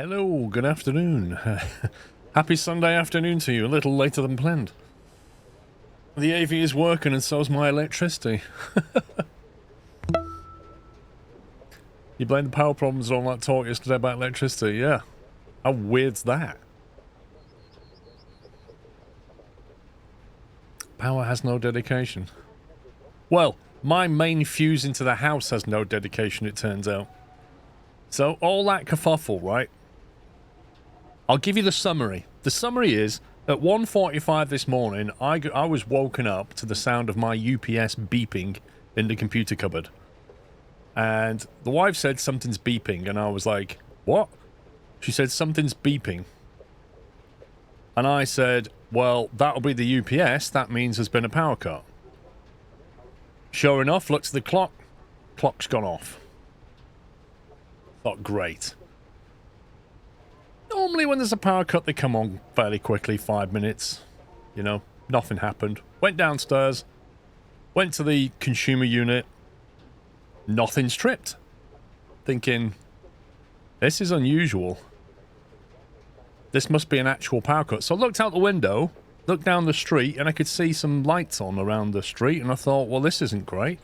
Hello, good afternoon. Happy Sunday afternoon to you, a little later than planned. The AV is working and so's my electricity. You blame the power problems on that talk yesterday about electricity, yeah. How weird's that? Power has no dedication. Well, my main fuse into the house has no dedication, it turns out. So, all that kerfuffle, right? I'll give you the summary. The summary is, at 1:45 this morning, I was woken up to the sound of my UPS beeping in the computer cupboard. And the wife said something's beeping, and I was like, what? She said something's beeping. And I said, well, that'll be the UPS, that means there's been a power cut. Sure enough, looked at the clock, clock's gone off. Thought, great. Normally when there's a power cut, they come on fairly quickly, 5 minutes. You know, nothing happened. Went downstairs, went to the consumer unit, nothing's tripped. Thinking, this is unusual. This must be an actual power cut. So I looked out the window, looked down the street, and I could see some lights on around the street, and I thought, well, this isn't great.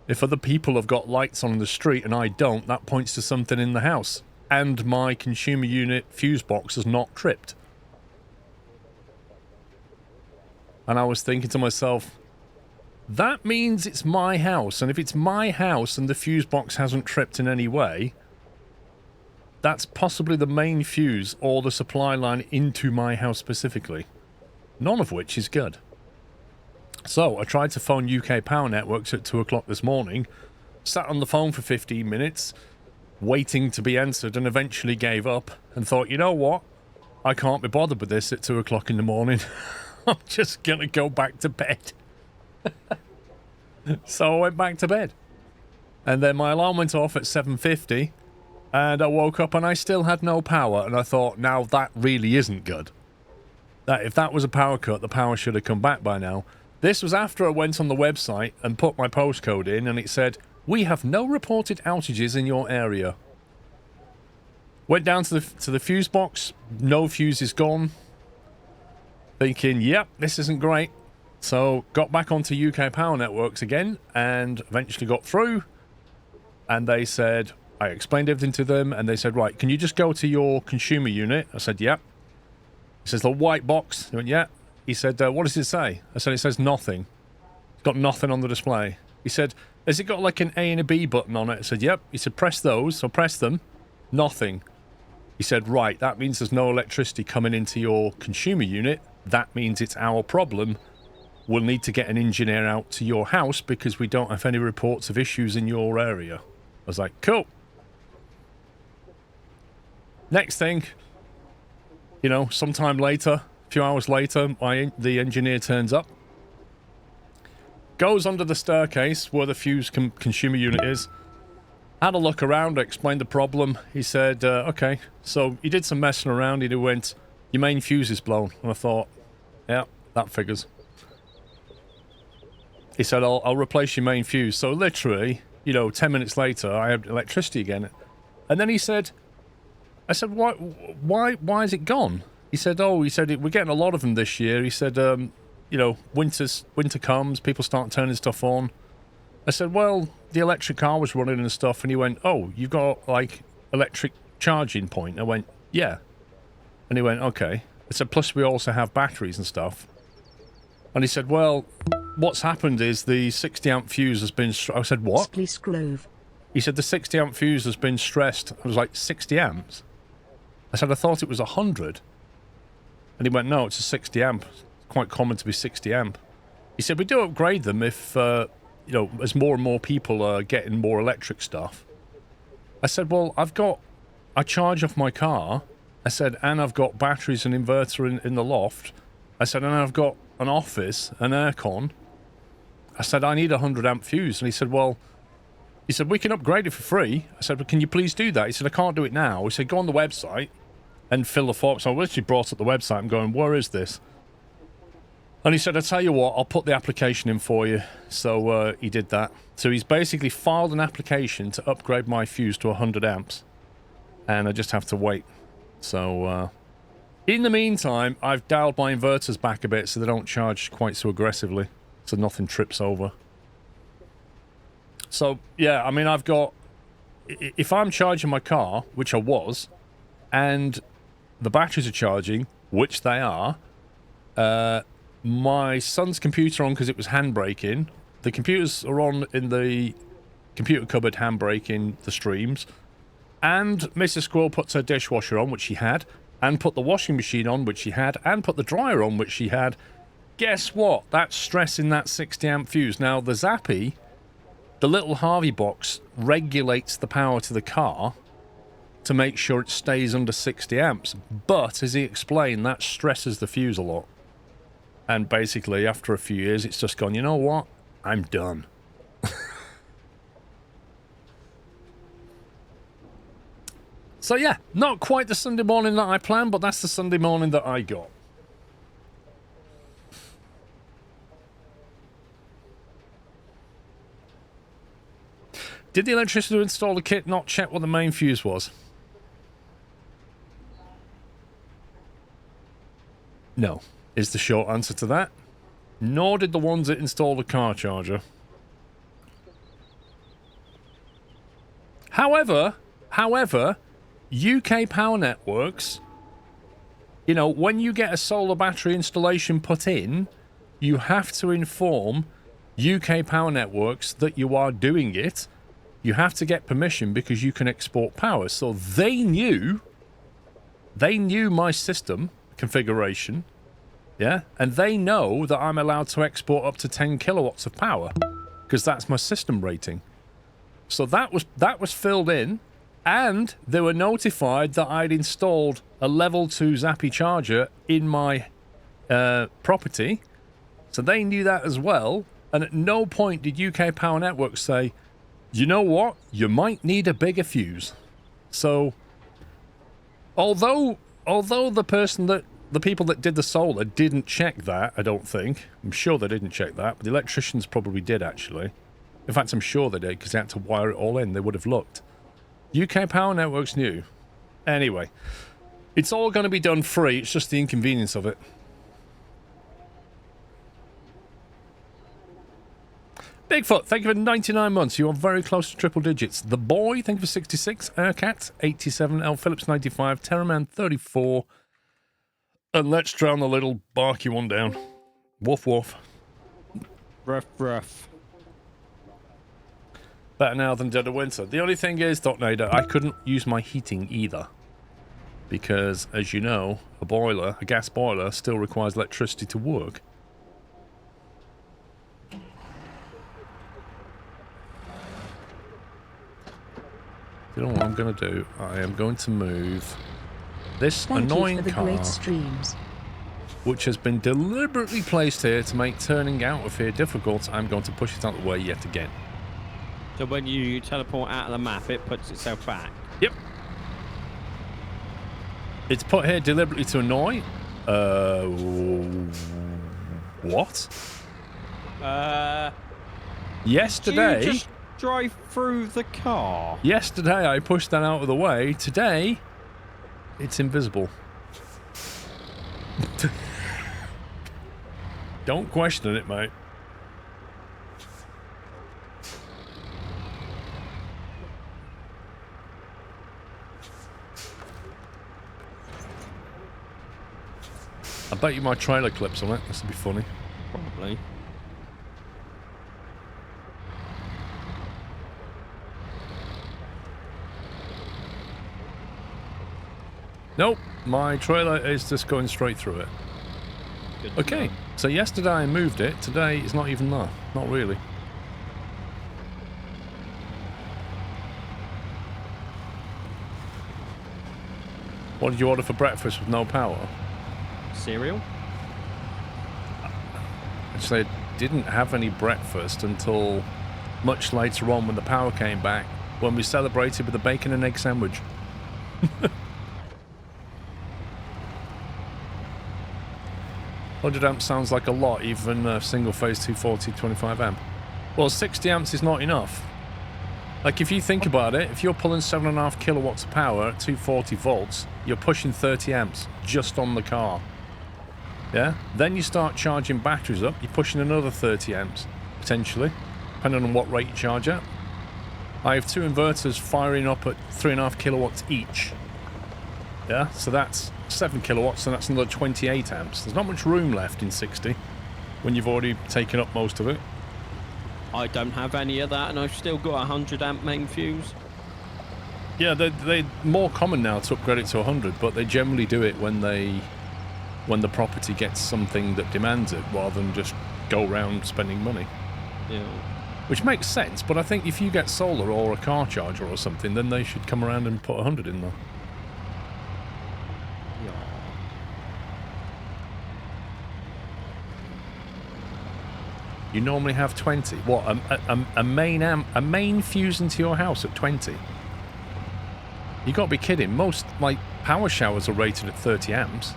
If other people have got lights on in the street and I don't, that points to something in the house. And my consumer unit fuse box is not tripped. And I was thinking to myself, that means it's my house, and if it's my house and the fuse box hasn't tripped in any way, that's possibly the main fuse or the supply line into my house specifically. None of which is good. So I tried to phone UK Power Networks at 2 o'clock this morning, sat on the phone for 15 minutes, waiting to be answered, and eventually gave up and thought, you know what? I can't be bothered with this at 2 o'clock in the morning. I'm just going to go back to bed. So I went back to bed. And then my alarm went off at 7:50, and I woke up and I still had no power, and I thought, now that really isn't good. That if that was a power cut, the power should have come back by now. This was after I went on the website and put my postcode in, and it said, we have no reported outages in your area. Went down to the fuse box, no fuse is gone. Thinking, yep, this isn't great. So got back onto UK Power Networks again, and eventually got through. And they said, I explained everything to them, and they said, right, can you just go to your consumer unit? I said, yep. He says, the white box. I went, yeah. He said, what does it say? I said, it says nothing. It's got nothing on the display. He said, has it got like an A and a B button on it? I said, yep. He said, press those. So press them. Nothing. He said, right, that means there's no electricity coming into your consumer unit. That means it's our problem. We'll need to get an engineer out to your house because we don't have any reports of issues in your area. I was like, cool. Next thing, you know, sometime later, a few hours later, the engineer turns up. Goes under the staircase where the fuse consumer unit is. Had a look around, explained the problem. He said, okay. So he did some messing around. He went, your main fuse is blown. And I thought, yeah, that figures. He said, I'll replace your main fuse. So literally, you know, 10 minutes later, I had electricity again. And then he said, I said, why is it gone? He said, we're getting a lot of them this year. He said, you know, winter comes, people start turning stuff on. I said, well, the electric car was running and stuff. And he went, oh, you've got, like, electric charging point? I went, yeah. And he went, okay. I said, plus we also have batteries and stuff. And he said, well, what's happened is the 60 amp fuse has been... I said, what? He said, the 60 amp fuse has been stressed. I was like, 60 amps? I said, I thought it was 100. And he went, no, it's a 60 amp. It's quite common to be 60 amp. He said, we do upgrade them if, you know, as more and more people are getting more electric stuff. I said, well, I charge off my car. I said, and I've got batteries and inverter in the loft. I said, and I've got an office, an aircon. I said, I need a 100 amp fuse. And he said, well, we can upgrade it for free. I said, but can you please do that? He said, I can't do it now. He said, go on the website and fill the form. So I literally brought up the website and going, where is this? And he said, I'll tell you what, I'll put the application in for you. So he did that. So he's basically filed an application to upgrade my fuse to 100 amps. and I just have to wait. So, in the meantime, I've dialed my inverters back a bit so they don't charge quite so aggressively, so nothing trips over. So, yeah, I mean, I've got... If I'm charging my car, which I was, and the batteries are charging, which they are, my son's computer on because it was handbraking. The computers are on in the computer cupboard handbraking the streams. And Mrs. Squirrel puts her dishwasher on, which she had, and put the washing machine on, which she had, and put the dryer on, which she had. Guess what? That's stressing that 60 amp fuse. Now, the Zappy, the little Harvey box, regulates the power to the car to make sure it stays under 60 amps. But, as he explained, that stresses the fuse a lot. And basically, after a few years, it's just gone, you know what? I'm done. So yeah, not quite the Sunday morning that I planned, but that's the Sunday morning that I got. Did the electrician who installed the kit not check what the main fuse was? No, is the short answer to that. Nor did the ones that installed the car charger. However, UK Power Networks, you know, when you get a solar battery installation put in, you have to inform UK Power Networks that you are doing it. You have to get permission because you can export power. So they knew my system configuration, yeah, and they know that I'm allowed to export up to 10 kilowatts of power because that's my system rating. So that was filled in. And they were notified that I'd installed a level 2 Zappy charger in my property. So they knew that as well. And at no point did UK Power Networks say, you know what, you might need a bigger fuse. So, although the people that did the solar didn't check that, I don't think. I'm sure they didn't check that, but the electricians probably did, actually. In fact, I'm sure they did, because they had to wire it all in. They would have looked. UK Power Networks knew. Anyway, it's all going to be done free. It's just the inconvenience of it. Bigfoot, thank you for 99 months. You are very close to triple digits. The Boy, thank you for 66. Aircat, 87. L. Phillips, 95. Terraman, 34. And let's drown the little barky one down. Woof, woof. Ruff, ruff. Better now than dead of winter. The only thing is, Dotnader, I couldn't use my heating either. Because, as you know, a gas boiler, still requires electricity to work. You know what I'm going to do? I am going to move this annoying car, which has been deliberately placed here to make turning out of here difficult. I'm going to push it out of the way yet again. So when you teleport out of the map, it puts itself back? Yep. It's put here deliberately to annoy. What? Yesterday... Did you just drive through the car? Yesterday I pushed that out of the way. Today, it's invisible. Don't question it, mate. I bet you my trailer clips on it. This would be funny. Probably. Nope, my trailer is just going straight through it. Okay, so yesterday I moved it. Today it's not even there. Not really. What did you order for breakfast with no power? Cereal? Actually, I didn't have any breakfast until much later on when the power came back, when we celebrated with a bacon and egg sandwich. 100 amps sounds like a lot, even single phase 240, 25 amp. Well, 60 amps is not enough. Like, if you think about it, if you're pulling 7.5 kilowatts of power at 240 volts, you're pushing 30 amps just on the car. Yeah? Then you start charging batteries up, you're pushing another 30 amps, potentially, depending on what rate you charge at. I have 2 inverters firing up at 3.5 kilowatts each. Yeah? So that's 7 kilowatts, and that's another 28 amps. There's not much room left in 60 when you've already taken up most of it. I don't have any of that, and I've still got a 100 amp main fuse. Yeah, they're more common now to upgrade it to 100, but they generally do it when the property gets something that demands it, rather than just go around spending money. Yeah. Which makes sense, but I think if you get solar or a car charger or something, then they should come around and put 100 in there. Yeah. You normally have 20. What, a main fuse into your house at 20? You got to be kidding. Most, like, power showers are rated at 30 amps.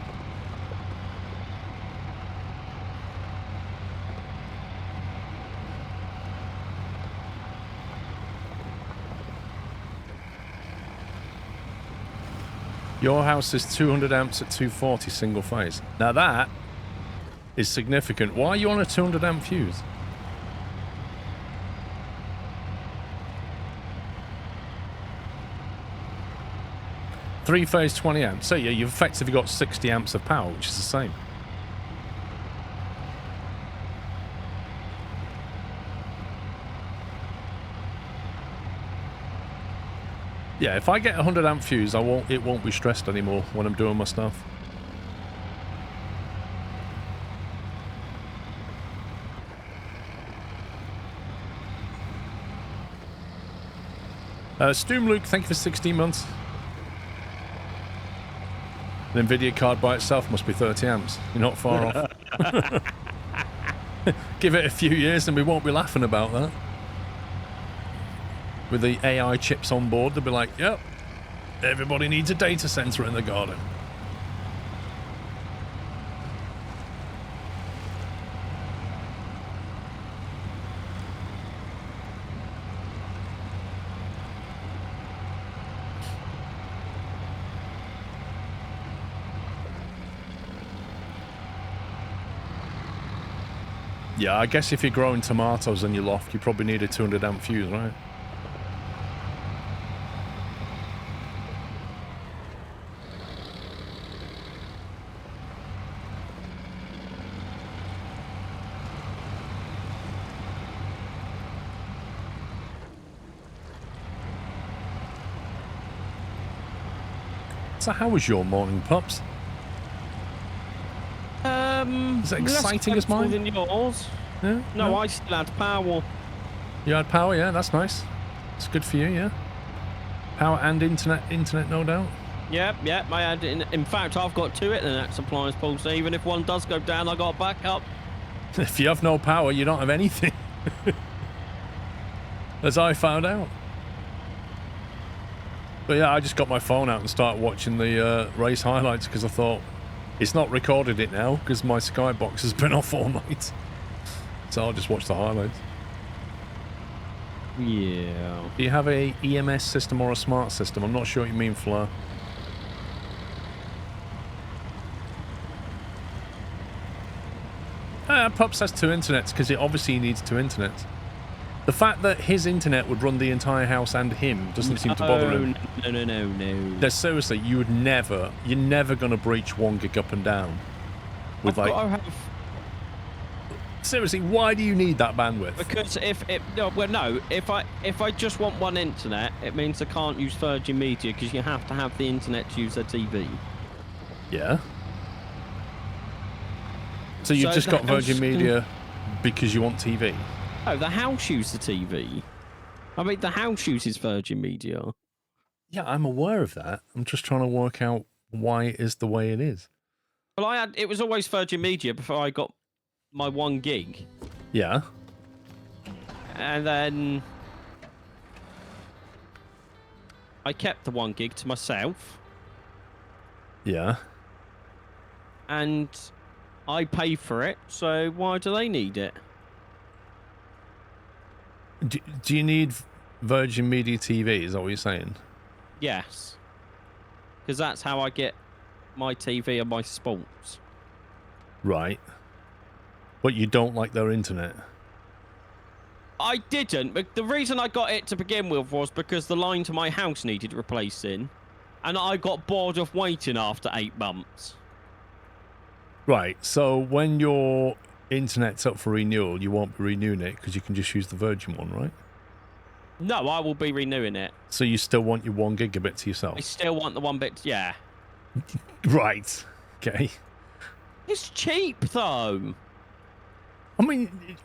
Your house is 200 amps at 240 single phase. Now that is significant. Why are you on a 200 amp fuse? Three phase 20 amps. So yeah, you've effectively got 60 amps of power, which is the same. Yeah, if I get a 100 amp fuse, it won't be stressed anymore when I'm doing my stuff. Stoom Luke, thank you for 16 months. An NVIDIA card by itself must be 30 amps. You're not far off. Give it a few years and we won't be laughing about that. With the AI chips on board, they'll be like, yep, everybody needs a data center in the garden. Yeah, I guess if you're growing tomatoes in your loft, you probably need a 200 amp fuse, right? So how was your morning, pups? Is it exciting as mine? Than yours. Yeah? No, I still had power. You had power, yeah, that's nice. It's good for you, yeah. Power and internet, no doubt. Yep, I had in fact, I've got 2 internet supplies, Paul, so even if one does go down, I got backup. If you have no power, you don't have anything. As I found out. But yeah, I just got my phone out and started watching the race highlights because I thought, it's not recorded it now because my Skybox has been off all night. So I'll just watch the highlights. Yeah. Do you have a EMS system or a smart system? I'm not sure what you mean, Fleur. Pups has 2 internets because it obviously needs 2 internets. The fact that his internet would run the entire house and him doesn't seem to bother him. No. Seriously, you're never going to breach 1 gig up and down. With Seriously, why do you need that bandwidth? Because if I just want one internet, it means I can't use Virgin Media because you have to have the internet to use a TV. Yeah. So you've just got Virgin Media because you want TV? Oh, the house uses the TV. I mean, the house uses Virgin Media. Yeah, I'm aware of that. I'm just trying to work out why it is the way it is. Well, it was always Virgin Media before I got my 1 gig. Yeah. And then I kept the 1 gig to myself. Yeah. And I pay for it, so why do they need it? Do you need Virgin Media TV, is that what you're saying? Yes. Because that's how I get my TV and my sports. Right. But you don't like their internet? I didn't, but the reason I got it to begin with was because the line to my house needed replacing, and I got bored of waiting after 8 months. Right, so when your internet's up for renewal, you won't be renewing it because you can just use the Virgin one, right? No, I will be renewing it. So you still want your 1 gigabit to yourself? I still want the 1 bit, yeah. Right, okay. It's cheap, though. I mean,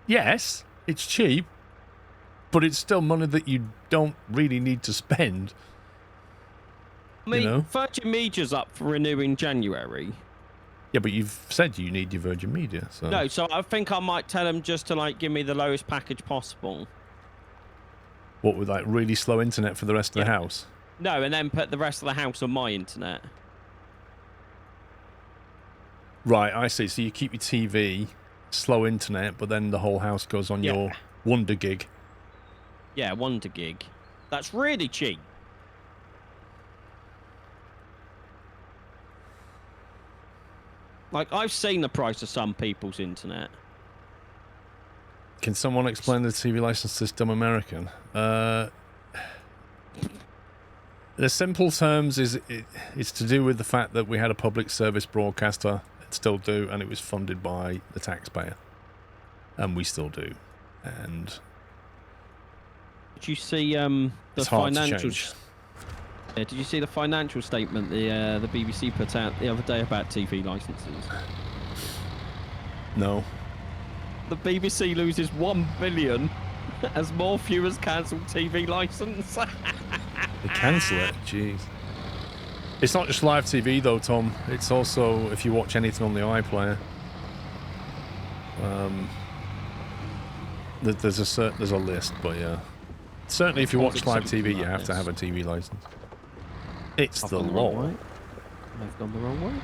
yes, it's cheap, but it's still money that you don't really need to spend. I mean, you know? Virgin Media's up for renew in January. Yeah, but you've said you need your Virgin Media, so... No, so I think I might tell them just to, like, give me the lowest package possible. What, with, like, really slow internet for the rest of the house? No, and then put the rest of the house on my internet. Right, I see. So you keep your TV, slow internet, but then the whole house goes on your Wonder Gig. Yeah, Wonder Gig. That's really cheap. Like, I've seen the price of some people's internet. Can someone explain the TV license to this dumb American? The simple terms is it's to do with the fact that we had a public service broadcaster, and still do, and it was funded by the taxpayer. And we still do. And did you see the it's hard to financial? change. Yeah, did you see the financial statement the BBC put out the other day about TV licenses? No. The BBC loses $1 billion as more viewers cancel TV license. They cancel it? Jeez. It's not just live TV though, Tom. It's also if you watch anything on the iPlayer. There's a list, but yeah. Certainly if you watch live TV, you have to have a TV license. It's the law. I've gone the wrong way.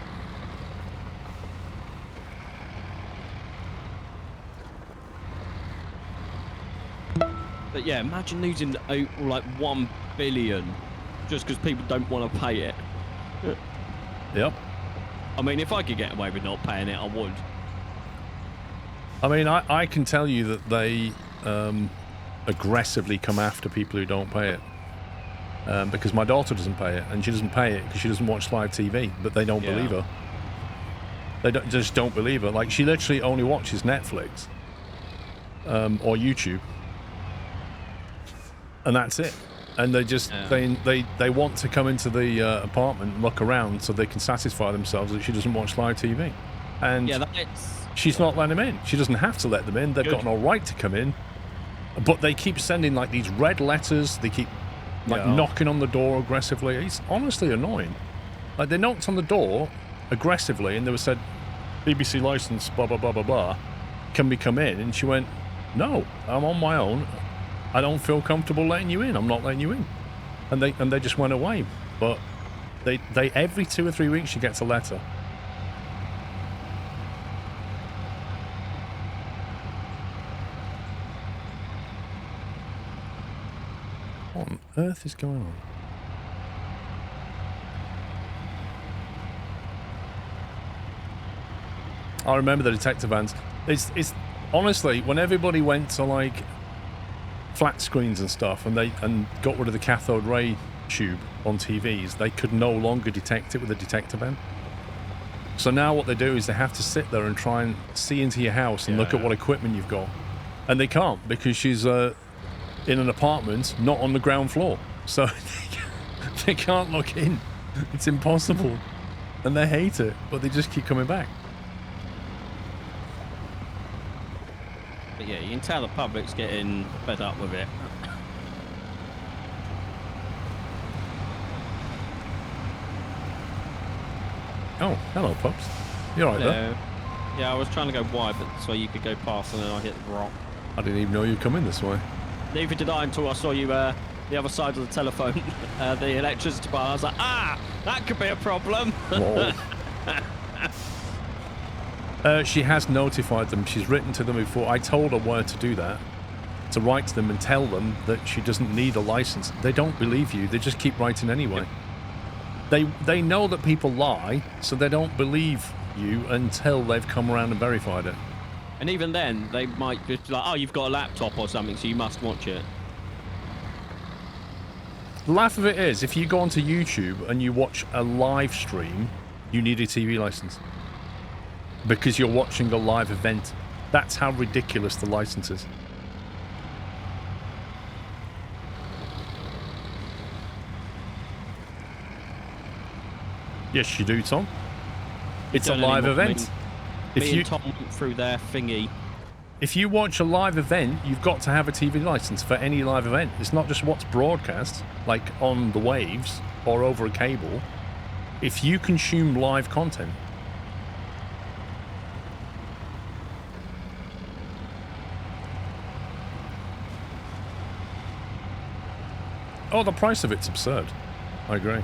But yeah, imagine losing like 1 billion just because people don't want to pay it. Yep. I mean, if I could get away with not paying it, I would. I mean, I can tell you that they aggressively come after people who don't pay it. Because my daughter doesn't pay it, and she doesn't pay it because she doesn't watch live TV, but they don't believe her. They just don't believe her. Like, she literally only watches Netflix or YouTube. And that's it. And they just they want to come into the apartment and look around so they can satisfy themselves that she doesn't watch live TV. And she's not letting them in. She doesn't have to let them in. They've got no right to come in. But they keep sending like these red letters. They keep like knocking on the door aggressively. It's honestly annoying. Like, they knocked on the door aggressively and they were said, BBC license, blah blah blah blah blah. Can we come in? And she went, no, I'm on my own. I don't feel comfortable letting you in. I'm not letting you in. And they just went away. But they every 2 or 3 weeks she gets a letter. What on earth is going on? I remember the detector vans. It's honestly, when everybody went to like flat screens and stuff and got rid of the cathode ray tube on TVs, they could no longer detect it with a detector van. So now what they do is they have to sit there and try and see into your house and look at what equipment you've got. And they can't because she's in an apartment, not on the ground floor. So they can't look in. It's impossible. And they hate it, but they just keep coming back. But yeah, you can tell the public's getting fed up with it. Oh, hello, pups. You alright there? Yeah, I was trying to go wide, but so you could go past, and then I hit the rock. I didn't even know you'd come in this way. Neither did I until I saw you the other side of the telephone, the electricity bar. I was like, that could be a problem. She has notified them. She's written to them before. I told her where to do that. to write to them and tell them that she doesn't need a license, they don't believe you. They just keep writing anyway. They know that people lie, so they don't believe you until they've come around and verified it. And even then, they might just be like, oh, you've got a laptop or something, so you must watch it. The laugh of it is, if you go onto YouTube and you watch a live stream, you need a TV license. Because you're watching a live event. That's how ridiculous the license is. Yes, you do, Tom. It's a live event. Me and Tom went through their thingy. If you watch a live event, you've got to have a TV license for any live event. It's not just what's broadcast, like on the waves or over a cable. If you consume live content. Oh, the price of it's absurd. I agree.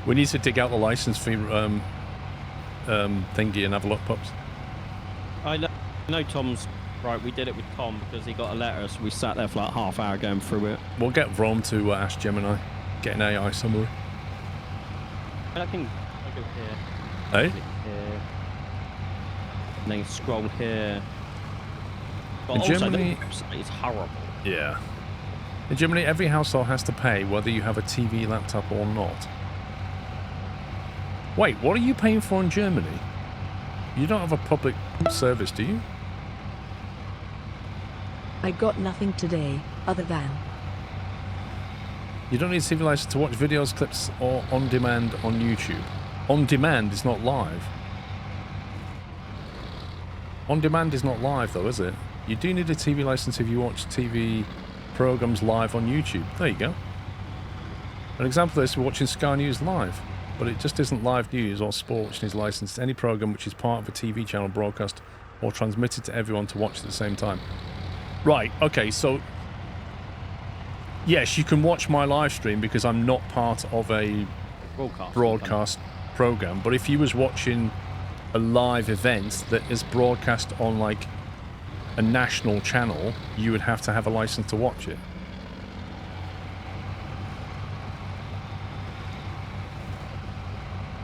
We need to dig out the license fee thingy and have a look, pups. I know Tom's right. We did it with Tom because he got a letter, so we sat there for like half hour going through it. We'll get Rome to ask Gemini. Get an AI somewhere. I can go here. Hey? Here. And then scroll here. But In also, Germany, it's horrible. Yeah. In Germany, every household has to pay whether you have a TV, laptop or not. Wait, what are you paying for in Germany? You don't have a public service, do you? I got nothing today, other than... You don't need a TV license to watch videos, clips, or on demand on YouTube. On demand is not live. On demand is not live, though, is it? You do need a TV license if you watch TV programs live on YouTube. There you go. An example of this, we're watching Sky News live. But it just isn't live news or sport which is licensed to any program which is part of a TV channel broadcast or transmitted to everyone to watch at the same time. Right, okay, so... Yes, you can watch my live stream because I'm not part of a broadcast program. But if you was watching a live event that is broadcast on, like, a national channel, you would have to have a license to watch it.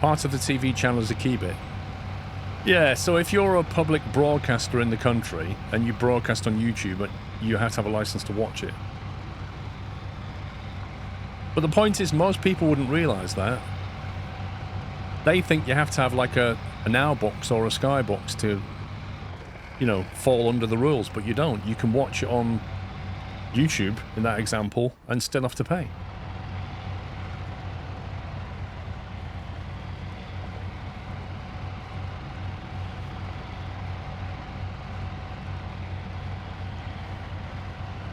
Part of the TV channel is a key bit. Yeah, so if you're a public broadcaster in the country and you broadcast on YouTube, you have to have a license to watch it. But the point is, most people wouldn't realise that. They think you have to have like a Now box or a Sky box to, you know, fall under the rules, but you don't. You can watch it on YouTube, in that example, and still have to pay.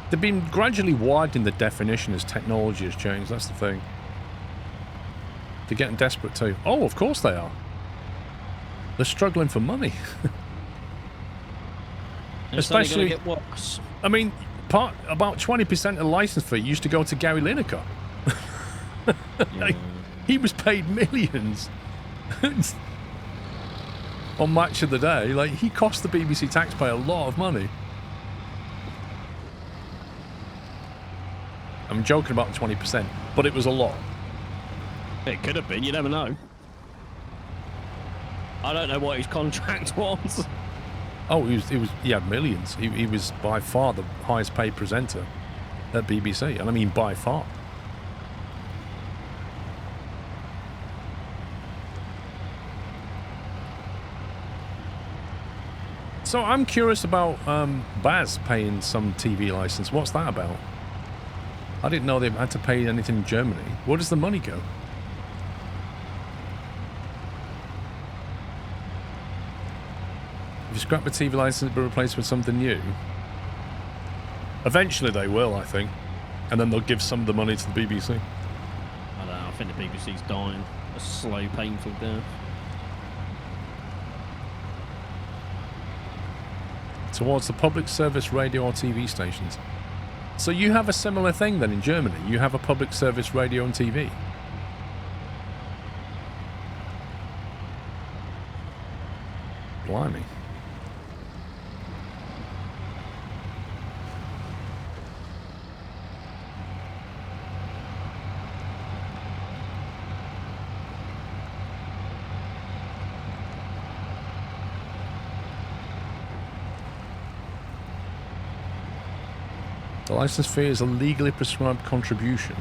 They've been gradually widening the definition as technology has changed, that's the thing. They're getting desperate too. Oh, of course they are. They're struggling for money. Especially, get worse. I mean, about 20% of the license fee used to go to Gary Lineker. Like, he was paid millions on Match of the Day. Like, he cost the BBC taxpayer a lot of money. I'm joking about the 20%, but it was a lot. It could have been, you never know. I don't know what his contract was. Oh, he had millions. He was by far the highest paid presenter at BBC, and I mean by far. So I'm curious about Baz paying some TV license. What's that about? I didn't know they had to pay anything in Germany. Where does the money go? If you scrap the TV license but replace it with something new, eventually they will, I think. And then they'll give some of the money to the BBC. I don't know, I think the BBC's dying. A slow, painful death. towards the public service radio or TV stations. So you have a similar thing then in Germany. You have a public service radio and TV. Blimey. The license fee is a legally prescribed contribution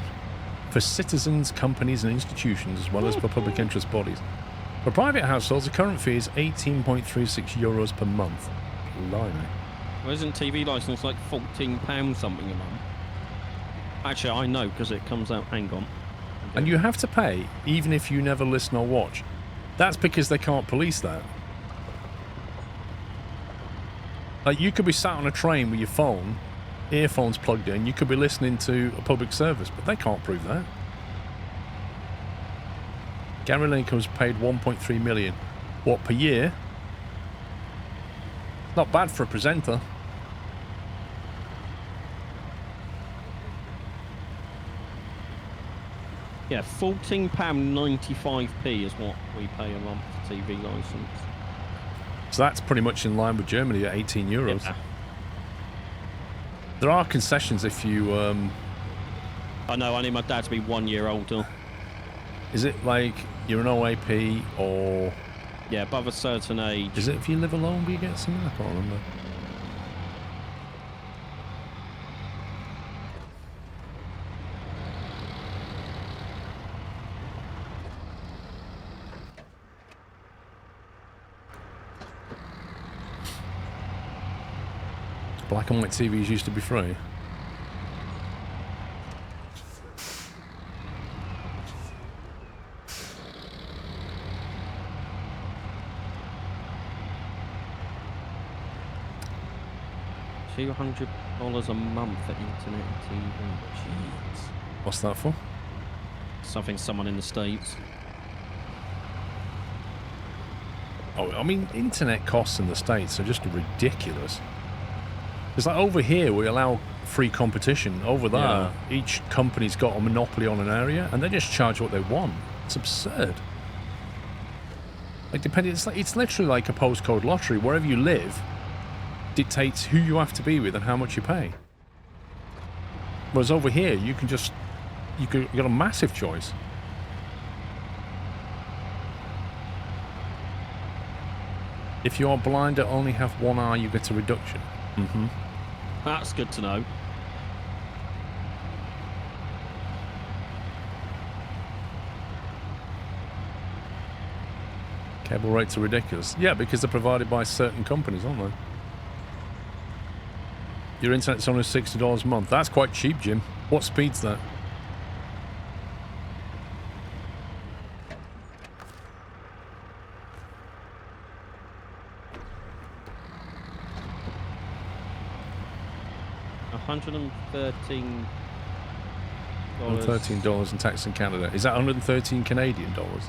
for citizens, companies and institutions, as well as for public interest bodies. For private households, the current fee is €18.36 per month. Blimey. Well, isn't TV license like £14 something a month? Actually, I know because it comes out. Hang on. And you have to pay even if you never listen or watch. That's because they can't police that. Like, you could be sat on a train with your phone, earphones plugged in, you could be listening to a public service, but they can't prove that. Gary Lineker was paid $1.3 million. What, per year? Not bad for a presenter. Yeah, £14.95p is what we pay a month for TV license. So that's pretty much in line with Germany at €18. Yeah. There are concessions if you... I know, I need my dad to be 1 year older. Is it like you're an OAP or... Yeah, above a certain age. Is it if you live alone do you get something? I can't remember. Black and white TVs used to be free. $200 a month for internet and TV. Jeez. What's that for? Something someone in the States. Oh, I mean, internet costs in the States are just ridiculous. It's like over here we allow free competition. Over there, each company's got a monopoly on an area, and they just charge what they want. It's absurd. Like, depending, it's literally like a postcode lottery. Wherever you live dictates who you have to be with and how much you pay. Whereas over here, you can just you got a massive choice. If you are blind and only have one eye, you get a reduction. Mm-hmm. That's good to know. Cable rates are ridiculous. Yeah, because they're provided by certain companies, aren't they? Your internet's only $60 a month. That's quite cheap, Jim. What speed's that? $113. $113 in tax in Canada. Is that 113 Canadian dollars?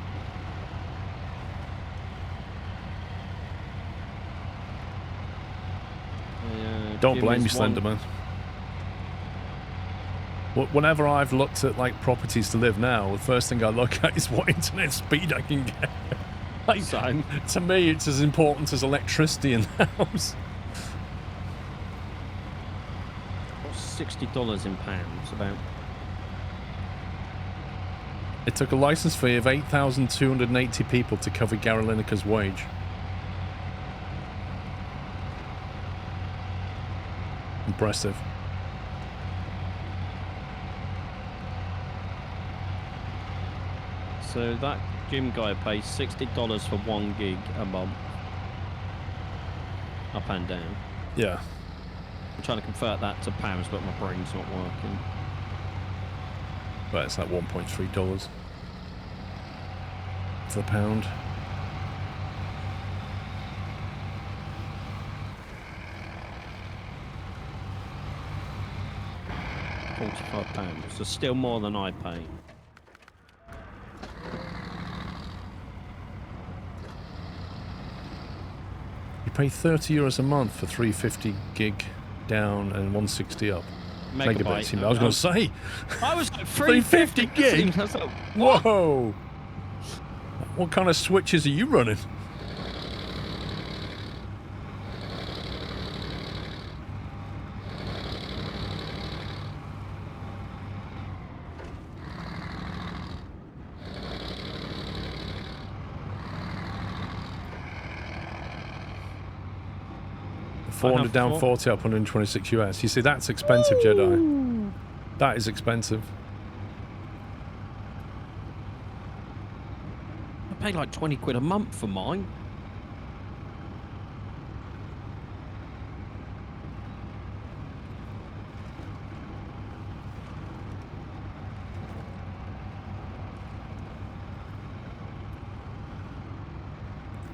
Don't blame me, Slenderman. Whenever I've looked at like properties to live now, the first thing I look at is what internet speed I can get. Like, Same. To me, it's as important as electricity in the house. What's $60 in pounds about? It took a license fee of 8,280 people to cover Gary Lineker's wage. Impressive. So that gym guy pays $60 for 1 gig a month. Up and down. Yeah. I'm trying to convert that to pounds, but my brain's not working. Well, it's like $1.3 for the pound. £45, so still more than I pay. You pay €30 a month for 350 gig down and 160 up. Megabytes. I was going to say. I was like 350 gig. I was like, what? Whoa! What kind of switches are you running? $400 down, 40 up, 126 US. You see, that's expensive, Jedi. That is expensive. I pay like 20 quid a month for mine.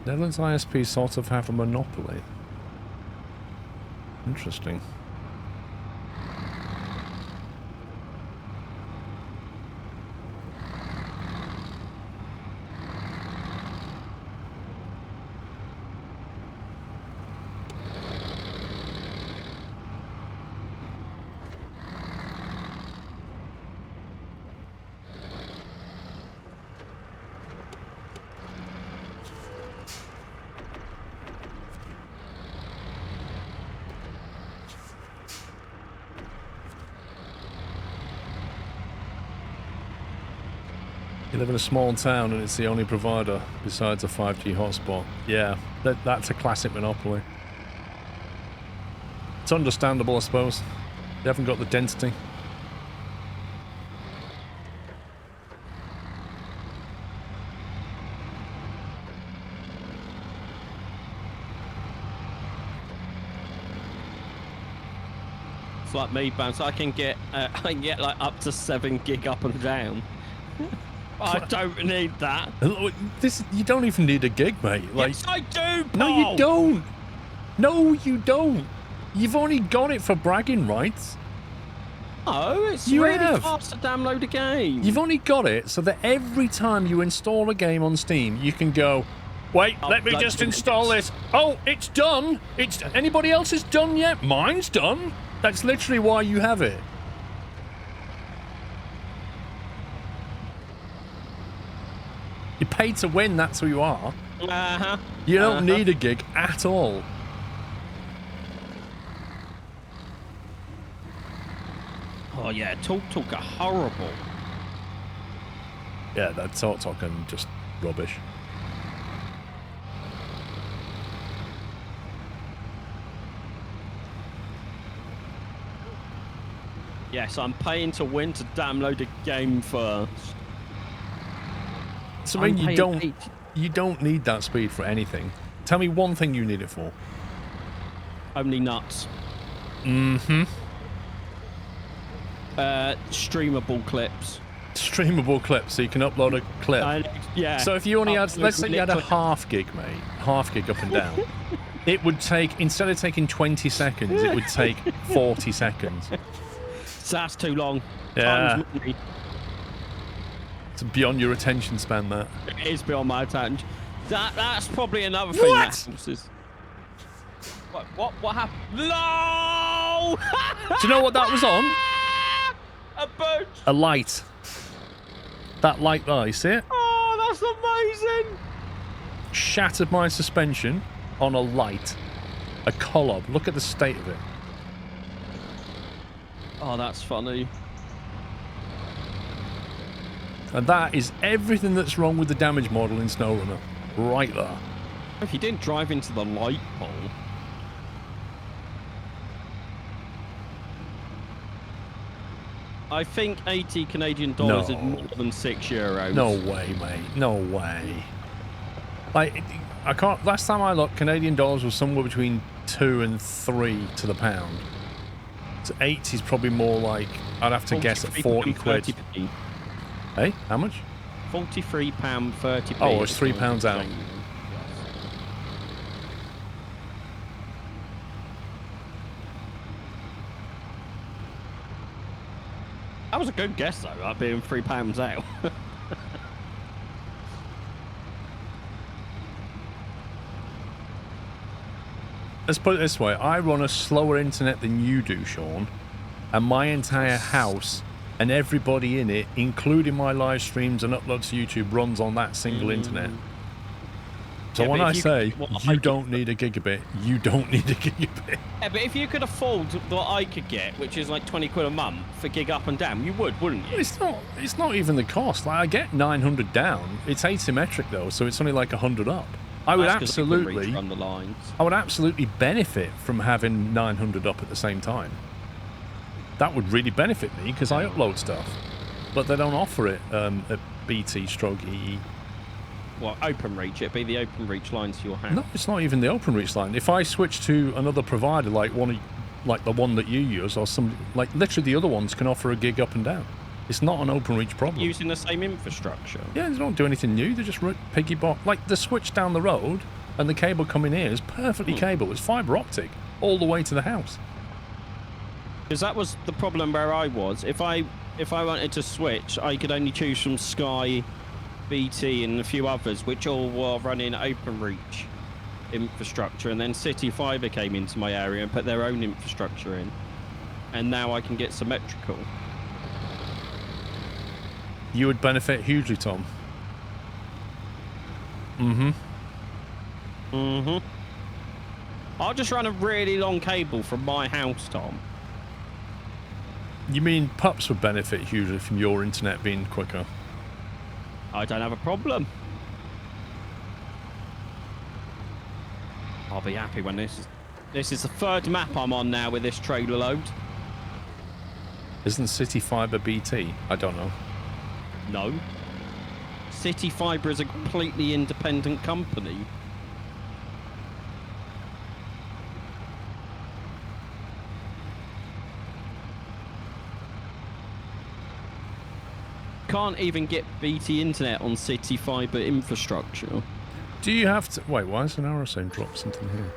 Netherlands ISP sort of have a monopoly. Interesting. You live in a small town and it's the only provider besides a 5G hotspot. Yeah, that's a classic monopoly. It's understandable, I suppose. They haven't got the density. It's like me, Bounce. I can get like up to 7 gig up and down. I don't need that. You don't even need a gig, mate. Like, yes, I do, Paul. No, you don't. No, you don't. You've only got it for bragging rights. Oh, it's You really have. fast to download a game. You've only got it so that every time you install a game on Steam, you can go, wait, let me just install this. Oh, it's done. It's anybody else's done yet? Mine's done. That's literally why you have it. You pay to win, that's who you are. Uh-huh. You don't need a gig at all. Oh, yeah, Talk are horrible. Yeah, that talking just rubbish. Yes, I'm paying to win to download a game first. So I mean, you don't need that speed for anything. Tell me one thing you need it for. Only nuts. Mm-hmm. Streamable clips. Streamable clips, so you can upload a clip. Yeah. So if you only had, let's say you had a half gig, mate, half gig up and down, it would take, instead of taking 20 seconds, it would take 40 seconds. So that's too long. Yeah. Time's money. It's beyond your attention span, that. It is beyond my attention. That's probably another thing What? that helps is... What happened? No! Do you know what that was on? A boat! A light. That light there, you see it? Oh, that's amazing! Shattered my suspension on a light. A collob. Look at the state of it. Oh, that's funny. And that is everything that's wrong with the damage model in Snowrunner. Right there. If you didn't drive into the light pole... I think 80 Canadian dollars is more than €6. No way, mate. No way. Like, I can't. Last time I looked, Canadian dollars was somewhere between 2 and 3 to the pound. So 80 is probably more like, I'd have to guess at 40 quid. 30p. Hey, how much? £43.30p. Oh, it's £3 out. That was a good guess, though, that being £3 out. let's put it this way. I run a slower internet than you do, Sean. And my entire house and everybody in it, including my live streams and uploads to YouTube, runs on that single internet. So Yeah, when but I if you say, could- what you I don't need a gigabit, you don't need a gigabit. Yeah, but if you could afford what I could get, which is like 20 quid a month for gig up and down, you would, wouldn't you? It's not even the cost. Like, I get 900 down. It's asymmetric, though, so it's only like 100 up. I would That's 'cause I couldn't reach absolutely... run the lines. I would absolutely benefit from having 900 up at the same time. That would really benefit me because I upload stuff. But they don't offer it at BT/EE. Well, OpenReach, it'd be the OpenReach lines to your house. No, it's not even the OpenReach line. If I switch to another provider like the one that you use or some, like literally the other ones can offer a gig up and down. It's not an OpenReach problem. Using the same infrastructure. Yeah, they don't do anything new. They just piggyback. Like the switch down the road and the cable coming here is perfectly cable. It's fibre optic all the way to the house. Because that was the problem where I was. If I wanted to switch, I could only choose from Sky, BT, and a few others, which all were running OpenReach infrastructure. And then City Fibre came into my area and put their own infrastructure in. And now I can get symmetrical. You would benefit hugely, Tom. I'll just run a really long cable from my house, Tom. You mean pups would benefit hugely from your internet being quicker? I don't have a problem. I'll be happy when this is the third map I'm on now with this trailer load. Isn't City Fibre BT? I don't know. No. City Fibre is a completely independent company. Can't even get BT internet on City Fibre infrastructure. Do you have to... Wait, why is an arrow saying drop something here?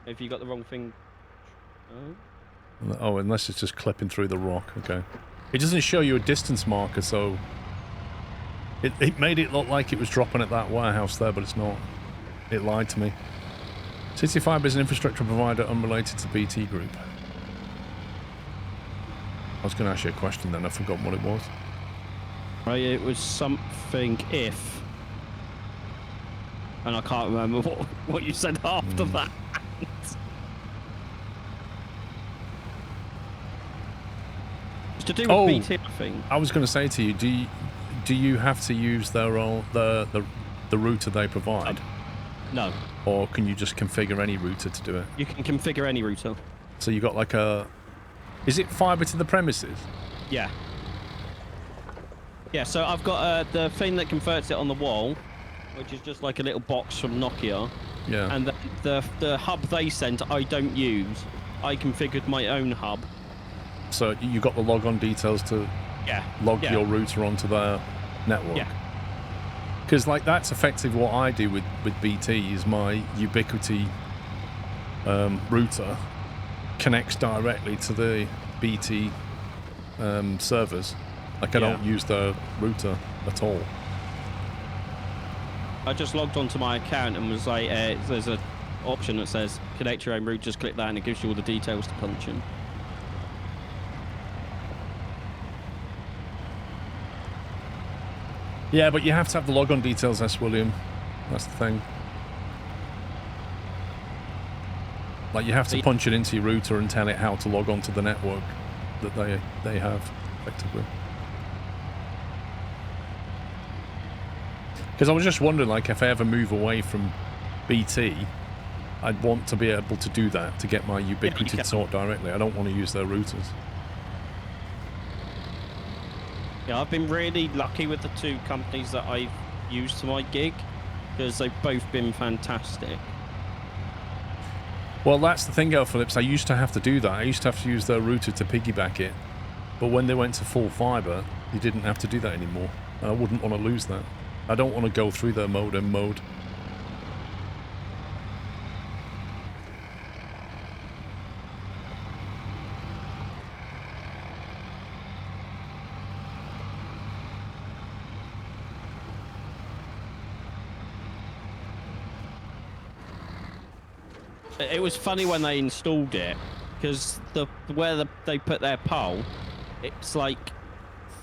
Have you got the wrong thing? Oh. Oh, unless it's just clipping through the rock. Okay. It doesn't show you a distance marker, so... It made it look like it was dropping at that warehouse there, but it's not. It lied to me. City Fibre is an infrastructure provider unrelated to BT Group. I was going to ask you a question then, I forgot what it was. Right, it was something if... And I can't remember what you said after that. It's to do with BT, I think. I was going to say to you, do you have to use their own, the router they provide? No. Or can you just configure any router to do it? You can configure any router. So you got like a... Is it fibre to the premises? Yeah. Yeah, so I've got the thing that converts it on the wall, which is just like a little box from Nokia. Yeah. And the hub they sent, I don't use. I configured my own hub. So you got the logon details to log your router onto their network? Yeah. Because like that's effectively what I do with BT is my Ubiquity router connects directly to the BT servers. Like I don't use the router at all. I just logged onto my account and was like, there's an option that says connect your own route, just click that and it gives you all the details to punch in. Yeah, but you have to have the logon details, S. William. That's the thing. Like you have to punch it into your router and tell it how to log on to the network that they have, effectively. Because I was just wondering, like, if I ever move away from BT, I'd want to be able to do that to get my Ubiquity to talk directly. I don't want to use their routers. Yeah, I've been really lucky with the two companies that I've used to my gig because they've both been fantastic. Well, that's the thing, Gail Phillips. I used to have to do that. I used to have to use their router to piggyback it. But when they went to full fibre, you didn't have to do that anymore. I wouldn't want to lose that. I don't want to go through their modem mode. it was funny when they installed it, because they put their pole, it's like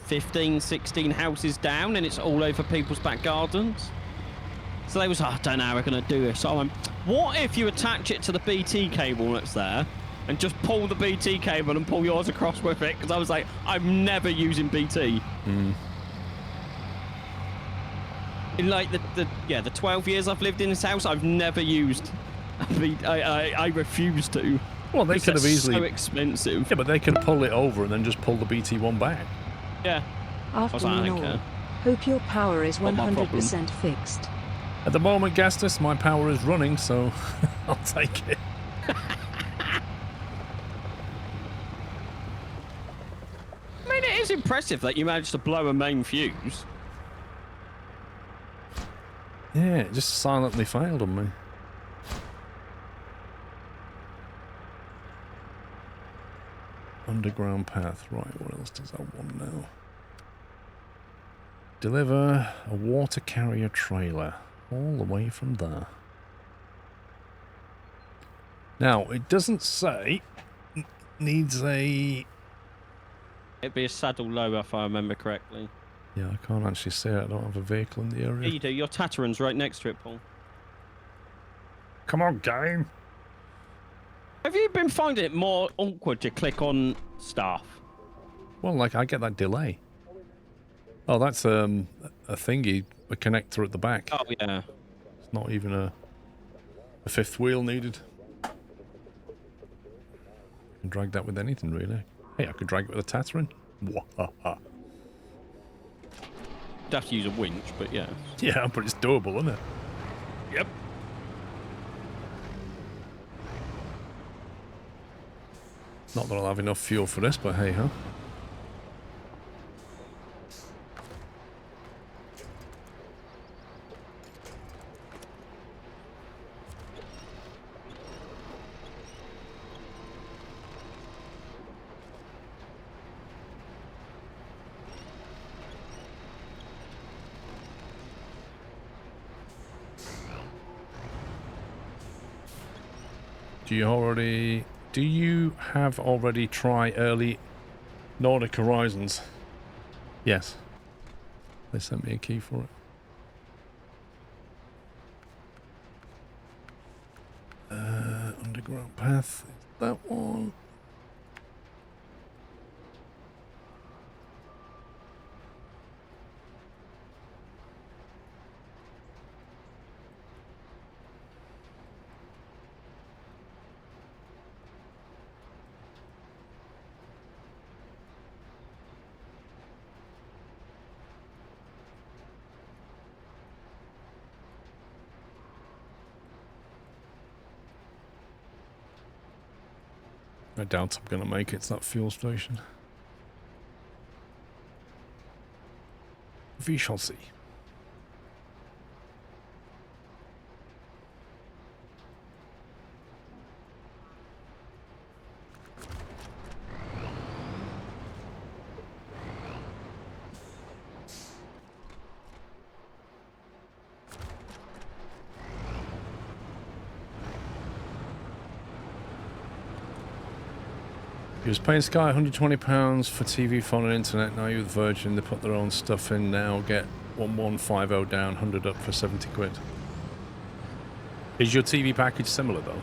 15, 16 houses down, and it's all over people's back gardens. So they was, I don't know how we're going to do this. So I went, what if you attach it to the BT cable that's there and just pull the BT cable and pull yours across with it? Because I was like, I'm never using BT. In like the 12 years I've lived in this house, I've never used I refuse to. Well, they could have easily... so expensive. Yeah, but they could pull it over and then just pull the BT one back. Yeah. Afternoon all. Hope your power is 100% fixed. At the moment, Gastus, my power is running, so I'll take it. I mean, it is impressive that you managed to blow a main fuse. Yeah, it just silently failed on me. Underground path. Right, what else does that want now? Deliver a water carrier trailer all the way from there. Now, it doesn't say needs a... It'd be a saddle lower if I remember correctly. Yeah, I can't actually see it. I don't have a vehicle in the area. Yeah, you do. Your Tataran's right next to it, Paul. Come on, game. Have you been finding it more awkward to click on stuff? Well, like, I get that delay. Oh, that's a thingy, a connector at the back. Oh, yeah. It's not even a fifth wheel needed. I can drag that with anything, really. Hey, I could drag it with a Tataran. Wahaha. You'd have to use a winch, but yeah. Yeah, but it's doable, isn't it? Yep. Not that I'll have enough fuel for this, but hey, huh? Do you have already tried early Nordic Horizons? Yes. They sent me a key for it. Underground path. That one. I doubt I'm going to make it to that fuel station. We shall see. He was paying Sky £120 for TV, phone and internet. Now you're with Virgin. They put their own stuff in now. Get 1150 down, 100 up for 70 quid. Is your TV package similar though?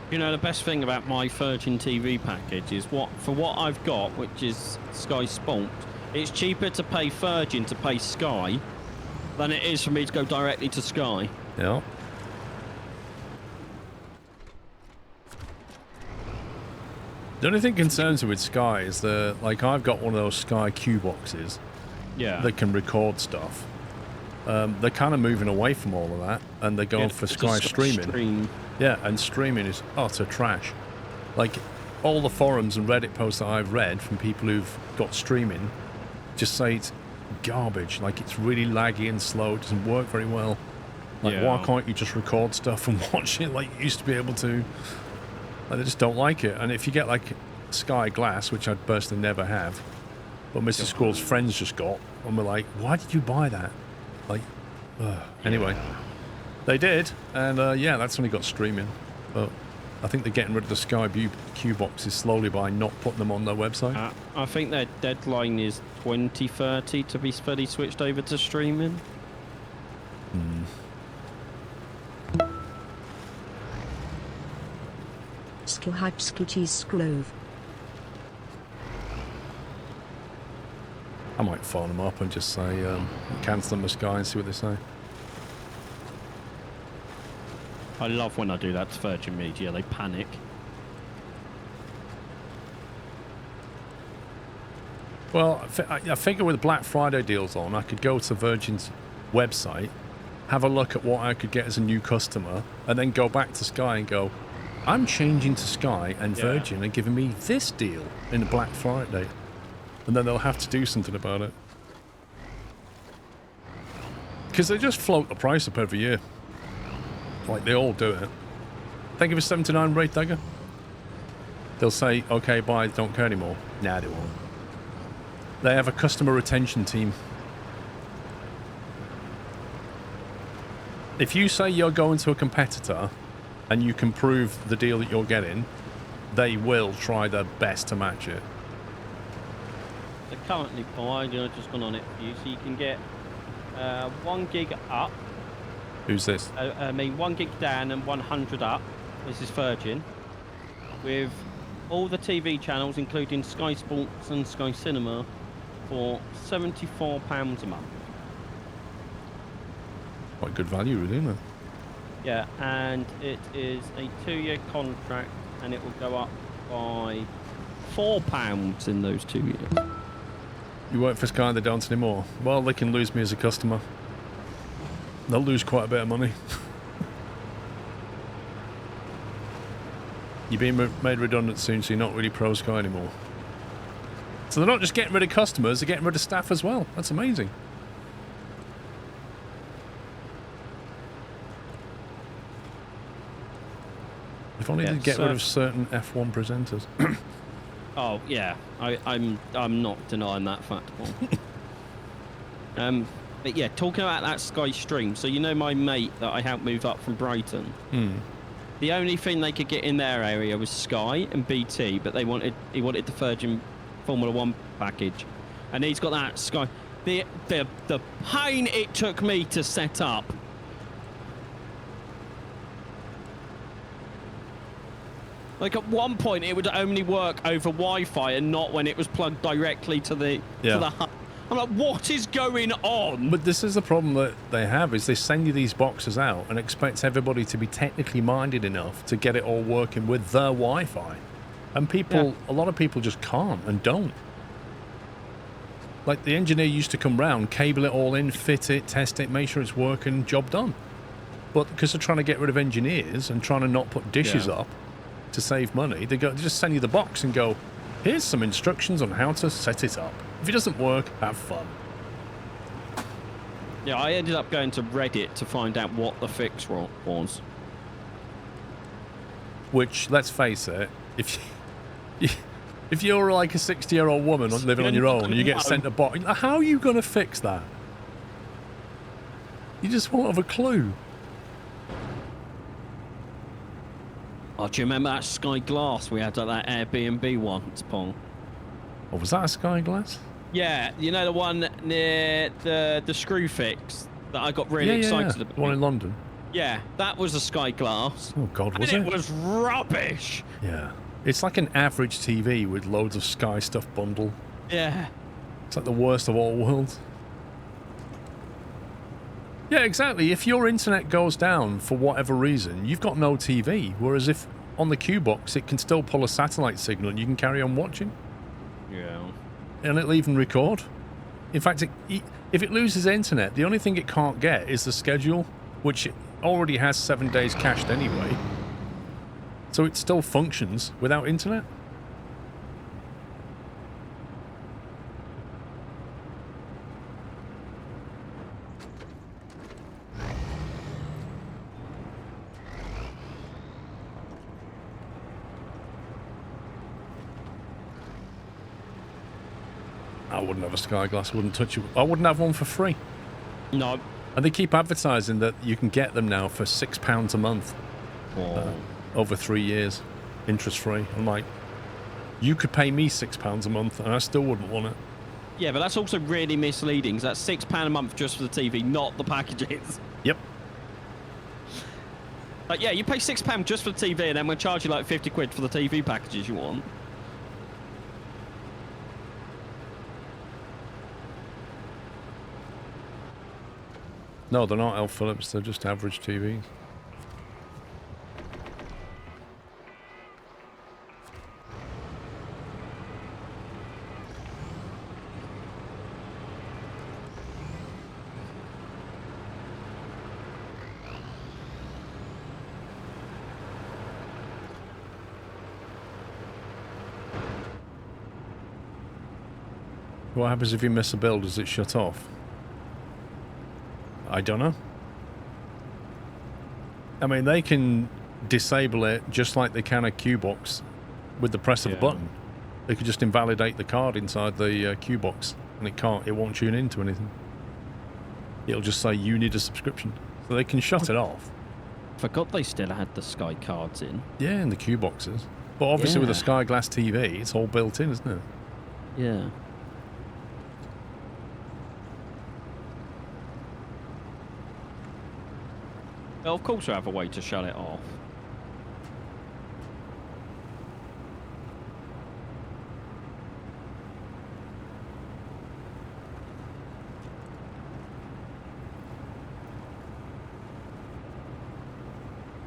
You know, the best thing about my Virgin TV package is for what I've got, which is Sky Sport, it's cheaper to pay Virgin to pay Sky than it is for me to go directly to Sky. Yeah. The only thing concerns me with Sky is that, like, I've got one of those Sky Q boxes. Yeah. That can record stuff. They're kind of moving away from all of that, and they're going for Sky streaming. Yeah, and streaming is utter trash. Like, all the forums and Reddit posts that I've read from people who've got streaming just say it's garbage. Like, it's really laggy and slow. It doesn't work very well. Like, why can't you just record stuff and watch it like you used to be able to? Like, they just don't like it. And if you get, like, Sky Glass, which I'd personally never have, but Mr. Squirrel's friends just got, and we're like, why did you buy that? Like, anyway. They did, and yeah, that's only got streaming. But I think they're getting rid of the Sky Q boxes slowly by not putting them on their website. I think their deadline is 2030 to be fully switched over to streaming. Skill hype scoochies sclove. I might phone them up and just say, cancel them to Sky and see what they say. I love when I do that to Virgin Media. They panic. Well, I figure with Black Friday deals on, I could go to Virgin's website, have a look at what I could get as a new customer, and then go back to Sky and go, I'm changing to Sky, and Virgin are giving me this deal in the Black Friday. And then they'll have to do something about it. Because they just float the price up every year. Like, they all do it. Thank you for 79 rate dagger. They'll say, okay, bye, don't care anymore. Nah, they won't. They have a customer retention team. If you say you're going to a competitor and you can prove the deal that you're getting, they will try their best to match it. They're currently, I've just gone on it for you, so you can get 1 gig up. Who's this? I mean, 1 gig down and 100 up. This is Virgin. With all the TV channels, including Sky Sports and Sky Cinema, for £74 a month. Quite good value, really, isn't it? Yeah, and it is a 2-year contract, and it will go up by £4 in those 2 years. You work for Sky and they don't anymore. Well, they can lose me as a customer. They'll lose quite a bit of money. You're being made redundant soon, so you're not really pro Sky anymore. So they're not just getting rid of customers, they're getting rid of staff as well. That's amazing. If only they'd get rid of certain F1 presenters. Oh yeah, I'm not denying that fact, Paul. But yeah, talking about that Sky Stream. So you know my mate that I helped move up from Brighton. The only thing they could get in their area was Sky and BT, but he wanted the Virgin Formula One package, and he's got that Sky. The pain it took me to set up. Like at one point, it would only work over Wi-Fi and not when it was plugged directly to the hub. I'm like, what is going on? But this is the problem that they have, is they send you these boxes out and expect everybody to be technically minded enough to get it all working with their Wi-Fi. And people, a lot of people just can't and don't. Like, the engineer used to come round, cable it all in, fit it, test it, make sure it's working, job done. But because they're trying to get rid of engineers and trying to not put dishes up to save money, they just send you the box and go, here's some instructions on how to set it up. If it doesn't work, have fun. Yeah, I ended up going to Reddit to find out what the fix was. Which, let's face it, if you're like a 60-year-old woman living on your own and you get sent a box, how are you going to fix that? You just won't have a clue. Oh, do you remember that Sky Glass we had at that Airbnb once, Paul? Oh, was that a Sky Glass? Yeah, you know the one near the screw fix that I got really excited about? The one in London? Yeah, that was a Sky Glass. Oh, God, was it? It was rubbish. Yeah. It's like an average TV with loads of Sky stuff bundle. Yeah. It's like the worst of all worlds. Yeah, exactly. If your internet goes down for whatever reason, you've got no TV. Whereas if on the Q box, it can still pull a satellite signal and you can carry on watching. Yeah. And it'll even record. In fact, if it loses internet, the only thing it can't get is the schedule, which it already has 7 days cached anyway. So it still functions without internet. I wouldn't have a Sky Glass, wouldn't touch it. I wouldn't have one for free. No, And they keep advertising that you can get them now for £6 a month. Over 3 years, interest-free. I'm like, you could pay me £6 a month and I still wouldn't want it. Yeah, but that's also really misleading, because that's £6 a month just for the TV, not the packages. Yep. Like, yeah, you pay £6 just for the TV, and then we'll charge you like 50 quid for the TV packages you want. No, they're not L. Phillips, they're just average TVs. What happens if you miss a build? Does it shut off? I don't know. I mean, they can disable it just like they can a Q box with the press of a button. They could just invalidate the card inside the Q box, and it won't tune into anything. It'll just say you need a subscription, so they can shut it off. Forgot they still had the Sky cards in. Yeah, in the Q boxes. But obviously with a Sky Glass TV, it's all built in, isn't it? Yeah. Well, of course we have a way to shut it off.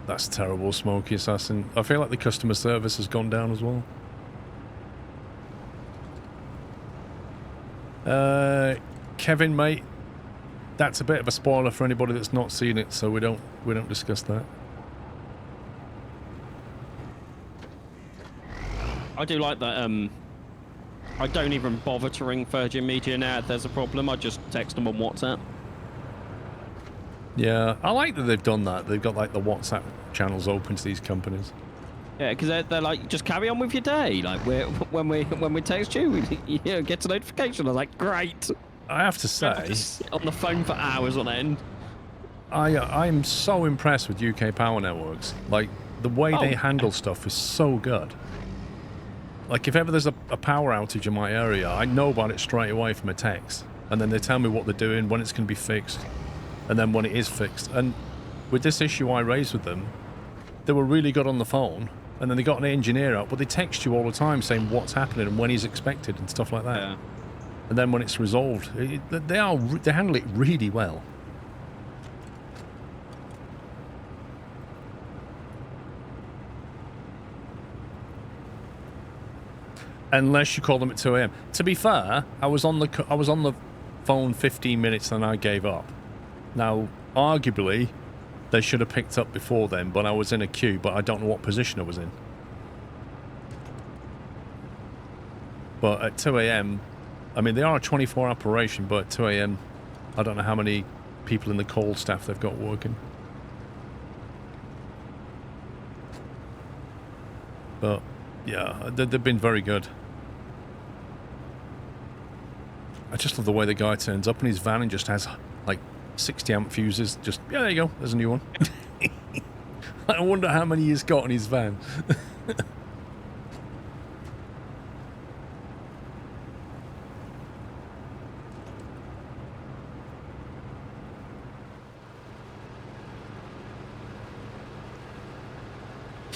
That's terrible, Smoky Assassin. I feel like the customer service has gone down as well. Kevin, mate, that's a bit of a spoiler for anybody that's not seen it, so we don't discuss that. I do like that. I don't even bother to ring Virgin Media now if there's a problem. I just text them on WhatsApp. Yeah, I like that they've done that. They've got like the WhatsApp channels open to these companies. Yeah, because they're like, just carry on with your day. Like when we text you, you know, get a notification. I was like, great. I have to say, on the phone for hours on end. I'm so impressed with UK Power Networks. Like the way they handle stuff is so good. Like if ever there's a power outage in my area, I know about it straight away from a text, and then they tell me what they're doing, when it's going to be fixed, and then when it is fixed. And with this issue I raised with them, they were really good on the phone, and then they got an engineer out, but they text you all the time saying what's happening and when he's expected and stuff like that. Yeah. And then when it's resolved, they handle it really well. Unless you call them at 2 a.m. To be fair, I was on the phone 15 minutes and I gave up. Now, arguably, they should have picked up before then, but I was in a queue, but I don't know what position I was in. But at 2 a.m., I mean, they are a 24-hour operation, but at 2 a.m., I don't know how many people in the call staff they've got working. But, yeah, they've been very good. I just love the way the guy turns up in his van and just has, like, 60 amp fuses. Just, yeah, there you go. There's a new one. I wonder how many he's got in his van.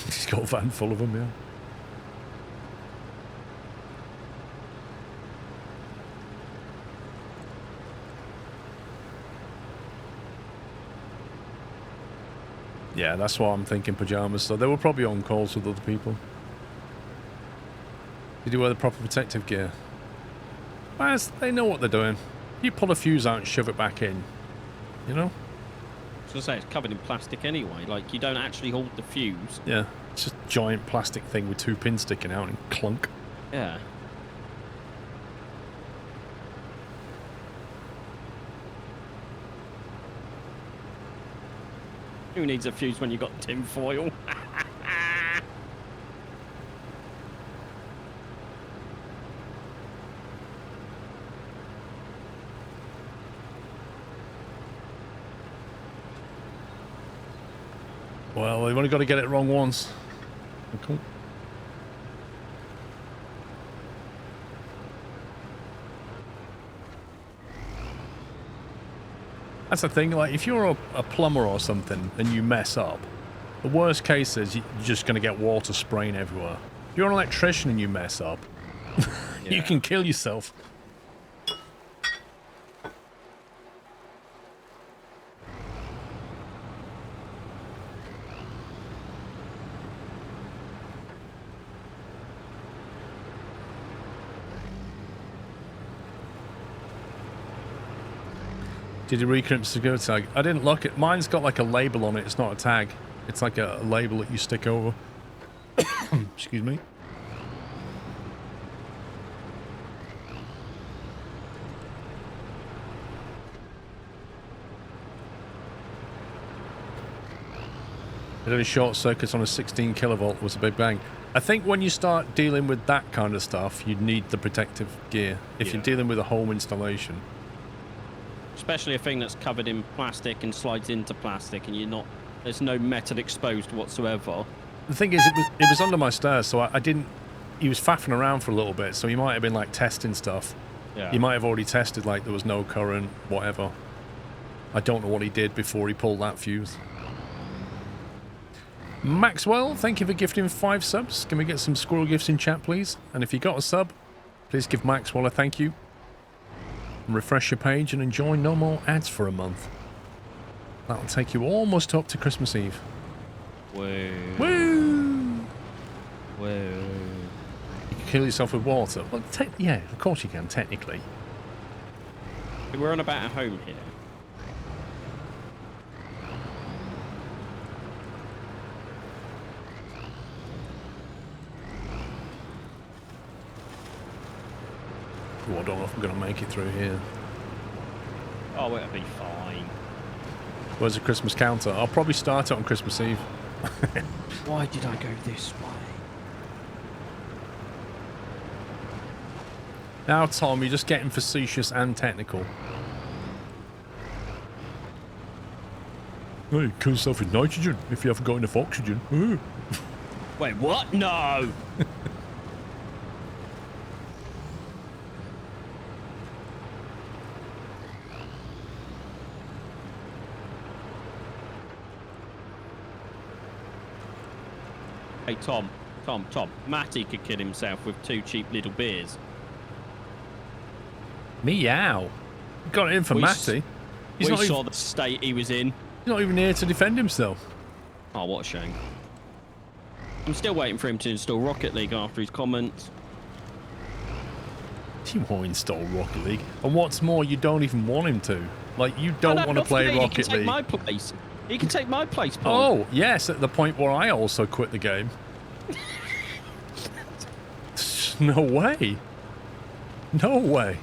He's got a van full of them, yeah. Yeah, that's why I'm thinking pajamas. So they were probably on calls with other people. Did you wear the proper protective gear? Well, they know what they're doing. You pull a fuse out and shove it back in. You know? I was going to say, it's covered in plastic anyway. Like, you don't actually hold the fuse. Yeah. It's just a giant plastic thing with 2 pins sticking out and clunk. Yeah. Who needs a fuse when you've got tin foil? well, you've only got to get it wrong once. Cool. That's the thing, like, if you're a plumber or something and you mess up, the worst case is you're just going to get water spraying everywhere. If you're an electrician and you mess up, you can kill yourself. Did you recrimp security tag? I didn't look it. Mine's got like a label on it. It's not a tag. It's like a label that you stick over. Excuse me. It had a short circuit on a 16 kilovolt was a big bang. I think when you start dealing with that kind of stuff, you need the protective gear. If you're dealing with a home installation. Especially a thing that's covered in plastic and slides into plastic, and there's no metal exposed whatsoever. The thing is, it was under my stairs, so I didn't. He was faffing around for a little bit, so he might have been like testing stuff. Yeah. He might have already tested like there was no current, whatever. I don't know what he did before he pulled that fuse. Maxwell, thank you for gifting 5 subs. Can we get some squirrel gifts in chat, please? And if you got a sub, please give Maxwell a thank you. Refresh your page and enjoy no more ads for a month. That'll take you almost up to Christmas Eve. Whoa. Woo! Whoa. You can kill yourself with water. Well, yeah, of course you can, technically. We're on about a home here. Oh, I don't know if I'm going to make it through here. Oh, it'll be fine. Where's the Christmas counter? I'll probably start it on Christmas Eve. Why did I go this way? Now, Tom, you're just getting facetious and technical. Hey, kill yourself with nitrogen if you haven't got enough oxygen. Wait, what? No! Hey, Tom. Matty could kill himself with 2 cheap little beers. Meow. Got it in for Matty. We saw the state he was in. He's not even here to defend himself. Oh, what a shame. I'm still waiting for him to install Rocket League after his comments. He won't install Rocket League. And what's more, you don't even want him to. Like, you don't want to play Rocket League. He can take my place. He can take my place, Paul. Oh, yes, at the point where I also quit the game. No way. No way.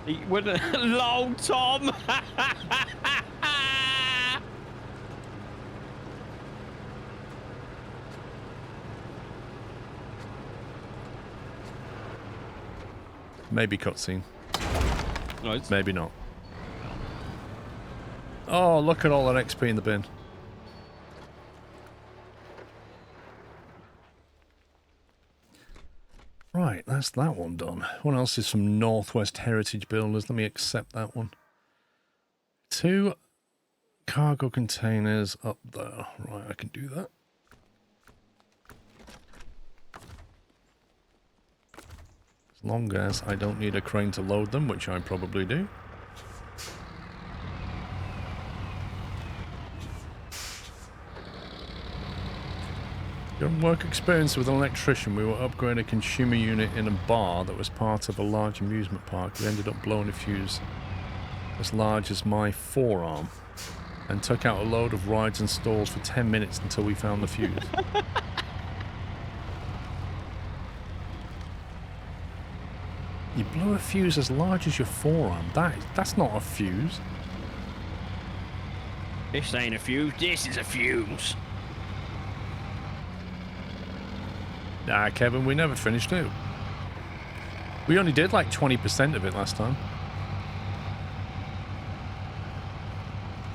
He wouldn't. Lol, Tom. Maybe cutscene. No, maybe not. Oh, look at all that XP in the bin. Right, that's that one done. What else is from Northwest Heritage Builders? Let me accept that one. 2 cargo containers up there. Right, I can do that. As long as I don't need a crane to load them, which I probably do. During work experience with an electrician, we were upgrading a consumer unit in a bar that was part of a large amusement park. We ended up blowing a fuse as large as my forearm and took out a load of rides and stalls for 10 minutes until we found the fuse. You blew a fuse as large as your forearm. That's not a fuse. This ain't a fuse, this is a fuse. Nah, Kevin, we never finished it. We only did like 20% of it last time.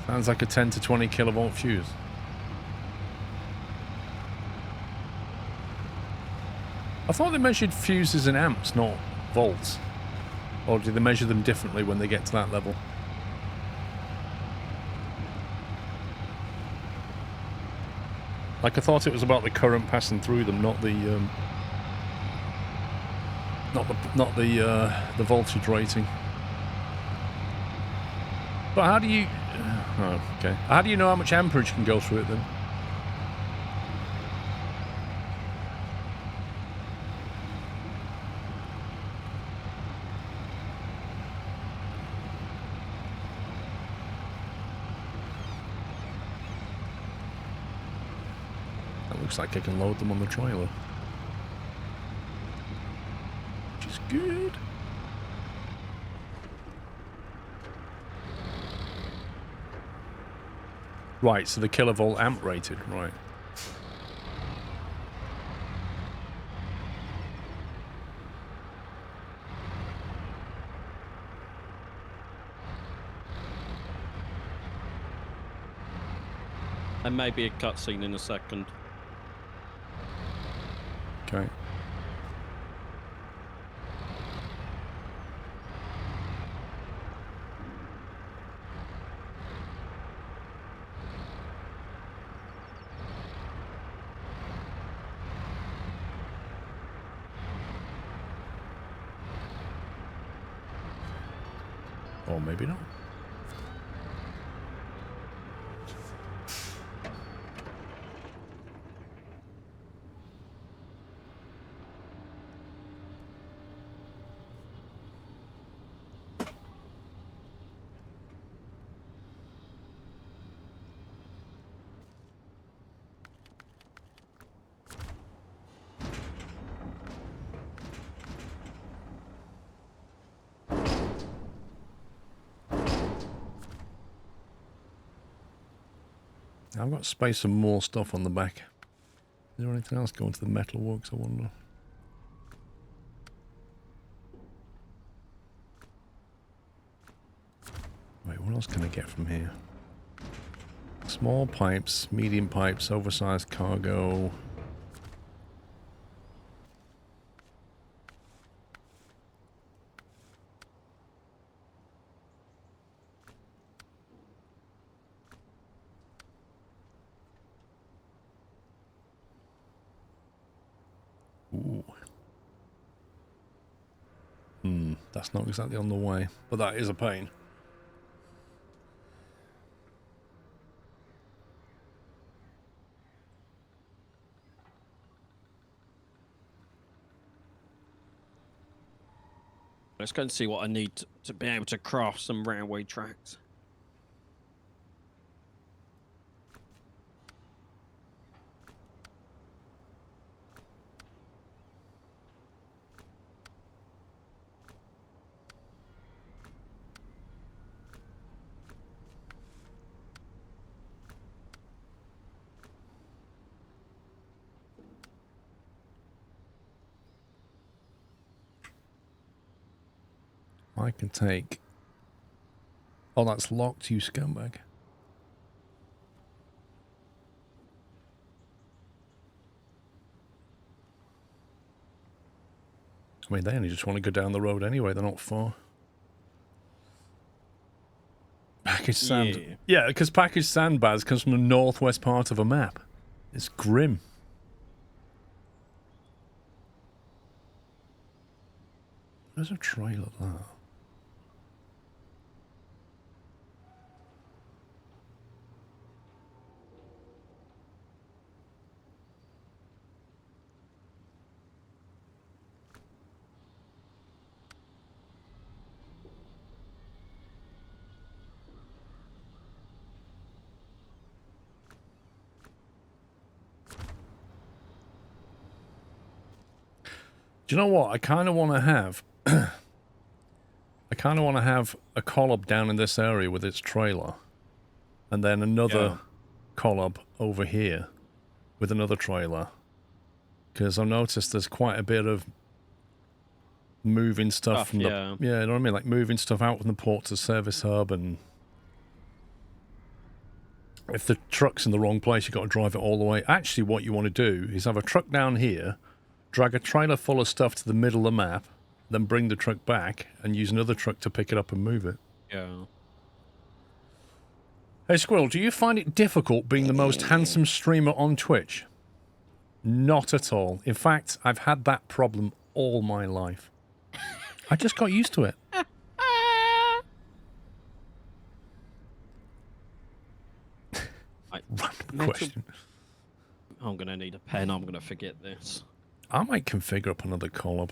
Sounds like a 10 to 20 kilovolt fuse. I thought they measured fuses in amps, not volts. Or do they measure them differently when they get to that level? Like, I thought it was about the current passing through them, not the voltage rating. But how do you... Oh, okay. How do you know how much amperage can go through it then? That looks like I can load them on the trailer. Which is good. Right, so the kilovolt amp rated, right. There may be a cutscene in a second. Okay. Or maybe not. I've got space for more stuff on the back. Is there anything else going to the metalworks, I wonder? Wait, what else can I get from here? Small pipes, medium pipes, oversized cargo. That's not exactly on the way, but that is a pain. Let's go and see what I need to be able to craft some railway tracks. I can take... Oh, that's locked, you scumbag. I mean, they only just want to go down the road anyway. They're not far. Package sand. Yeah, because packaged sandbags comes from the northwest part of a map. It's grim. There's a trail of that. Do you know what? I kind of want to have... I kind of want to have a collab down in this area with its trailer. And then another collab over here with another trailer. Because I've noticed there's quite a bit of moving stuff from the... Yeah, you know what I mean? Like moving stuff out from the port to service hub and... if the truck's in the wrong place, you've got to drive it all the way. Actually, what you want to do is have a truck down here, drag a trailer full of stuff to the middle of the map, then bring the truck back and use another truck to pick it up and move it. Yeah. Hey, Squirrel, do you find it difficult being the most handsome streamer on Twitch? Not at all. In fact, I've had that problem all my life. I just got used to it. Random question. I'm going to need a pen. I'm going to forget this. I might configure up another collab.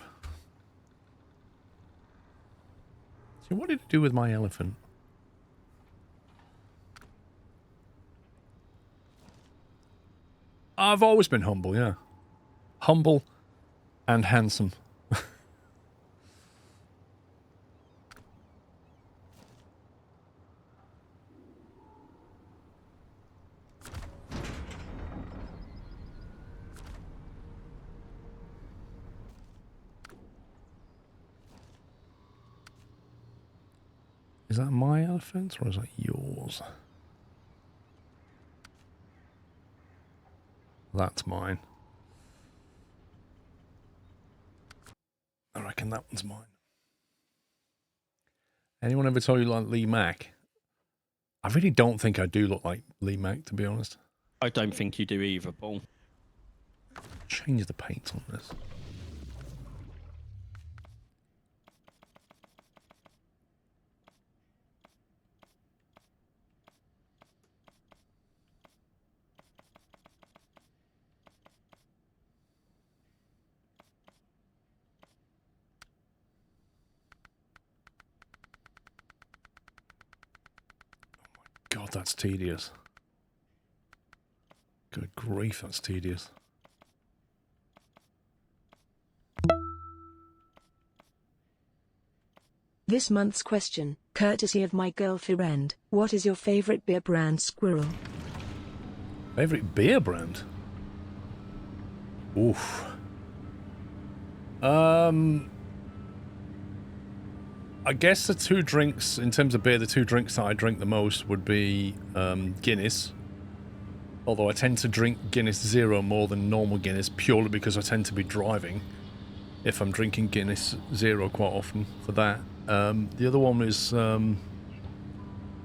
So what did it do with my elephant? I've always been humble, yeah. Humble and handsome. Is that my elephant or is that yours? That's mine. I reckon that one's mine. Anyone ever told you like Lee Mack? I really don't think I do look like Lee Mack, to be honest. I don't think you do either, Paul. Change the paint on this. God, that's tedious. Good grief, that's tedious. This month's question, courtesy of my girlfriend. What is your favorite beer brand, Squirrel? Favorite beer brand? Oof. I guess the two drinks, in terms of beer, the two drinks that I drink the most would be Guinness. Although I tend to drink Guinness Zero more than normal Guinness, purely because I tend to be driving if I'm drinking Guinness Zero quite often for that. The other one is the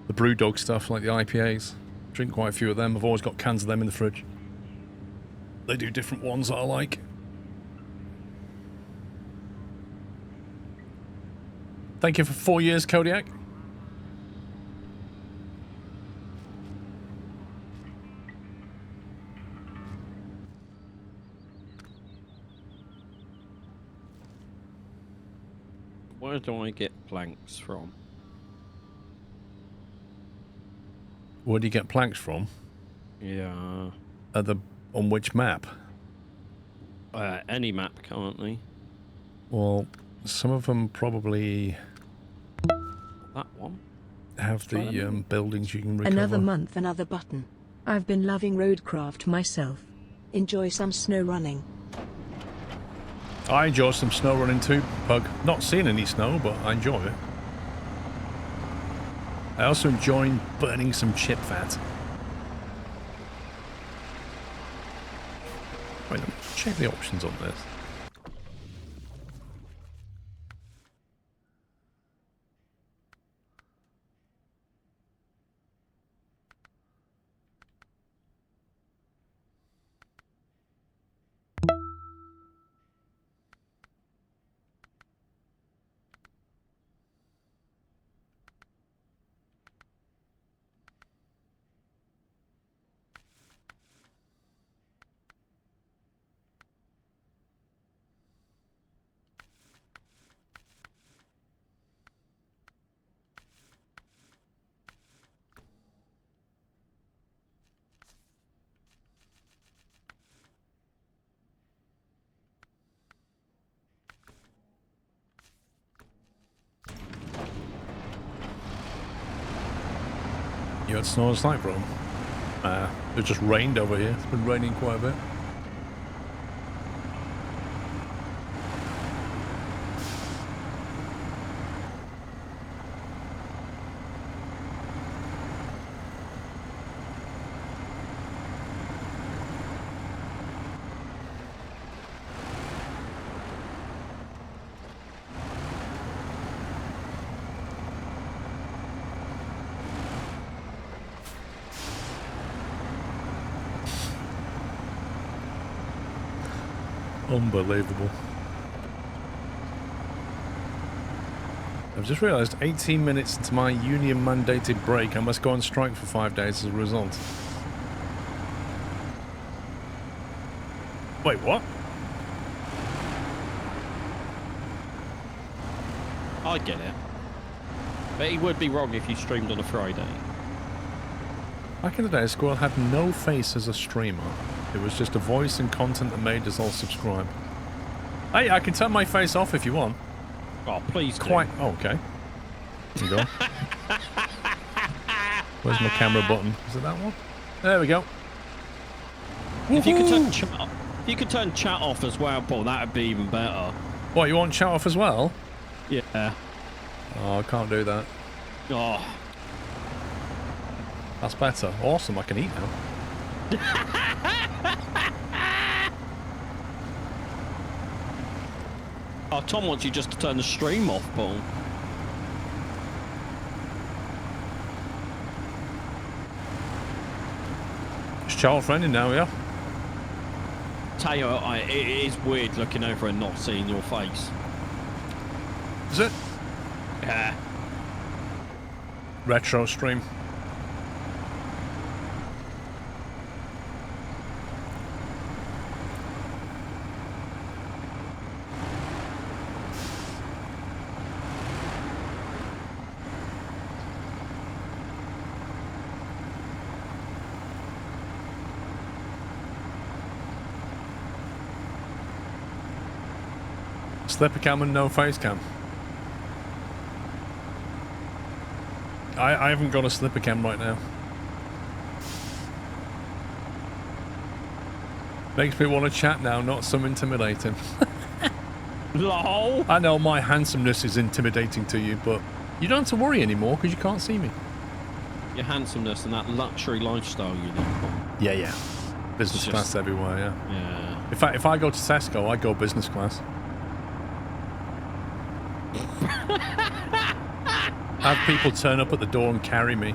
Brewdog stuff, like the IPAs. Drink quite a few of them. I've always got cans of them in the fridge. They do different ones that I like. Thank you for 4 years, Kodiak. Where do I get planks from? Where do you get planks from? Yeah. On which map? Any map currently. Well, some of them probably That one. have the buildings you can recover. Another month, another button. I've been loving roadcraft myself. Enjoy some snow running. I enjoy some snow running too, Pug. Not seeing any snow, but I enjoy it. I also enjoy burning some chip fat. Wait, let me check the options on this. You had snow last night, bro? It just rained over here. It's been raining quite a bit. Unbelievable. I've just realised 18 minutes into my union mandated break, I must go on strike for 5 days as a result. Wait, what? I get it. But he would be wrong if you streamed on a Friday. Back in the day, Squirrel had no face as a streamer. It was just a voice and content that made us all subscribe. Hey, I can turn my face off if you want. Oh, please do. Quite. Oh, okay. There you go. Where's my camera button? Is it that one? There we go. If you could turn chat off, if you could turn chat off as well, Paul, that would be even better. What, you want chat off as well? Yeah. Oh, I can't do that. Oh. That's better. Awesome, I can eat now. Oh, Tom wants you just to turn the stream off, Paul. It's child friendly now, yeah? Tell you what, it is weird looking over and not seeing your face. Is it? Yeah. Retro stream. Slipper cam and no face cam. I haven't got a slipper cam right now. Makes me want to chat now, not some intimidating. LOL. I know my handsomeness is intimidating to you, but you don't have to worry anymore because you can't see me. Your handsomeness and that luxury lifestyle you live. Yeah, yeah. Business It's class just- everywhere, yeah. Yeah. In fact, if I go to Tesco, I go business class. Have people turn up at the door and carry me.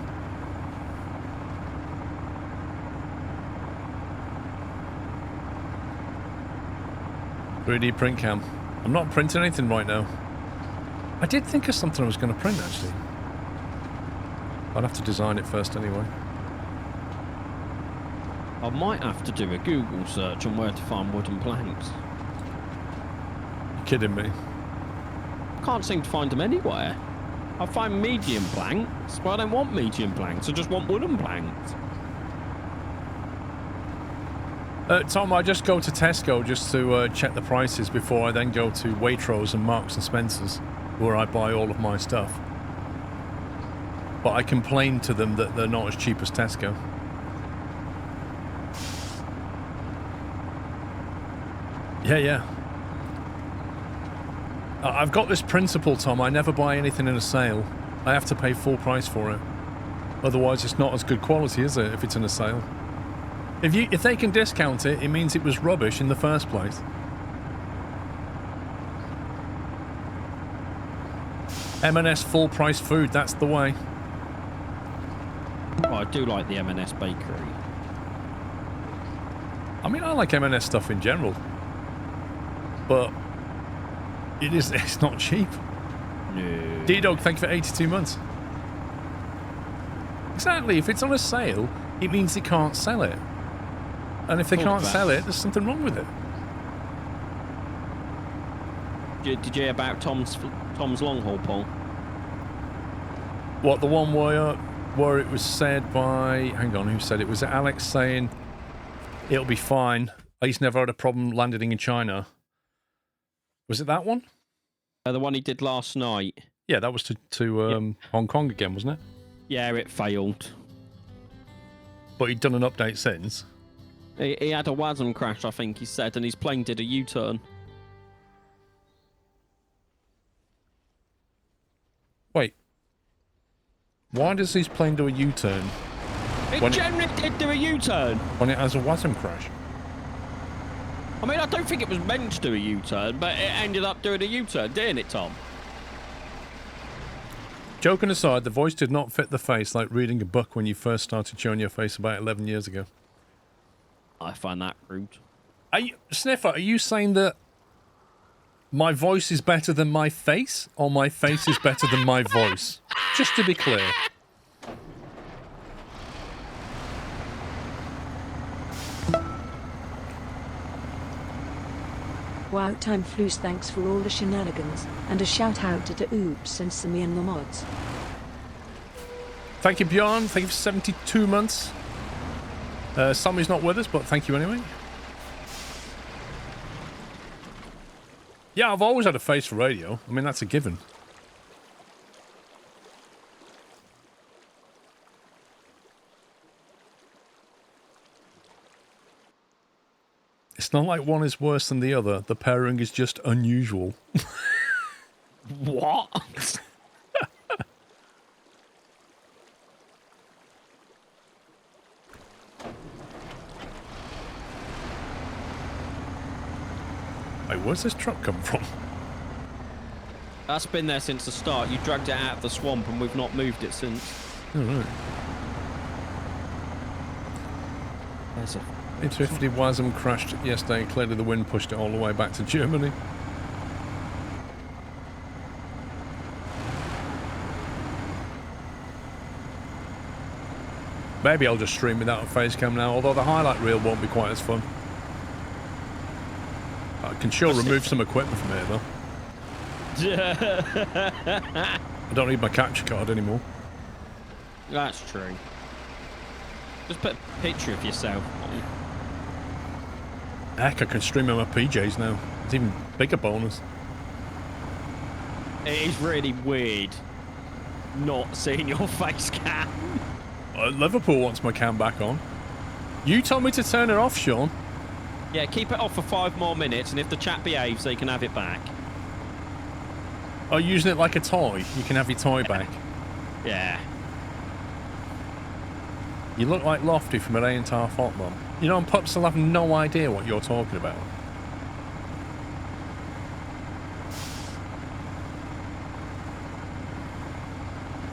"3D print cam." I'm not printing anything right now. I did think of something I was going to print, actually. I'd have to design it first anyway. I might have to do a Google search on where to find wooden planks. You're kidding me. Can't seem to find them anywhere. I find medium planks, but I don't want medium planks. I just want wooden planks. Tom, I just go to Tesco just to check the prices before I then go to Waitrose and Marks and Spencer's, where I buy all of my stuff. But I complain to them that they're not as cheap as Tesco. Yeah, yeah. I've got this principle, Tom. I never buy anything in a sale. I have to pay full price for it. Otherwise, it's not as good quality, is it, if it's in a sale? If they can discount it, it means it was rubbish in the first place. M&S full price food, that's the way. Oh, I do like the M&S bakery. I mean, I like M&S stuff in general. But it's not cheap. No. D-Dog, thank you for 82 months. Exactly, if it's on a sale, it means they can't sell it. And if they can't sell it, there's something wrong with it. Did you hear about Tom's long haul, Paul? What, the one where it was said by... Hang on, who said it? Was it Alex saying, it'll be fine. He's never had a problem landing in China. Was it that one? The one he did last night. Yeah, that was to Hong Kong again, wasn't it? Yeah, it failed. But he'd done an update since. He had a WASM crash, I think he said, and his plane did a U-turn. Wait. Why does his plane do a U-turn It generally did do a U-turn. when it has a WASM crash? I mean, I don't think it was meant to do a U-turn, but it ended up doing a U-turn, didn't it, Tom? Joking aside, the voice did not fit the face like reading a book when you first started showing your face about 11 years ago. I find that rude. Sniffer, are you saying that my voice is better than my face, or my face is better than my voice? Just to be clear. Wow, Time Floos, thanks for all the shenanigans, and a shout out to Oops and Simi and the mods. Thank you, Bjorn. Thank you for 72 months. Sammy's not with us, but thank you anyway. Yeah, I've always had a face for radio. I mean, that's a given. It's not like one is worse than the other. The pairing is just unusual. What? Wait, where's this truck come from? That's been there since the start. You dragged it out of the swamp and we've not moved it since. Oh, right. There's a... 850 Wasm crashed yesterday. Clearly the wind pushed it all the way back to Germany. Maybe I'll just stream without a face cam now, although the highlight reel won't be quite as fun. I can sure remove some equipment from here, though. I don't need my capture card anymore. That's true. Just put a picture of yourself on. Heck, I can stream in my PJs now. It's even bigger bonus. It is really weird not seeing your face cam. Liverpool wants my cam back on. You told me to turn it off, Sean. Yeah, keep it off for 5 more minutes, and if the chat behaves, they can have it back. Oh, using it like a toy. You can have your toy back. Yeah. You look like Lofty from an A&R Fault Mom. You know, and pups will have no idea what you're talking about.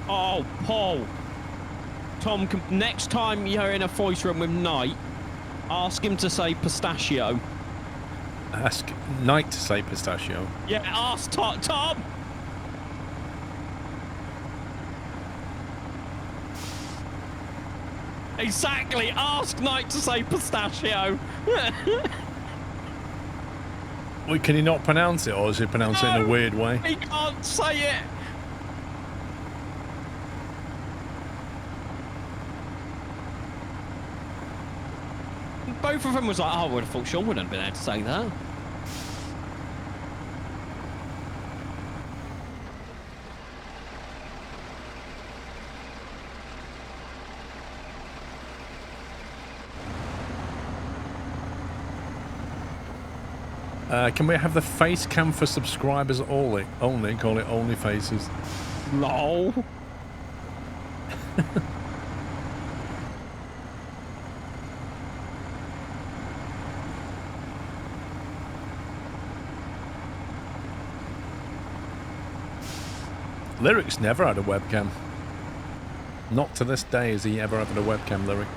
Oh, Paul. Tom, next time you're in a voice room with Knight, ask him to say pistachio. Ask Knight to say pistachio. Yeah, ask Tom. Exactly, ask Knight to say pistachio. Wait, can he not pronounce it, or does he pronounce it in a weird way? He can't say it. Both of them was like, oh, I would have thought Sean wouldn't have been able to say that. Can we have the face cam for subscribers only? Only, call it Only Faces. Lol. Lyric's never had a webcam. Not to this day has he ever had a webcam, Lyric.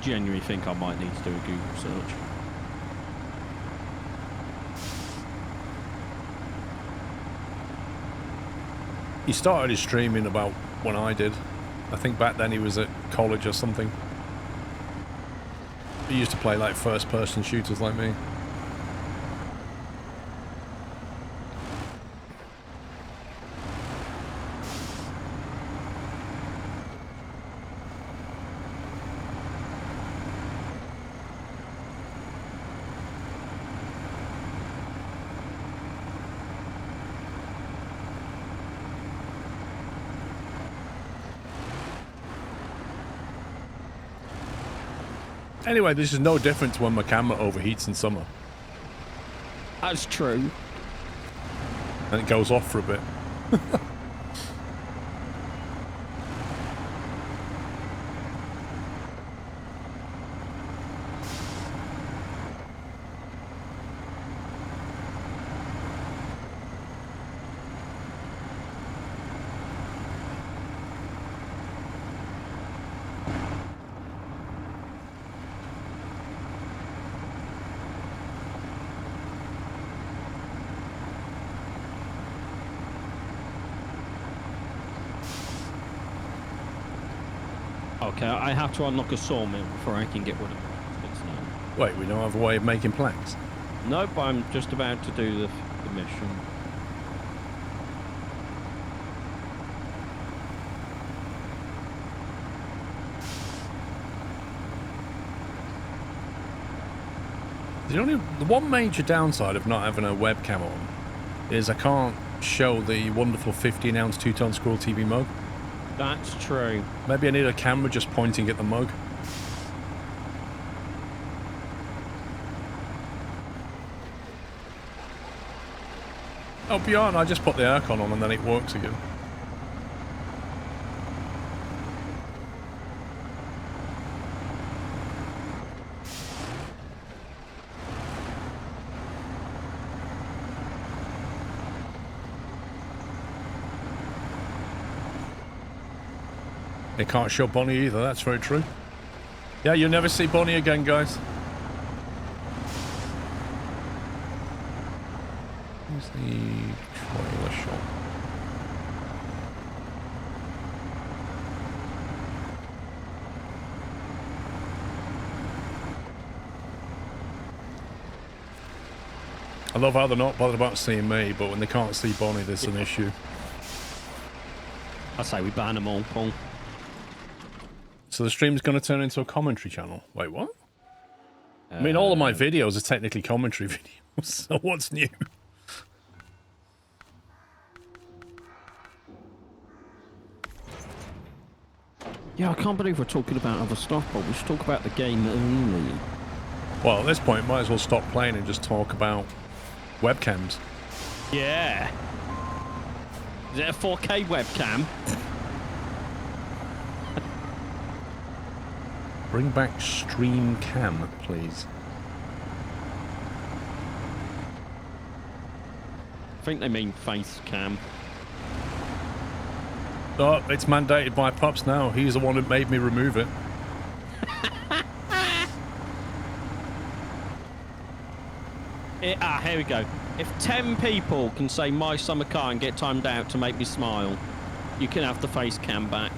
Genuinely think I might need to do a Google search. He started his streaming about when I did. I think back then he was at college or something. He used to play like first-person shooters like me. Anyway, this is no different to when my camera overheats in summer. That's true. And it goes off for a bit. Okay, I have to unlock a sawmill before I can get rid of it. Wait, we don't have a way of making planks. Nope, I'm just about to do the mission. The one major downside of not having a webcam on is I can't show the wonderful 15-ounce 2-ton Squirrel TV mug. That's true. Maybe I need a camera just pointing at the mug. Oh, beyond, I just put the aircon on and then it works again. They can't show Bonnie either, that's very true. Yeah, you'll never see Bonnie again, guys. Here's the trailer shot. I love how they're not bothered about seeing me, but when they can't see Bonnie, there's an issue. I say we ban them all, Paul. So the stream's going to turn into a commentary channel. Wait, what? I mean, all of my videos are technically commentary videos, so what's new? Yeah, I can't believe we're talking about other stuff, but we should talk about the game only. Well, at this point, might as well stop playing and just talk about webcams. Yeah. Is it a 4K webcam? Bring back stream cam, please. I think they mean face cam. Oh, it's mandated by Pups now. He's the one who made me remove it. Here we go. If 10 people can say my summer car and get timed out to make me smile, you can have the face cam back.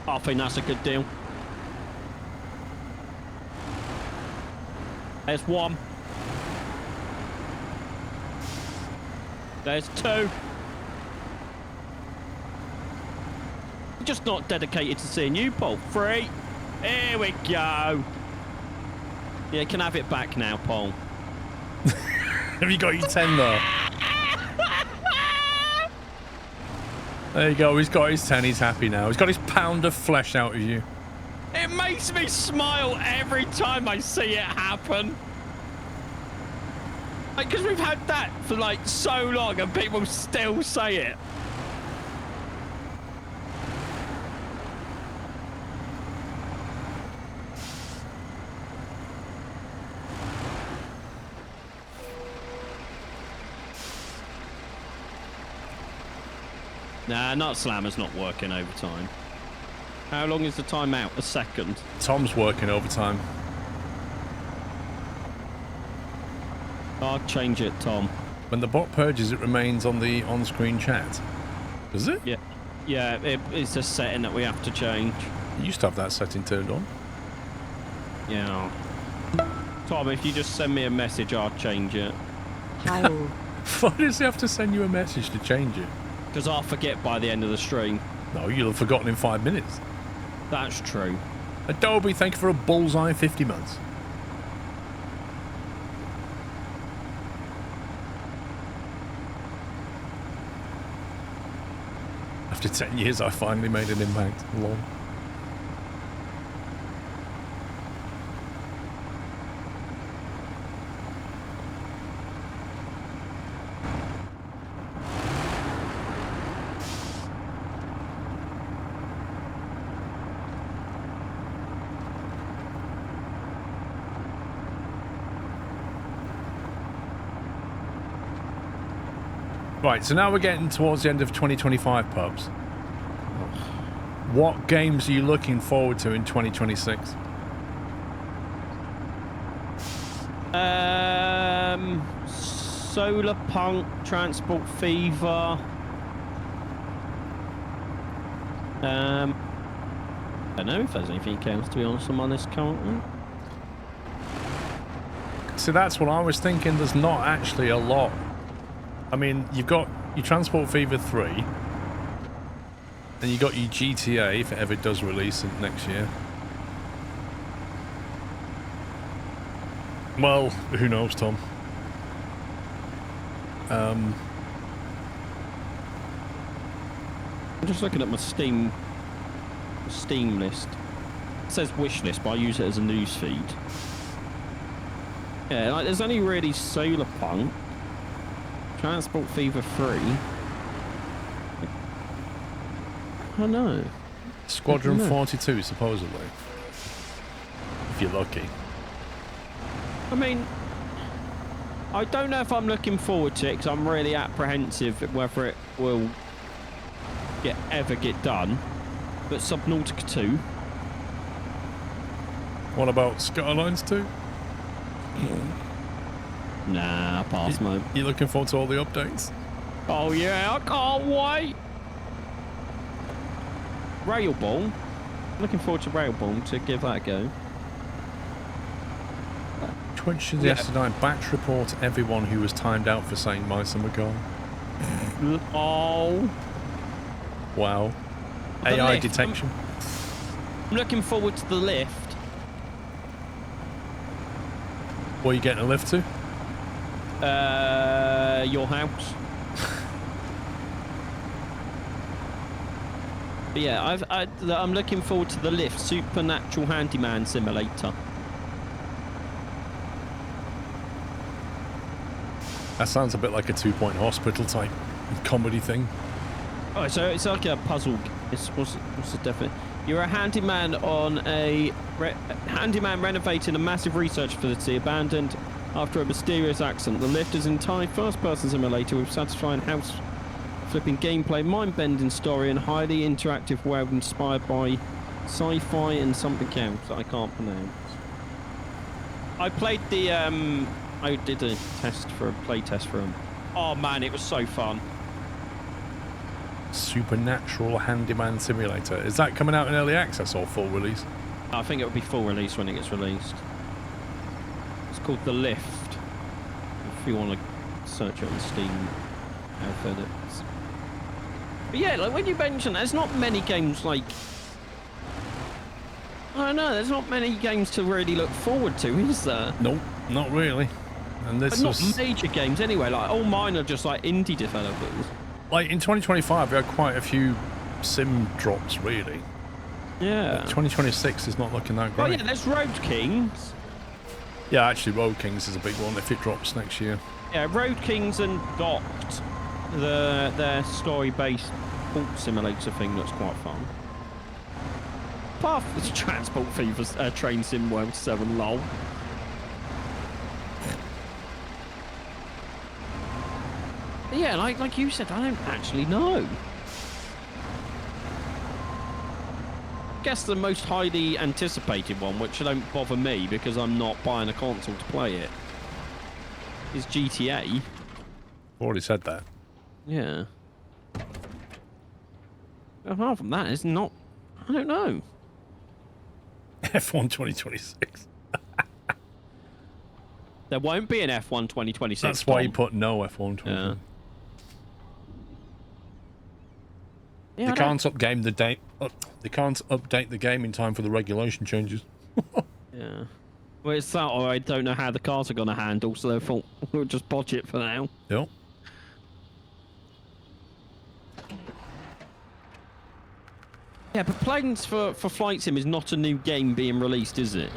I think that's a good deal. There's one. There's two. Just not dedicated to seeing you, Paul. 3. Here we go. Yeah, you can have it back now, Paul. Have you got your 10 though? There you go, he's got his 10, he's happy now. He's got his pound of flesh out of you. It makes me smile every time I see it happen. Because we've had that for like so long and people still say it. Nah, not Slammer's not working overtime. How long is the timeout? A second. Tom's working overtime. I'll change it, Tom. When the bot purges, it remains on the on-screen chat. Does it? Yeah. Yeah, it's a setting that we have to change. You used to have that setting turned on. Yeah. Tom, if you just send me a message, I'll change it. Hi all. Why does he have to send you a message to change it? Because I'll forget by the end of the stream. No, you'll have forgotten in 5 minutes. That's true. Adobe, thank you for a bullseye 50 months. After 10 years, I finally made an impact. Lol. Right, so now we're getting towards the end of 2025, Pubs. What games are you looking forward to in 2026? Solar Punk, Transport Fever. I don't know if there's anything else, to be honest, I'm on this currently. See, that's what I was thinking. There's not actually a lot. I mean, you've got your Transport Fever 3, and you got your GTA if it ever does release it next year. Well, who knows, Tom? I'm just looking at my Steam list. It says wish list, but I use it as a news feed. Yeah, like there's only really Solar Punk, Transport Fever 3. I don't know. Squadron 42, supposedly. If you're lucky. I mean, I don't know if I'm looking forward to it because I'm really apprehensive whether it will ever get done. But Subnautica 2. What about Skylines 2? Nah, pass, mate. You looking forward to all the updates? Oh yeah, I can't wait. Railball. Looking forward to Railball to give that a go. Twitch yesterday, batch report everyone who was timed out for saying my summer car. Oh. Wow. The AI lift. detection. I'm looking forward to the lift. Where are you getting a lift to? Your house. But yeah, I'm looking forward to the lift. Supernatural Handyman Simulator. That sounds a bit like a 2 Point Hospital type comedy thing. Oh, so it's like a puzzle. What's the definition? You're a handyman on a handyman renovating a massive research facility abandoned after a mysterious accident. The lift is an entire first-person simulator with satisfying house-flipping gameplay, mind-bending story, and highly interactive world inspired by sci-fi and something else that I can't pronounce. I played the I did a play test for him. Oh man, it was so fun. Supernatural Handyman Simulator. Is that coming out in early access or full release? I think it'll be full release when it gets released. It's called The Lift. If you want to search it on Steam, outfit it. But yeah, like when you mention, there's not many games like. I don't know. There's not many games to really look forward to, is there? Nope, not really. And this But not was major games anyway. Like all mine are just like indie developers. like in 2025 we had quite a few sim drops really. Yeah. 2026 is not looking that Oh great. yeah, there's Road Kings. Yeah, actually Road Kings is a big one if it drops next year. Yeah, Road Kings and Docked, their story-based port simulator thing looks quite fun. Apart from the Transport Fever Train Sim World 7 lol. But yeah, like you said, I don't actually know. I guess the most highly anticipated one, which don't bother me because I'm not buying a console to play it, is GTA. Already said that. Yeah. Apart from that, it's not. I don't know. F1 2026. There won't be an F1 2026. That's why you Tom. put no F1 2026. Yeah. They can't update the date. They can't update the game in time for the regulation changes. Yeah. Well, it's that, or I don't know how the cars are going to handle, so they thought we'll just bodge it for now. Yep. Yeah, but Planes for Flight Sim is not a new game being released, is it?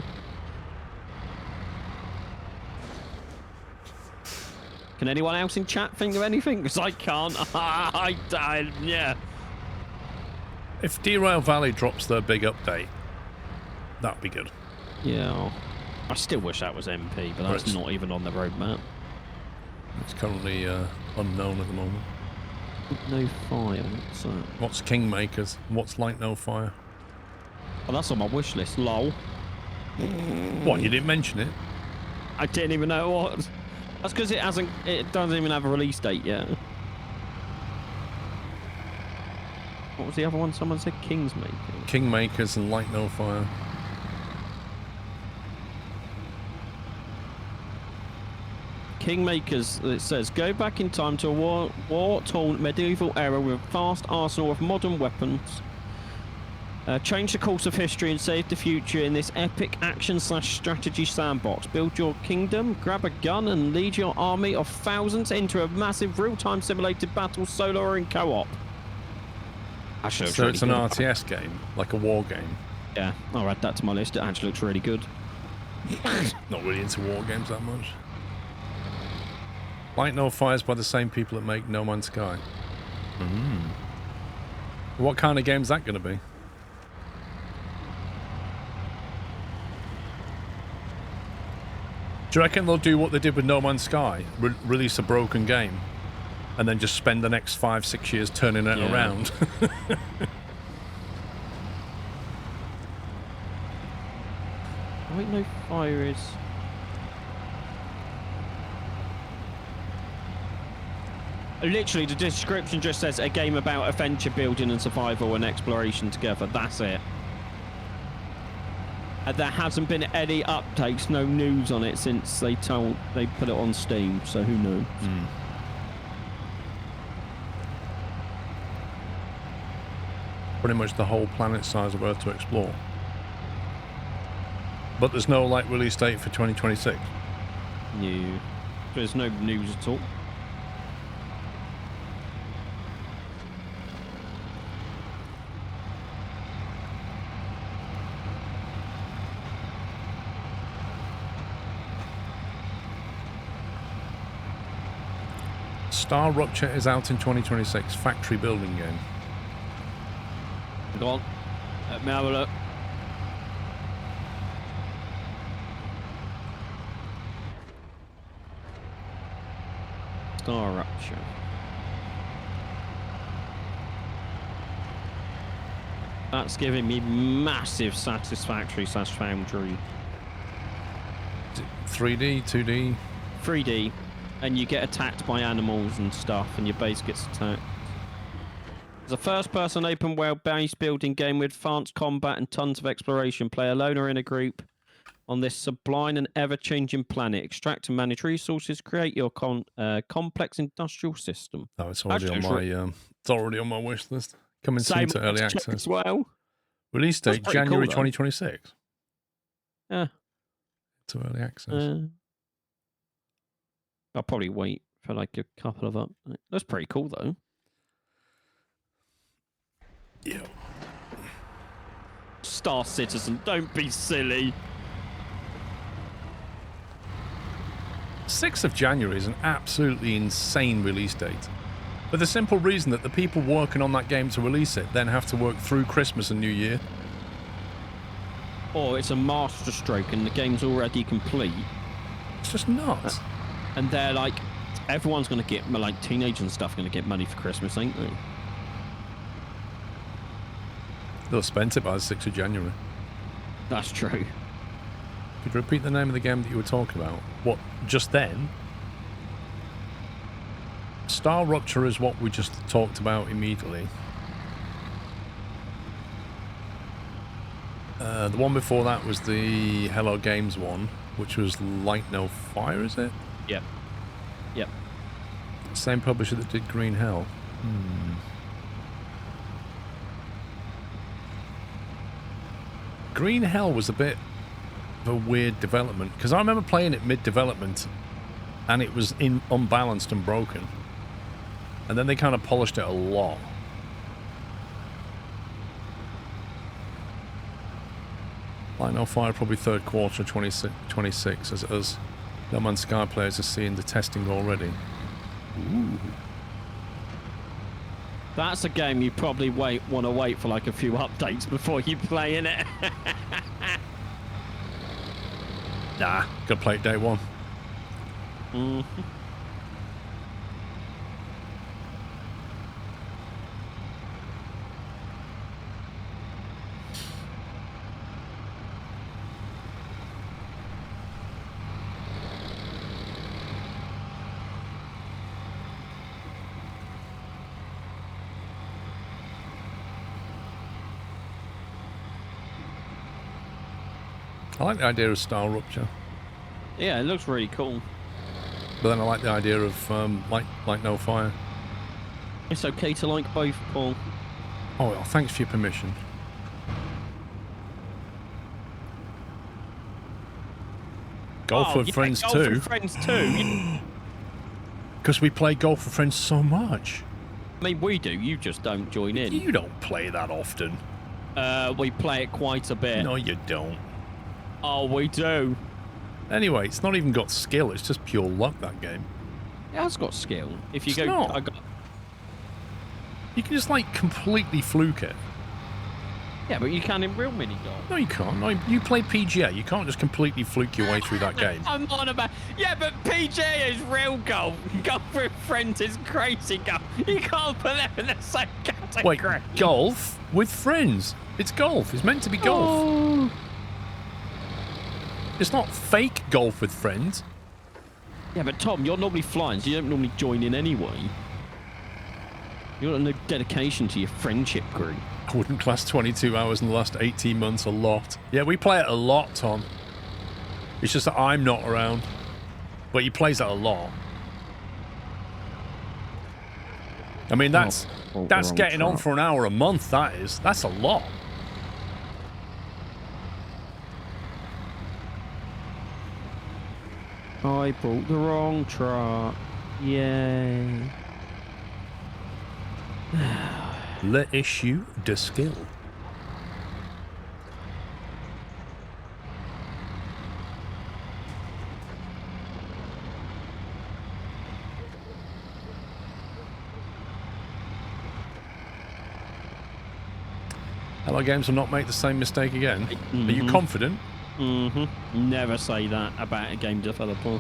Can anyone else in chat think of anything? Because I can't. Yeah. If Derail Valley drops their big update, that'd be good. Yeah. I still wish that was MP, but that's not even on the roadmap. It's currently unknown at the moment. No fire. What's that? What's Kingmakers? What's Light No Fire? Oh, that's on my wish list. Lol. What? You didn't mention it? I didn't even know what. That's because it hasn't. It doesn't even have a release date yet. What was the other one? Someone said Kingsmaker. Kingmakers and Light No Fire. Kingmakers, it says, go back in time to a war-torn medieval era with a vast arsenal of modern weapons. Change the course of history and save the future in this epic action/strategy sandbox. Build your kingdom, grab a gun, and lead your army of thousands into a massive real-time simulated battle, solo or in co-op. So it's an RTS game, like a war game. Yeah, I'll add that to my list. It actually looks really good. Not really into war games that much. Light No Fire's by the same people that make No Man's Sky. What kind of game's that going to be? Do you reckon they'll do what they did with No Man's Sky? Release a broken game and then just spend the next 5-6 years turning it around? Light No Fire is... Literally, the description just says a game about adventure building and survival and exploration together. That's it. And there hasn't been any updates, no news on it since they put it on Steam. So who knows? Pretty much the whole planet size of Earth to explore. But there's no like release date for 2026. No, there's no news at all. Star Rupture is out in 2026. Factory building game. Go on. Let me have a look. Star Rupture. That's giving me massive satisfactory/foundry. 3D, 2D? 3D. And you get attacked by animals and stuff, and your base gets attacked. It's a first-person open-world base building game with advanced combat and tons of exploration. Play alone or in a group on this sublime and ever-changing planet. Extract and manage resources. Create your complex industrial system. Oh, it's already on my it's already on my wish list. Coming soon to early access as well. Release date January 2026. Yeah. To early access. I'll probably wait for like a couple of updates. That's pretty cool though. Yeah. Star Citizen, don't be silly. 6th of January is an absolutely insane release date. For the simple reason that the people working on that game to release it then have to work through Christmas and New Year. Or it's a master stroke and the game's already complete. It's just nuts. And they're like, everyone's going to get, like, teenagers and stuff going to get money for Christmas, ain't they? They'll have spent it by the 6th of January. That's true. Could you repeat the name of the game that you were talking about? What, just then? Star Rupture is what we just talked about immediately. The one before that was the Hello Games one, which was Light No Fire, is it? Yep. Yep. Same publisher that did Green Hell. Green Hell was a bit of a weird development, because I remember playing it mid-development and it was unbalanced and broken. And then they kind of polished it a lot. Light No Fire probably third quarter 26 as No Man's Sky players are seeing the testing already. Ooh. That's a game you probably want to wait for like a few updates before you play in it. Nah, gotta play it day one. I like the idea of Star Rupture, Yeah, it looks really cool. but then I like the idea of like No Fire. It's okay to like both, Paul. Oh, well, thanks for your permission. Golf with Friends Golf too. with Friends too. Because we play Golf with Friends so much. I mean, we do. You just don't join in. You don't play that often. We play it quite a bit. No, you don't. Oh, we do. Anyway, it's not even got skill. It's just pure luck, that game. It has got skill. If you It's go, not. You can just, like, completely fluke it. Yeah, but you can in real mini golf. No, you can't. No, you play PGA. You can't just completely fluke your way through that game. I'm on about. Yeah, but PGA is real golf. Golf with Friends is crazy golf. You can't put them in the same category. Wait, golf with friends. It's golf. It's meant to be golf. Oh. It's not fake golf with friends. Yeah, but Tom, you're normally flying, so you don't normally join in anyway. You've got no dedication to your friendship group. I wouldn't class 22 hours in the last 18 months a lot. Yeah, we play it a lot, Tom. It's just that I'm not around. But he plays it a lot. I mean, that's getting on for an hour a month, that is. That's a lot. I brought the wrong truck. Yay. Le issue de skill. Hello Games will not make the same mistake again. Are you confident? Never say that about a game developer.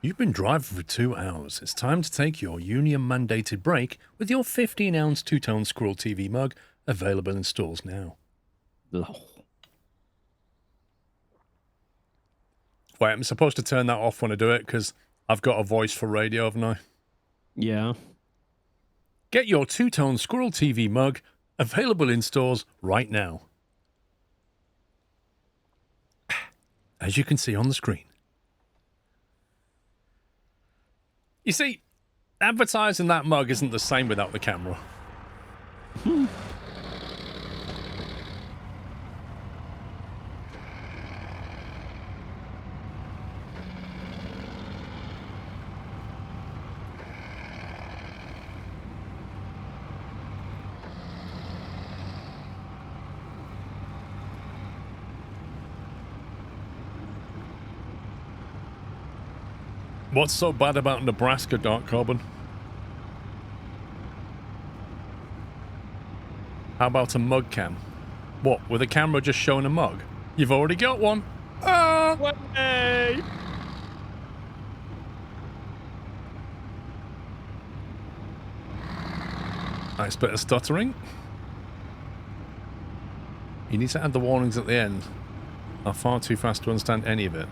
You've been driving for 2 hours. It's time to take your union-mandated break with your 15-ounce two-tone Squirrel TV mug, available in stores now. Lol. Wait, I'm supposed to turn that off when I do it because I've got a voice for radio, haven't I? Yeah. Get your two-tone Squirrel TV mug, available in stores right now. As you can see on the screen. You see, advertising that mug isn't the same without the camera. What's so bad about Nebraska, Dark Carbon? How about a mug cam? What, with a camera just showing a mug? You've already got one. Ah! Hey! Nice bit of stuttering. You need to add the warnings at the end. I'm far too fast to understand any of it.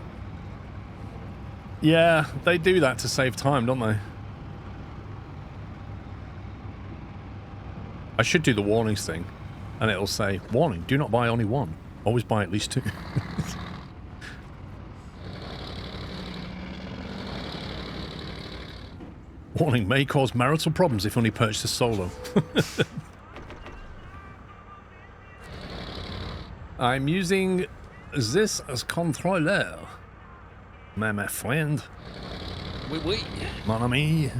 Yeah, they do that to save time, don't they? I should do the warnings thing, and it'll say, warning, do not buy only one. Always buy at least two. Warning, may cause marital problems if only purchased solo. I'm using this as controller. My friend. Oui. Mon ami.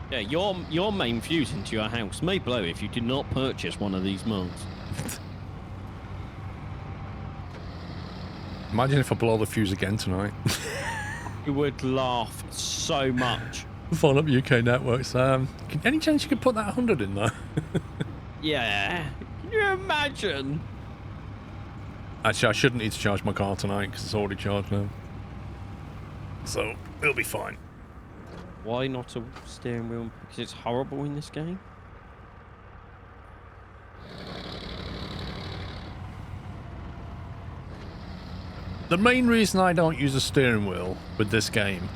Yeah, your main fuse into your house may blow if you do not purchase one of these mugs. Imagine if I blow the fuse again tonight. You would laugh so much. Phone up UK networks. Any chance you could put that 100 in there? Yeah. Can you imagine? Actually, I shouldn't need to charge my car tonight because it's already charged now. So, it'll be fine. Why not a steering wheel? Because it's horrible in this game. The main reason I don't use a steering wheel with this game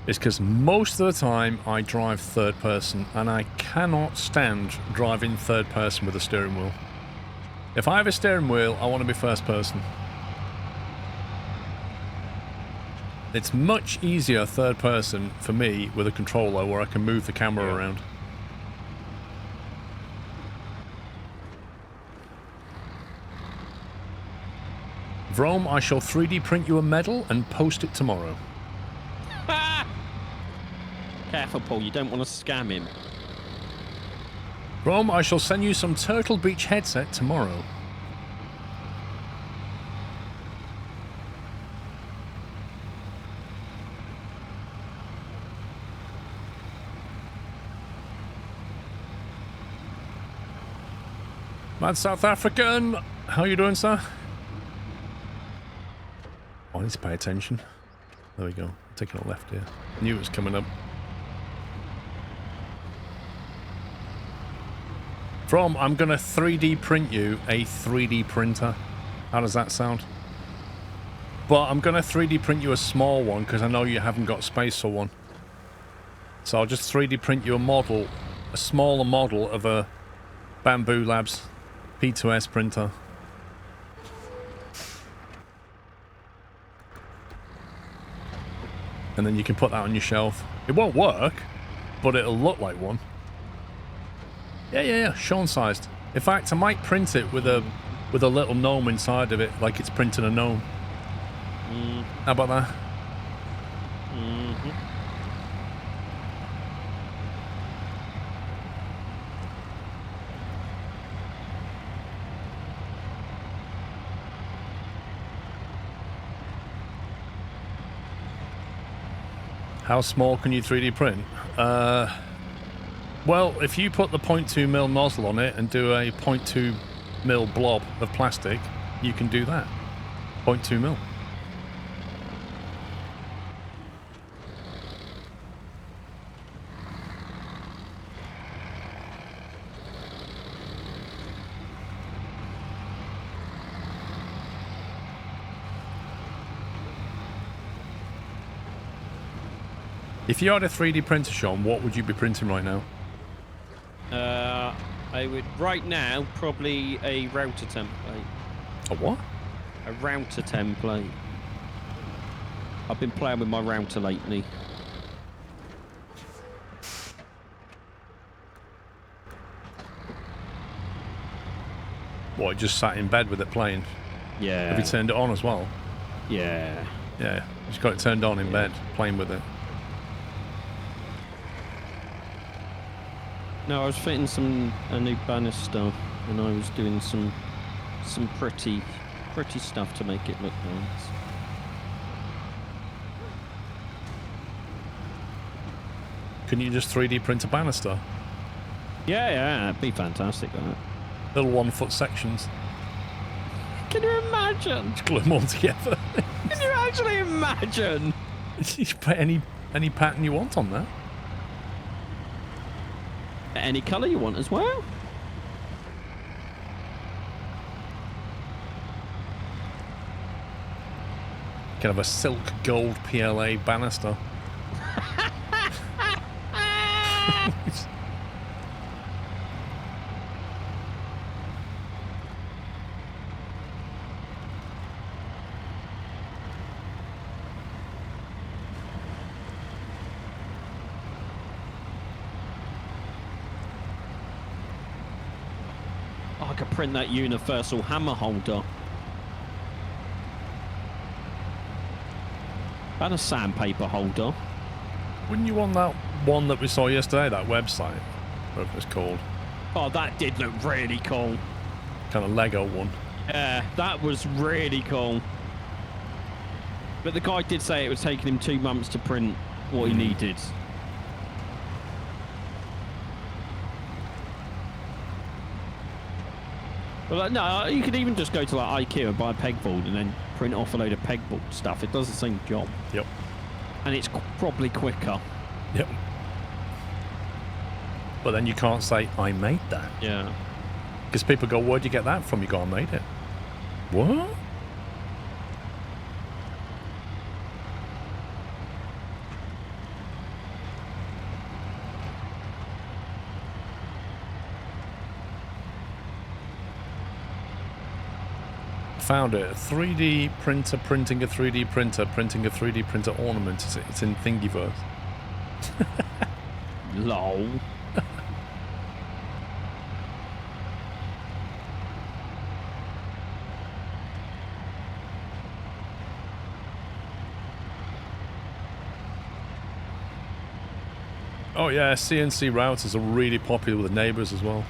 is because most of the time I drive third person and I cannot stand driving third person with a steering wheel. If I have a steering wheel, I want to be first person. It's much easier third person for me with a controller where I can move the camera around. Vrome, I shall 3D print you a medal and post it tomorrow. Careful, Paul, you don't want to scam him. Vrome, I shall send you some Turtle Beach headset tomorrow. Mad South African, how you doing, sir? I need to pay attention. There we go. Taking a left here. Knew it was coming up. I'm going to 3D print you a 3D printer. How does that sound? But I'm going to 3D print you a small one because I know you haven't got space for one. So I'll just 3D print you a model, a smaller model of a Bamboo Labs P2S printer. And then you can put that on your shelf. It won't work, but it'll look like one. Yeah, Sean sized. In fact, I might print it with a little gnome inside of it, like it's printing a gnome. How about that? How small can you 3D print? Well, if you put the 0.2mm nozzle on it and do a 0.2mm blob of plastic, you can do that. 0.2mm. If you had a 3D printer, Sean, what would you be printing right now? I would, right now, probably a router template. A what? A router template. I've been playing with my router lately. What, just sat in bed with it playing? Yeah. Have you turned it on as well? Yeah. Yeah, just got it turned on in bed, playing with it. No, I was fitting a new banister, and I was doing some pretty stuff to make it look nice. Can you just 3D print a banister? Yeah, it'd be fantastic, that. Little 1-foot sections. Can you imagine? Just glue them all together. Can you actually imagine? You can put any pattern you want on that. Any colour you want as well. You can have a silk gold PLA banister. I could print that universal hammer holder. And a sandpaper holder. Wouldn't you want that one that we saw yesterday, that website, whatever it's called? Oh, that did look really cool. Kind of Lego one. Yeah, that was really cool. But the guy did say it was taking him 2 months to print what he needed. Well, no, you could even just go to like IKEA and buy a pegboard and then print off a load of pegboard stuff. It does the same job. Yep. And it's probably quicker. Yep. But then you can't say, I made that. Yeah. Because people go, where'd you get that from? You go, I made it. What? Found it. A 3D printer printing a 3D printer printing a 3D printer ornament. It's in Thingiverse. Lol. Oh yeah, CNC routers are really popular with the neighbors as well.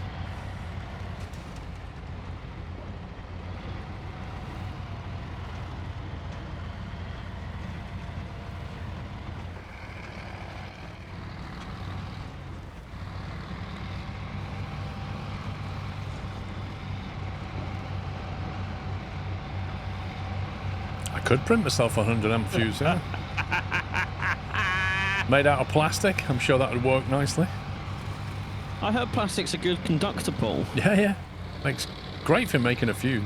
I could print myself a 100 amp fuse, yeah. Made out of plastic. I'm sure that would work nicely. I heard plastic's a good conductor, Paul. Yeah, yeah. Makes great for making a fuse.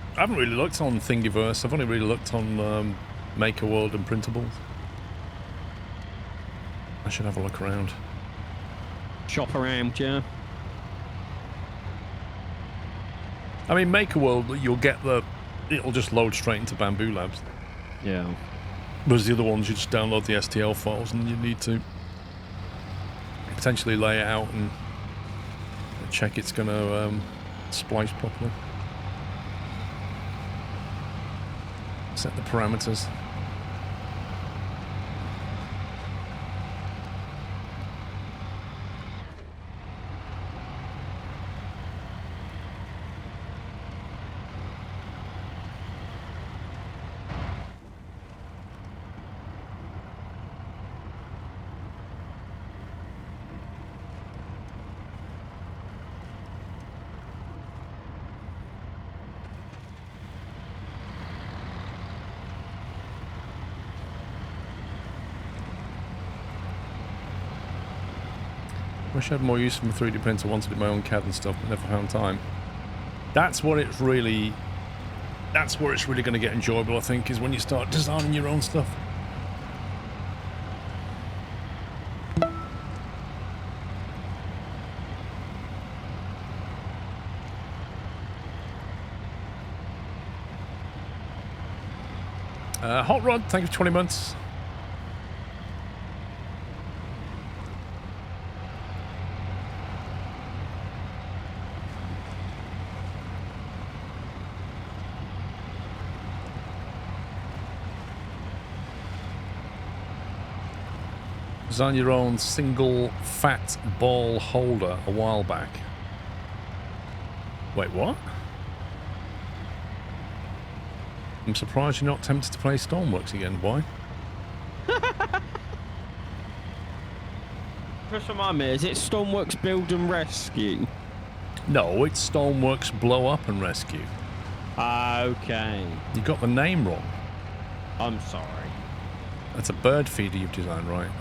I haven't really looked on Thingiverse. I've only really looked on Maker World and Printables. I should have a look around. Shop around, yeah. I mean, Maker World, you'll get it'll just load straight into Bamboo Labs. Yeah. Whereas the other ones, you just download the STL files and you need to potentially lay it out and check it's going to splice properly. Set the parameters. Wish I had more use for my 3D printer. Wanted to do my own CAD and stuff, but never found time. That's where it's really going to get enjoyable, I think, is when you start designing your own stuff. Hot Rod, thank you for 20 months. Design your own single fat ball holder a while back. Wait, what? I'm surprised you're not tempted to play Stormworks again. Why? Just remind me, is it Stormworks Build and Rescue? No, it's Stormworks Blow Up and Rescue. Okay. You got the name wrong. I'm sorry. That's a bird feeder you've designed, right?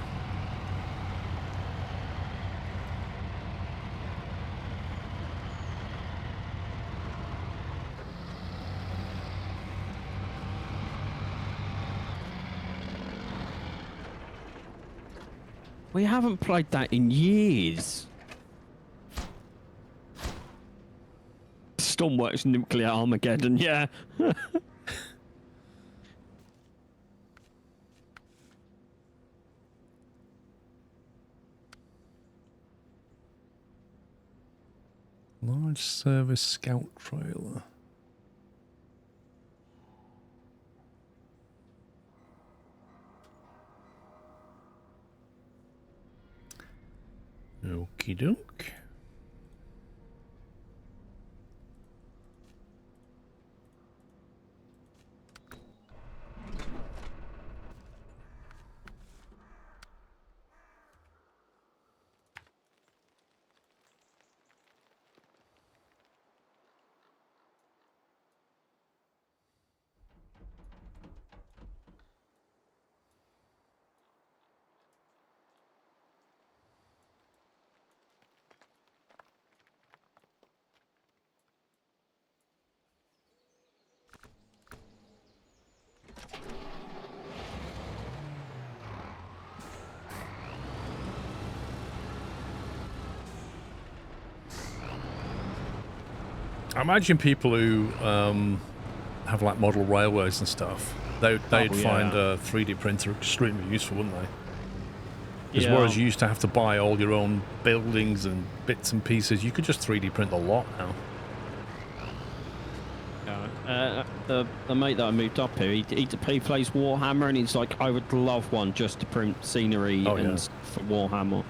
We haven't played that in years. Stormworks Nuclear Armageddon, yeah. Large service scout trailer. Okie doke. I imagine people who have like model railways and stuff, they'd find a 3D printer extremely useful, wouldn't they? Because whereas you used to have to buy all your own buildings and bits and pieces, you could just 3D print a lot now. The mate that I moved up here, he plays Warhammer, and he's like, I would love one just to print scenery for Warhammer,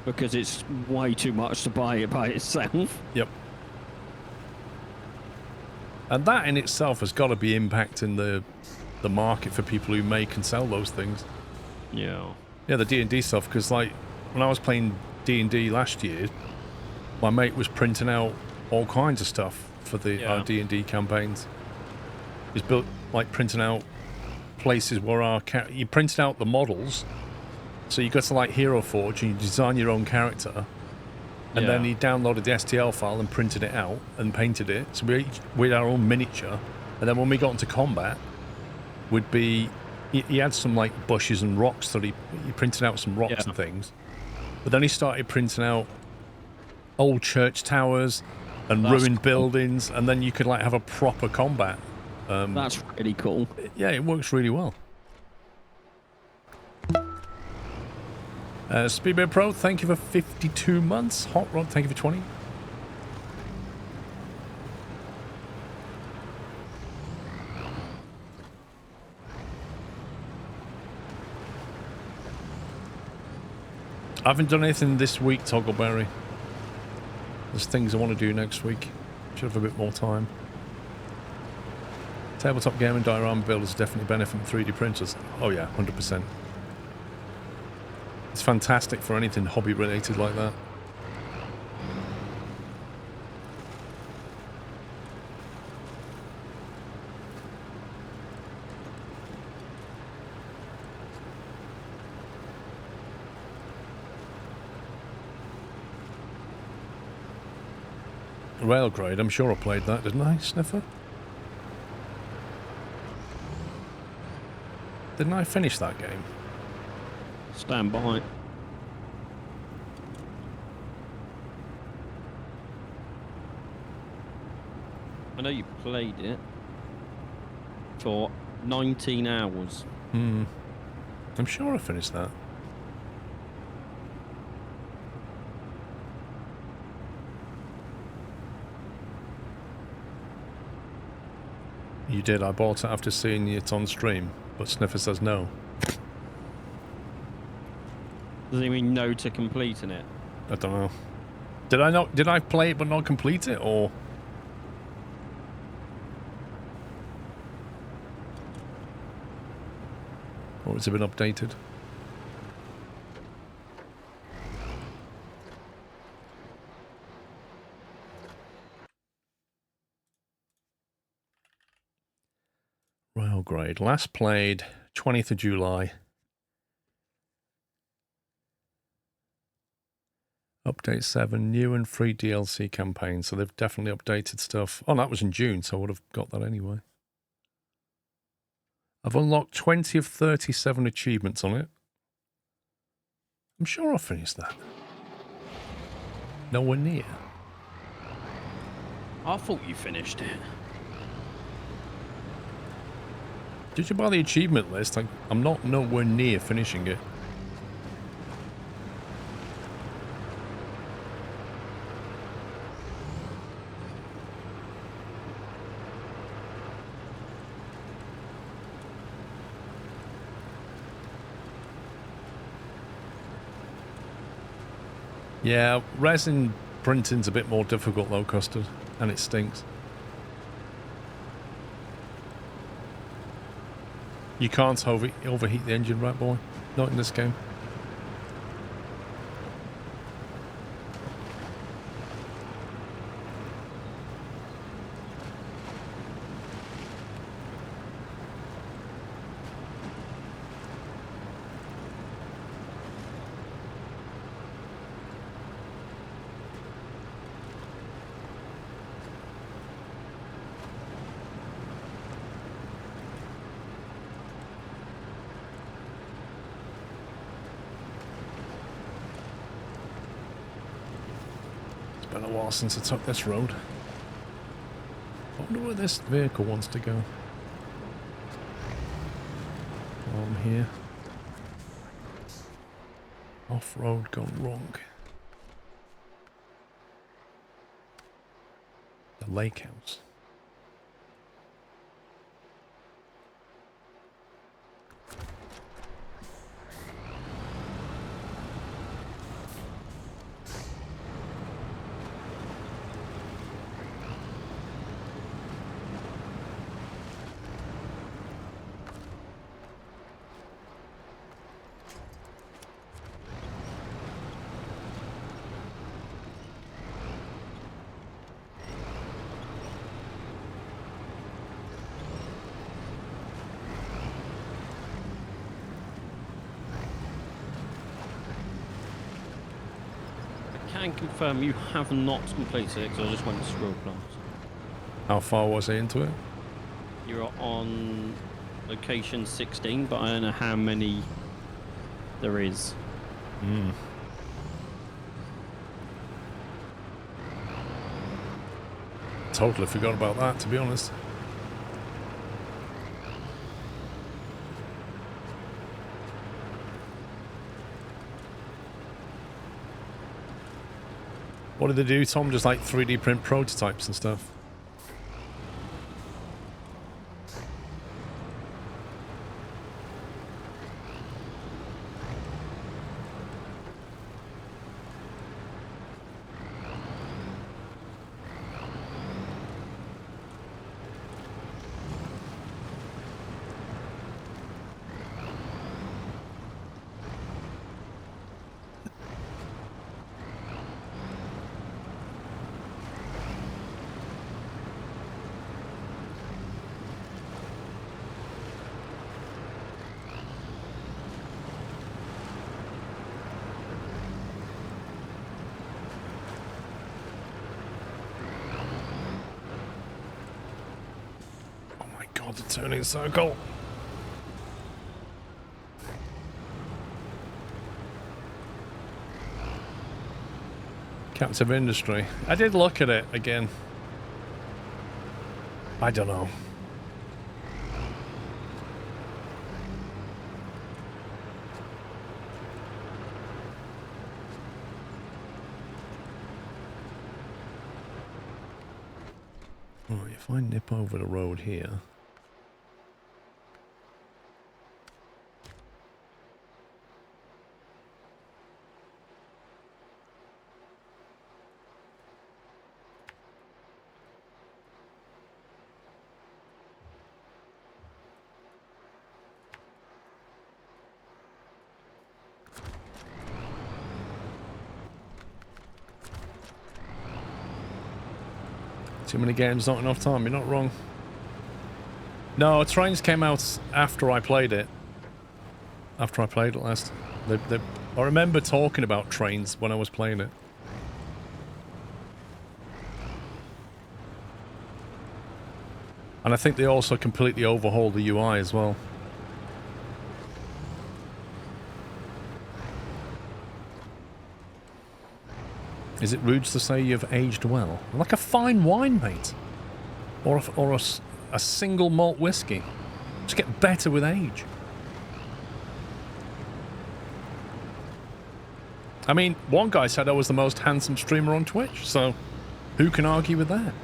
because it's way too much to buy it by itself. Yep. And that in itself has got to be impacting the market for people who make and sell those things. Yeah. Yeah, the D&D stuff, because like when I was playing D&D last year, my mate was printing out all kinds of stuff for our D&D campaigns. He's built like printing out places where you printed out the models, so you go to like Hero Forge and you design your own character. And then he downloaded the STL file and printed it out and painted it. So we had our own miniature. And then when we got into combat, he had some like bushes and rocks that he printed out some rocks and things. But then he started printing out old church towers and ruined buildings. And then you could like have a proper combat. That's really cool. Yeah, it works really well. Speedbird Pro, thank you for 52 months. Hot Rod, thank you for 20. I haven't done anything this week, Toggleberry. There's things I want to do next week. Should have a bit more time. Tabletop gaming diorama builders definitely benefit from 3D printers. Oh yeah, 100%. It's fantastic for anything hobby related like that. Railgrade, I'm sure I played that, didn't I, Sniffer? Didn't I finish that game? Stand by. I know you played it for 19 hours. I'm sure I finished that. You did. I bought it after seeing it on stream, but Sniffer says no. Does he mean no to completing it? I don't know. Did I not? Did I play it but not complete it, or? Or has it been updated? Railgrade. Last played 20th of July. Update 7, new and free DLC campaign. So they've definitely updated stuff. Oh, that was in June, so I would have got that anyway. I've unlocked 20 of 37 achievements on it. I'm sure I'll finish that. Nowhere near. I thought you finished it. Did you buy the achievement list? I'm not nowhere near finishing it. Yeah, resin printing's a bit more difficult though, Custard, and it stinks. You can't overheat the engine, right, boy? Not in this game. Been a while since I took this road. I wonder where this vehicle wants to go. While I'm here. Off-road gone wrong. The lake house. I can confirm you have not completed it because I just went to SquirrelPlus. How far was I into it? You're on location 16, but I don't know how many there is. Hmm. Totally forgot about that, to be honest. What did they do, Tom? Just like 3D print prototypes and stuff? The turning circle. Captive industry. I did look at it again. I don't know. Right, if I nip over the road here. Too many games, not enough time. You're not wrong. No, Trains came out after I played it. After I played it last. I remember talking about Trains when I was playing it. And I think they also completely overhauled the UI as well. Is it rude to say you've aged well? Like a fine wine, mate. Or a single malt whiskey. Just get better with age. I mean, one guy said I was the most handsome streamer on Twitch, so who can argue with that?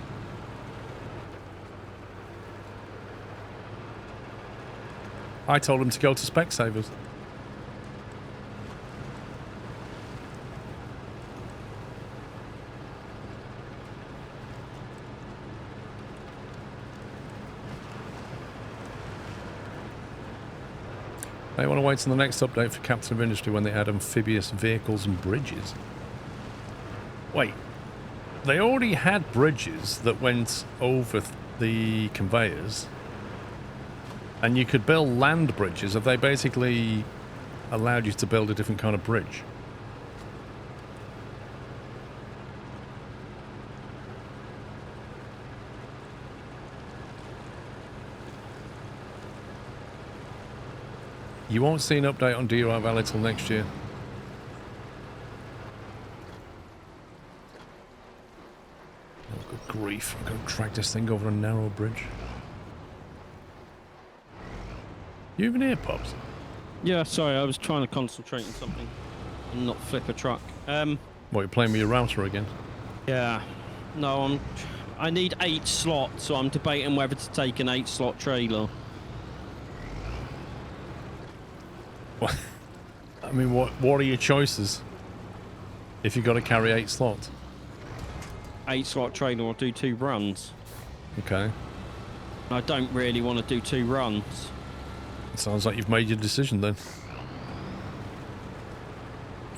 I told him to go to Specsavers. They want to wait till the next update for Captain of Industry when they add amphibious vehicles and bridges. Wait, they already had bridges that went over the conveyors, and you could build land bridges. Have they basically allowed you to build a different kind of bridge? You won't see an update on DUI Valley till next year. Oh, good grief. I've got to drag this thing over a narrow bridge. You even here, Pops? Yeah, sorry, I was trying to concentrate on something and not flip a truck. What, you're playing with your router again? Yeah. No, I need 8 slots, so I'm debating whether to take an 8-slot trailer. What? I mean, what are your choices? If you've got to carry 8 slots? 8-slot trailer or do 2 runs. Okay. I don't really want to do 2 runs. It sounds like you've made your decision then.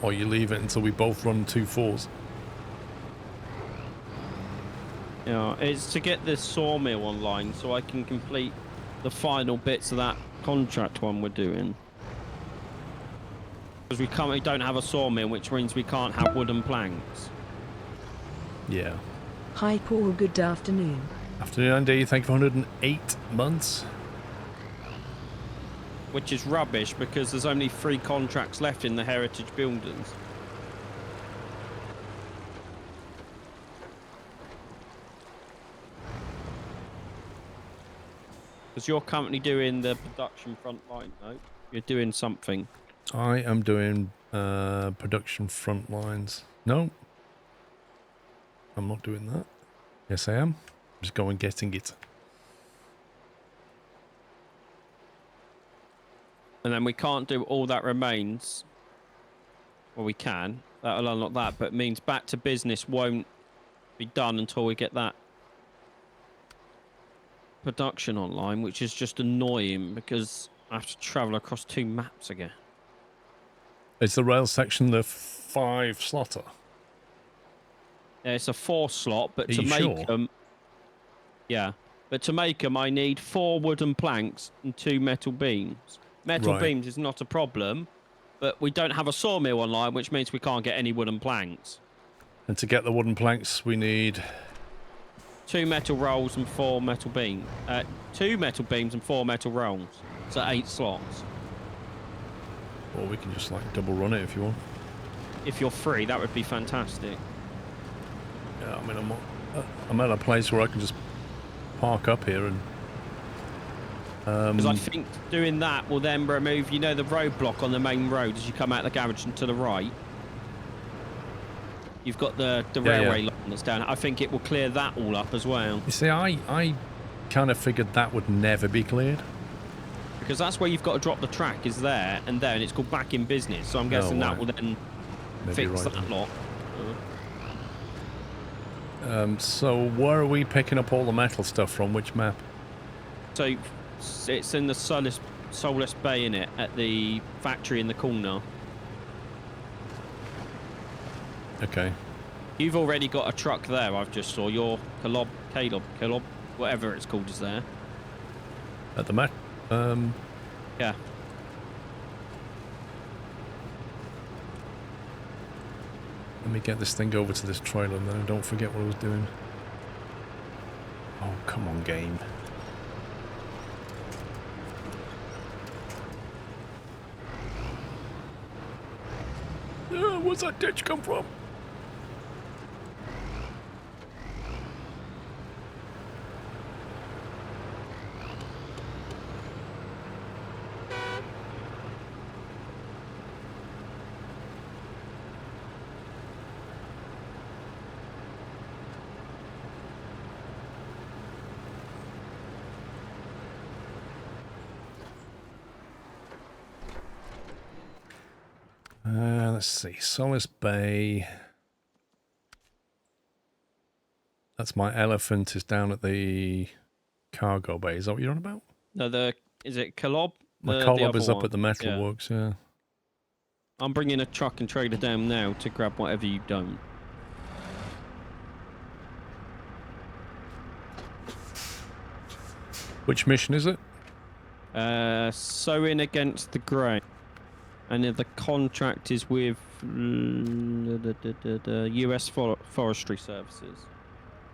Or you leave it until we both run 2 4s. Yeah, it's to get this sawmill online so I can complete the final bits of that contract one we're doing. Because we currently don't have a sawmill, which means we can't have wooden planks. Yeah. Hi Paul, good afternoon. Afternoon, Andy. Thank you for 108 months. Which is rubbish because there's only 3 contracts left in the heritage buildings. Because you're currently doing the production front line, no? You're doing something. I am doing production front lines. No. I'm not doing that. Yes, I am. Just going getting it. And then we can't do all that remains. Well, we can. That'll unlock that, but it means back to business won't be done until we get that production online, which is just annoying because I have to travel across 2 maps again. Is the rail section the 5 slotter? Yeah, it's a 4 slot, but to make them... Yeah, but to make them, I need 4 wooden planks and 2 metal beams. Metal beams is not a problem, but we don't have a sawmill online, which means we can't get any wooden planks. And to get the wooden planks, we need... 2 metal rolls and 4 metal beams. 2 metal beams and 4 metal rolls. So 8 slots. Or we can just like double run it if you want. If you're free, that would be fantastic. Yeah, I mean, I'm at a place where I can just park up here and... Because I think doing that will then remove, you know, the roadblock on the main road as you come out the garage and to the right. You've got the railway line that's down. I think it will clear that all up as well. You see, I kind of figured that would never be cleared. Because that's where you've got to drop the track is there and there, and it's called back in business. So I'm guessing that will then fix that lot. So where are we picking up all the metal stuff from? Which map? So it's in the Soulless Bay, innit, at the factory in the corner. Okay. You've already got a truck there, I've just saw. Your Caleb, whatever it's called is there. At the map? Yeah. Let me get this thing over to this trailer and then don't forget what I was doing. Oh, come on, game. Where's that ditch come from? Let's see, Solace Bay. That's my elephant is down at the cargo bay. Is that what you're on about? No, is it Caleb? My The collar other is up one. at the metalworks, yeah. I'm bringing a truck and trailer down now to grab whatever you don't. Which mission is it? Sowing against the grain. And then the contract is with the US Forestry Services.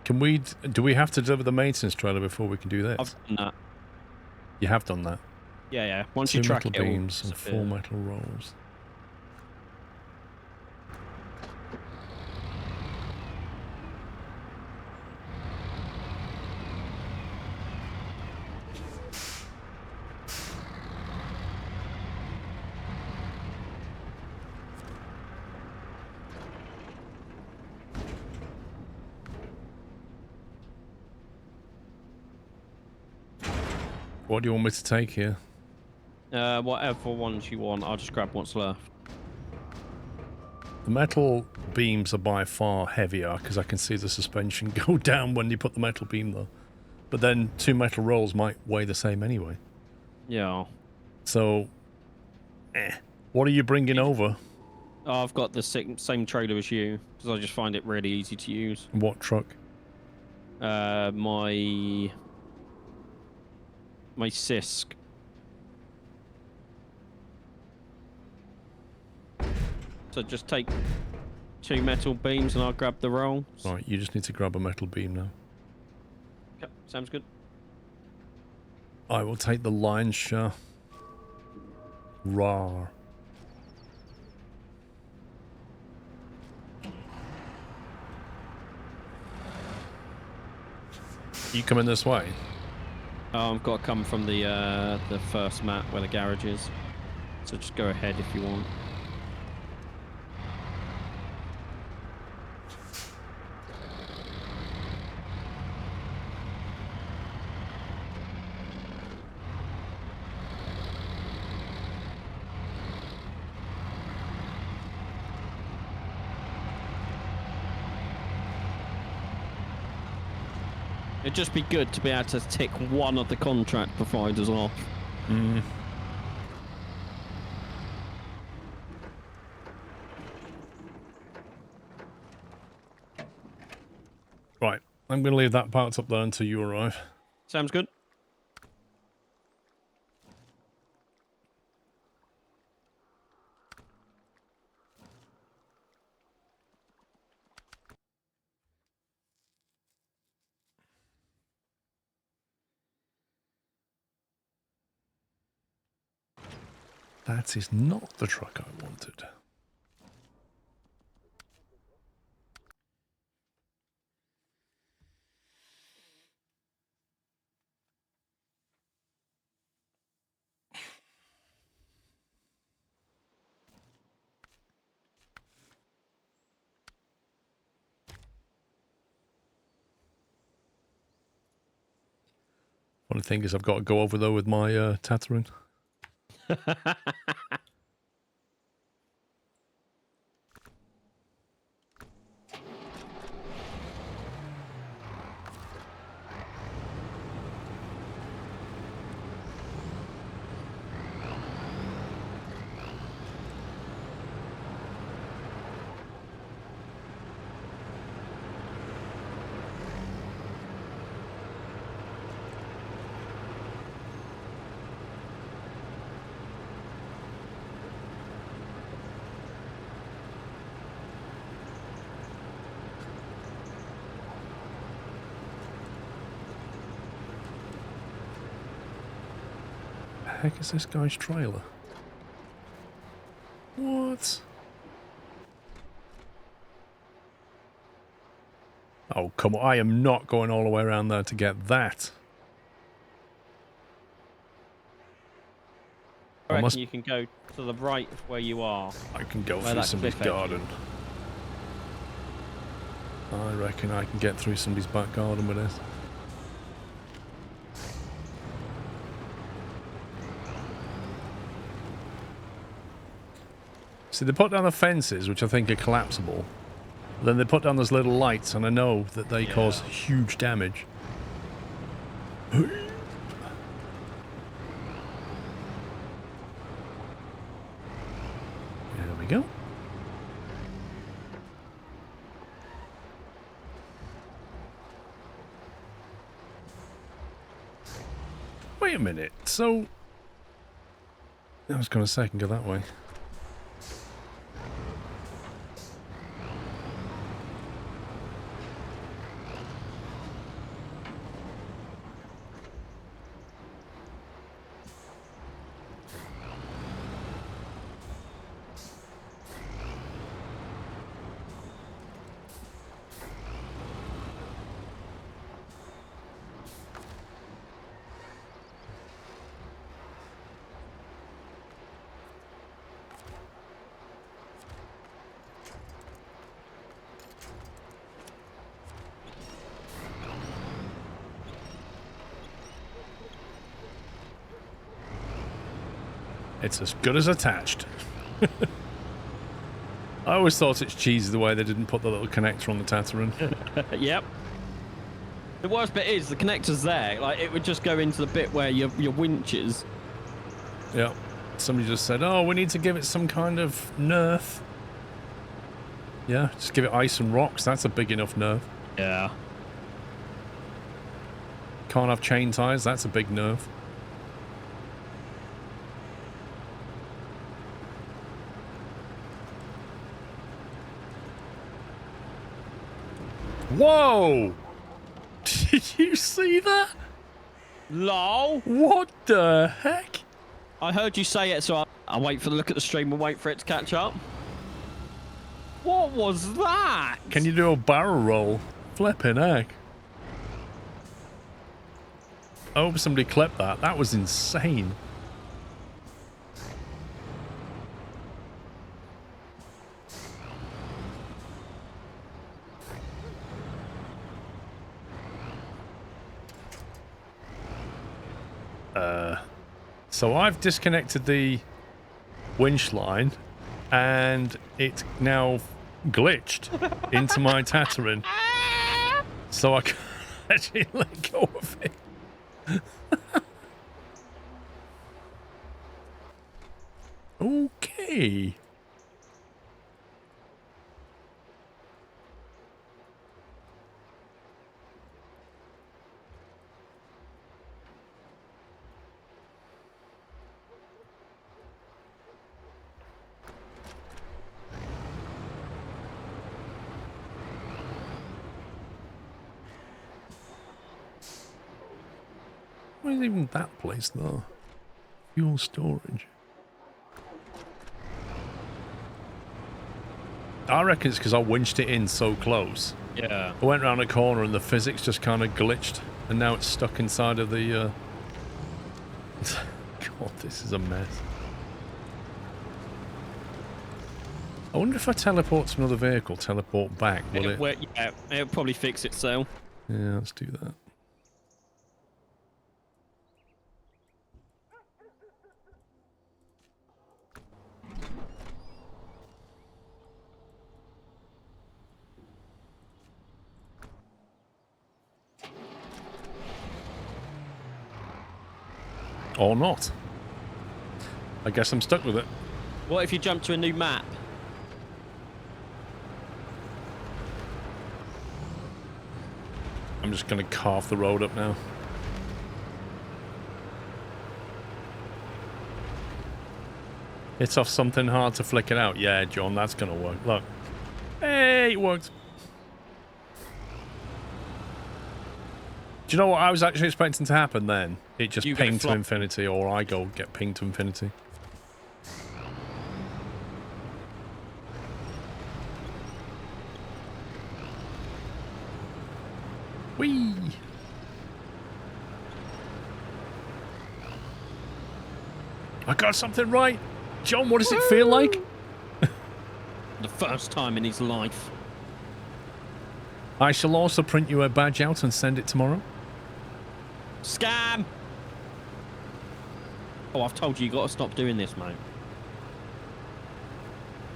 Can we... Do we have to deliver the maintenance trailer before we can do this? I've done that. You have done that? Yeah, yeah. Once 2 you track metal it, it will beams and 4 disappear. metal rolls. What do you want me to take here? Whatever ones you want, I'll just grab what's left. The metal beams are by far heavier because I can see the suspension go down when you put the metal beam there. But then 2 metal rolls might weigh the same anyway. Yeah. So, what are you bringing over? Oh, I've got the same trailer as you, because I just find it really easy to use. What truck? My Sisk. So just take 2 metal beams and I'll grab the roll. Right, you just need to grab a metal beam now. Yep, sounds good. I will take the line shaft. Rawr. You coming this way? Oh, I've got to come from the first map where the garage is. So just go ahead if you want. It'd just be good to be able to tick one of the contract providers off. Mm. Right, I'm going to leave that parked up there until you arrive. Sounds good. That is not the truck I wanted. Funny thing is I've got to go over there with my Tatooine. The heck is this guy's trailer? What? Oh, come on. I am not going all the way around there to get that. I reckon you can go to the right of where you are. I can go Where through that somebody's cliff edge garden. I reckon I can get through somebody's back garden with this. See, they put down the fences, which I think are collapsible. Then they put down those little lights, and I know that they cause huge damage. go. Wait a minute. So, I was going to say I can go that way. It's as good as attached. I always thought it's cheesy the way they didn't put the little connector on the Tataran. Yep. The worst bit is the connector's there. Like, it would just go into the bit where your winch is. Yeah. Somebody just said, oh, we need to give it some kind of nerf. Yeah, just give it ice and rocks. That's a big enough nerf. Yeah. Can't have chain tires. That's a big nerf. Whoa! Did you see that? Lol. What the heck? I heard you say it, so I'll wait for the look at the stream and wait for it to catch up. What was that? Can you do a barrel roll? Flipping heck. I hope somebody clipped that. That was insane. So I've disconnected the winch line and it's now glitched into my Tataran. So I can't actually let go of it. Okay. Where's even that place though? Fuel storage. I reckon it's because I winched it in so close. Yeah. I went around a corner and the physics just kind of glitched and now it's stuck inside of the God, this is a mess. I wonder if I teleport to another vehicle, teleport back, will it? Yeah, it'll probably fix itself. Yeah, let's do that. Or not. I guess I'm stuck with it. What if you jump to a new map? I'm just going to carve the road up now. It's off something hard to flick it out. Yeah, John, that's going to work. Look. Hey, it worked. Do you know what I was actually expecting to happen then? It just pinged to infinity, or I go get pinged to infinity. Whee! I got something right. John, what does it feel like? The first time in his life. I shall also print you a badge out and send it tomorrow. Scam! Oh, I've told you, you got to stop doing this, mate.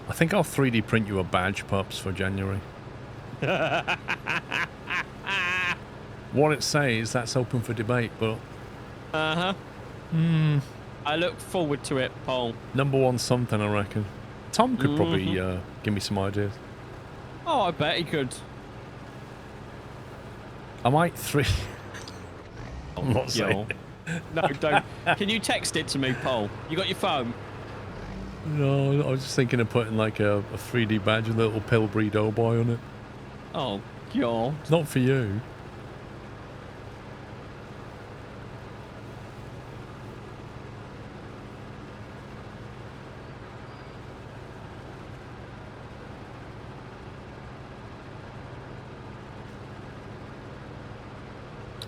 I think I'll 3D print you a badge, pups, for January. What it says, that's open for debate, but... Uh-huh. I look forward to it, Paul. #1 something, I reckon. Tom could probably give me some ideas. Oh, I bet he could. I might 3. I'm not saying. No, don't. Can you text it to me, Paul? You got your phone? No, I was just thinking of putting like a 3D badge with a little Pillbury Doughboy on it. Oh, God. It's not for you.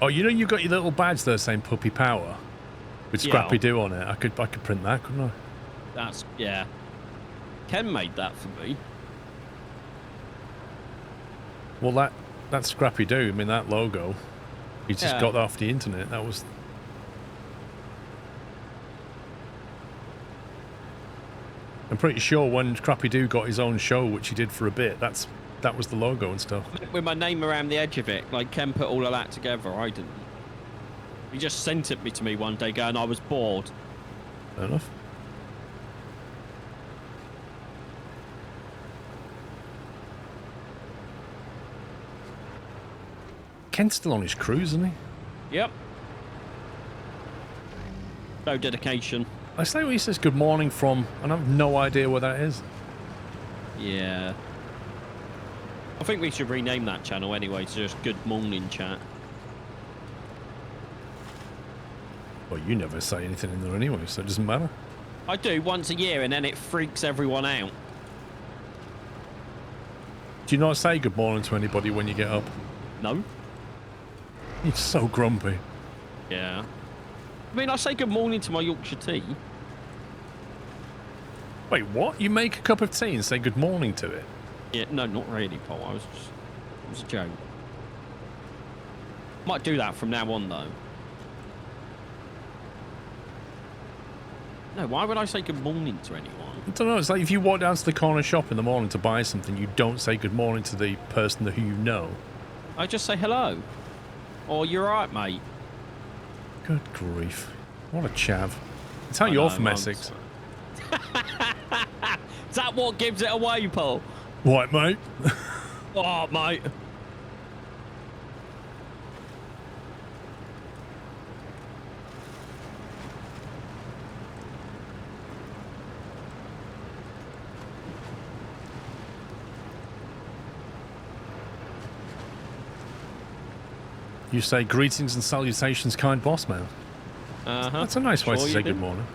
Oh, you know you've got your little badge there saying Puppy Power with Scrappy Doo on it. I could print that, couldn't I? That's, yeah. Ken made that for me. Well, that's Scrappy Doo. I mean, that logo. He just got that off the internet. That was. I'm pretty sure when Scrappy Doo got his own show, which he did for a bit, that was the logo and stuff. With my name around the edge of it, like Ken put all of that together. I didn't. He just sent it to me one day, going, I was bored. Fair enough. Ken's still on his cruise, isn't he? Yep. No dedication. I say what he says good morning from, and I have no idea where that is. Yeah. I think we should rename that channel anyway to just Good Morning Chat. Well, you never say anything in there anyway, so it doesn't matter. I do once a year, and then it freaks everyone out. Do you not say good morning to anybody when you get up? No. You're so grumpy. Yeah. I mean, I say good morning to my Yorkshire tea. Wait, what? You make a cup of tea and say good morning to it? Yeah, no, not really, Paul. It was a joke. Might do that from now on, though. No, why would I say good morning to anyone? I don't know. It's like if you walk down to the corner shop in the morning to buy something, you don't say good morning to the person who you know. I just say hello. Or you're right, mate. Good grief. What a chav. It's how you're from Essex. Is that what gives it away, Paul? What, mate? Oh, mate. You say greetings and salutations, kind boss man. That's a nice way to say good morning.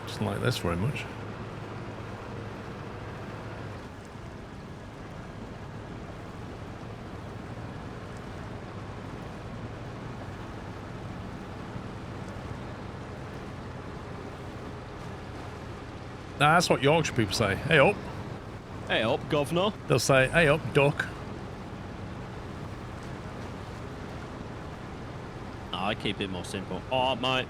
Just like this very much. Nah, that's what Yorkshire people say. Hey up. Hey up, governor. They'll say, hey up, duck. I keep it more simple. Oh, mate.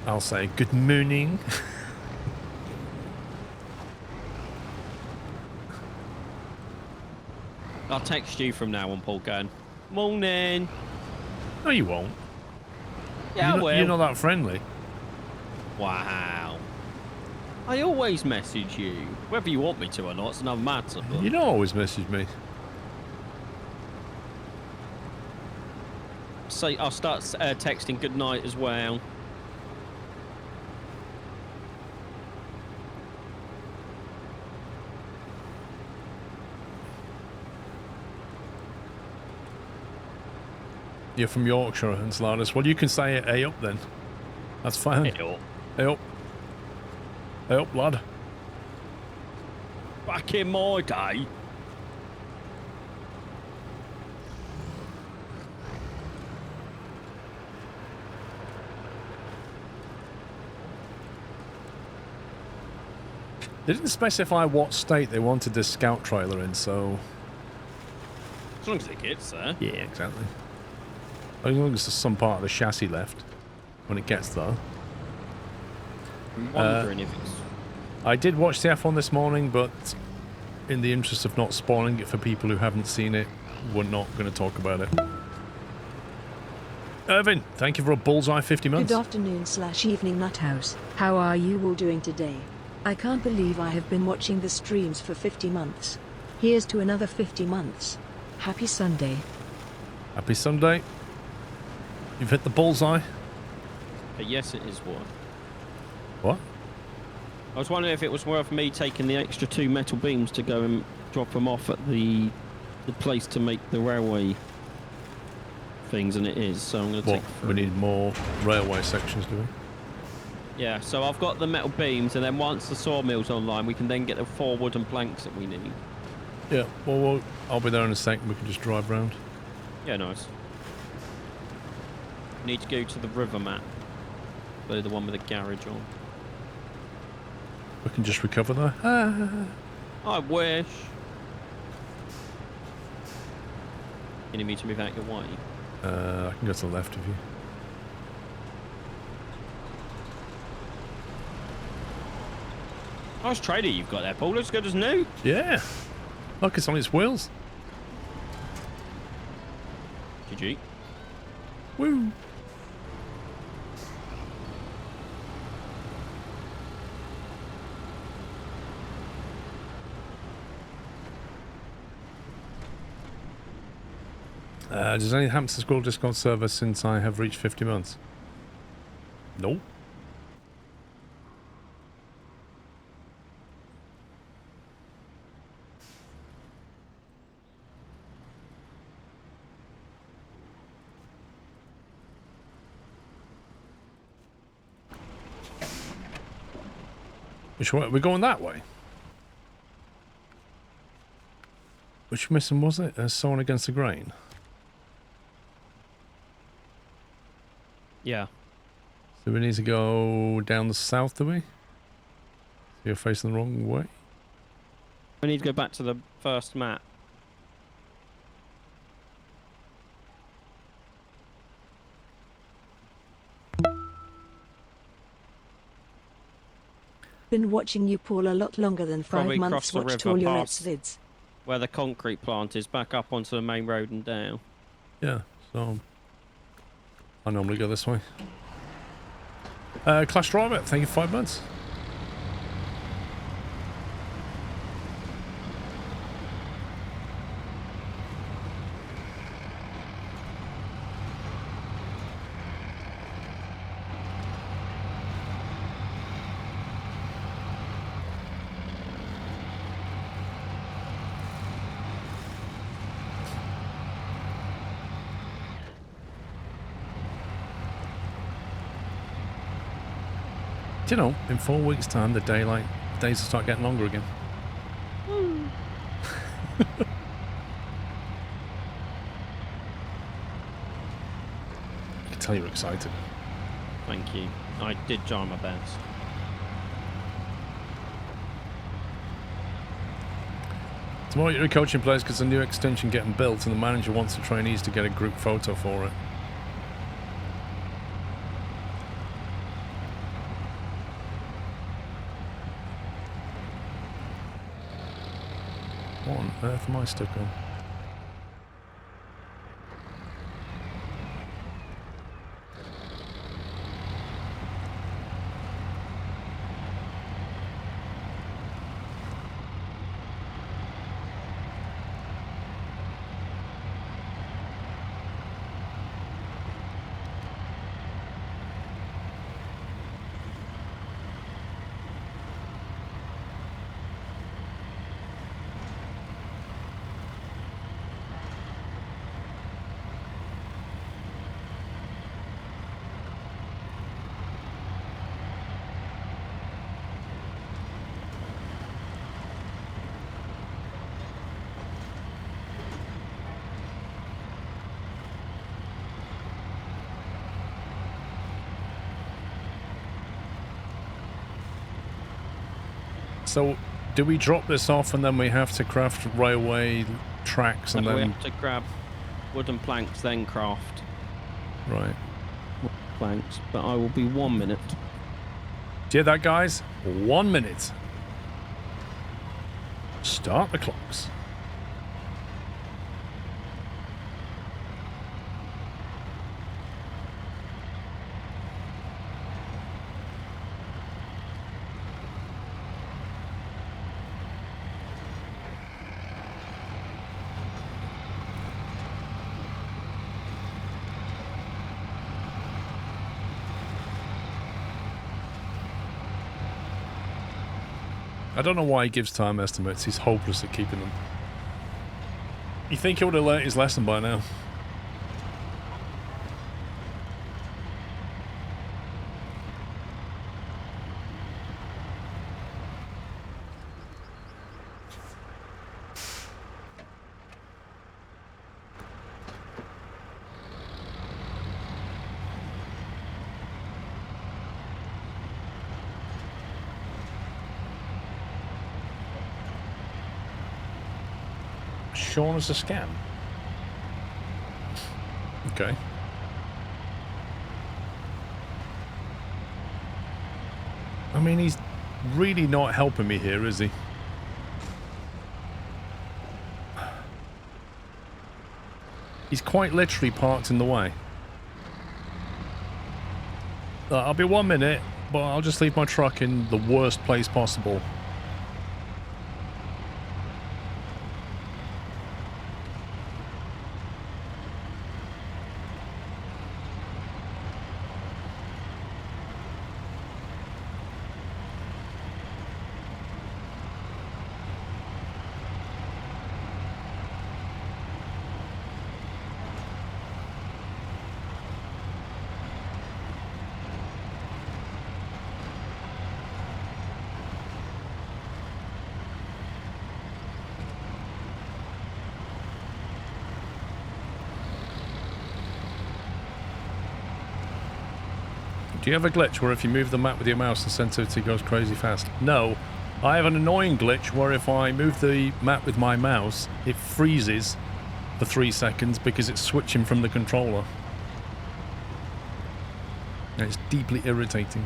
I'll say good morning. I'll text you from now on, Paul, going, morning. No, you won't. Yeah, I will. You're not that friendly. Wow. I always message you. Whether you want me to or not, it's another matter. But... You don't always message me. So I'll start texting good night as well. You're from Yorkshire, Enceladus. Well, you can say it, hey up then. That's fine. Hey up. Hey up. Hey up, lad. Back in my day. They didn't specify what state they wanted this scout trailer in, so... As long as it gets there. Yeah, exactly. As long as there's some part of the chassis left when it gets there. I'm wondering if it's... I did watch the F1 this morning, but in the interest of not spoiling it for people who haven't seen it, we're not going to talk about it. Irvin, thank you for a bullseye 50 months. Good afternoon / evening Nuthouse. How are you all doing today? I can't believe I have been watching the streams for 50 months. Here's to another 50 months. Happy Sunday. Happy Sunday. You've hit the bullseye. Yes, it is one. What? I was wondering if it was worth me taking the extra 2 metal beams to go and drop them off at the place to make the railway things, and it is. So I'm going to take. We need more railway sections, do we? Yeah. So I've got the metal beams, and then once the sawmill's online, we can then get the 4 wooden planks that we need. Yeah. Well, I'll be there in a second. We can just drive round. Yeah, nice. Need to go to the river map. The one with the garage on. We can just recover there. I wish. You need me to move out your way? I can go to the left of you. Nice trader you've got there, Paul. Looks good as new. Yeah. Look, it's on its wheels. GG. Woo. Does any happen to the Squirrel Discord server since I have reached 50 months? No. Which way? We're going that way. Which mission was it? Someone against the grain. Yeah. So we need to go down the south, do we? So you're facing the wrong way. We need to go back to the first map. Been watching you, Paul, a lot longer than 5 Probably months. cross the Watched river all your past vids. where the concrete plant is, back up onto the main road and down. Yeah, so I normally go this way. Clash Driver, thank you for 5 months. You know, in 4 weeks' time, the days will start getting longer again. I can tell you're excited. Thank you. I did try my best. Tomorrow you're coaching players because a new extension getting built and the manager wants the trainees to get a group photo for it. What on earth am I stuck on? So, do we drop this off and then we have to craft railway tracks and No, we then... have to grab wooden planks, then craft Right. planks. But I will be 1 minute. Do you hear that, guys? 1 minute. Start the clocks. I don't know why he gives time estimates. He's hopeless at keeping them. You think he would have learnt his lesson by now? Shown as a scam. Okay. I mean, he's really not helping me here, is he? He's quite literally parked in the way. I'll be 1 minute, but I'll just leave my truck in the worst place possible. Do you have a glitch where if you move the map with your mouse, the sensitivity goes crazy fast? No. I have an annoying glitch where if I move the map with my mouse, it freezes for 3 seconds because it's switching from the controller. And it's deeply irritating.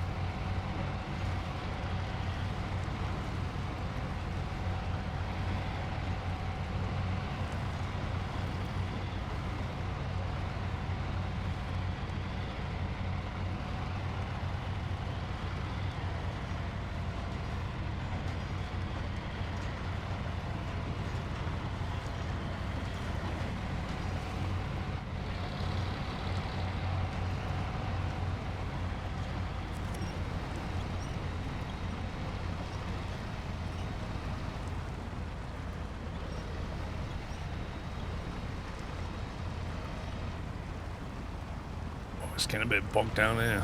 It's getting a bit bogged down here.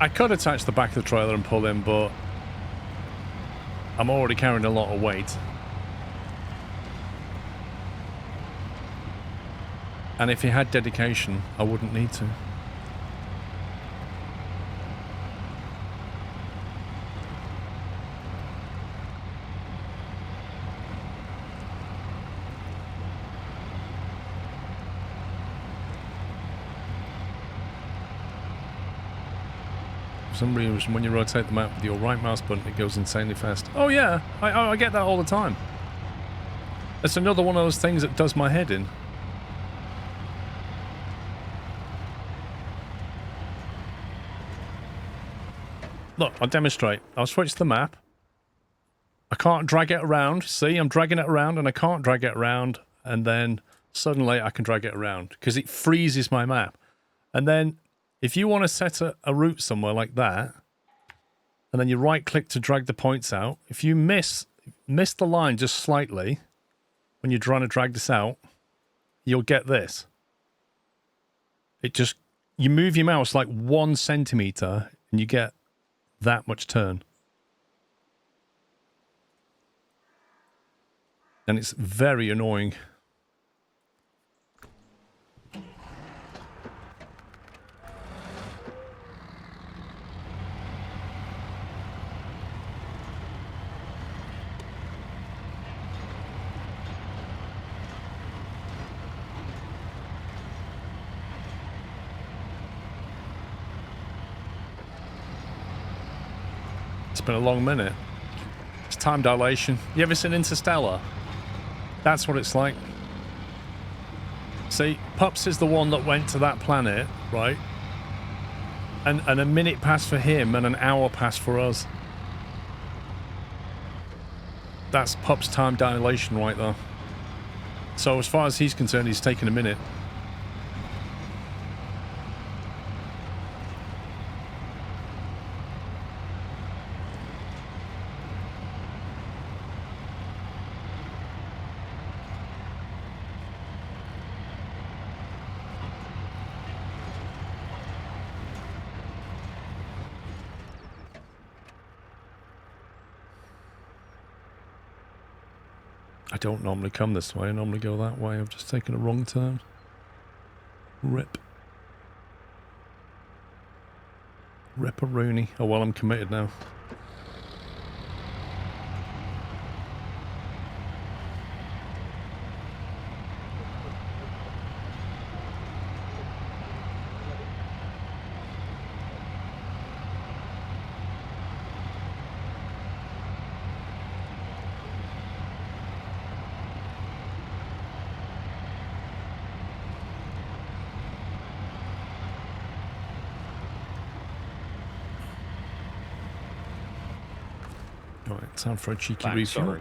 I could attach the back of the trailer and pull in, but I'm already carrying a lot of weight. And if he had dedication, I wouldn't need to. For some reason, when you rotate the map with your right mouse button, it goes insanely fast. Oh yeah, I get that all the time. It's another one of those things that does my head in. Look, I'll demonstrate. I'll switch the map. I can't drag it around. See, I'm dragging it around and I can't drag it around. And then suddenly I can drag it around because it freezes my map. And then if you want to set a route somewhere like that, and then you right click to drag the points out, if you miss the line just slightly when you're trying to drag this out, you'll get this. It just, you move your mouse like 1 centimeter and you get that much turn. And it's very annoying. It's been a long minute. time dilation. You ever seen Interstellar? That's what it's like. See, Pups is the one that went to that planet, right? And a minute passed for him and an hour passed for us. That's Pup's time dilation right there. So as far as he's concerned, he's taken a minute. I don't normally come this way. I normally go that way. I've just taken a wrong turn. Rip. Rip-a-rooney. Oh, well, I'm committed now. Right, time for a cheeky refuel.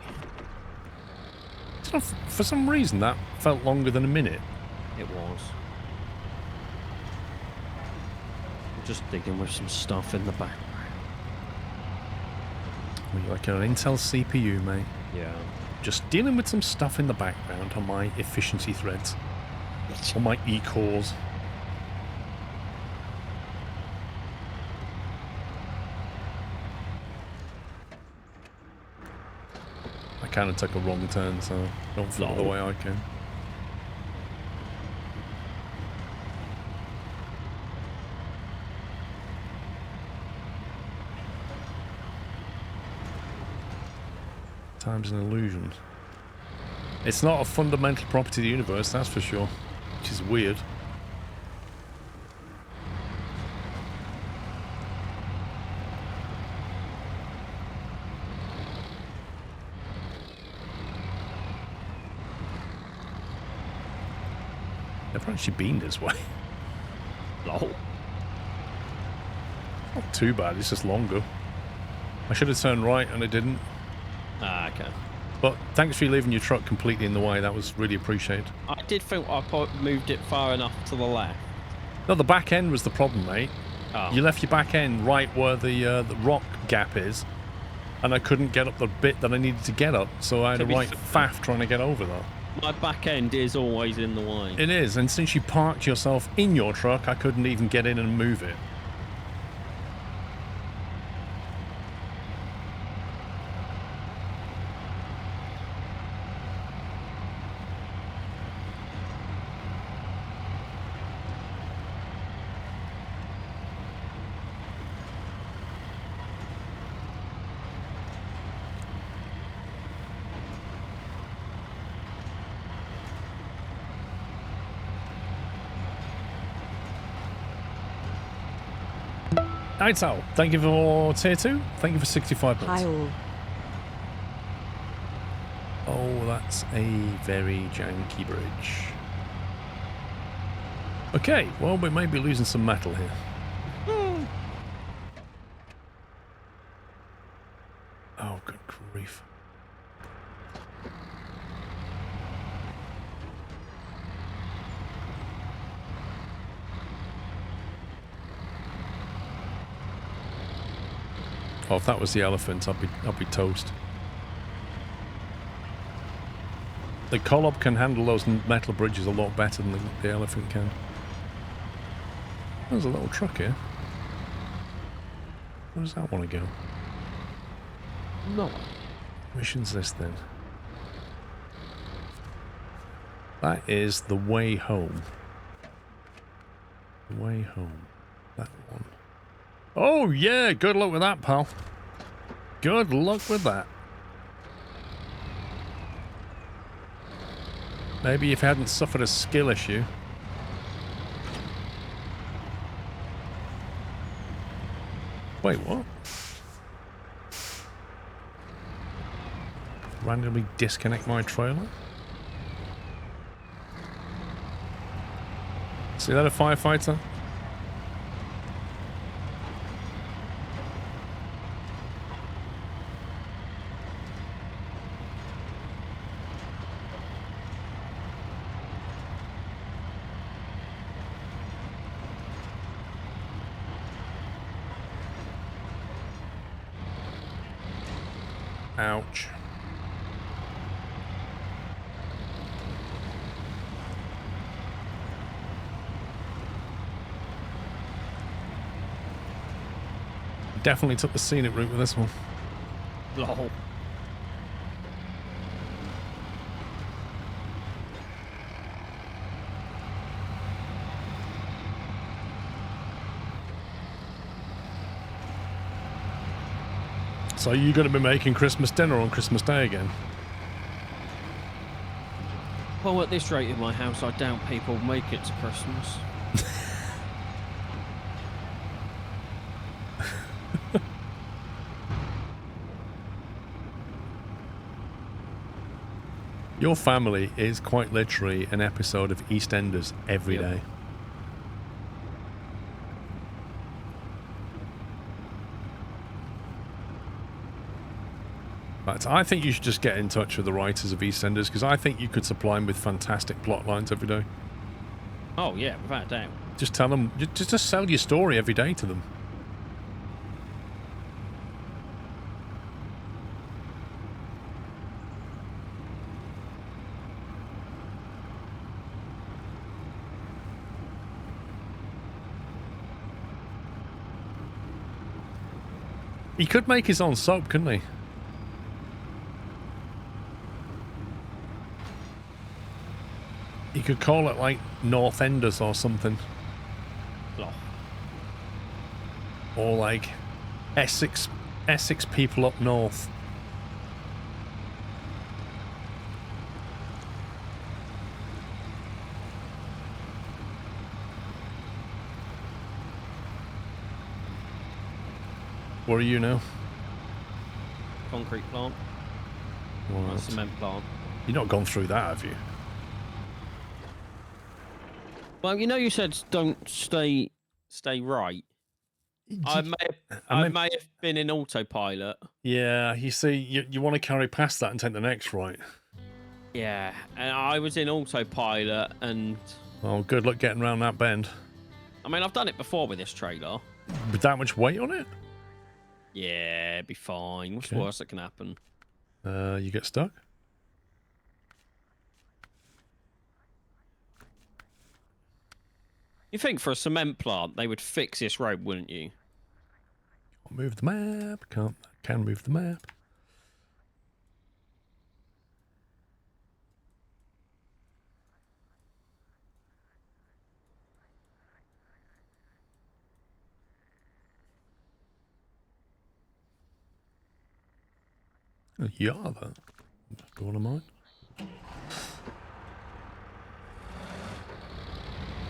For some reason, that felt longer than a minute. It was. I'm just digging with some stuff in the background. Well, you're like an Intel CPU, mate. Yeah. Just dealing with some stuff in the background on my efficiency threads. On my E-cores. I kind of took a wrong turn, so don't follow the way I can. Time's an illusion. It's not a fundamental property of the universe, that's for sure. Which is weird. Never actually been this way. Lol. Not too bad, it's just longer. I should have turned right and I didn't. Ah, okay. But thanks for leaving your truck completely in the way. That was really appreciated. I did think I moved it far enough to the left. No, the back end was the problem, mate. Oh. You left your back end right where the rock gap is, and I couldn't get up the bit that I needed to get up, so I had a right faff trying to get over that. My back end is always in the way. It is, and since you parked yourself in your truck, I couldn't even get in and move it. Night Owl, thank you for tier 2. Thank you for 65 bucks. Hi all. Oh, that's a very janky bridge. Okay, well, we may be losing some metal here. Oh, good grief. Oh, if that was the elephant, I'd be toast. The Kolob can handle those metal bridges a lot better than the elephant can. There's a little truck here. Where does that want to go? No. Mission's this then. That is the way home. The way home. That one. Oh yeah, good luck with that, pal. Good luck with that. Maybe if you hadn't suffered a skill issue. Wait, what? randomly disconnect my trailer? See that, a firefighter? Ouch. Definitely took the scenic route with this one. Lol. So you're going to be making Christmas dinner on Christmas Day again? Well, at this rate in my house, I doubt people make it to Christmas. Your family is quite literally an episode of EastEnders every day. But I think you should just get in touch with the writers of EastEnders, because I think you could supply them with fantastic plot lines every day. Oh, yeah, without a doubt. Just tell them, just sell your story every day to them. He could make his own soap, couldn't he? He could call it like North Enders or something. Lol. Or like Essex people up north. Where are you now? Concrete plant. What? Cement plant. You've not gone through that, have you? Well, you know, you said don't stay right. I may have been in autopilot. Yeah, you see, you want to carry past that and take the next right. Yeah, and I was in autopilot, and Oh, good luck getting around that bend. I mean, I've done it before with this trailer. With that much weight on it? Yeah, it'd be fine. What's the Okay. worst that can happen? You get stuck? You think for a cement plant they would fix this road, wouldn't you? Can't move the map. Can move the map. Yeah, that. That's one of mine.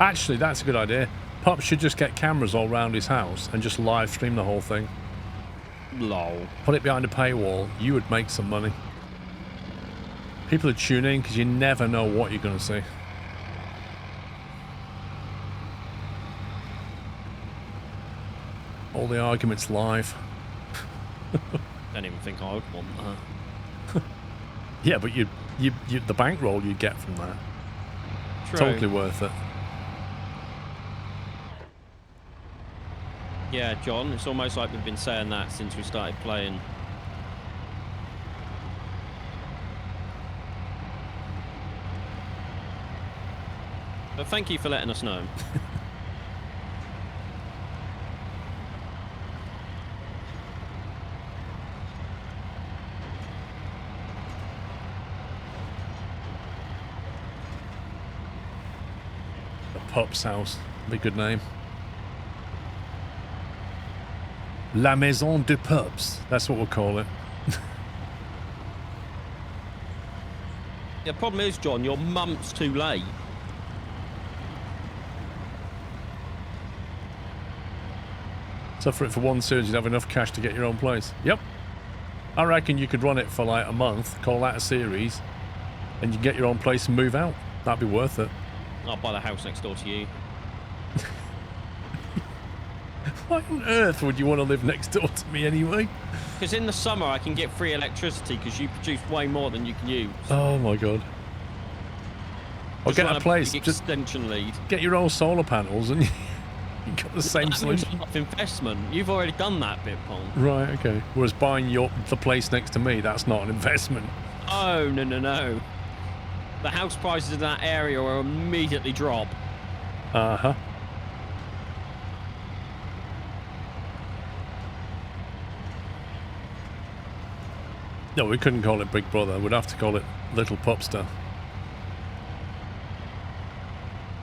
Actually, that's a good idea. Pop should just get cameras all around his house and just live stream the whole thing. Lol. Put it behind a paywall. You would make some money. People are tuning in because you never know what you're going to see. All the arguments live. Don't even think I would want that. Yeah, but you the bankroll you get from that. True. Totally worth it. Yeah, John, it's almost like we've been saying that since we started playing. But thank you for letting us know. The Pup's house. Be a good name. La Maison de Pups. That's what we'll call it. The problem is, John, you're months too late. Suffer it for one surge, you'd have enough cash to get your own place. Yep. I reckon you could run it for like a month, call that a series, and you get your own place and move out. That'd be worth it. I'll buy the house next door to you. Why on earth would you want to live next door to me anyway? Because in the summer I can get free electricity because you produce way more than you can use. Oh my god. I'll get a place. Big Just extension lead. get your own solar panels and you got the same That means solution. a lot of investment. You've already done that bit, Paul. Right, okay. Whereas buying the place next to me, that's not an investment. Oh, no, no, no. The house prices in that area will immediately drop. Uh-huh. No, we couldn't call it Big Brother. We'd have to call it Little Pupster.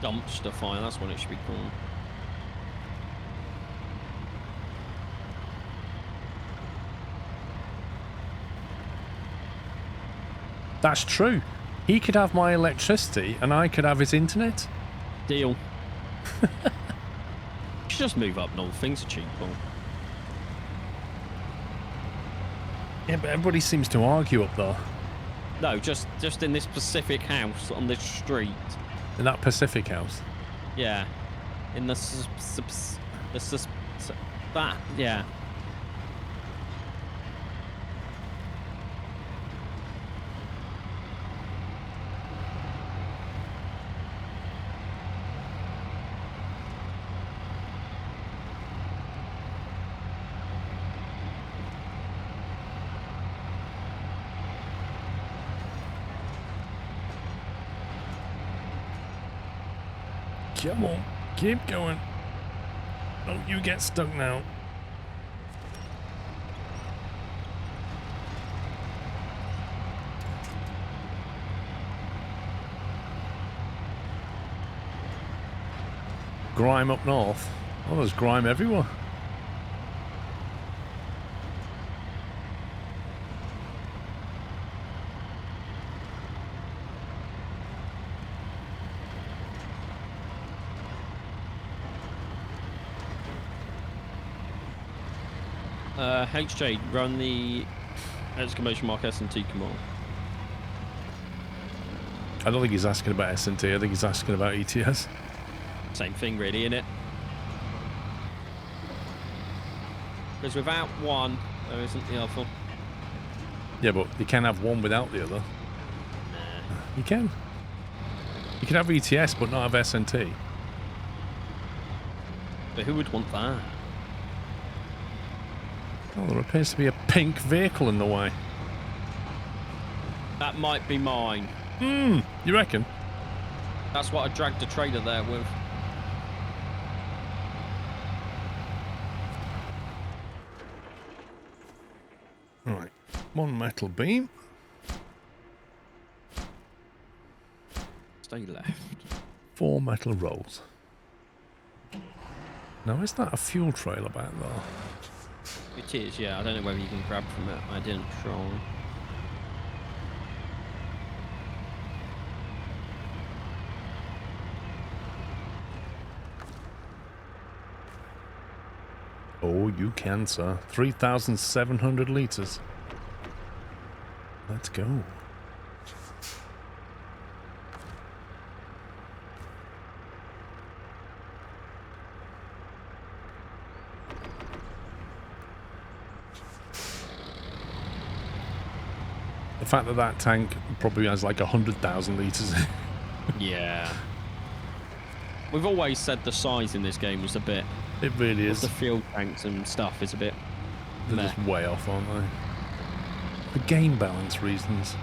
Dumpster fire, that's what it should be called. That's true. He could have my electricity and I could have his internet. Deal. You should just move up north. Things are cheap, Paul. Yeah, but everybody seems to argue up there. No, just in this specific house on this street. In that Pacific house. Yeah. In that, yeah. Come on, keep going. Don't you get stuck now. Grime up north. Oh, there's grime everywhere. HJ, run the exclamation mark S&T command. I don't think he's asking about S&T. I think he's asking about ETS. Same thing, really, innit? Because without one, there isn't the other. Yeah, but you can have one without the other. Nah. You can. You can have ETS but not have S&T. But who would want that? Oh, there appears to be a pink vehicle in the way. That might be mine. You reckon? That's what I dragged the trailer there with. Right, one metal beam. Stay left. 4 metal rolls. Now, is that a fuel trailer back there? It is, yeah. I don't know whether you can grab from it. I didn't try. Oh, you can, sir. 3,700 litres. Let's go. The fact that that tank probably has like 100,000 litres. Yeah. We've always said the size in this game was a bit... It really is. The fuel tanks and stuff is a bit... They're meh. just way off, aren't they? For game balance reasons.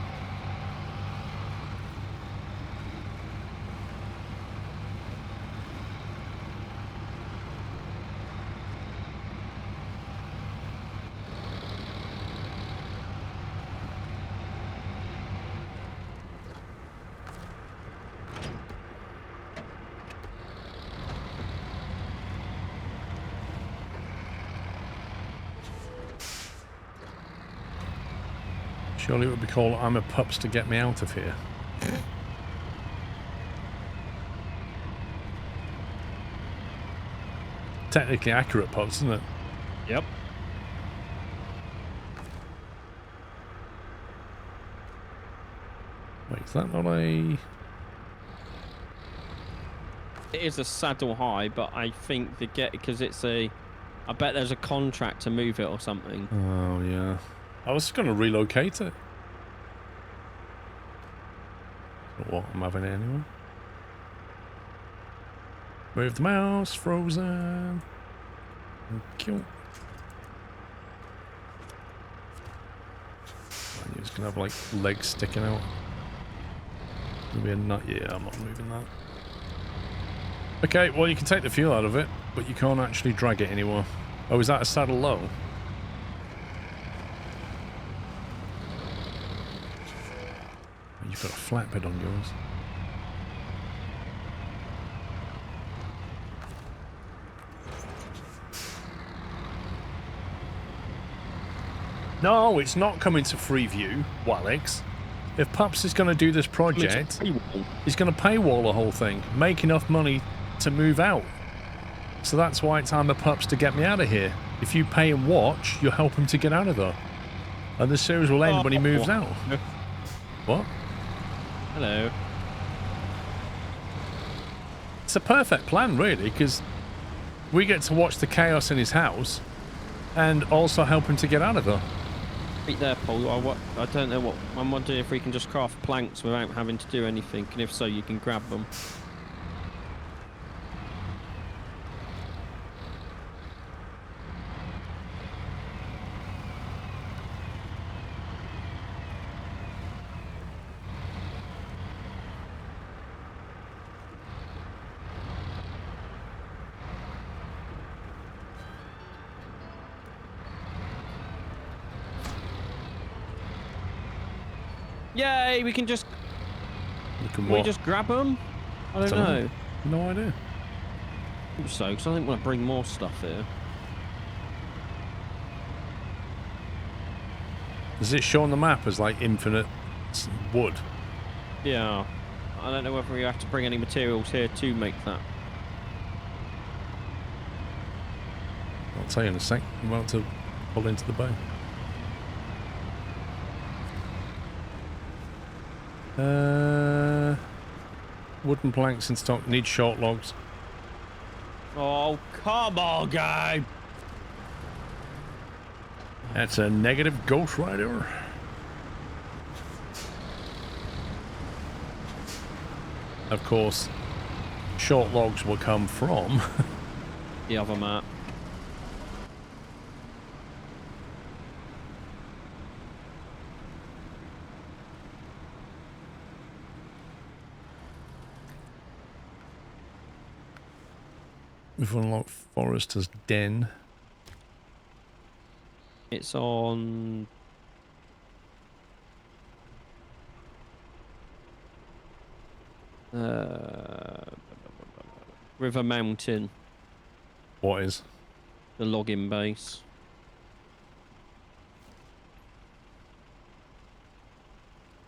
Surely it would be called I'm a pups to get me out of here. Technically accurate pups, isn't it? Yep. Wait, is that not a... It is a saddle high, but I think the because it's a... I bet there's a contract to move it or something. Oh, yeah. I was going to relocate it. But what? I'm having it anyway. Move the mouse. Frozen. Thank you. You're just going to have, like, legs sticking out. Maybe a nut. Yeah, I'm not moving that. Okay, well, you can take the fuel out of it, but you can't actually drag it anymore. Oh, is that a saddle low? You've got a flatbed on yours. No, it's not coming to Freeview, Wallix. If Pups is going to do this project, he's going to paywall the whole thing, make enough money to move out. So that's why it's time for Pups to get me out of here. If you pay and watch, you'll help him to get out of there. And the series will end when he moves out. What? Hello. It's a perfect plan, really, because we get to watch the chaos in his house and also help him to get out of there. Right there, Paul. I don't know what... I'm wondering if we can just craft planks without having to do anything, and if so, you can grab them. Yay, we can just... Can we just grab them? I don't know. No idea. I think so, because I think we'll bring more stuff here. Does it show on the map as, like, infinite wood? Yeah. I don't know whether we have to bring any materials here to make that. I'll tell you in a sec. I'm about to pull into the bay. Wooden planks in stock. Need short logs. Oh, come on, game! That's a negative Ghost Rider. Of course, short logs will come from The other map. We've unlocked Forester's Den. It's on... River Mountain, What is? the login base.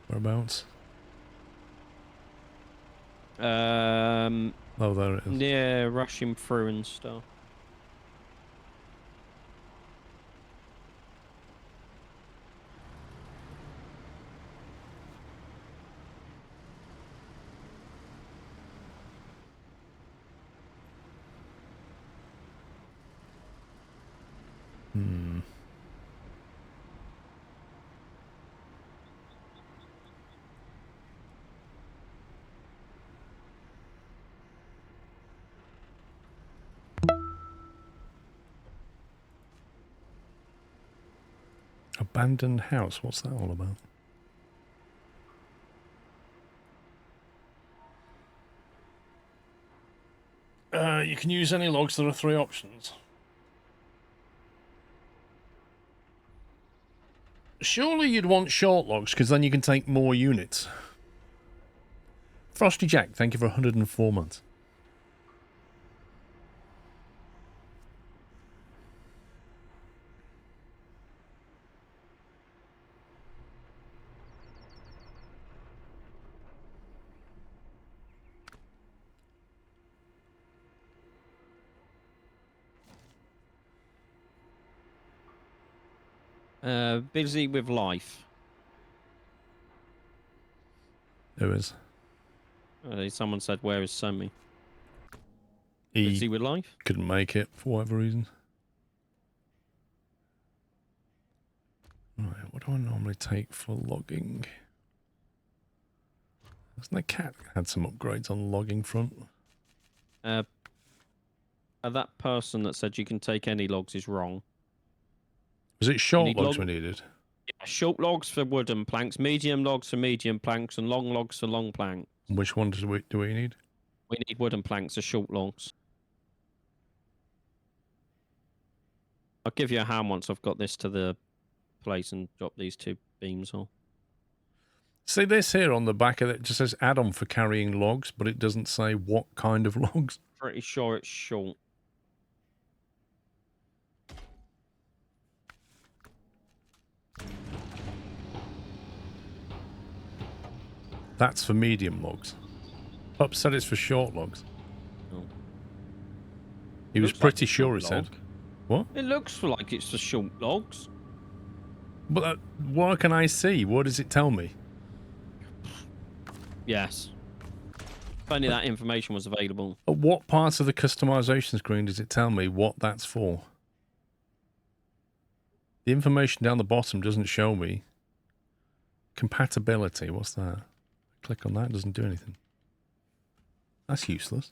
Whereabouts? Oh, there it is. Yeah, rushing through and stuff. Abandoned house. What's that all about? You can use any logs. There are 3 options. Surely you'd want short logs, because then you can take more units. Frosty Jack, thank you for 104 months. Busy with life. Who is? Someone said, "Where is Sammy? He Is he with life?" couldn't make it for whatever reason. Right, what do I normally take for logging? Hasn't the cat had some upgrades on the logging front? That person that said you can take any logs is wrong. Was it short need logs log- we needed? Yeah, short logs for wooden planks, medium logs for medium planks, and long logs for long planks. Which one do we need? We need wooden planks or short logs. I'll give you a hand once I've got this to the place and drop these 2 beams on. See this here on the back of it just says add-on for carrying logs, but it doesn't say what kind of logs. Pretty sure it's short. That's for medium logs. Pup said it's for short logs. Oh. He was Looks like pretty a sure short he said. log. What? It looks like it's for short logs. But what can I see? What does it tell me? Yes. If only that information was available. At what part of the customization screen does it tell me what that's for? The information down the bottom doesn't show me. Compatibility, what's that? Click on that, doesn't do anything. That's useless.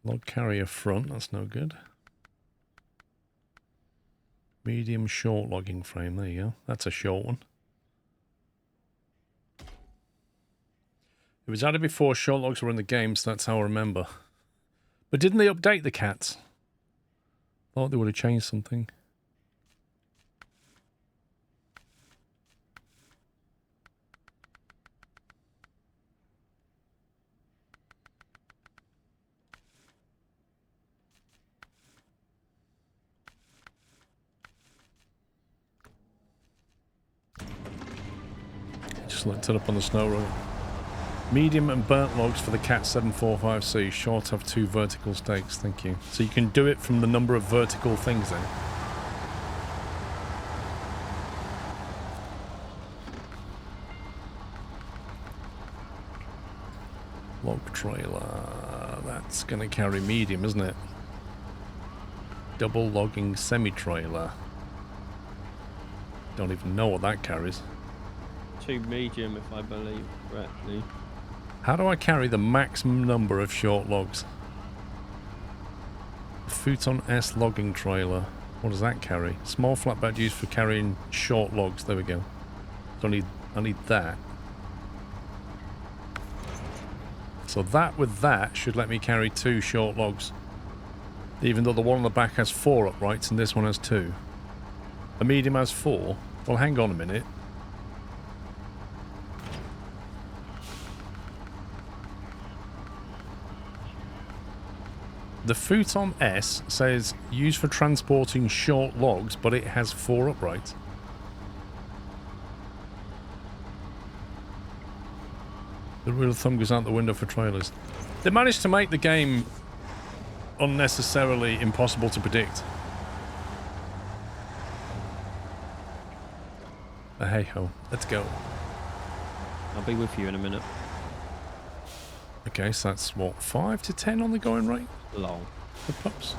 Log carrier front, that's no good. Medium short logging frame, there you go. That's a short one. It was added before short logs were in the game, so that's how I remember. But didn't they update the cats? Thought they would have changed something. Just looked it up on the Snowrunner. Medium and burnt logs for the Cat 745C. Short have 2 vertical stakes, thank you. So you can do it from the number of vertical things then. Log trailer. That's going to carry medium, isn't it? Double logging semi-trailer. Don't even know what that carries. 2 medium, if I believe correctly. How do I carry the maximum number of short logs? Futon S logging trailer. What does that carry? Small flatbed used for carrying short logs. There we go. So I need that. So that with that should let me carry 2 short logs. Even though the one on the back has 4 uprights and this one has 2. The medium has 4. Well, hang on a minute. The Futon S says used for transporting short logs, but it has 4 uprights. The rule of thumb goes out the window for trailers. They managed to make the game unnecessarily impossible to predict. Hey ho, let's go. I'll be with you in a minute. Okay, so that's what, 5 to 10 on the going rate? Lol. The pups.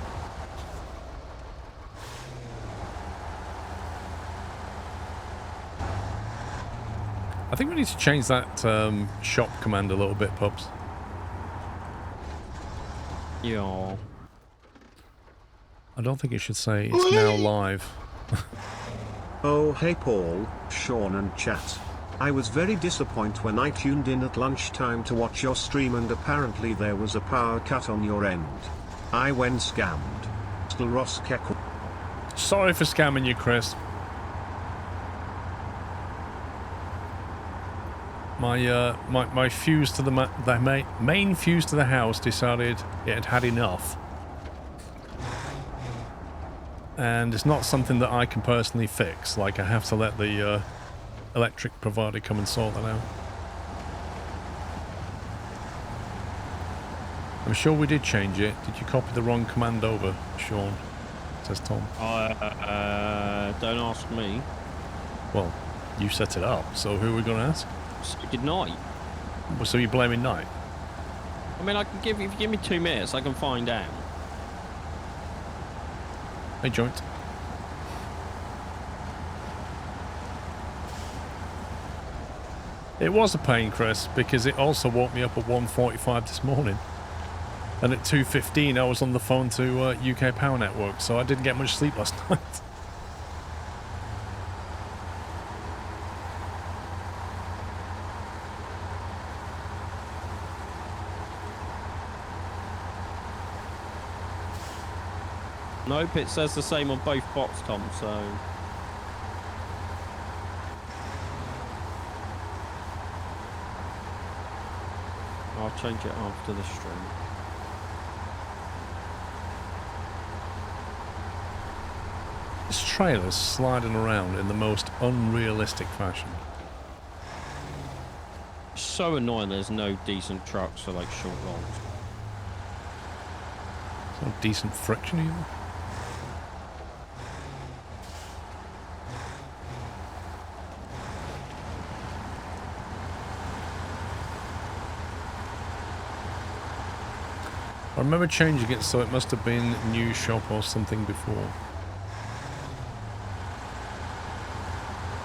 I think we need to change that shop command a little bit, pups. Yeah. I don't think it should say it's now live. Oh hey Paul, Sean and chat. I was very disappointed when I tuned in at lunchtime to watch your stream and apparently there was a power cut on your end. I went scammed. Still Ross Keckle. Sorry for scamming you, Chris. My fuse to the main fuse to the house decided it had had enough. and it's not something that I can personally fix. Like, I have to let the electric provider come and sort that out. I'm sure we did change it. Did you copy the wrong command over, Sean? Says Tom. Don't ask me. Well, you set it up, so who are we going to ask? So did Night. Well, so you're blaming Knight? I mean, I can give if you give me 2 minutes, I can find out. Hey, Joint. It was a pain, Chris, because it also woke me up at 1:45 this morning. And at 2:15 I was on the phone to UK Power Network, so I didn't get much sleep last night. Nope, it says the same on both bots, Tom, so... I'll change it after the stream. This trailer's sliding around in the most unrealistic fashion. So annoying there's no decent trucks for like short logs. It's not decent friction either. I remember changing it, so it must have been new shop or something before.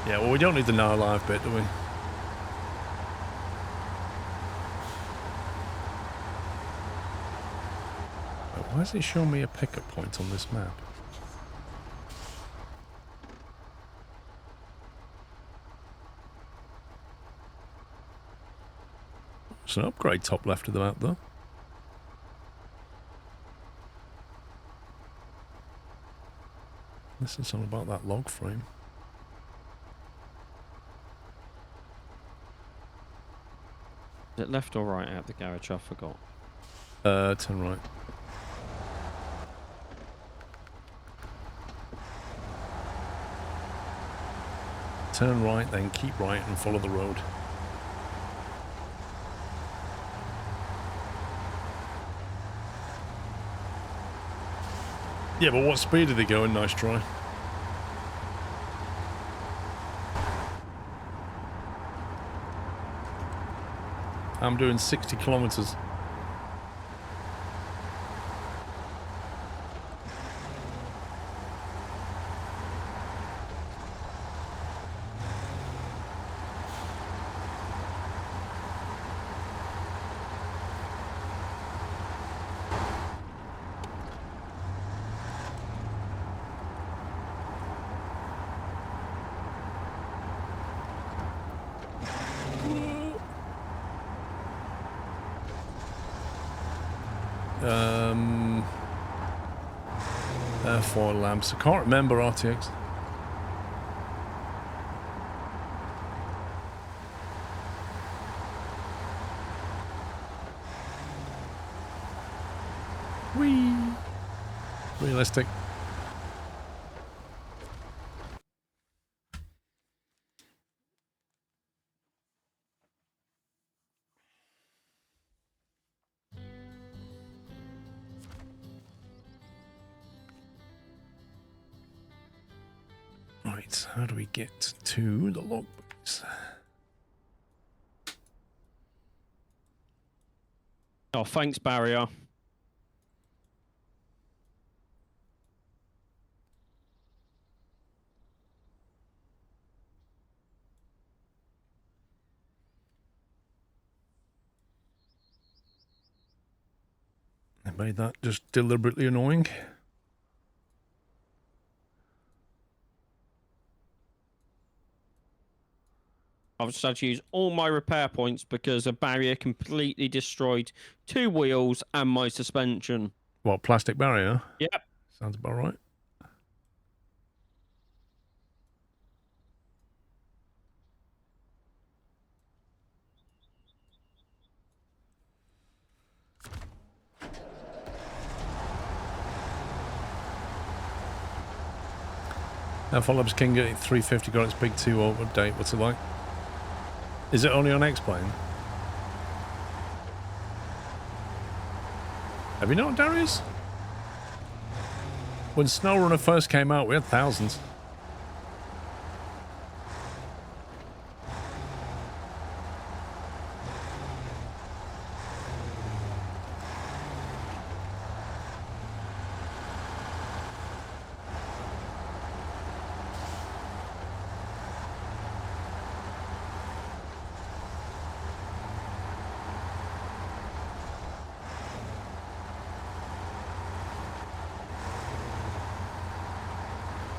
Yeah, well, we don't need the now live bit, do we? Why is it showing me a pickup point on this map? It's an upgrade top left of the map, though. This is all about that log frame. Is it left or right out the garage? I forgot. Turn right. Turn right, then keep right and follow the road. Yeah, but what speed are they going? Nice try. I'm doing 60 kilometers. Airfoil lamps. I can't remember RTX. Whee! Realistic. Right, how do we get to the logbooks? Oh, thanks, Barrier. I made that just deliberately annoying. I've just had to use all my repair points because a barrier completely destroyed 2 wheels and my suspension. What, plastic barrier? Yep. Sounds about right. Follows King at 350 got its big 2.0 update. What's it like? Is it only on X-Plane? Have you not, Darius? When Snowrunner first came out, we had thousands.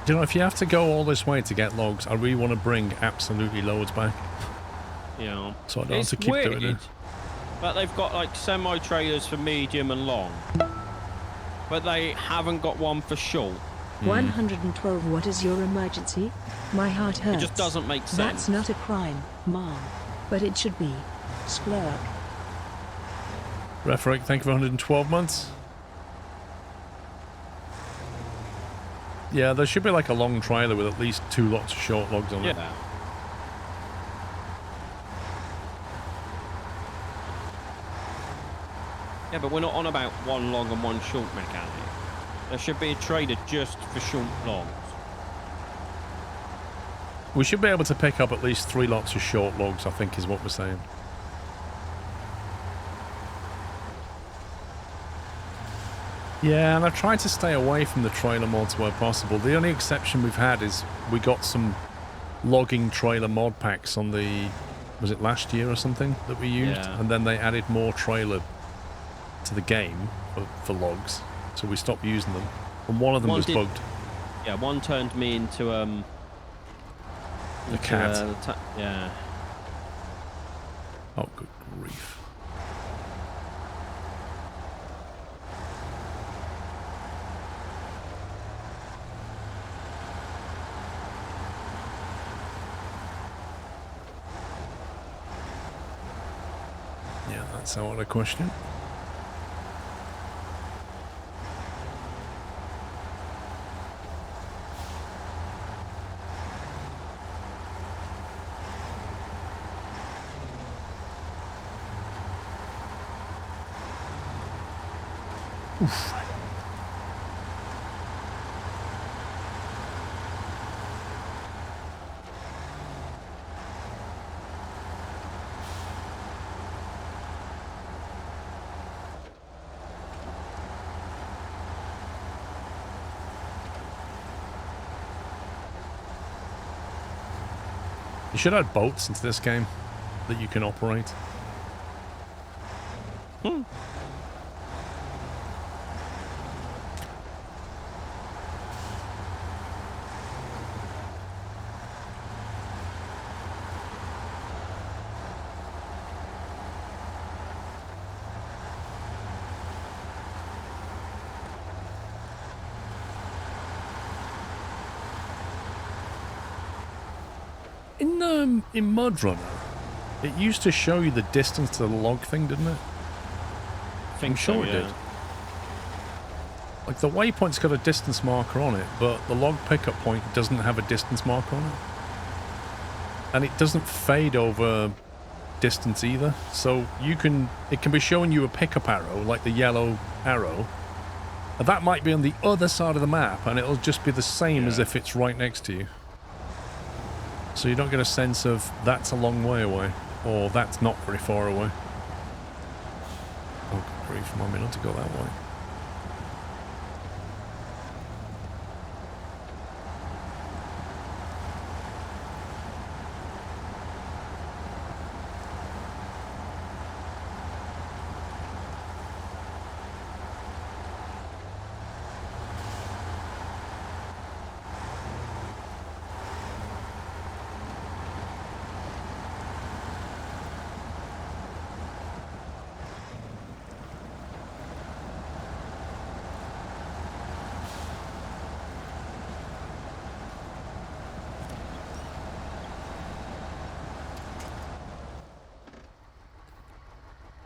You know, if you have to go all this way to get logs, I really want to bring absolutely loads back. Yeah. So I don't have It's to keep weird, doing it. but they've got like semi-trailers for medium and long. But they haven't got one for short. 112. What is your emergency? My heart hurts. It just doesn't make sense. That's not a crime, Mom. But it should be. Splurk. Refric, thank you for 112 months. Yeah, there should be like a long trailer with at least 2 lots of short logs on it. Yeah. Yeah, but we're not on about one long and one short mechanic. There should be a trailer just for short logs. We should be able to pick up at least 3 lots of short logs, I think is what we're saying. Yeah, and I've tried to stay away from the trailer mods where possible. The only exception we've had is we got some logging trailer mod packs on the... Was it last year or something that we used? Yeah. And then they added more trailer to the game for logs. So we stopped using them. And one of them was bugged. Yeah, one turned me into The cat. yeah. Oh, good grief. Yeah, that's out of question. Oof. You should add boats into this game that you can operate. In Mudrunner, it used to show you the distance to the log thing, didn't it? I'm sure it did. Like the waypoint's got a distance marker on it, but the log pickup point doesn't have a distance marker on it. And it doesn't fade over distance either. So it can be showing you a pickup arrow, like the yellow arrow. And that might be on the other side of the map, and it'll just be the same as if it's right next to you. So you don't get a sense of that's a long way away, or that's not very far away. Oh, good grief, remind me not to go that way.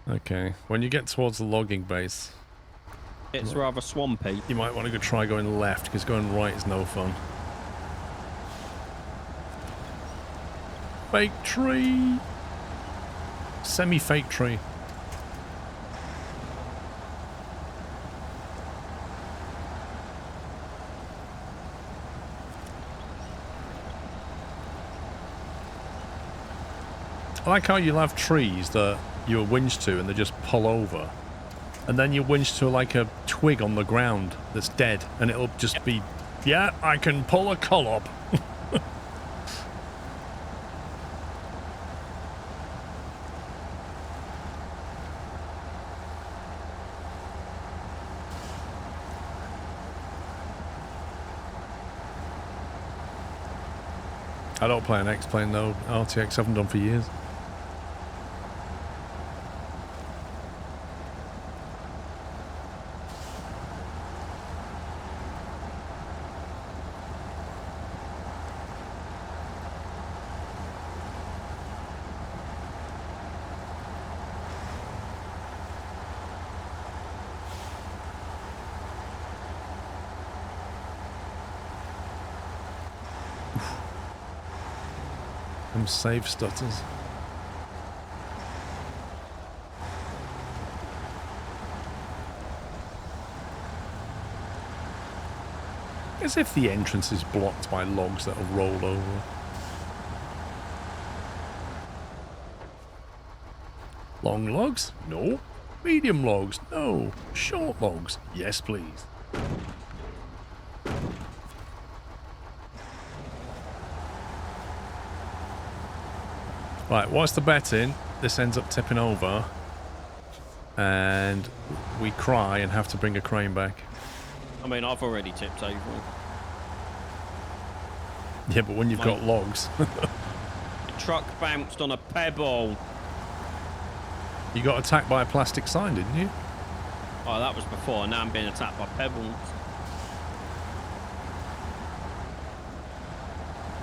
Okay, when you get towards the logging base, It's rather swampy. you might want to try going left, because going right is no fun. Fake tree. Semi-fake tree. I like how you'll have trees that you're winched to and they just pull over. And then you're winched to like a twig on the ground that's dead. And it'll just be, yeah, I can pull a collop. I don't play an X-Plane though. RTX haven't done for years. Them save stutters. As if the entrance is blocked by logs that have rolled over. Long logs? No. Medium logs? No. Short logs? Yes, please. Right, what's the bet in? This ends up tipping over. And we cry and have to bring a crane back. I mean, I've already tipped over. Yeah, but when you've got logs. The truck bounced on a pebble. You got attacked by a plastic sign, didn't you? Oh, that was before. Now I'm being attacked by pebbles.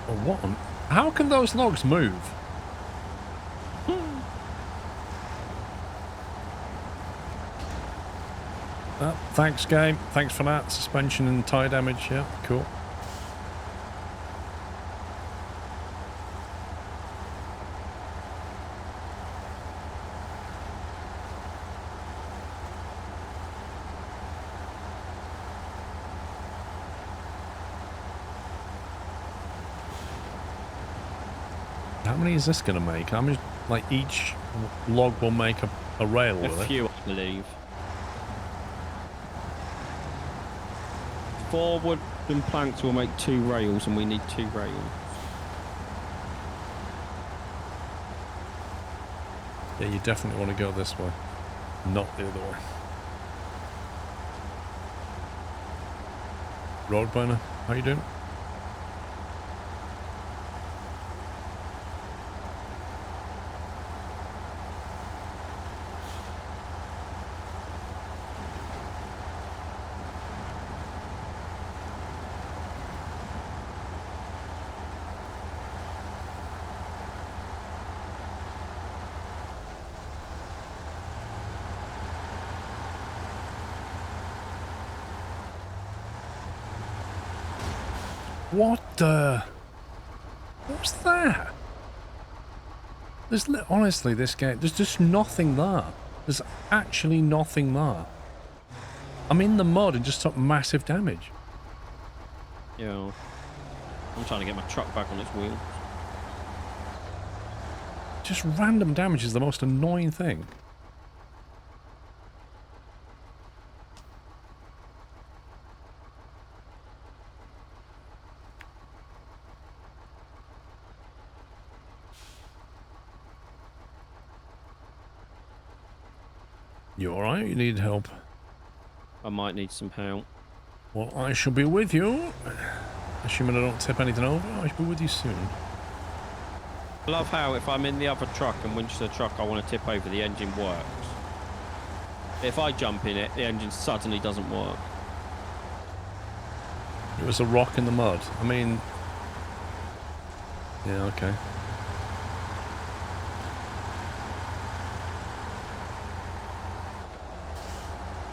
Oh, what? How can those logs move? Thanks, game. Thanks for that. Suspension and tyre damage. Yeah, cool. How many is this going to make? How many, like, each log will make a rail with it? A few, I believe. 4 wooden planks will make 2 rails, and we need 2 rails. Yeah, you definitely want to go this way, not the other way. Roadburner, how you doing? What the? What's that? There's honestly, this game, there's just nothing there. There's actually nothing there. I'm in the mud and just took massive damage. Yeah. I'm trying to get my truck back on its wheels. Just random damage is the most annoying thing. You alright? You need help? I might need some help. Well, I shall be with you. Assuming I don't tip anything over, I shall be with you soon. I love how if I'm in the other truck and winch the truck I want to tip over, the engine works. If I jump in it, the engine suddenly doesn't work. It was a rock in the mud. I mean... Yeah, okay.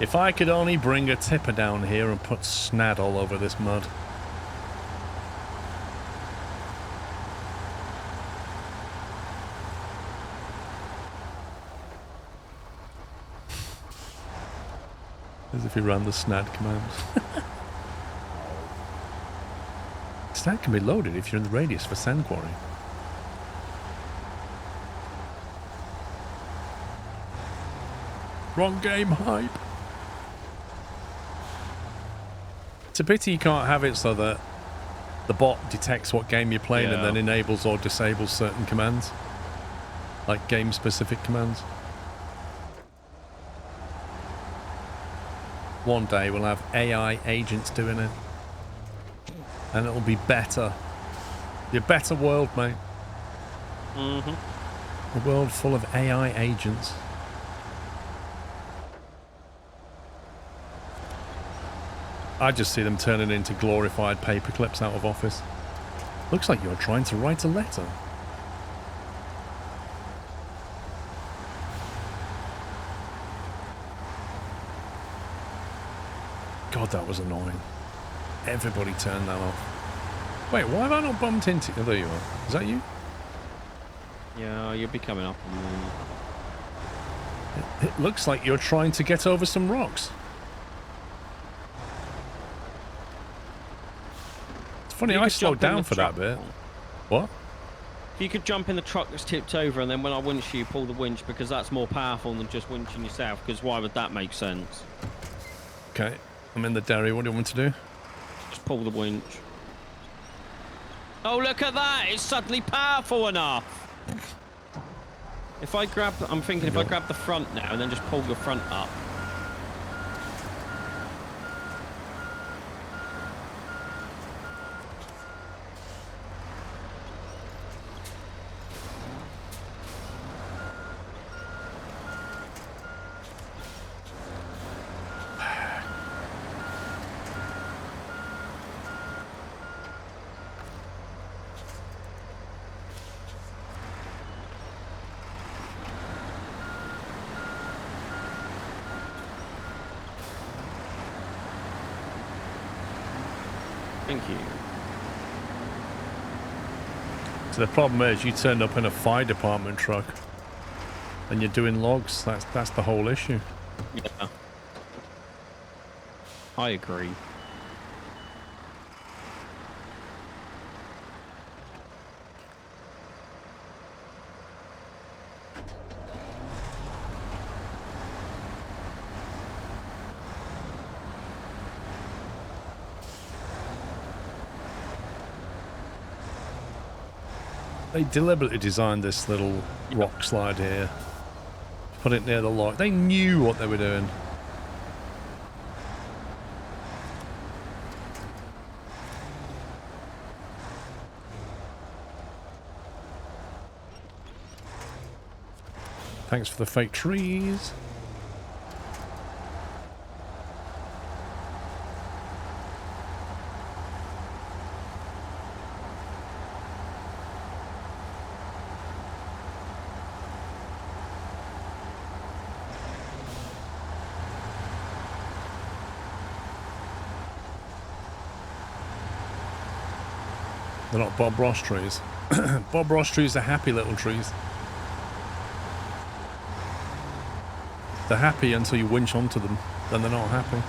If I could only bring a tipper down here and put snad all over this mud. As if he ran the snad command. Snad can be loaded if you're in the radius for sand quarry. Wrong game hype. It's a pity you can't have it so that the bot detects what game you're playing and then enables or disables certain commands. Like game-specific commands. One day we'll have AI agents doing it. And it'll be better. Be a better world, mate. A world full of AI agents. I just see them turning into glorified paperclips out of office. Looks like you're trying to write a letter. God, that was annoying. Everybody turned that off. Wait, why have I not bumped into... Oh, there you are. Is that you? Yeah, you'll be coming up on me. It looks like you're trying to get over some rocks. It's funny, I slowed down for that bit. What? If you could jump in the truck that's tipped over and then when I winch you, pull the winch, because that's more powerful than just winching yourself, because why would that make sense? Okay, I'm in the dairy. What do you want me to do? Just pull the winch. Oh, look at that! It's suddenly powerful enough! If I grab... I'm thinking if I grab the front now and then just pull the front up. Thank you. So the problem is you turned up in a fire department truck and you're doing logs. That's the whole issue. Yeah. I agree. They deliberately designed this little rock slide here. Put it near the log. They knew what they were doing. Thanks for the fake trees. They're not Bob Ross trees. Bob Ross trees are happy little trees. They're happy until you winch onto them, then they're not happy.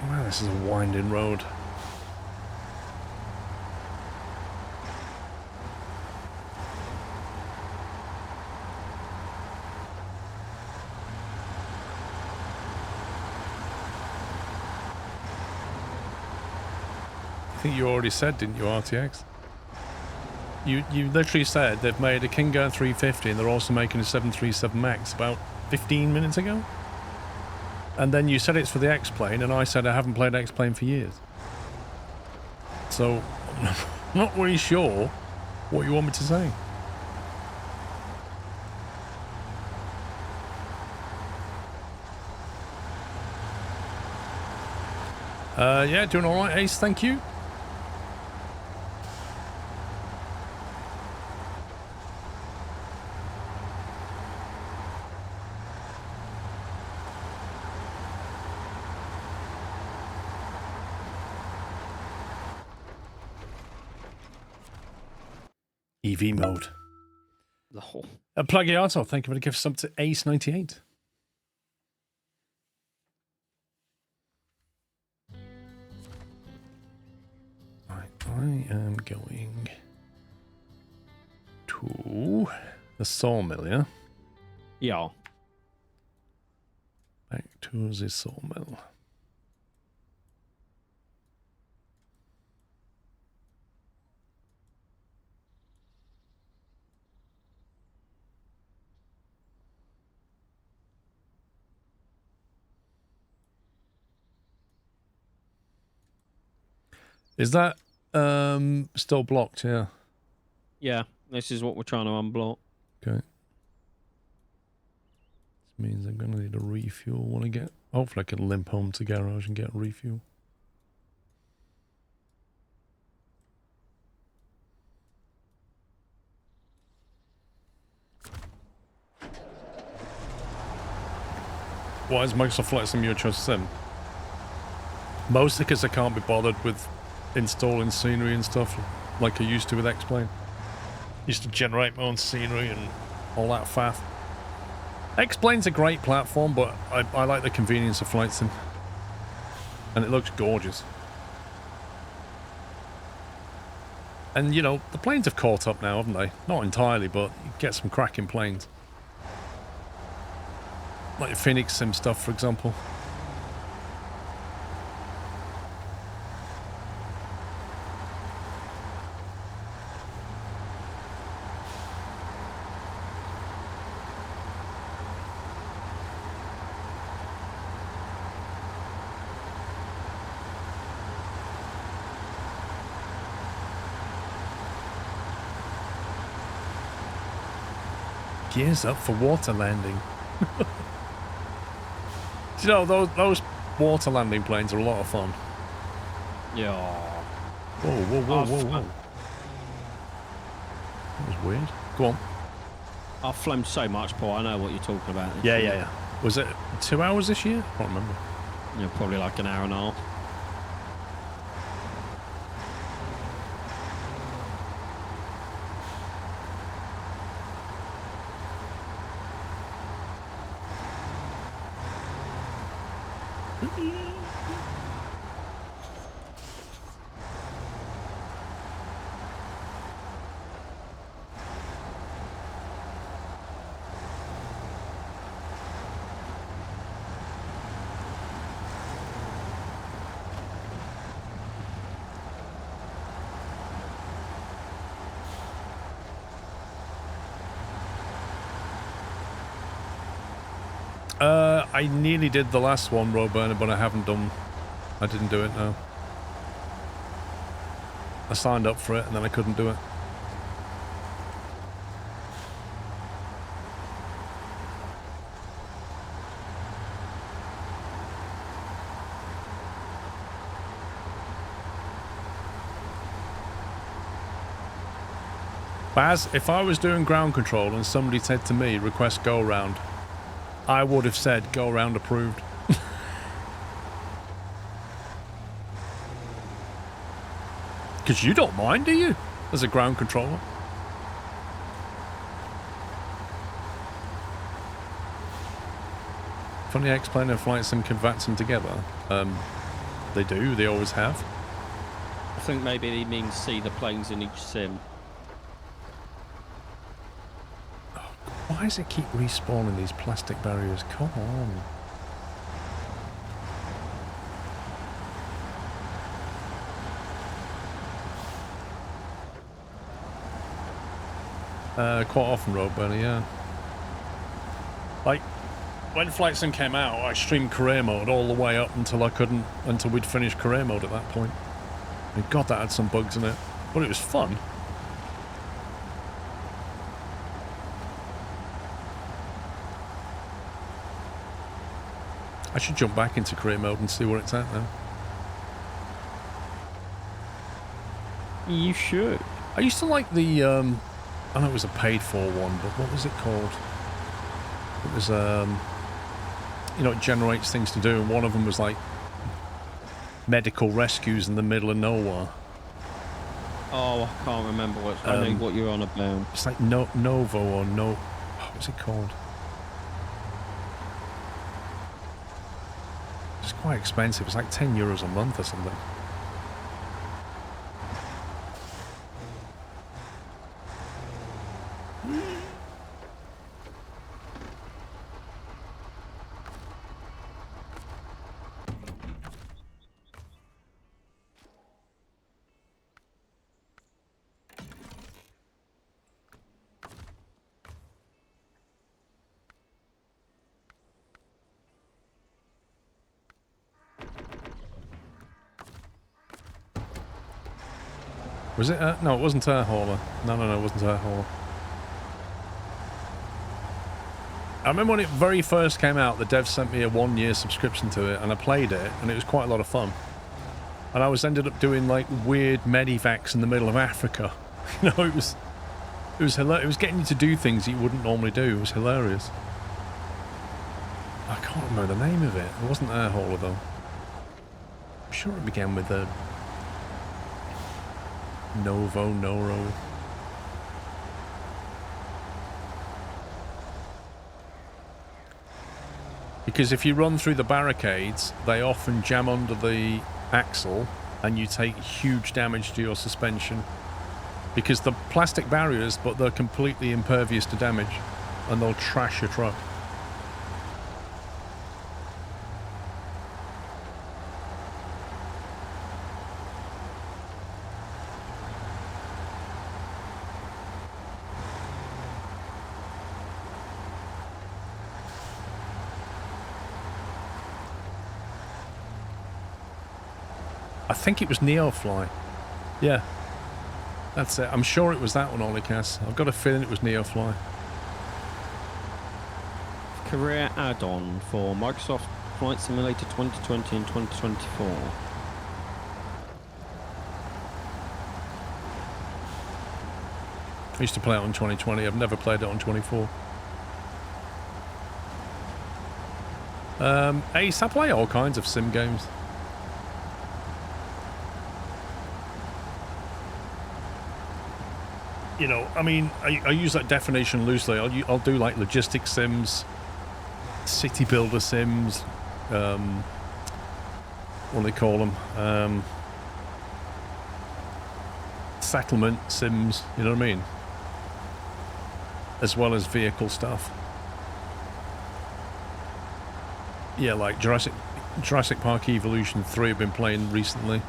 Wow, this is a winding road. I think you already said, didn't you, RTX? You literally said they've made a King Air 350 and they're also making a 737 MAX about 15 minutes ago. And then you said it's for the X-Plane, and I said I haven't played X-Plane for years. So, I'm not really sure what you want me to say. Yeah, doing all right, Ace, thank you. EV mode. Oh. Plagiato, thank you for the gift sub to Ace98. Right, I am going to the sawmill, yeah? Yeah. Back to the sawmill. Is that still blocked? Yeah. Yeah, this is what we're trying to unblock. Okay. This means I'm gonna need a refuel when I get. Hopefully, I can limp home to garage and get a refuel. Why is Microsoft Flight Sim your choice sim? Mostly because I can't be bothered with installing scenery and stuff like I used to with X-Plane. Used to generate my own scenery and all that faff. X-Plane's a great platform, but I like the convenience of Flight Sim. And it looks gorgeous. And, you know, the planes have caught up now, haven't they? Not entirely, but you get some cracking planes. Like Phoenix Sim stuff, for example. Gears up for water landing. You know, those water landing planes are a lot of fun. Yeah. Whoa, whoa, whoa, whoa, whoa. That was weird. Go on. I've flown so much, Paul. I know what you're talking about. Yeah. Was it 2 hours this year? I can't remember. Yeah, probably like an hour and a half. I nearly did the last one, Roadburner, but I didn't do it, no. I signed up for it and then I couldn't do it. Baz, if I was doing ground control and somebody said to me, request go round, I would have said go round approved. Because you don't mind, do you? As a ground controller. Funny X-Plane and Flight Sim convert them together. They do, they always have. I think maybe he means see the planes in each sim. Why does it keep respawning these plastic barriers? Come on. Quite often road burner, yeah. Like, when Flight Sim came out, I streamed career mode all the way up until we'd finished career mode at that point. And God, that had some bugs in it. But it was fun. I should jump back into career mode and see where it's at now. You should. I used to like the, I know it was a paid-for one, but what was it called? It was, you know, it generates things to do, and one of them was like medical rescues in the middle of nowhere. Oh, I can't remember what. I know what you're on about. It's like Novo or No. What's it called? It's quite expensive. It's like €10 a month or something. Was it? No, it wasn't Air Hauler. No, it wasn't Air Hauler. I remember when it very first came out, the devs sent me a 1-year subscription to it, and I played it, and it was quite a lot of fun. And I ended up doing like weird medivacs in the middle of Africa. You know, it was hilarious. It was getting you to do things that you wouldn't normally do. It was hilarious. I can't remember the name of it. It wasn't Air Hauler though. I'm sure it began with a Noro. Because if you run through the barricades, they often jam under the axle and you take huge damage to your suspension. Because the plastic barriers, but they're completely impervious to damage, and they'll trash your truck. I think it was Neofly. Yeah. That's it. I'm sure it was that one, Olicas. I've got a feeling it was Neofly. Career add-on for Microsoft Flight Simulator 2020 and 2024. I used to play it on 2020. I've never played it on 24. Ace, I play all kinds of sim games. You know, I mean, I use that definition loosely. I'll do like logistics sims, city builder sims, what do they call them? Settlement sims, you know what I mean? As well as vehicle stuff. Yeah, like Jurassic Park Evolution 3 I've been playing recently.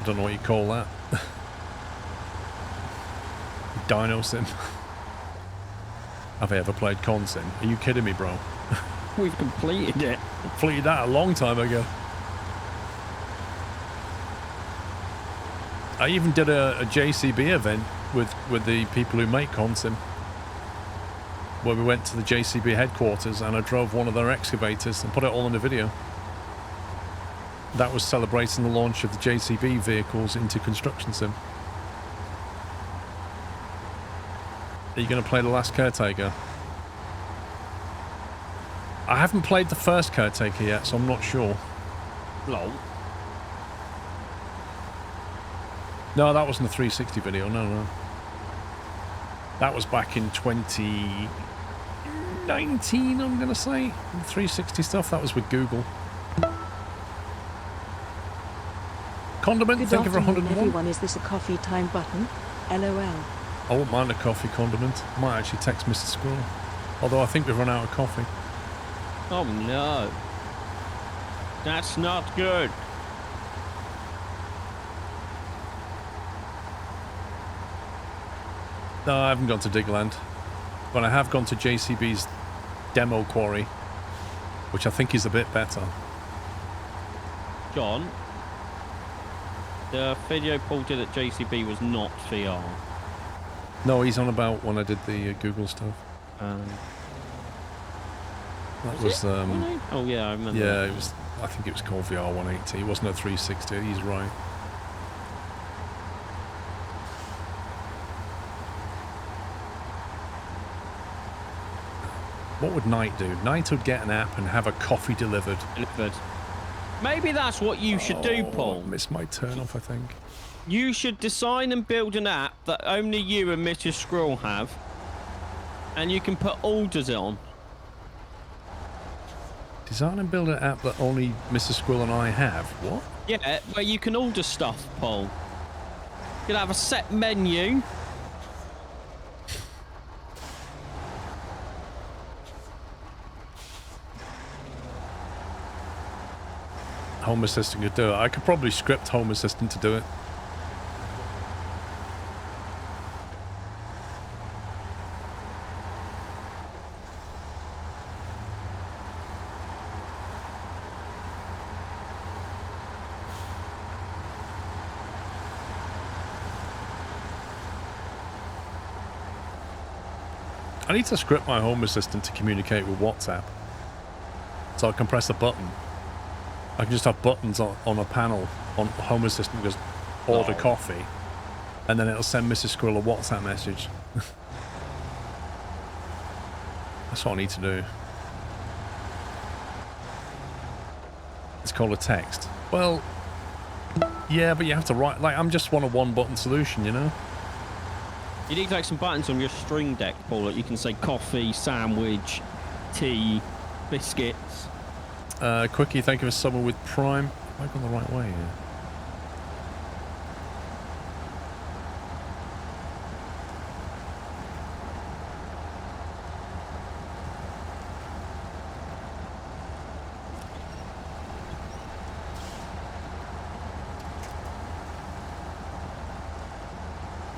I don't know what you call that. Dino Sim. Have I ever played Con Sim? Are you kidding me, bro? We've completed it. Completed that a long time ago. I even did a JCB event with the people who make Con Sim, where we went to the JCB headquarters and I drove one of their excavators and put it all in a video. That was celebrating the launch of the JCB vehicles into Construction Sim. Are you going to play The Last Caretaker? I haven't played the first Caretaker yet, so I'm not sure. Lol. No, that wasn't a 360 video, no. That was back in 2019, I'm going to say. The 360 stuff, that was with Google. Condiment, Good thank you for afternoon, 101. everyone. Is this a coffee time button? LOL. I wouldn't mind a coffee condiment. I might actually text Mr. Squirrel. Although I think we've run out of coffee. Oh no. That's not good. No, I haven't gone to Digland. But I have gone to JCB's demo quarry, which I think is a bit better. John, the video Paul did at JCB was not VR. No, he's on about when I did the Google stuff. That was oh yeah, I remember. yeah, that. it was. I think it was called VR 180. It wasn't a 360. He's right. What would Knight do? Knight would get an app and have a coffee delivered. Maybe that's what you should do, Paul. Missed my turn off, I think. You should design and build an app that only you and Mr. Squirrel have, and you can put orders on. Design and build an app that only Mr. Squirrel and I have. What? Yeah, where you can order stuff, Paul. You can have a set menu. Home Assistant could do it. I could probably script Home Assistant to do it. I need to script my Home Assistant to communicate with WhatsApp. So I can press a button. I can just have buttons on a panel on Home Assistant, just order coffee, and then it'll send Mrs. Squirrel a WhatsApp message. That's what I need to do. It's called a text. Well, yeah, but you have to write, like, I'm just want a one-button solution, you know? You need like some buttons on your string deck, Paul, that you can say coffee, sandwich, tea, biscuits. Quickie, thank you for subbing with Prime. Have I gone the right way here?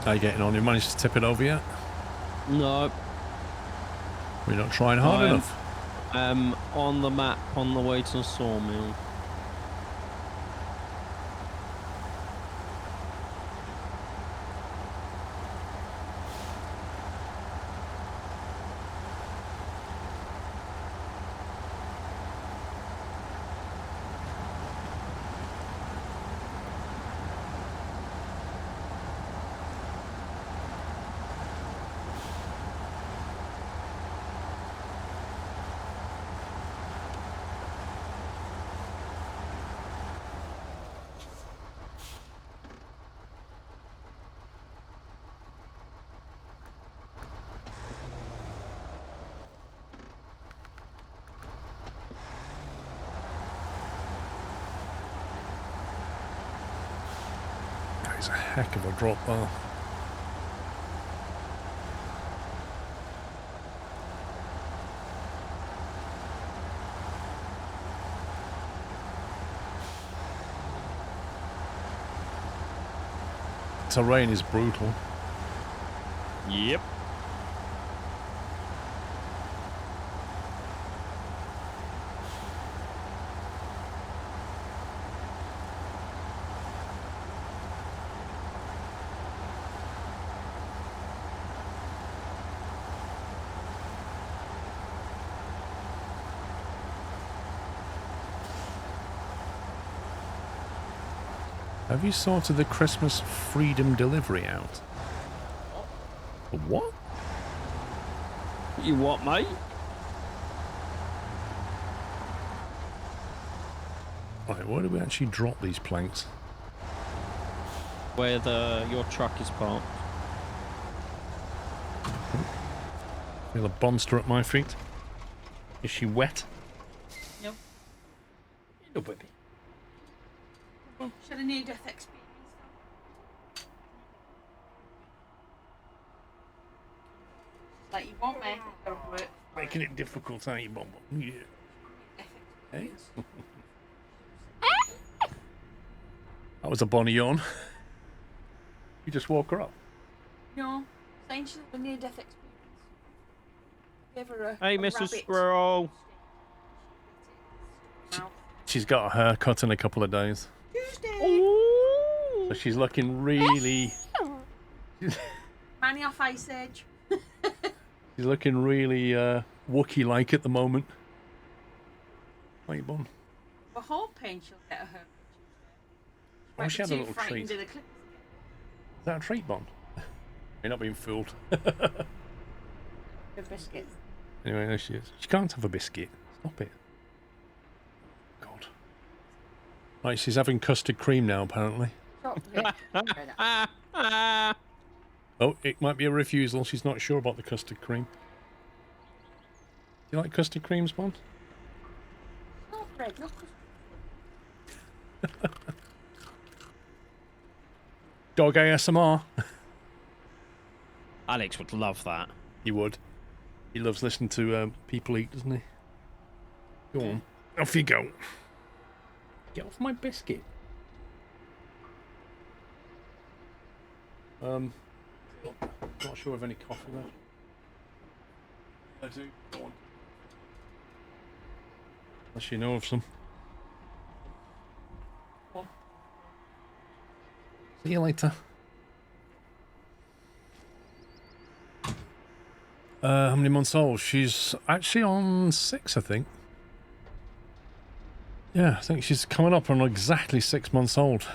How you getting on? You managed to tip it over yet? No. We're not trying hard enough. On the map, on the way to the sawmill. It's a heck of a drop bar. Terrain is brutal. Yep. Have you sorted the Christmas Freedom delivery out? What? You what, mate? Right, where do we actually drop these planks? Where your truck is parked. Feel a monster at my feet. Is she wet? Nope. No, baby. Should a near-death experience. Like you want me, you've got to work. Making it difficult, ain't you, Bob? Yeah. Hey? That was a Bonnie yawn. You just woke her up. No, dangerous of a near-death experience? Give her a Hey, a Mrs. rabbit. Squirrel. Mouth. She's got her hair cut in a couple of days. Tuesday. So she's looking really... Manny off Ice Edge. She's looking really Wookiee-like at the moment. How you born? We're hoping she'll get a herb. Oh, she had a Too little frightened treat. of the clippers Is that a treat, Bond? You're not being fooled. again. The biscuits. Anyway, there she is. She can't have a biscuit. Stop it. God. Right, she's having custard cream now, apparently. Chocolate. Oh, it might be a refusal. She's not sure about the custard cream. Do you like custard creams, Bond? Not bread, not custard. Dog ASMR. Alex would love that. He would. He loves listening to people eat, doesn't he? Go on. Off you go. Get off my biscuit. Not sure of any coffee left. I do. Go on. Unless you know of some. Go on. See you later. How many months old? She's actually on 6, I think. Yeah, I think she's coming up on exactly 6 months old.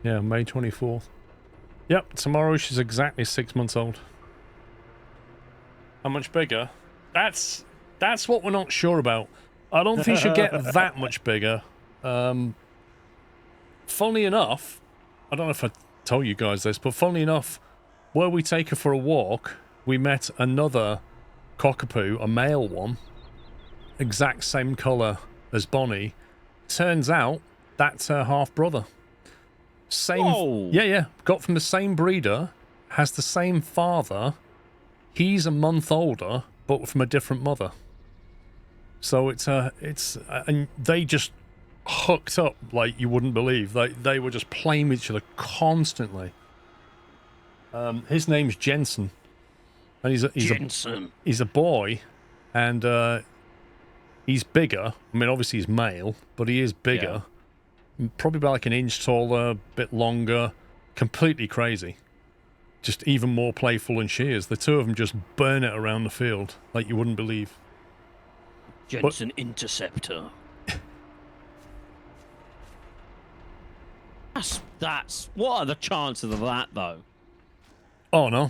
Yeah, May 24th. Yep, tomorrow she's exactly 6 months old. How much bigger? That's what we're not sure about. I don't think she'll get that much bigger. Funnily enough, I don't know if I told you guys this, but funnily enough, where we take her for a walk, we met another cockapoo, a male one, exact same colour as Bonnie. Turns out that's her half brother. Same. Whoa. Yeah. Got from the same breeder, has the same father. He's a month older, but from a different mother. So and they just hooked up like you wouldn't believe. They were just playing with each other constantly. His name's Jensen, and he's a boy, and he's bigger. I mean, obviously he's male, but he is bigger. Yeah. Probably about like an inch taller, a bit longer, completely crazy. Just even more playful than she is. The two of them just burn it around the field like you wouldn't believe. Jensen Interceptor. That's what are the chances of that though? Oh no,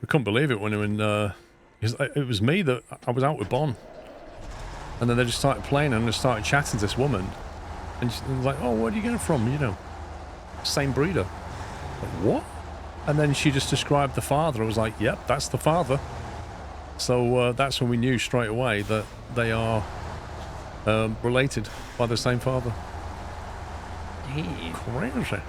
we couldn't believe it when it was me that I was out with Bon, and then they just started playing and just started chatting to this woman, and she was like, "Oh, where do you get it from? You know, same breeder." Like, what? And then she just described the father. I was like, "Yep, that's the father." So that's when we knew straight away that they are related by the same father. Hey. Crazy.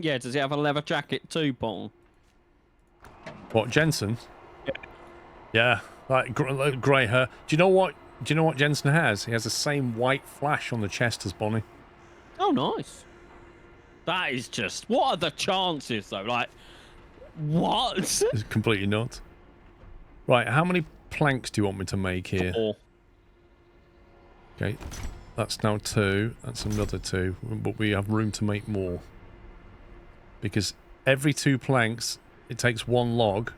Yeah, does he have a leather jacket too, Paul? What, Jensen? Yeah, like grey hair. Do you know what Jensen has? He has the same white flash on the chest as Bonnie. Oh, nice. That is just... What are the chances, though? Like, what? It's completely nuts. Right, how many planks do you want me to make here? 4. Okay, that's now 2. That's another 2. But we have room to make more. Because every 2 planks, it takes 1 log.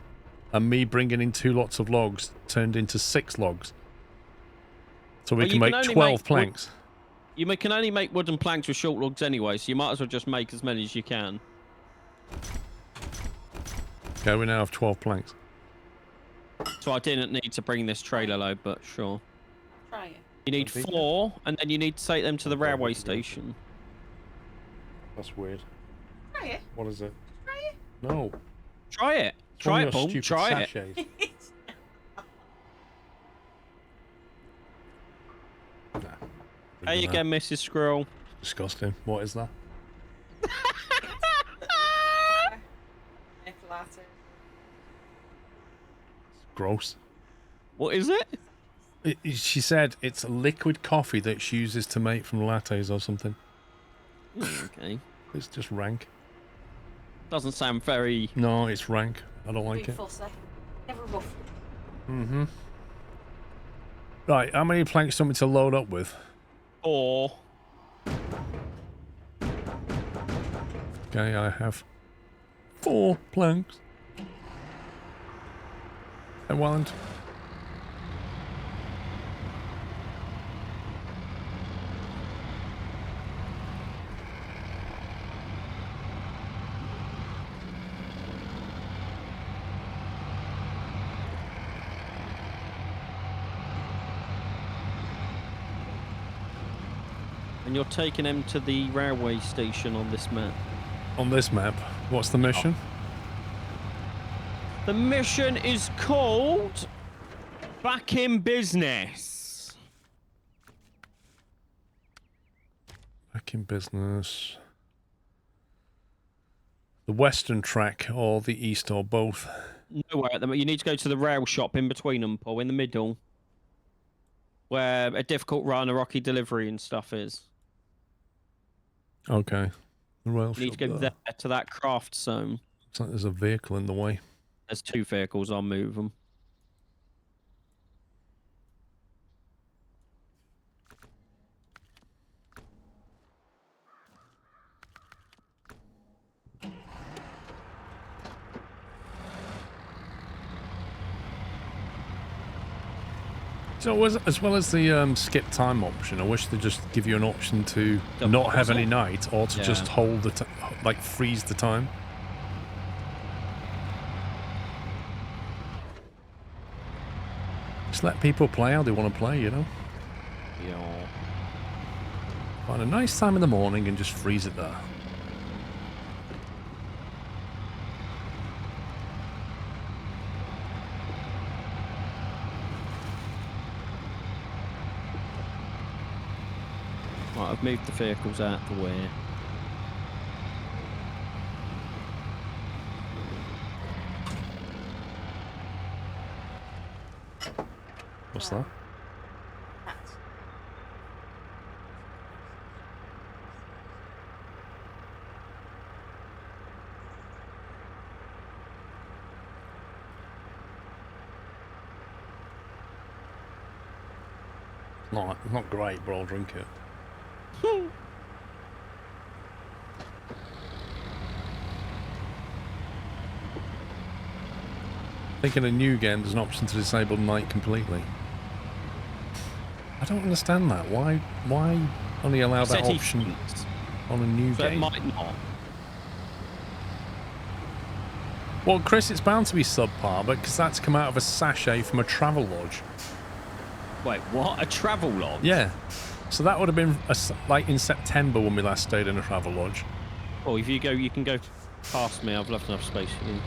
And me bringing in 2 lots of logs turned into 6 logs. So we can make 12 planks. You can only make wooden planks with short logs anyway, so you might as well just make as many as you can. Okay, we now have 12 planks. So I didn't need to bring this trailer load, but sure. Try it. You need 4, and then you need to take them to the railway station. That's weird. Try it. What is it? Try it. No. Try it. It's one Try of it, your Paul. stupid Try it. sachets. Nah. There you go, Mrs. Squirrel. Disgusting. What is that? Make a latte. Gross. What is it? She said it's liquid coffee that she uses to make from lattes or something. Okay. It's just rank. Doesn't sound very... No, it's rank. I don't like Be it. fussy. Never rough. Mm-hmm. Right, how many planks do you want me to load up with? Or... Okay, I have 4 planks. Hey, Walland. And you're taking him to the railway station on this map. On this map, what's the mission? The mission is called... Back in Business. Back in business. The western track or the east or both? Nowhere at the moment. You need to go to the rail shop in between them, Paul, in the middle. Where a difficult run, a rocky delivery and stuff is. Okay. The rail You need to go there to that craft zone. Looks like there's a vehicle in the way. There's 2 vehicles, I'll move them. So as well as the skip time option, I wish they'd just give you an option to Double not have pause any it? night or to just Yeah. hold the like freeze the time. Just let people play how they want to play, you know? Yeah. Find a nice time in the morning and just freeze it there. Right, I've moved the vehicles out the way. What's that? Cat. Not great, but I'll drink it. I think in a new game there's an option to disable night completely. I don't understand that. Why only allow that Said he option thinks, on a new so it game? might not. Well, Chris, it's bound to be subpar, but because that's come out of a sachet from a travel lodge. Wait, what? A travel log? Yeah. So that would have been like in September when we last stayed in a travel lodge. Oh, if you go, you can go past me. I've left enough space for you.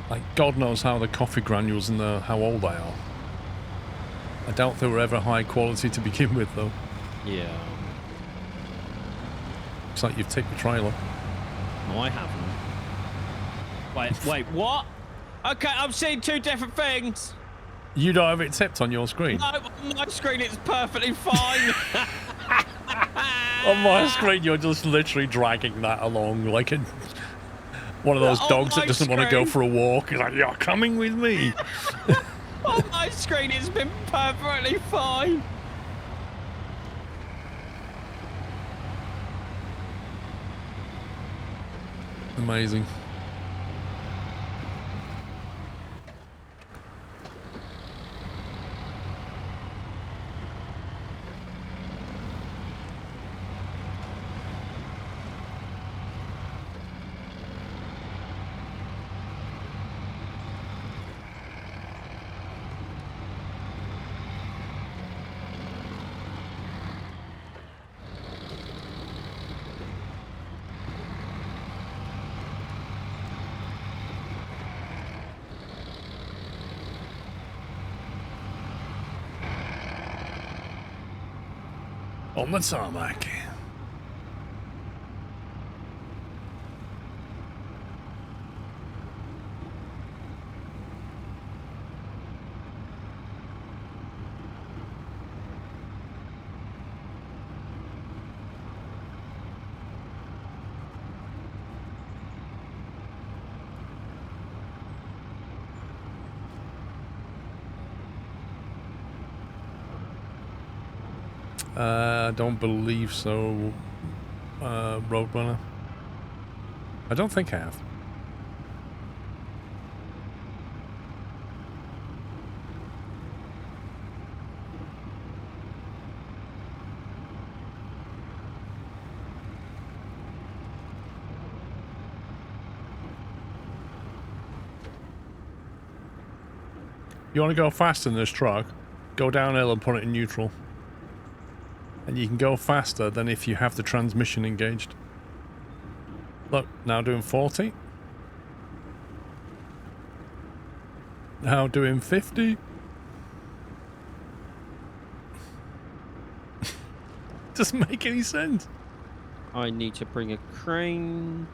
Like, God knows how the coffee granules and how old they are. I doubt they were ever high quality to begin with, though. Yeah. Looks like you've ticked the trailer. No, I haven't. Wait, what? Okay, I'm seeing 2 different things. You don't have it tipped on your screen? No, on my screen it's perfectly fine. On my screen, you're just literally dragging that along like one of those On dogs that my doesn't want to go screen. for a walk. He's like, you're coming with me. On my screen it's been perfectly fine. Amazing. On the tarmac. Don't believe so, Roadrunner. I don't think I have. You want to go faster in this truck? Go downhill and put it in neutral. And you can go faster than if you have the transmission engaged. Look, now doing 40. Now doing 50. Doesn't make any sense. I need to bring a crane.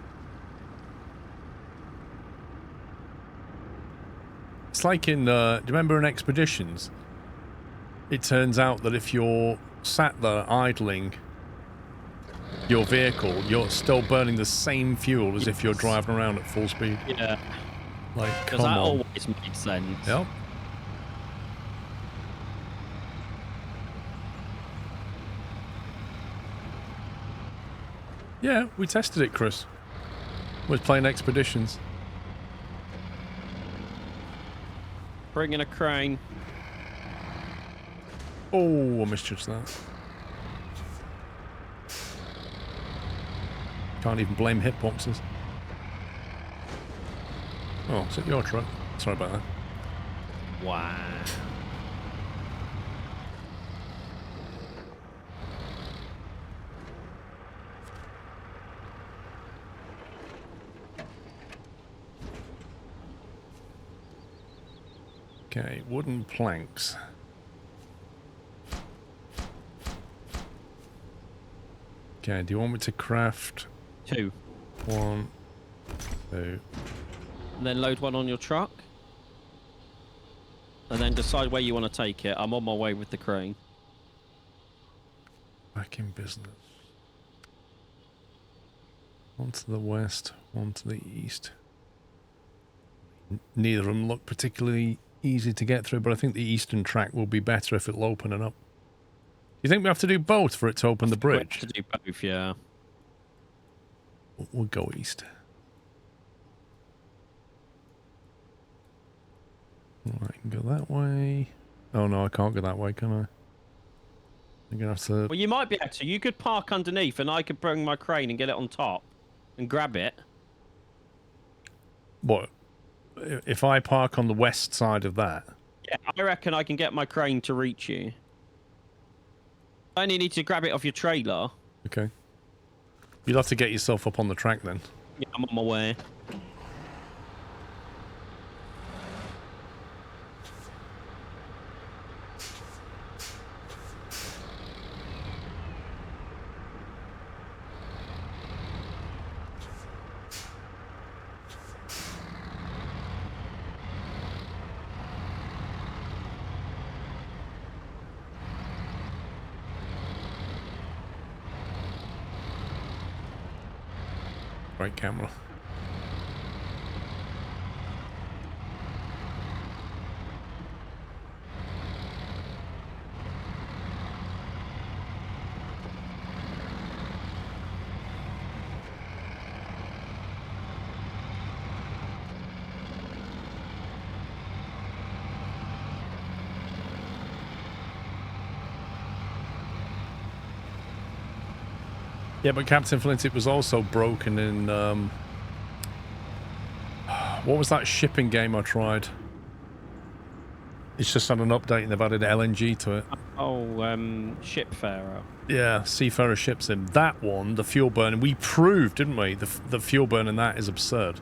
It's like in, do you remember in Expeditions? It turns out that if you're sat there idling your vehicle, you're still burning the same fuel as if you're driving around at full speed. Yeah. Like, Because come that on. always makes sense. Yep. Yeah, we tested it, Chris. We was playing Expeditions. Bringing a crane. Oh, I misjudged that. Can't even blame hitboxes. Oh, is it your truck? Sorry about that. Wow. Okay, wooden planks. Okay, do you want me to craft 2. 1, 2? And then load one on your truck. And then decide where you want to take it. I'm on my way with the crane. Back in business. One to the west, one to the east. Neither of them look particularly easy to get through, but I think the eastern track will be better if it'll open it up. You think we have to do both for it to open the We have bridge? to do both, yeah. We'll go east. I can go that way. Oh no, I can't go that way, can I? I'm gonna have to... Well, you might be able to. You could park underneath and I could bring my crane and get it on top and grab it. What? If I park on the west side of that? Yeah, I reckon I can get my crane to reach you. I only need to grab it off your trailer. Okay. You'll have to get yourself up on the track then. Yeah, I'm on my way. Great camera. Yeah, but Captain Flint, it was also broken in, what was that shipping game I tried? It's just had an update and they've added LNG to it. Oh, Shipfarer. Yeah, Seafarer ships in. That one, the fuel burn, we proved, didn't we? The fuel burn in that is absurd.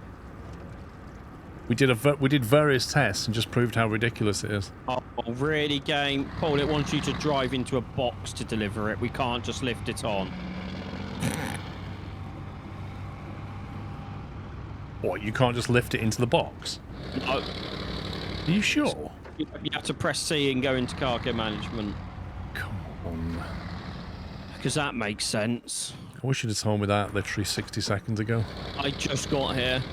We did various tests and just proved how ridiculous it is. Oh, really, game? Paul, it wants you to drive into a box to deliver it. We can't just lift it on. What, you can't just lift it into the box? No. Are you sure? You have to press C and go into cargo management. Come on. Because that makes sense. I wish you'd have told me that literally 60 seconds ago. I just got here.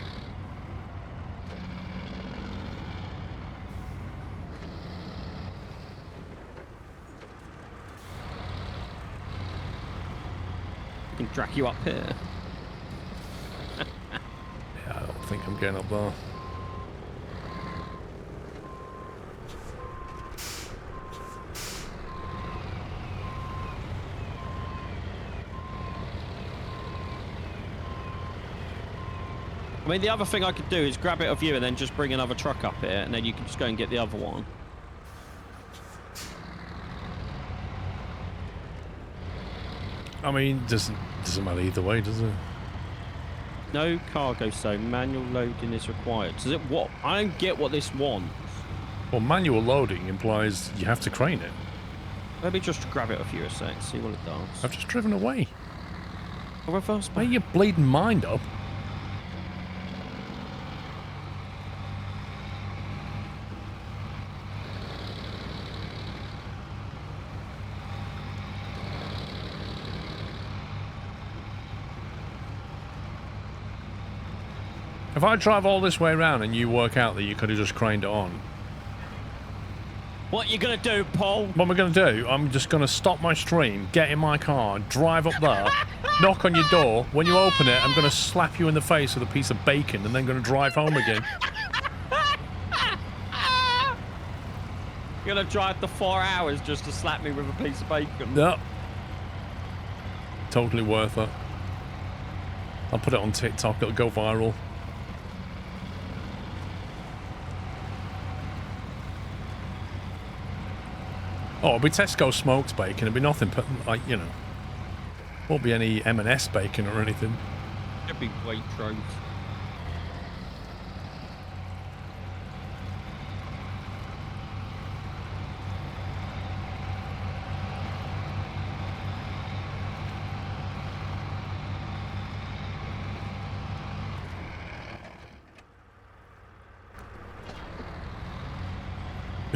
I can drag you up here. Yeah, I don't think I'm getting up there. I mean, the other thing I could do is grab it off you and then just bring another truck up here, and then you can just go and get the other one. I mean, doesn't matter either way, does it? No cargo, so manual loading is required. Does it what? I don't get what this wants. Well, manual loading implies you have to crane it. Let me just grab it off you a sec, see what it does. I've just driven away. I'll reverse back. Make your bleeding mind up. If I drive all this way around and you work out that you could have just craned it on, What you gonna do, Paul? what am I going to do? I'm just going to stop my stream, get in my car, drive up there, knock on your door. When you open it, I'm going to slap you in the face with a piece of bacon and then going to drive home again. You're gonna drive the 4 hours just to slap me with a piece of bacon? Yep. Totally worth it. I'll put it on TikTok, it'll go viral. Oh, it'll be Tesco smoked bacon. It'll be nothing, like, you know. Won't be any M&S bacon or anything. It'd be Waitrose.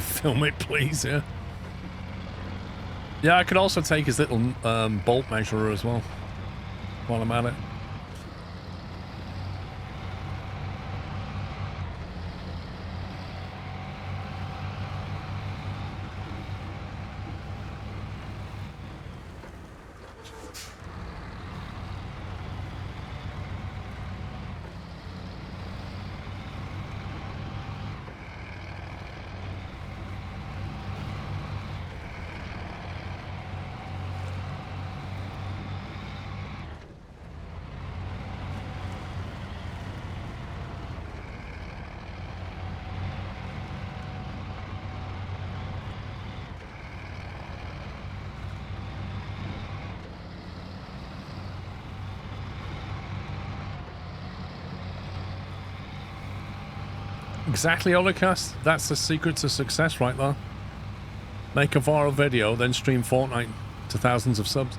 Film it, please, yeah. Yeah, I could also take his little bolt measurer as well while I'm at it. Exactly, Holocaust. That's the secret to success right there. Make a viral video, then stream Fortnite to thousands of subs.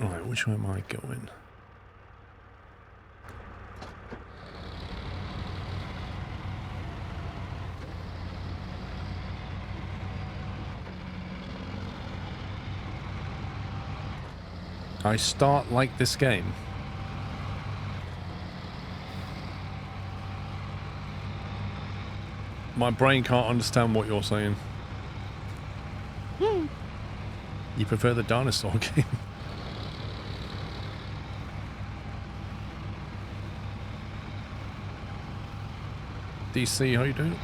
Right, which way am I going? I start like this game. My brain can't understand what you're saying. You prefer the dinosaur game? DC, how you doing?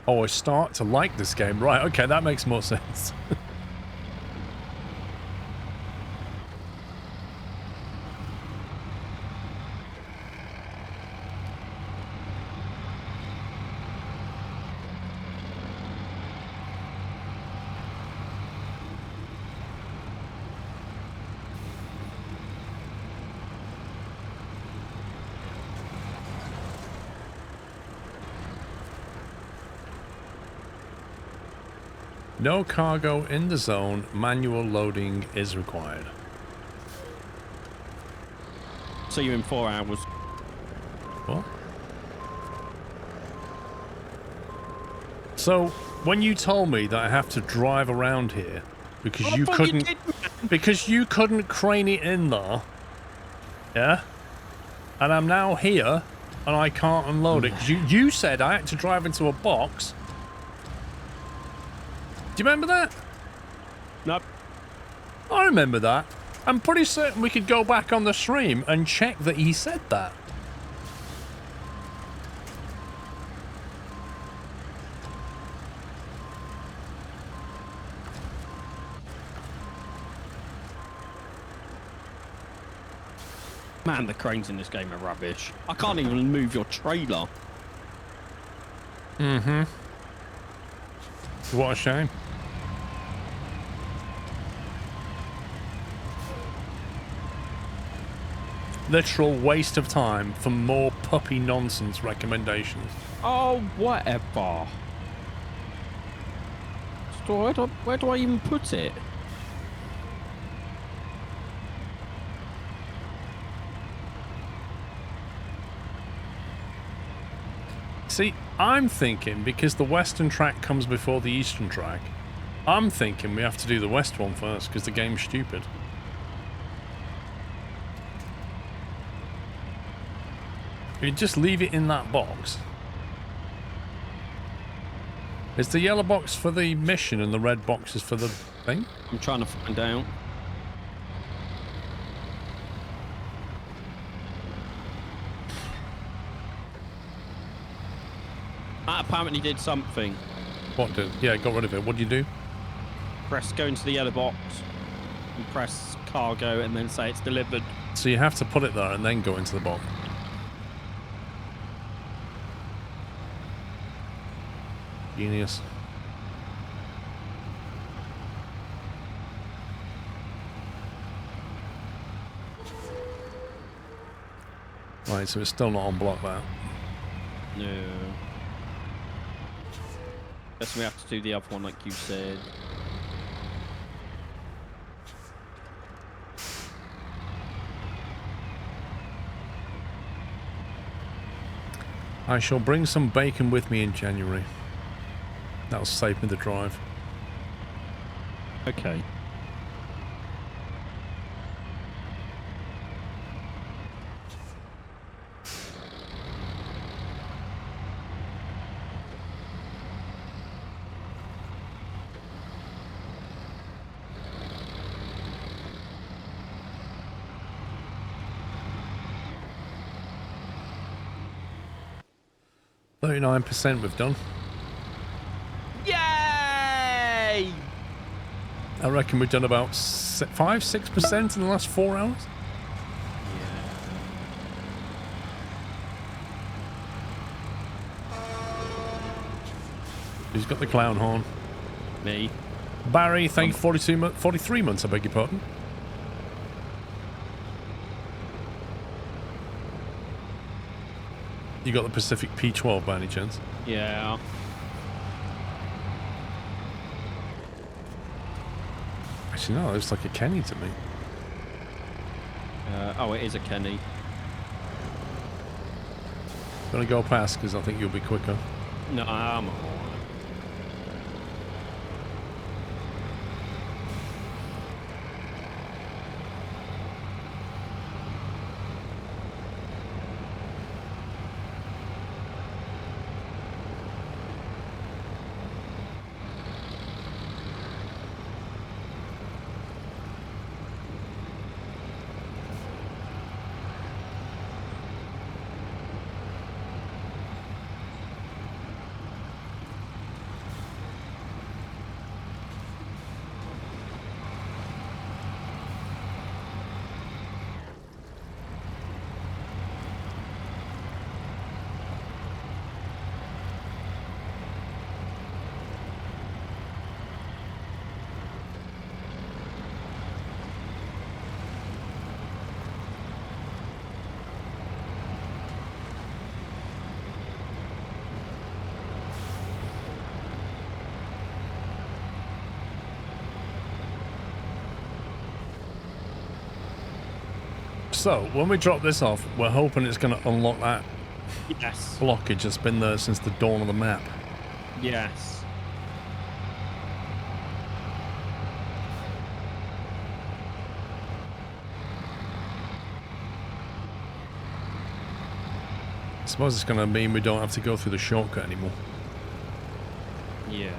Oh, I start to like this game. Right, okay, that makes more sense. No cargo in the zone. Manual loading is required. See you in 4 hours. What? So, when you told me that I have to drive around here because you couldn't, because you couldn't crane it in there, yeah, and I'm now here and I can't unload it because you said I had to drive into a box. Do you remember that? Nope. I remember that. I'm pretty certain we could go back on the stream and check that he said that. Man, the cranes in this game are rubbish. I can't even move your trailer. Mm-hmm. What a shame. Literal waste of time for more puppy nonsense recommendations. Oh, whatever. So where do I even put it? See, I'm thinking because the western track comes before the eastern track, I'm thinking we have to do the west one first because the game's stupid. You just leave it in that box. Is the yellow box for the mission and the red box is for the thing? I'm trying to find out. That apparently did something. What did? Yeah, got rid of it. What do you do? Go into the yellow box and press cargo and then say it's delivered. So you have to put it there and then go into the box. Genius. Right, so it's still not on block that. No. Guess we have to do the other one like you said. I shall bring some bacon with me in January. That'll save me the drive. Okay. %39% we've done. Yay! I reckon we've done about 5-6% in the last 4 hours. Who's got the clown horn? Me. Barry, thank you for 43 months, I beg your pardon. You got the Pacific P12 by any chance? Yeah. Actually, no, it looks like a Kenny to me. Oh, it is a Kenny. Gonna go past because I think you'll be quicker. No, I'm alright. So, when we drop this off, we're hoping it's going to unlock that Yes. blockage that's been there since the dawn of the map. Yes. I suppose it's going to mean we don't have to go through the shortcut anymore. Yeah.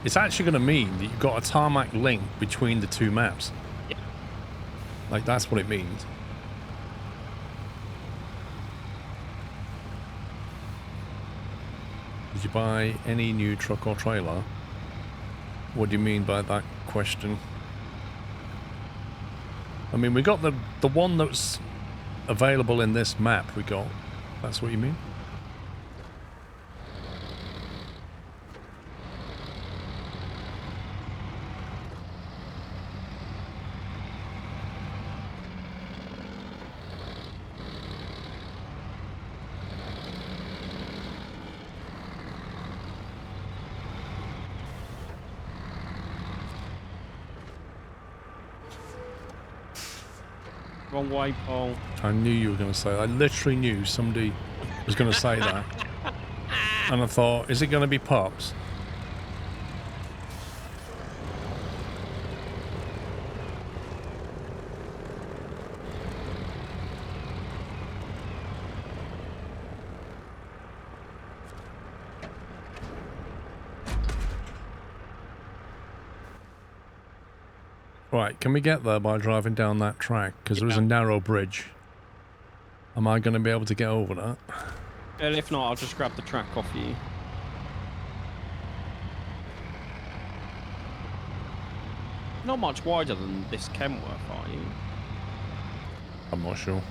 It's actually going to mean that you've got a tarmac link between the two maps. Yeah. Like, that's what it means. Did you buy any new truck or trailer? What do you mean by that question? I mean, we got the one that's available in this map we got. That's what you mean? Wrong way, Paul. I knew you were going to say that. I literally knew somebody was going to say that. And I thought, is it going to be Pops? Right, can we get there by driving down that track? Because there is a narrow bridge. Am I going to be able to get over that? Well, if not, I'll just grab the track off you. Not much wider than this Kenworth, are you? I'm not sure.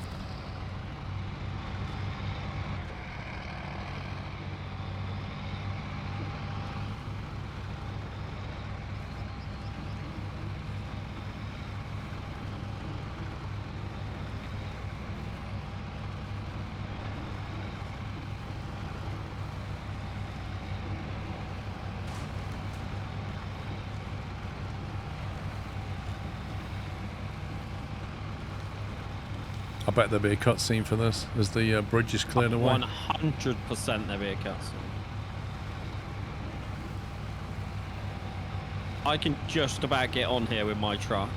I bet there'll be a cutscene for this as the bridge is cleared away. 100% there'll be a cutscene. I can just about get on here with my truck.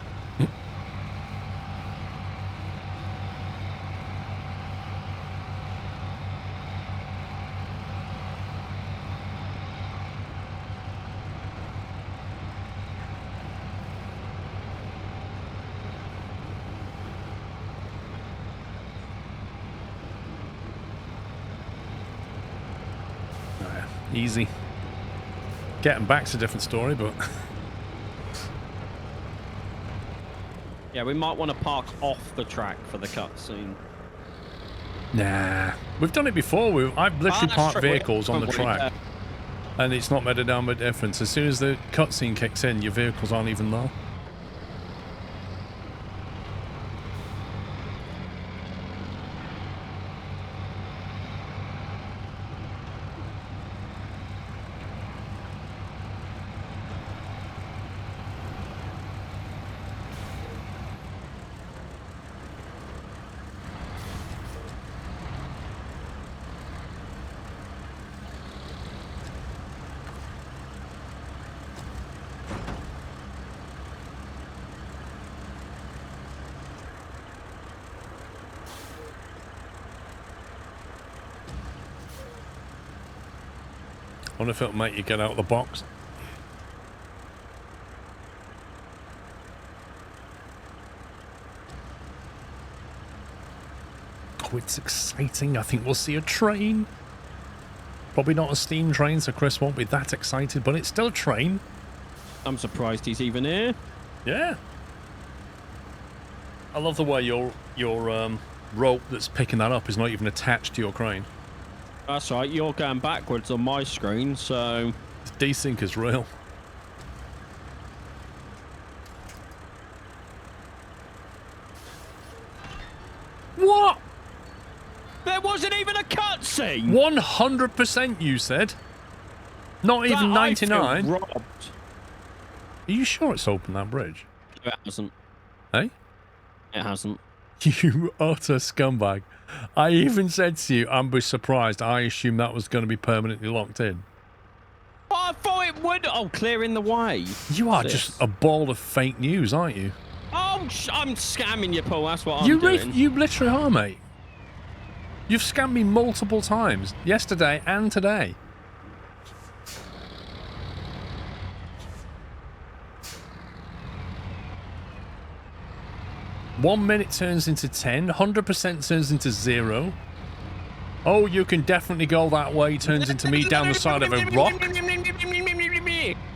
Easy. Getting back's a different story, but... Yeah, we might want to park off the track for the cutscene. Nah. We've done it before. I've literally parked vehicles on the track. And it's not made a damn bit difference. As soon as the cutscene kicks in, your vehicles aren't even there. I wonder if it'll make you get out of the box. Oh, it's exciting. I think we'll see a train. Probably not a steam train, so Chris won't be that excited, but it's still a train. I'm surprised he's even here. Yeah. I love the way your rope that's picking that up is not even attached to your crane. That's right, you're going backwards on my screen, so... Desync is real. What? There wasn't even a cutscene! 100% you said. Not even 99. I feel robbed. Are you sure it's open, that bridge? It hasn't. Hey? It hasn't. You utter scumbag. I even said to you, I'm surprised. I assumed that was going to be permanently locked in. Oh, I thought it would. Oh, clearing the way. You are just a ball of fake news, aren't you? Oh, I'm scamming you, Paul. That's what I'm doing. You literally are, mate. You've scammed me multiple times, yesterday and today. One minute turns into 10, 100% turns into 0. Oh, you can definitely go that way, turns into me down the side of a rock.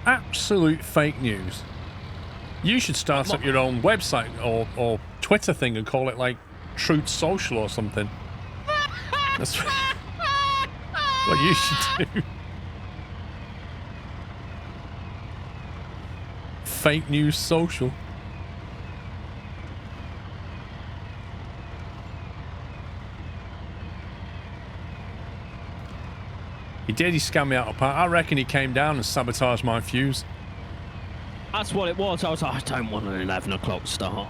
Absolute fake news. You should start up your own website or Twitter thing and call it like Truth Social or something. That's what you should do. Fake news social. He did, he scammed me out of part. I reckon he came down and sabotaged my fuse. That's what it was. I was like, I don't want an 11 o'clock start.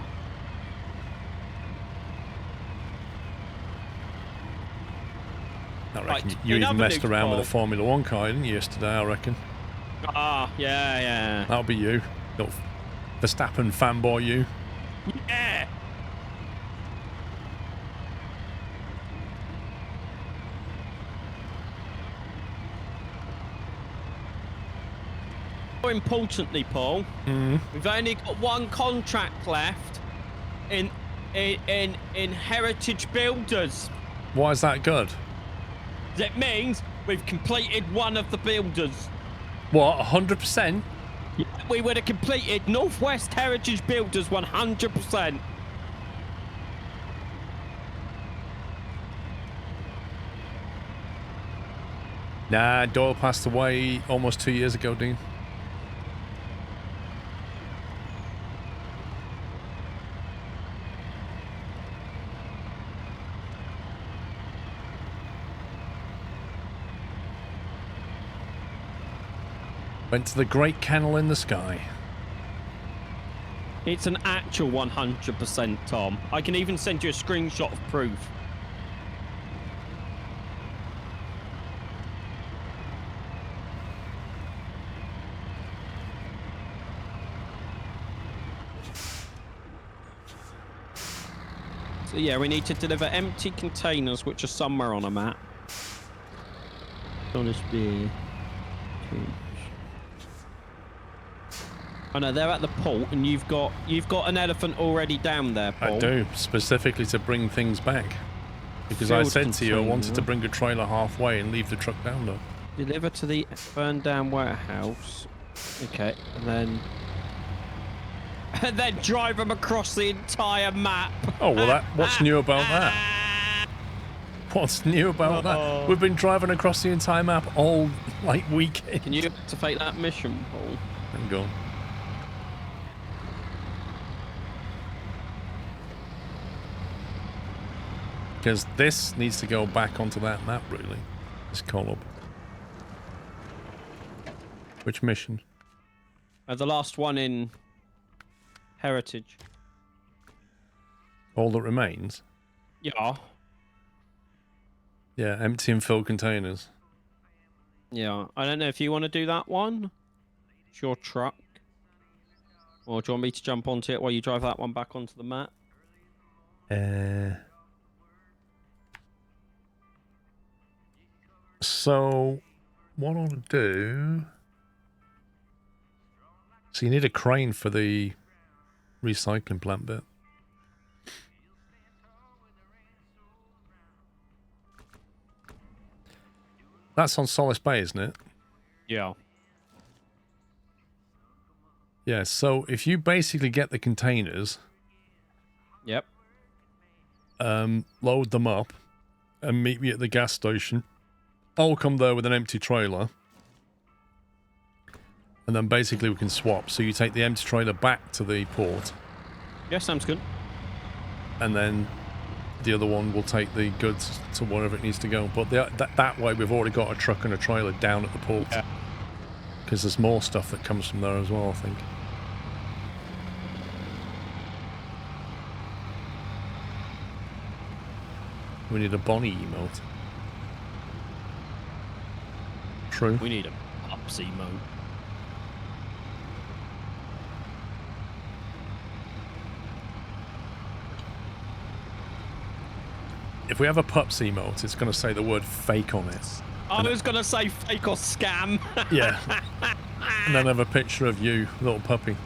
I reckon you even messed around with a Formula 1 car, didn't you, yesterday, I reckon? Ah, yeah. That'll be you. Little Verstappen fanboy, you. Yeah. More importantly, Paul, we've only got one contract left in Heritage Builders. Why is that good? That means we've completed one of the builders. What, 100%? Yeah, we would have completed Northwest Heritage Builders 100%. Nah, Doyle passed away almost 2 years ago, Dean. Went to the great kennel in the sky. It's an actual 100%, Tom. I can even send you a screenshot of proof. So yeah, we need to deliver empty containers which are somewhere on a map. Honest beer. Oh no, they're at the port, and you've got an elephant already down there, Paul. I do, specifically to bring things back. Because I said to you I wanted to bring a trailer halfway and leave the truck down there. Deliver to the burned down warehouse. Okay, and then drive them across the entire map. Oh, well, what's new about that? What's new about that? We've been driving across the entire map all, weekend. Can you activate that mission, Paul? Hang on. Because this needs to go back onto that map, really. This column. Which mission? The last one in Heritage. All that remains? Yeah. Yeah, empty and fill containers. Yeah, I don't know if you want to do that one. It's your truck. Or do you want me to jump onto it while you drive that one back onto the map? So, what I want to do... So you need a crane for the recycling plant bit. That's on Solace Bay, isn't it? Yeah. Yeah, so if you basically get the containers... Yep. Load them up and meet me at the gas station. I'll come there with an empty trailer. And then basically we can swap. So you take the empty trailer back to the port. Yeah, sounds good. And then the other one will take the goods to wherever it needs to go. But that way we've already got a truck and a trailer down at the port. Yeah. Because there's more stuff that comes from there as well, I think. We need a Bonnie emote. True. We need a Pups emote. If we have a Pups emote, it's going to say the word fake on it. I was going to say fake or scam. Yeah. And then have a picture of you, little puppy.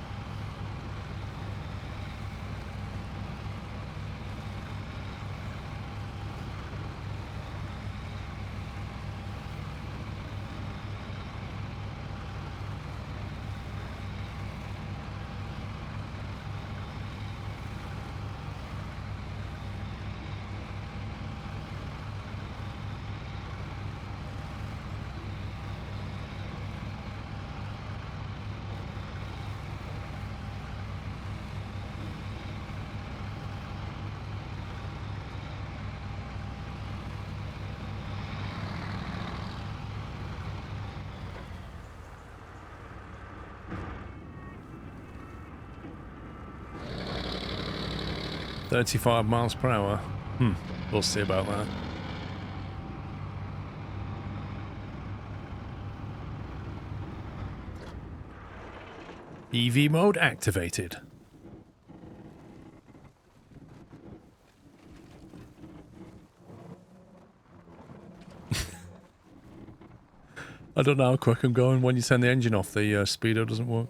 $35 miles per hour. We'll see about that. EV mode activated. I don't know how quick I'm going. When you turn the engine off, the speedo doesn't work.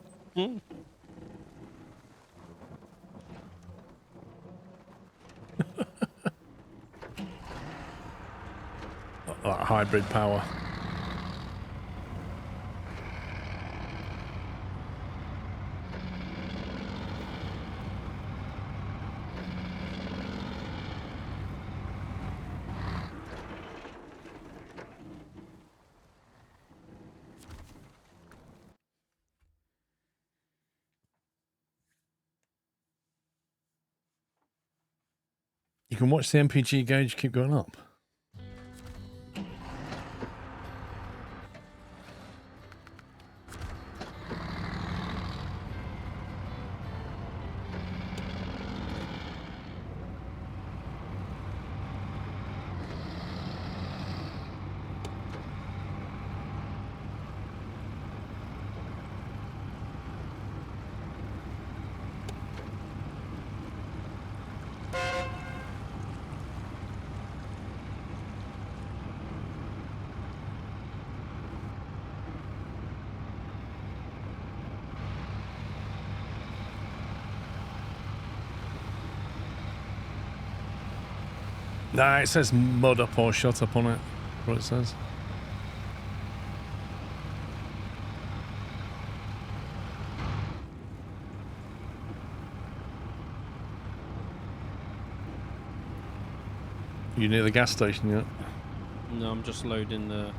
That hybrid power. You can watch the MPG gauge keep going up. Nah, it says mud up or shut up on it. What it says. You near the gas station yet? No, I'm just loading the...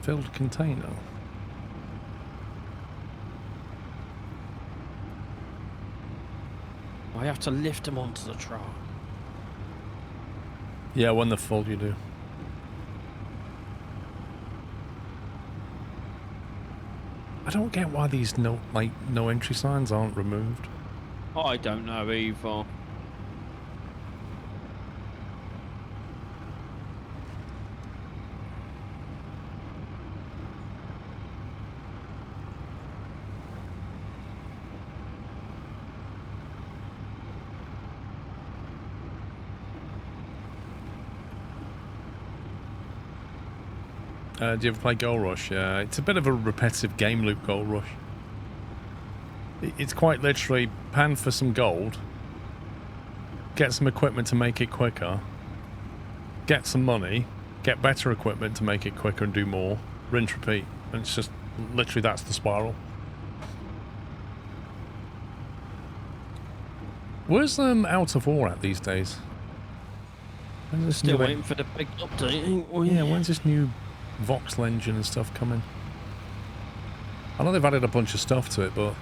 Filled container. I have to lift them onto the truck. Yeah, when they're full you do. I don't get why these no entry signs aren't removed. I don't know either. Do you ever play Gold Rush? Yeah, it's a bit of a repetitive game loop, Gold Rush. It's quite literally pan for some gold, get some equipment to make it quicker, get some money, get better equipment to make it quicker and do more, rinse, repeat. And it's just literally that's the spiral. Where's Out of War at these days? When's this Still new waiting for the big update, ain't we? Yeah, when's this new voxel engine and stuff coming? I know they've added a bunch of stuff to it, but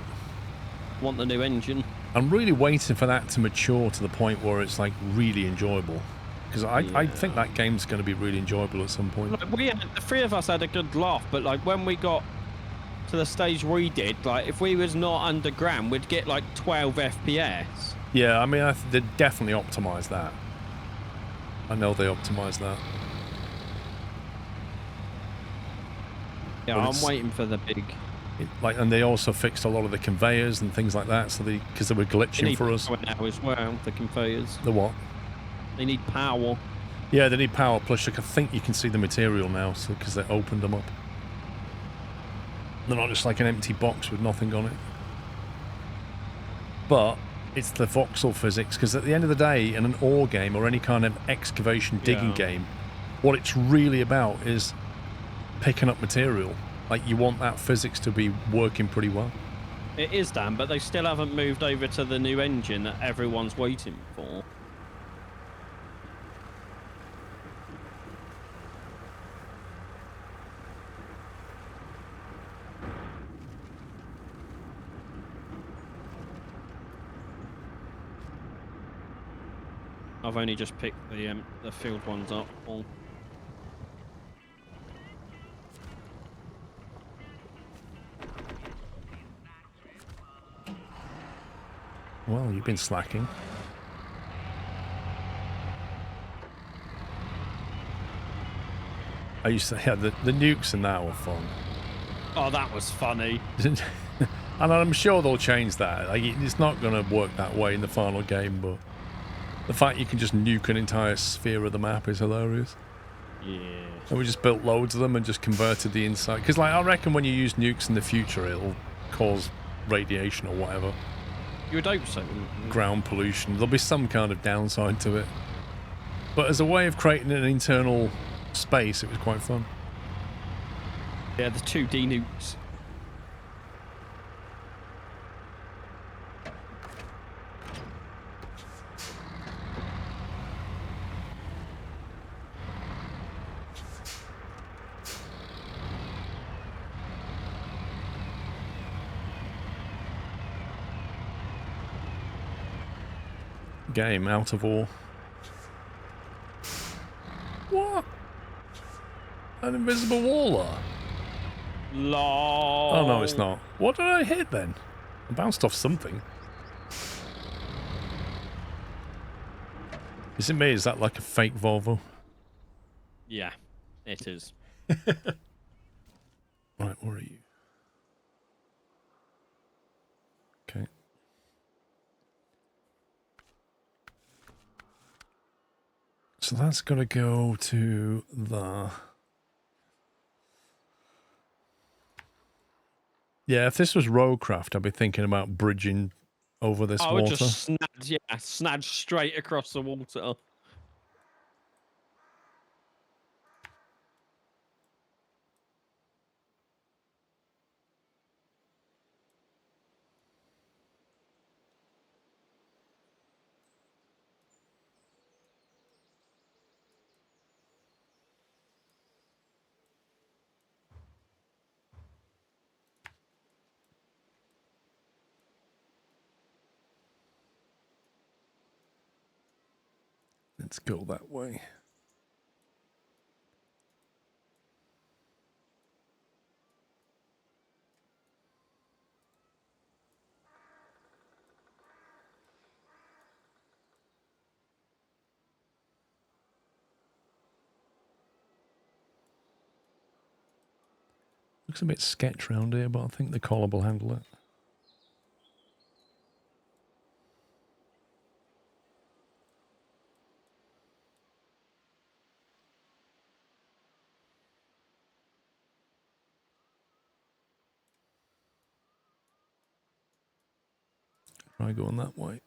Want the new engine? I'm really waiting for that to mature to the point where it's like really enjoyable. Because I think that game's going to be really enjoyable at some point. Like, the three of us had a good laugh, but like when we got to the stage we did, like if we was not underground, we'd get like 12 FPS. Yeah, I mean, they definitely optimised that. I know they optimised that. Yeah, I'm waiting for the big... and they also fixed a lot of the conveyors and things like that, so because they were glitching for us. Now as well, the conveyors. The what? They need power. Yeah, they need power. Plus, I think you can see the material now, so because they opened them up. They're not just like an empty box with nothing on it. But it's the voxel physics, because at the end of the day, in an ore game or any kind of excavation digging game, what it's really about is picking up material. Like, you want that physics to be working pretty well. It is, Dan, but they still haven't moved over to the new engine that everyone's waiting for. I've only just picked the field ones up. All. Well, you've been slacking. I used to, yeah, the nukes in that were fun. Oh, that was funny. And I'm sure they'll change that. Like, it's not going to work that way in the final game, but the fact you can just nuke an entire sphere of the map is hilarious. Yeah. And we just built loads of them and just converted the inside. Because, like, I reckon when you use nukes in the future, it'll cause radiation or whatever. You would hope so. Ground pollution. There'll be some kind of downside to it. But as a way of creating an internal space, it was quite fun. Yeah, the 2D nukes. Game out of ore. What? An invisible wall there? Lol. Oh no, it's not. What did I hit then? I bounced off something. Is it me? Is that like a fake Volvo? Yeah, it is. Right, where are you? Okay. So that's got to go to the... Yeah, if this was roadcraft, I'd be thinking about bridging over this I water. would just snadge straight across the water. Let's go that way. Looks a bit sketch round here, but I think the collar will handle it. Try going that way.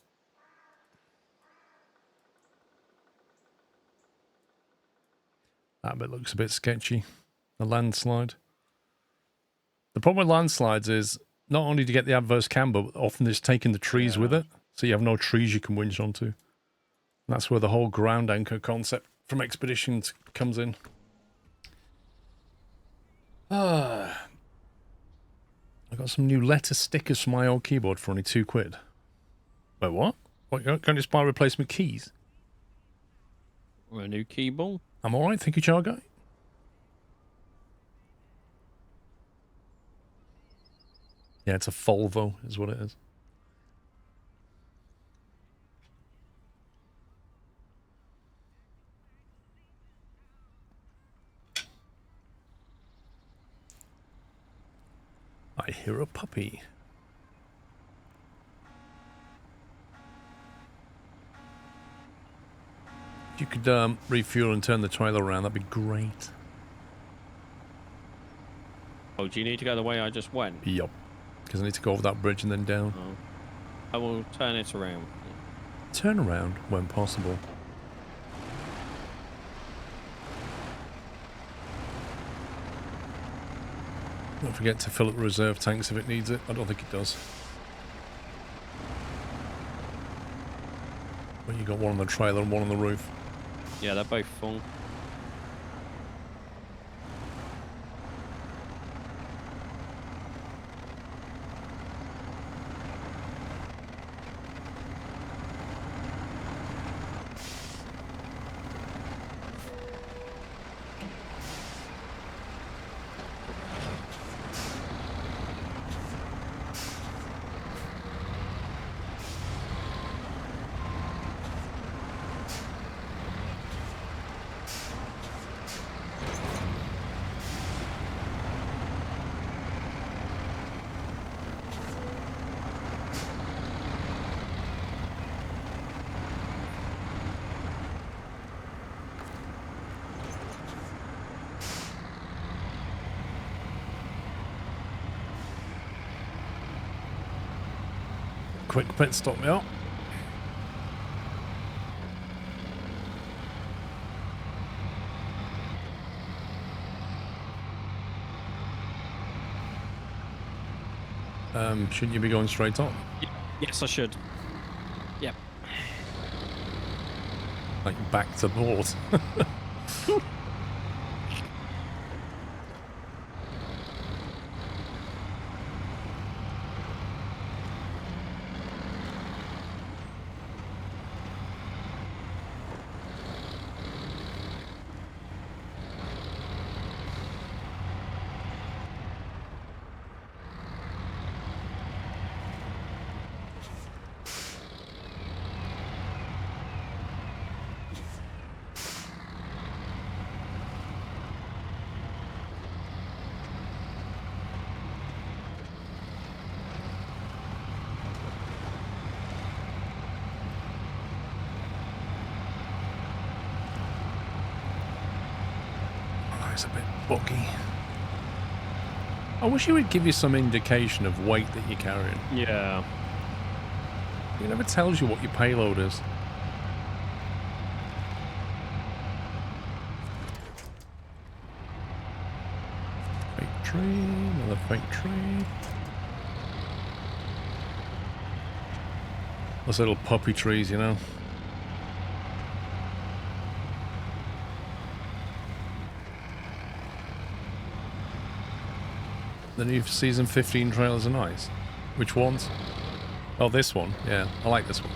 That bit looks a bit sketchy. A landslide. The problem with landslides is not only do you get the adverse cam, but often it's taking the trees with it. So you have no trees you can winch onto. And that's where the whole ground anchor concept from Expeditions comes in. I got some new letter stickers for my old keyboard for only £2. Wait, what? What? You can't just buy replacement keys? Or a new keyboard. I'm all right, thank you, Char Guy. Yeah, it's a Volvo, is what it is. I hear a puppy. If you could refuel and turn the trailer around, that'd be great. Oh, do you need to go the way I just went? Yup. Because I need to go over that bridge and then down. Oh. I will turn it around. Turn around when possible. Don't forget to fill up the reserve tanks if it needs it. I don't think it does. But you got one on the trailer and one on the roof. Yeah, they're both full. Quick pit stop me up. Shouldn't you be going straight on? Yes, I should. Yep. Like back to board. It's a bit buggy. I wish it would give you some indication of weight that you're carrying. Yeah. It never tells you what your payload is. Fake tree, another fake tree. Those little puppy trees, you know. The new season 15 trailers are nice. Which ones? Oh, this one. Yeah, I like this one.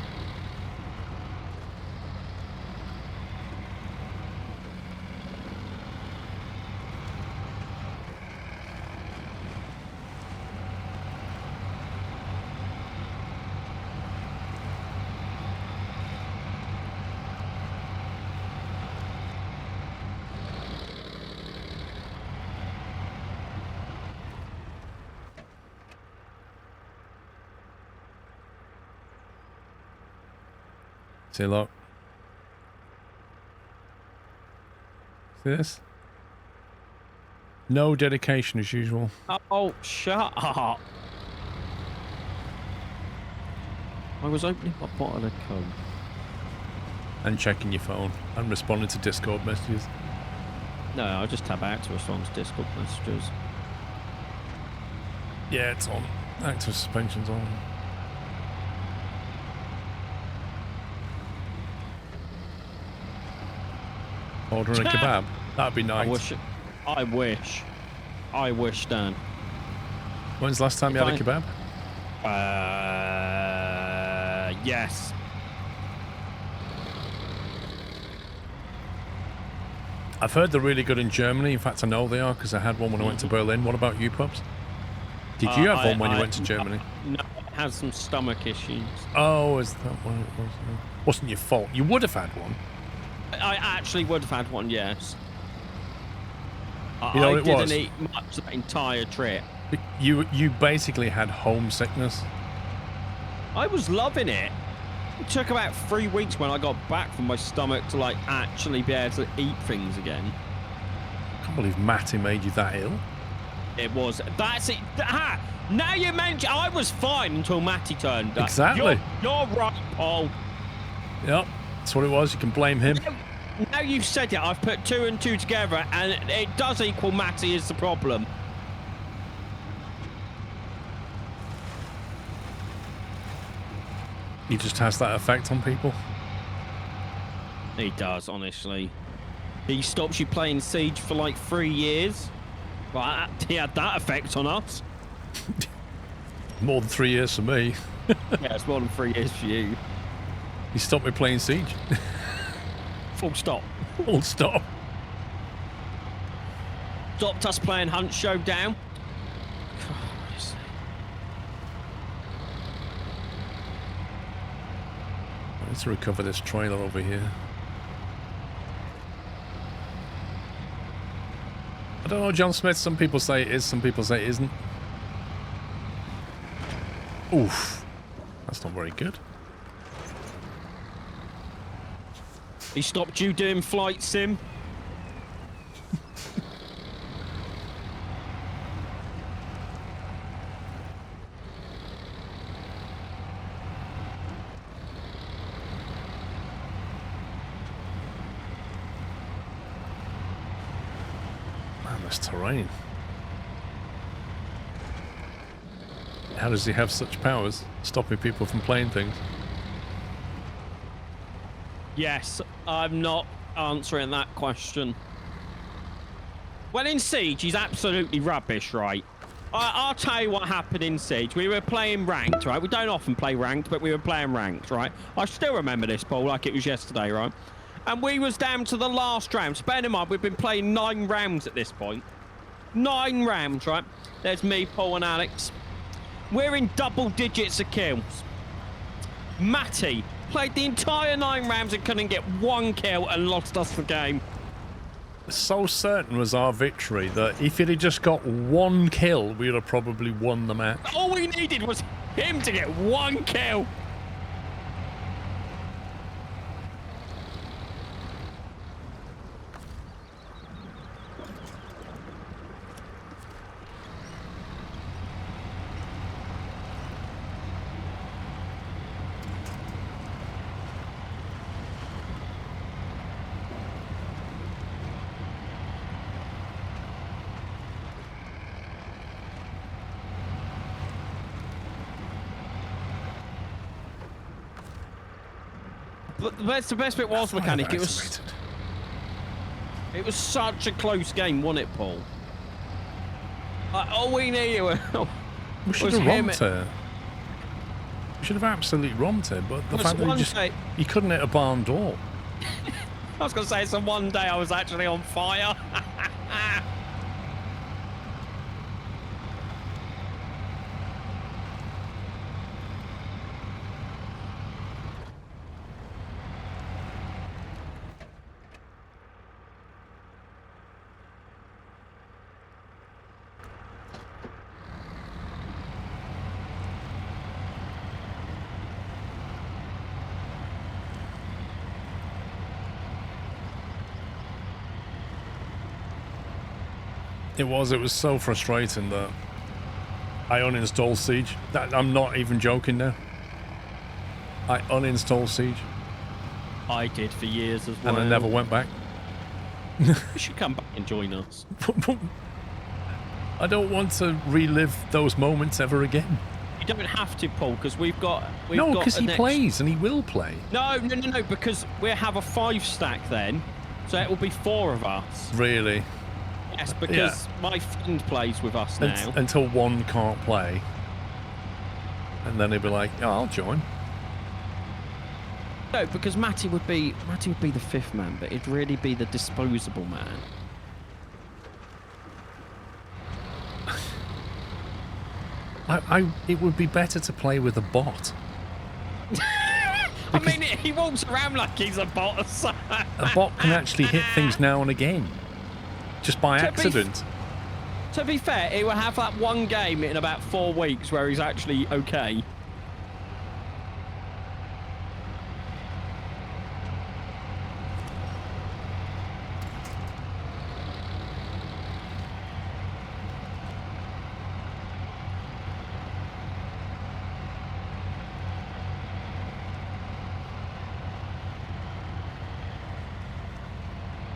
See, look. See this? No dedication as usual. Oh, shut up. I was opening my bottle of Coke. And checking your phone. And responding to Discord messages. No, I'll just tab out to respond to Discord messages. Yeah, it's on. Active suspension's on. Ordering a kebab. That'd be nice. I wish, Dan. When's the last time you had a kebab? Yes. I've heard they're really good in Germany. In fact, I know they are because I had one when I went to Berlin. What about you, Pups? Did you have one when you went to Germany? No, I had some stomach issues. Oh, is that what it was? Wasn't your fault. You would have had one. I actually would have had one, yes. You know I what it didn't was? eat much that entire trip. You basically had homesickness. I was loving it. It took about 3 weeks when I got back from my stomach to like actually be able to eat things again. I can't believe Matty made you that ill. It was. That's it. Now you mention, I was fine until Matty turned up. Exactly. You're right, Paul. Yep, that's what it was. You can blame him. Now you've said it, I've put 2 and 2 together, and it does equal Matty is the problem. He just has that effect on people. He does, honestly. He stops you playing Siege for like 3 years. Well, he had that effect on us. More than 3 years for me. Yeah, it's more than 3 years for you. He stopped me playing Siege. Full stop. Full stop. Stopped us playing Hunt Showdown. Let's recover this trailer over here. I don't know, John Smith. Some people say it is, some people say it isn't. Oof. That's not very good. He stopped you doing flight sim. Man, this terrain. How does he have such powers, stopping people from playing things? Yes, I'm not answering that question. Well, in Siege, he's absolutely rubbish, right? I'll tell you what happened in Siege. We were playing ranked, right? We don't often play ranked, but we were playing ranked, right? I still remember this, Paul, like it was yesterday, right? And we was down to the last round. So bear in mind, we've been playing 9 rounds at this point. 9 rounds, right? There's me, Paul, and Alex. We're in double digits of kills. Matty played the entire 9 rounds and couldn't get 1 kill and lost us the game. So certain was our victory that if it had just got 1 kill, we would have probably won the match. All we needed was him to get 1 kill. But the best bit was, Mechanic, it was such a close game, wasn't it, Paul? All we needed was We should have romped it. We should have absolutely romped it, but the fact that you couldn't hit a barn door. I was going to say, so one day I was actually on fire. It was so frustrating that I uninstalled Siege. I'm not even joking now. I uninstalled Siege. I did for years as well. And I never went back. You should come back and join us. I don't want to relive those moments ever again. You don't have to, Paul, because we've got no, because he plays and he will play. No, because we'll have a 5 stack then, so it will be 4 of us. Really? Yes, because my friend plays with us now. Until one can't play. And then he'll be like, oh, I'll join. No, because Matty would be the fifth man, but it'd really be the disposable man. It would be better to play with a bot. I mean, he walks around like he's a bot. So. A bot can actually hit things now and again, just by accident. To be fair, he will have that one game in about 4 weeks where he's actually okay.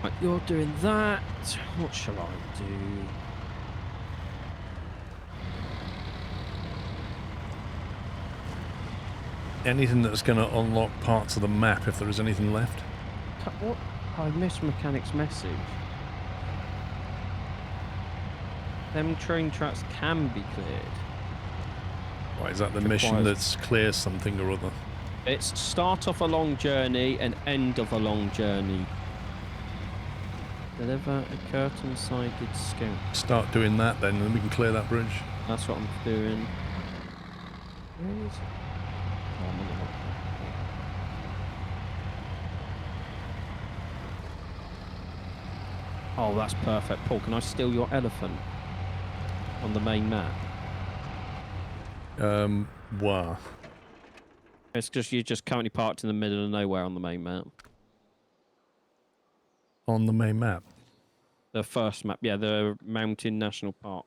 Right, you're doing that. What shall I do? Anything that's going to unlock parts of the map, if there is anything left. What? I missed Mechanic's message. Them train tracks can be cleared. Why is that the mission that's clear something or other? It's start off a long journey and end of a long journey. Deliver a curtain-sided scout. Start doing that then, and then we can clear that bridge. That's what I'm doing. Where is it? Oh, that's perfect. Paul, can I steal your elephant on the main map? Wow. It's just you're just currently parked in the middle of nowhere on the main map. On the main map? The first map, yeah, the Mountain National Park.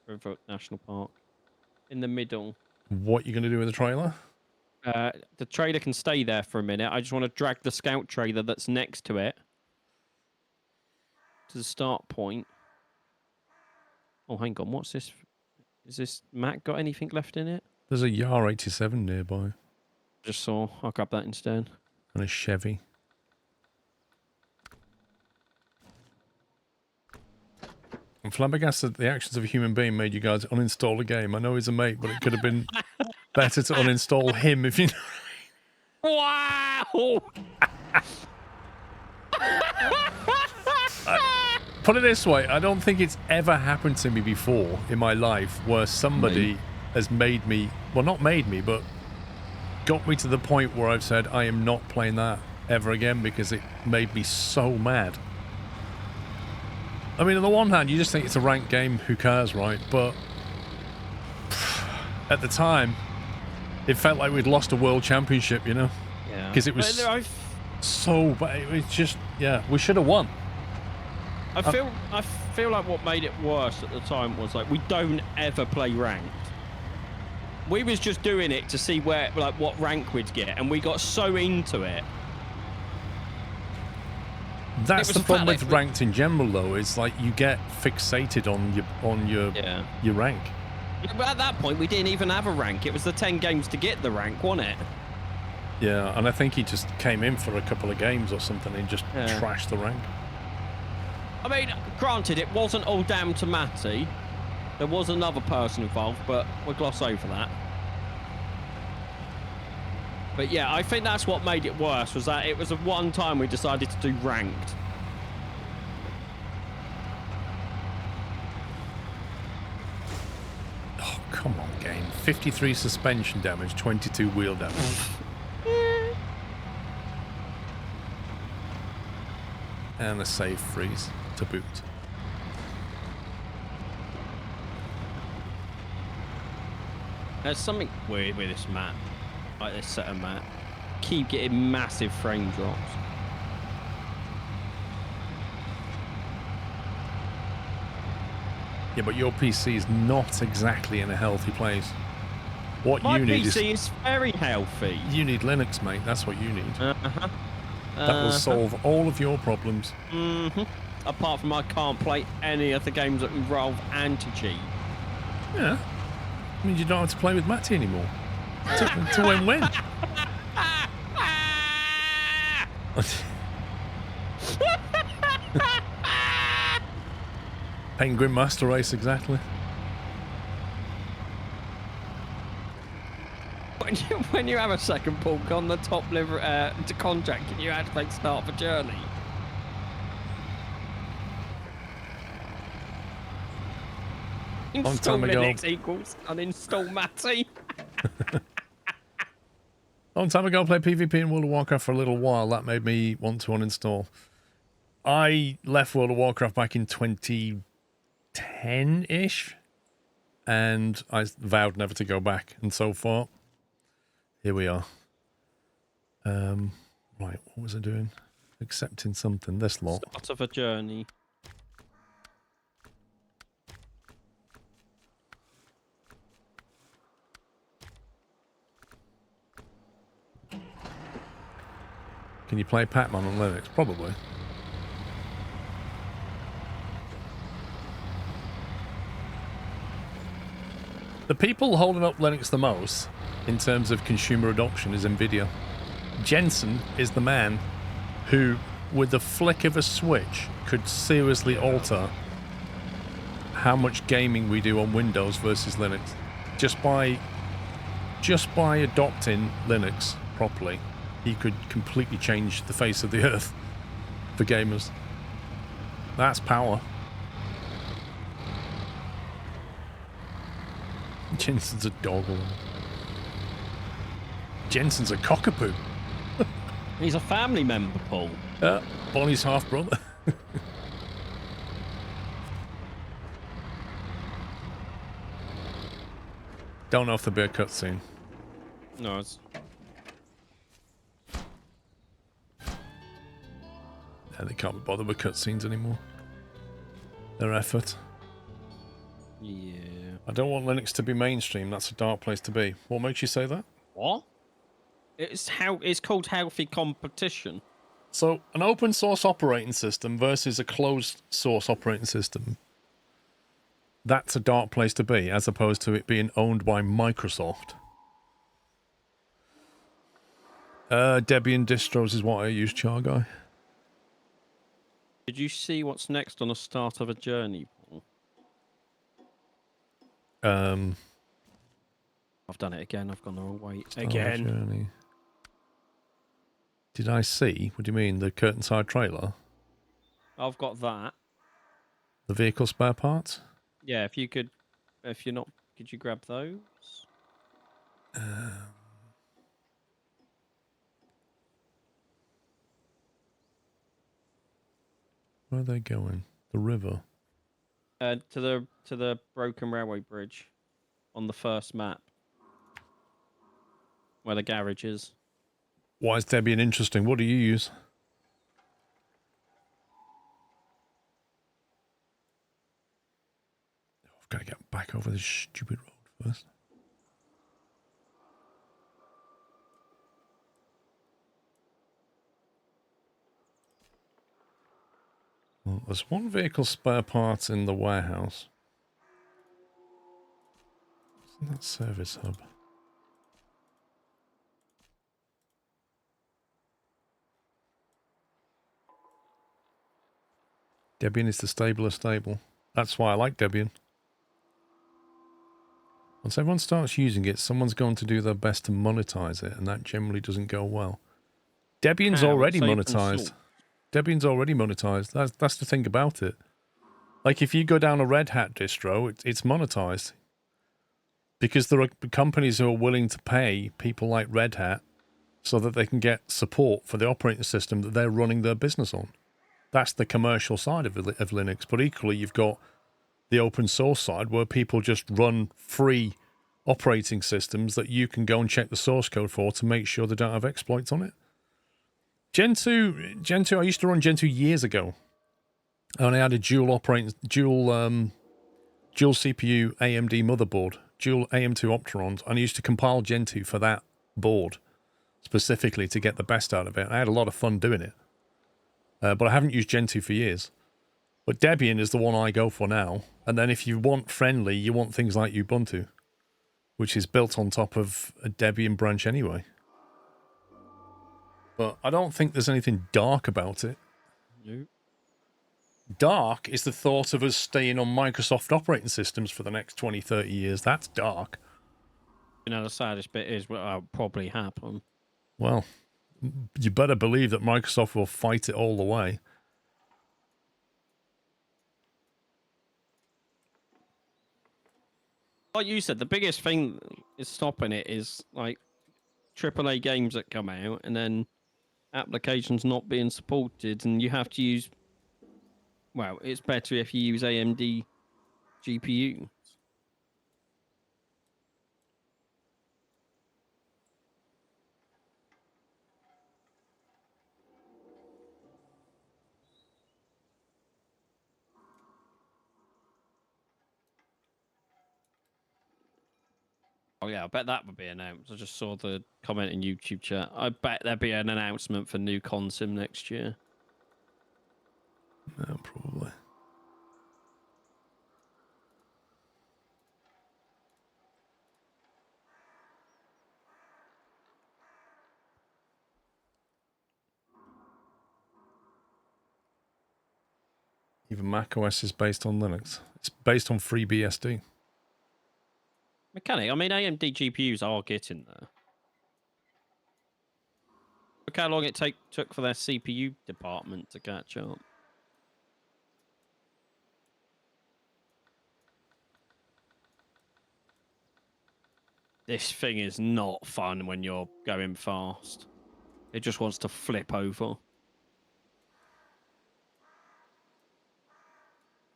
River National Park. In the middle. What are you going to do with the trailer? The trailer can stay there for a minute. I just want to drag the scout trailer that's next to it to the start point. Oh, hang on. What's this? Is this Matt got anything left in it? There's a Yar 87 nearby. Just saw. I'll grab that instead. And a Chevy. I'm flabbergasted that the actions of a human being made you guys uninstall a game. I know he's a mate, but it could have been better to uninstall him if you know. Wow! Put it this way, I don't think it's ever happened to me before in my life where somebody has made me, well, not made me, but got me to the point where I've said, I am not playing that ever again because it made me so mad. I mean, on the one hand, you just think it's a ranked game, who cares, right? But at the time, it felt like we'd lost a world championship, you know? Yeah. Because it was so bad. It was just, yeah, we should have won. I feel like what made it worse at the time was like we don't ever play ranked. We was just doing it to see where what rank we'd get, and we got so into it. That's the problem with ranked in general, though. Is like you get fixated on your rank. Yeah, but at that point, we didn't even have a rank. It was the 10 games to get the rank, wasn't it? Yeah, and I think he just came in for a couple of games or something and just trashed the rank. I mean, granted, it wasn't all down to Matty. There was another person involved, but we'll gloss over that. But yeah, I think that's what made it worse, was that it was at one time we decided to do ranked. Oh, come on, game. 53 suspension damage, 22 wheel damage. And a save freeze to boot. There's something weird with this map. Like this set of map. Keep getting massive frame drops. Yeah, but your PC is not exactly in a healthy place. What you need is... My PC is very healthy. You need Linux, mate. That's what you need. Uh-huh. That will solve all of your problems. Mm-hmm. Apart from I can't play any of the games that involve anti-cheat. Yeah. I mean, you don't have to play with Matty anymore. To win-win. Penguin Master Race, exactly. when you have a second pork on the top liver to contract, can you activate start the journey? Long Install time ago. Linux equals uninstall Matty. Long time ago, I played PvP in World of Warcraft for a little while. That made me want to uninstall. I left World of Warcraft back in 2010-ish, and I vowed never to go back. And so far, here we are. Right, what was I doing? Accepting something. This lot. Start of a journey. Can you play Pac-Man on Linux? Probably. The people holding up Linux the most in terms of consumer adoption is Nvidia. Jensen is the man who, with the flick of a switch, could seriously alter how much gaming we do on Windows versus Linux. Just by adopting Linux properly, he could completely change the face of the earth for gamers. That's power. Jensen's a dog. Jensen's a cockapoo. He's a family member, Paul. Bonnie's half brother. Don't know if there'll be a cutscene. No, it's... Yeah, they can't be bothered with cutscenes anymore. Their effort. Yeah. I don't want Linux to be mainstream. That's a dark place to be. What makes you say that? What? It's called healthy competition. So, an open source operating system versus a closed source operating system. That's a dark place to be, as opposed to it being owned by Microsoft. Debian distros is what I use, Char Guy. Did you see what's next on the start of a journey, Paul? I've I've done it again. I've gone the wrong way again. Journey. Did I see? What do you mean? The curtain side trailer? I've got that. The vehicle spare parts? Yeah, if you're not, could you grab those? Where are they going? The river. To the broken railway bridge, on the first map, where the garage is. Why is Debian interesting? What do you use? I've got to get back over this stupid road first. Well, there's one vehicle spare part in the warehouse. Isn't that service hub? Debian is the stablest stable. That's why I like Debian. Once everyone starts using it, someone's going to do their best to monetize it, and that generally doesn't go well. Debian's already monetized. Debian's already monetized. That's the thing about it. Like, if you go down a Red Hat distro, it's monetized. Because there are companies who are willing to pay people like Red Hat so that they can get support for the operating system that they're running their business on. That's the commercial side of Linux. But equally, you've got the open source side where people just run free operating systems that you can go and check the source code for to make sure they don't have exploits on it. Gen 2, I used to run Gen 2 years ago. And I had a dual CPU AMD motherboard, dual AM2 Opterons, and I used to compile Gen 2 for that board specifically to get the best out of it. I had a lot of fun doing it. But I haven't used Gen 2 for years. But Debian is the one I go for now. And then if you want friendly, you want things like Ubuntu, which is built on top of a Debian branch anyway. But I don't think there's anything dark about it. Nope. Dark is the thought of us staying on Microsoft operating systems for the next 20, 30 years. That's dark. You know, the saddest bit is what will probably happen. Well, you better believe that Microsoft will fight it all the way. Like you said, the biggest thing is stopping it is like AAA games that come out and then applications not being supported, and you have to use. Well, it's better if you use AMD GPU. Oh yeah, I bet that would be announced. I just saw the comment in YouTube chat. I bet there'd be an announcement for new consim next year. Yeah, probably. Even macOS is based on Linux. It's based on FreeBSD. Mechanic, I mean, AMD GPUs are getting there. Look how long it took for their CPU department to catch up. This thing is not fun when you're going fast. It just wants to flip over.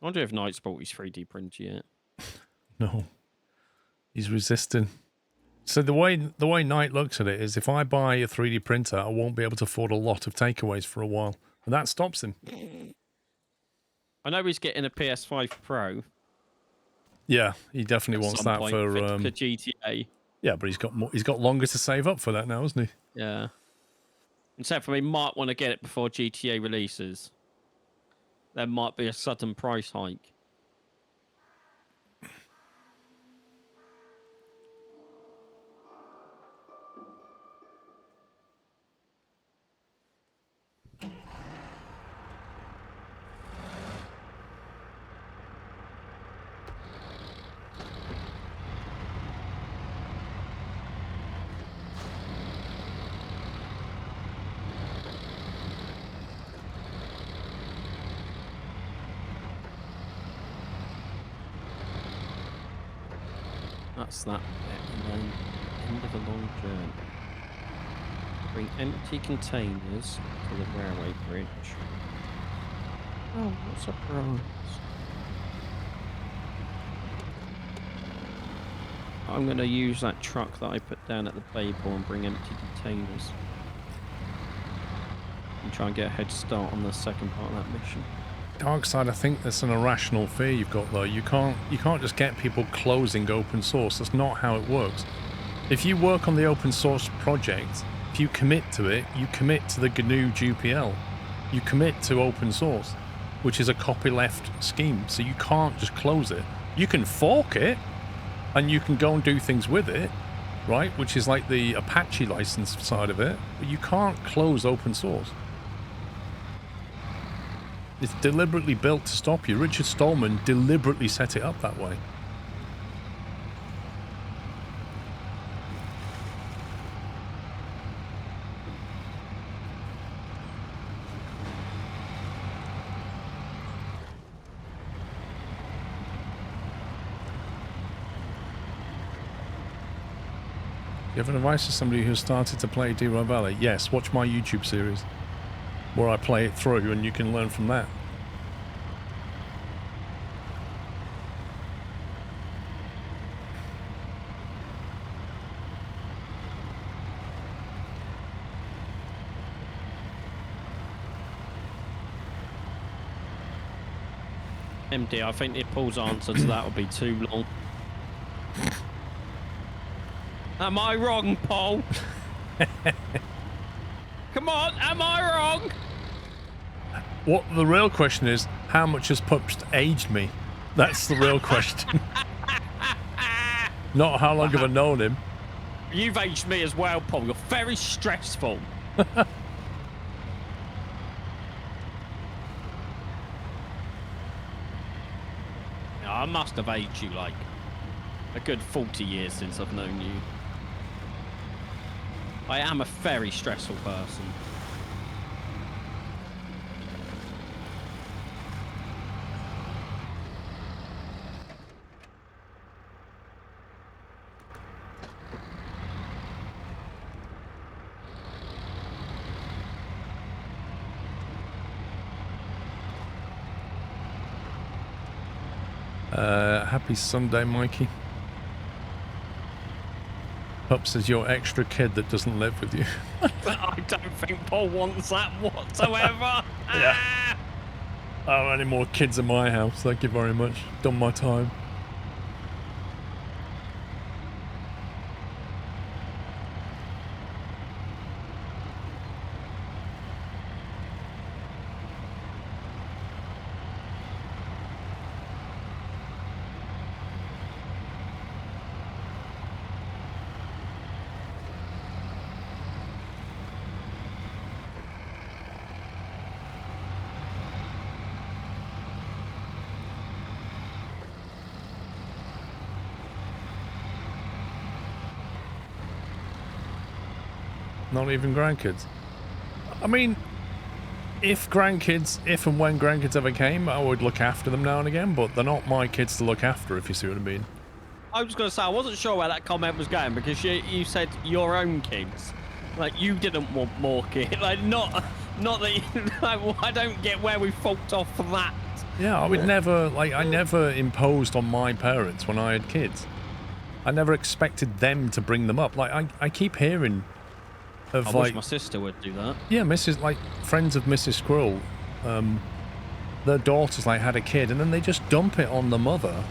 I wonder if Knight's brought his 3D printer yet. No. He's resisting. So the way Knight looks at it is, if I buy a 3D printer, I won't be able to afford a lot of takeaways for a while. And that stops him. I know he's getting a PS5 Pro. Yeah, he definitely wants that for GTA. Yeah, but he's got longer to save up for that now, hasn't he? Yeah. Except for he might want to get it before GTA releases. There might be a sudden price hike. That's that bit, and then end of a long journey. Bring empty containers to the railway bridge. Oh, what a surprise. I'm going to use that truck that I put down at the Babel and bring empty containers. And try and get a head start on the second part of that mission. Darkside, I think that's an irrational fear you've got though. You can't just get people closing open source. That's not how it works. If you work on the open source project, if you commit to it, you commit to the GNU GPL. You commit to open source, which is a copyleft scheme. So you can't just close it. You can fork it, and you can go and do things with it, right? Which is like the Apache license side of it. But you can't close open source. It's deliberately built to stop you. Richard Stallman deliberately set it up that way. You have an advice to somebody who started to play D-Row Valley? Yes, watch my YouTube series where I play it through and you can learn from that. MD, I think Paul's answer to that would be too long. Am I wrong, Paul? Come on, am I wrong? What the real question is, how much has Pups aged me? That's the real question. Not how long have I known him. You've aged me as well, Paul. You're very stressful. I must have aged you like a good 40 years since I've known you. I am a very stressful person. Happy Sunday, Mikey. Pups is your extra kid that doesn't live with you. I don't think Paul wants that whatsoever. Yeah. Oh, any more kids in my house? Thank you very much. Done my time. Not even grandkids. I mean, if and when grandkids ever came, I would look after them now and again, but they're not my kids to look after, if you see what I mean. I was going to say, I wasn't sure where that comment was going because you said your own kids. Like, you didn't want more kids. Like, not that you, like, well, I don't get where we fault off for that. Yeah, I would never, like, I never imposed on my parents when I had kids. I never expected them to bring them up. Like, I keep hearing of, I like... wish my sister would do that. Yeah, like, friends of Mrs. Squirrel, their daughters, like, had a kid, and then they just dump it on the mother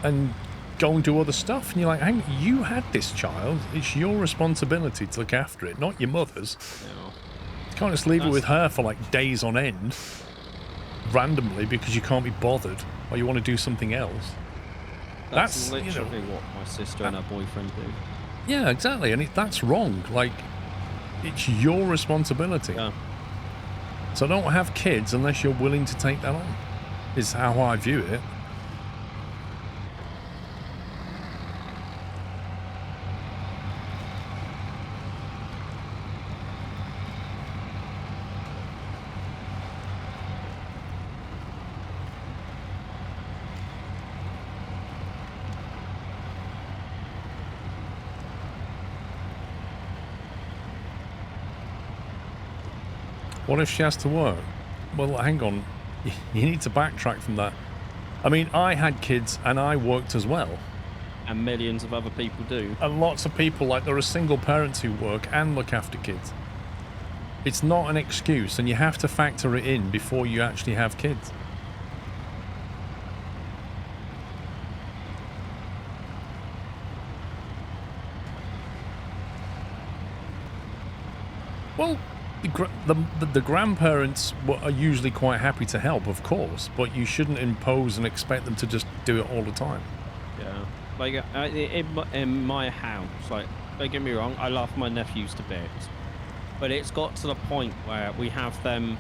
and go and do other stuff. And you're like, hang, you had this child. It's your responsibility to look after it, not your mother's. Yeah. You can't just leave it with her for, like, days on end, randomly, because you can't be bothered, or you want to do something else. That's literally what my sister and her boyfriend do. Yeah, exactly, and that's wrong. Like, it's your responsibility. Yeah. So don't have kids unless you're willing to take that on, is how I view it. What if she has to work? Well, hang on. You need to backtrack from that. I mean, I had kids and I worked as well. And millions of other people do. And lots of people, like, there are single parents who work and look after kids. It's not an excuse, and you have to factor it in before you actually have kids. Well, the grandparents are usually quite happy to help, of course, but you shouldn't impose and expect them to just do it all the time. Yeah. Like, in my house, like, don't get me wrong, I love my nephews to bits. But it's got to the point where we have them,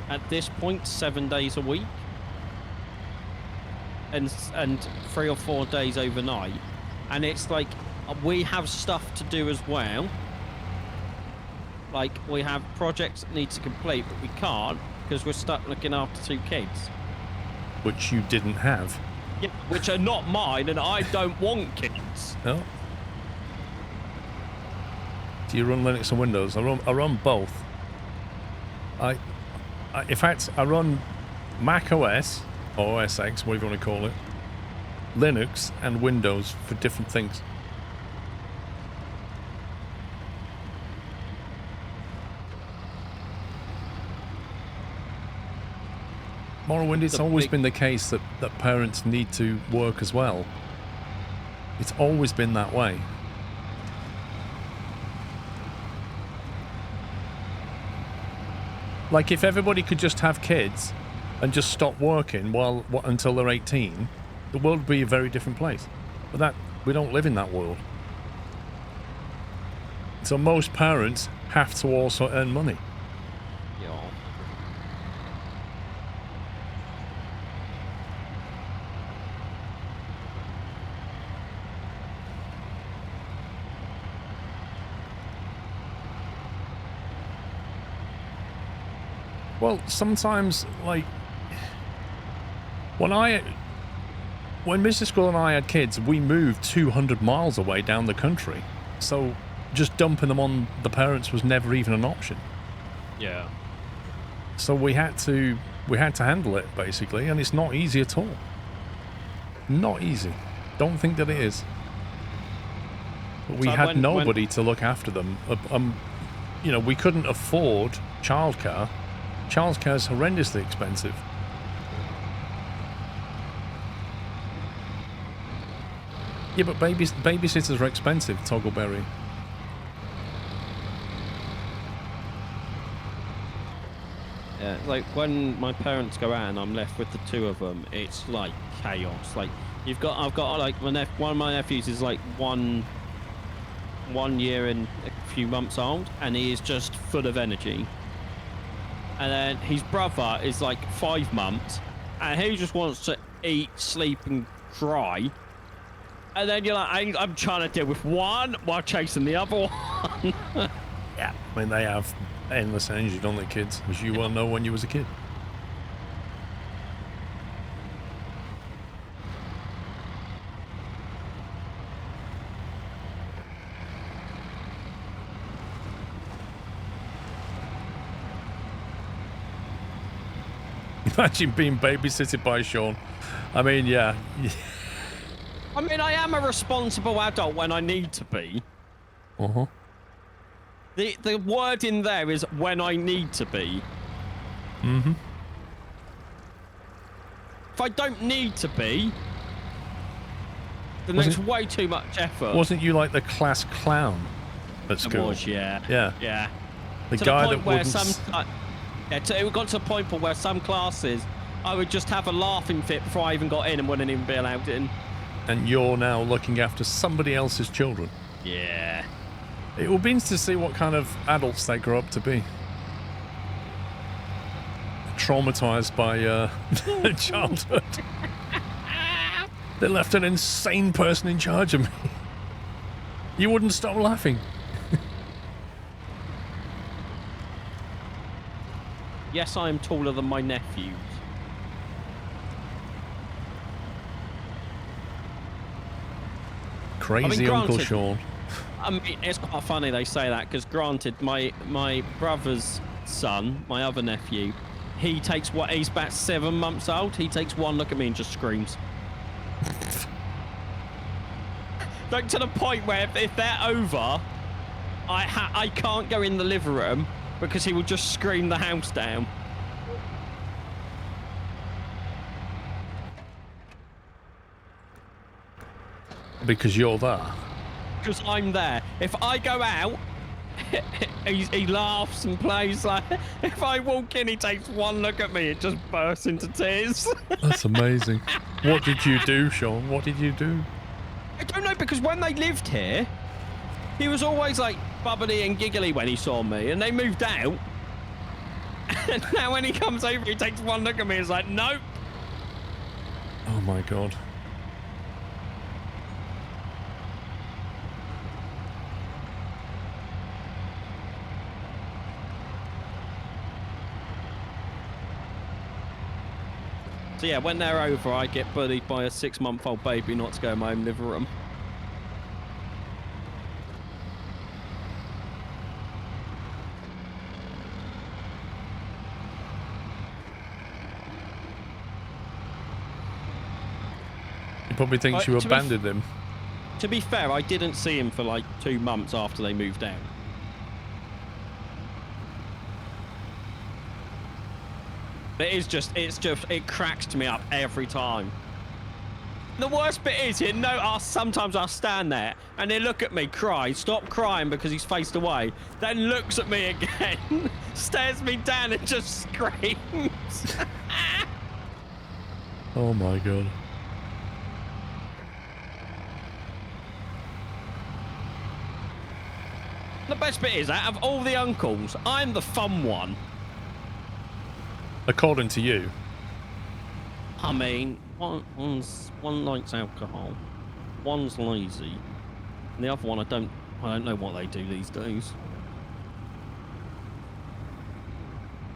at this point, 7 days a week. And 3 or 4 days overnight. And it's like, we have stuff to do as well. Like, we have projects that need to complete, but we can't because we're stuck looking after 2 kids. Which you didn't have. Yeah, which are not mine, and I don't want kids. No. Do you run Linux and Windows? I run both. In fact, I run Mac OS, or OS X, whatever you want to call it, Linux and Windows for different things. Morrowind, it's always been the case that parents need to work as well. It's always been that way. Like, if everybody could just have kids and just stop working until they're 18, the world would be a very different place. But we don't live in that world. So most parents have to also earn money. Yeah. Well, sometimes, like, when Mrs. Squirrel and I had kids, we moved 200 miles away down the country. So just dumping them on the parents was never even an option. Yeah. So we had to handle it, basically, and it's not easy at all. Not easy. Don't think that it is. But we So had nobody to look after them. You know, we couldn't afford childcare. Childcare is horrendously expensive. Yeah, but babysitters are expensive, Toggleberry. Yeah, like when my parents go out and I'm left with the two of them, it's like chaos. Like I've got like one of my nephews is like one year and a few months old, and he is just full of energy. And then his brother is like 5 months, and he just wants to eat, sleep, and cry. And then you're like, I'm trying to deal with one while chasing the other one. Yeah, I mean, they have endless energy, don't they, kids? As you well know when you was a kid. Imagine being babysitted by Sean. I mean, yeah. I mean, I am a responsible adult when I need to be. Uh-huh. The word in there is when I need to be. Mm-hmm. If I don't need to be, then it's way too much effort. Wasn't you like the class clown at school? I was, yeah. Yeah. Yeah. The to guy the point that where wouldn't... it got to a point where some classes I would just have a laughing fit before I even got in and wouldn't even be allowed in. And you're now looking after somebody else's children. Yeah. It will be interesting to see what kind of adults they grow up to be. Traumatized by childhood. They left an insane person in charge of me. You wouldn't stop laughing. Yes, I am taller than my nephews. Crazy Uncle Sean. I mean, it's quite funny they say that, because granted, my brother's son, my other nephew, he's about 7 months old. He takes one look at me and just screams. Like, to the point where if they're over, I can't go in the living room because he will just scream the house down. Because you're there. Because I'm there. If I go out, he laughs and plays. Like, if I walk in, he takes one look at me, it just bursts into tears. That's amazing. What did you do, Sean? What did you do? I don't know, because when they lived here, he was always like bubbly and giggly when he saw me, and they moved out. And now when he comes over, he takes one look at me and is like, nope. Oh my God. So yeah, when they're over, I get bullied by a 6-month-old baby not to go in my own living room. He probably thinks you abandoned him. To be fair, I didn't see him for like 2 months after they moved out. But it cracks me up every time. The worst bit is, sometimes I'll stand there and they look at me, cry, stop crying because he's faced away, then looks at me again, stares me down and just screams. Oh my God. The best bit is, out of all the uncles, I'm the fun one. According to you. I mean, one likes alcohol, one's lazy, and the other one I don't know what they do these days.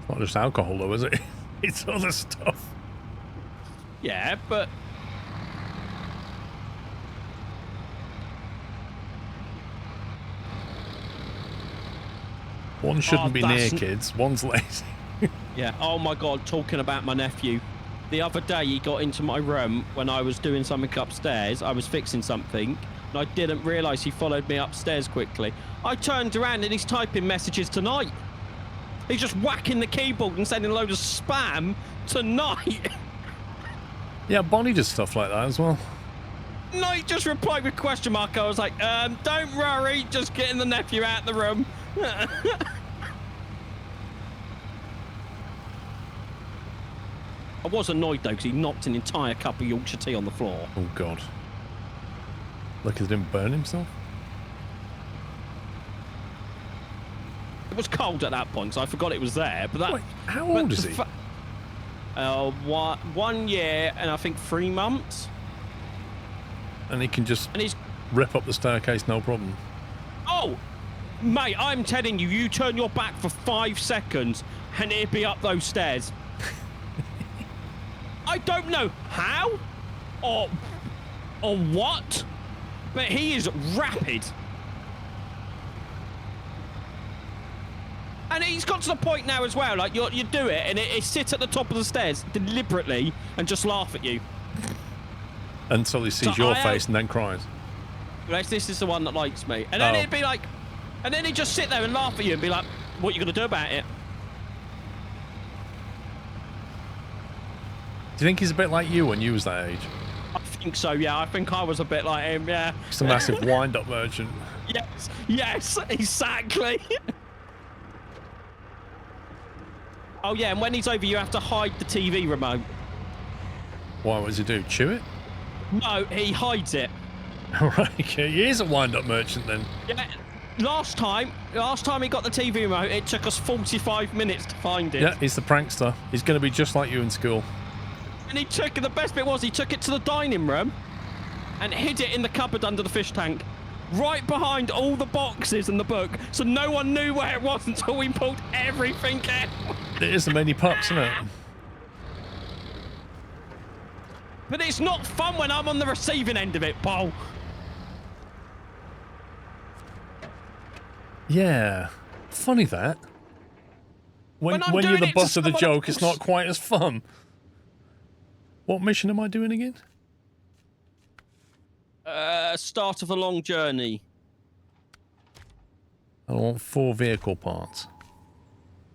It's not just alcohol, though, is it? It's other stuff. Yeah, but One shouldn't be near that's kids. One's lazy. yeah. Oh my God, talking about my nephew. The other day he got into my room when I was doing something upstairs. I was fixing something and I didn't realise he followed me upstairs quickly. I turned around and he's typing messages tonight. He's just whacking the keyboard and sending a load of spam tonight. Yeah, Bonnie does stuff like that as well. No, he just replied with question mark. I was like, don't worry, just getting the nephew out of the room. I was annoyed though because he knocked an entire cup of Yorkshire tea on the floor. Oh, God. Look, he didn't burn himself. It was cold at that point, so I forgot it was there. But that. Wait, how old is he? 1 year and I think 3 months. And he can just And he's. rip up the staircase, no problem. Oh, mate, I'm telling you, you turn your back for 5 seconds and he'll be up those stairs. I don't know how or what, but he is rapid. And he's got to the point now as well, like you do it and it sits at the top of the stairs deliberately and just laugh at you. Until he sees So your I face and then cries. This is the one that likes me. And then Oh. it'd be like, and then he'd just sit there and laugh at you and be like, what are you going to do about it? Do you think he's a bit like you when you was that age? I think so, yeah. I think I was a bit like him, yeah. Just a massive wind-up merchant. Yes, exactly. Oh, yeah, and when he's over, you have to hide the TV remote. What does he do? Chew it? No, he hides it. Alright, okay. He is a wind-up merchant then. Yeah. Last time he got the TV remote, it took us 45 minutes to find it. Yeah, he's the prankster. He's going to be just like you in school. And the best bit was he took it to the dining room and hid it in the cupboard under the fish tank. Right behind all the boxes in the book, so no one knew where it was until we pulled everything out. It is the many pups, isn't it? But it's not fun when I'm on the receiving end of it, Paul. Yeah. Funny that. When I'm you're doing the it to butt of the someone joke, it's else. not quite as fun. What mission am I doing again? Start of a long journey. I want 4 vehicle parts.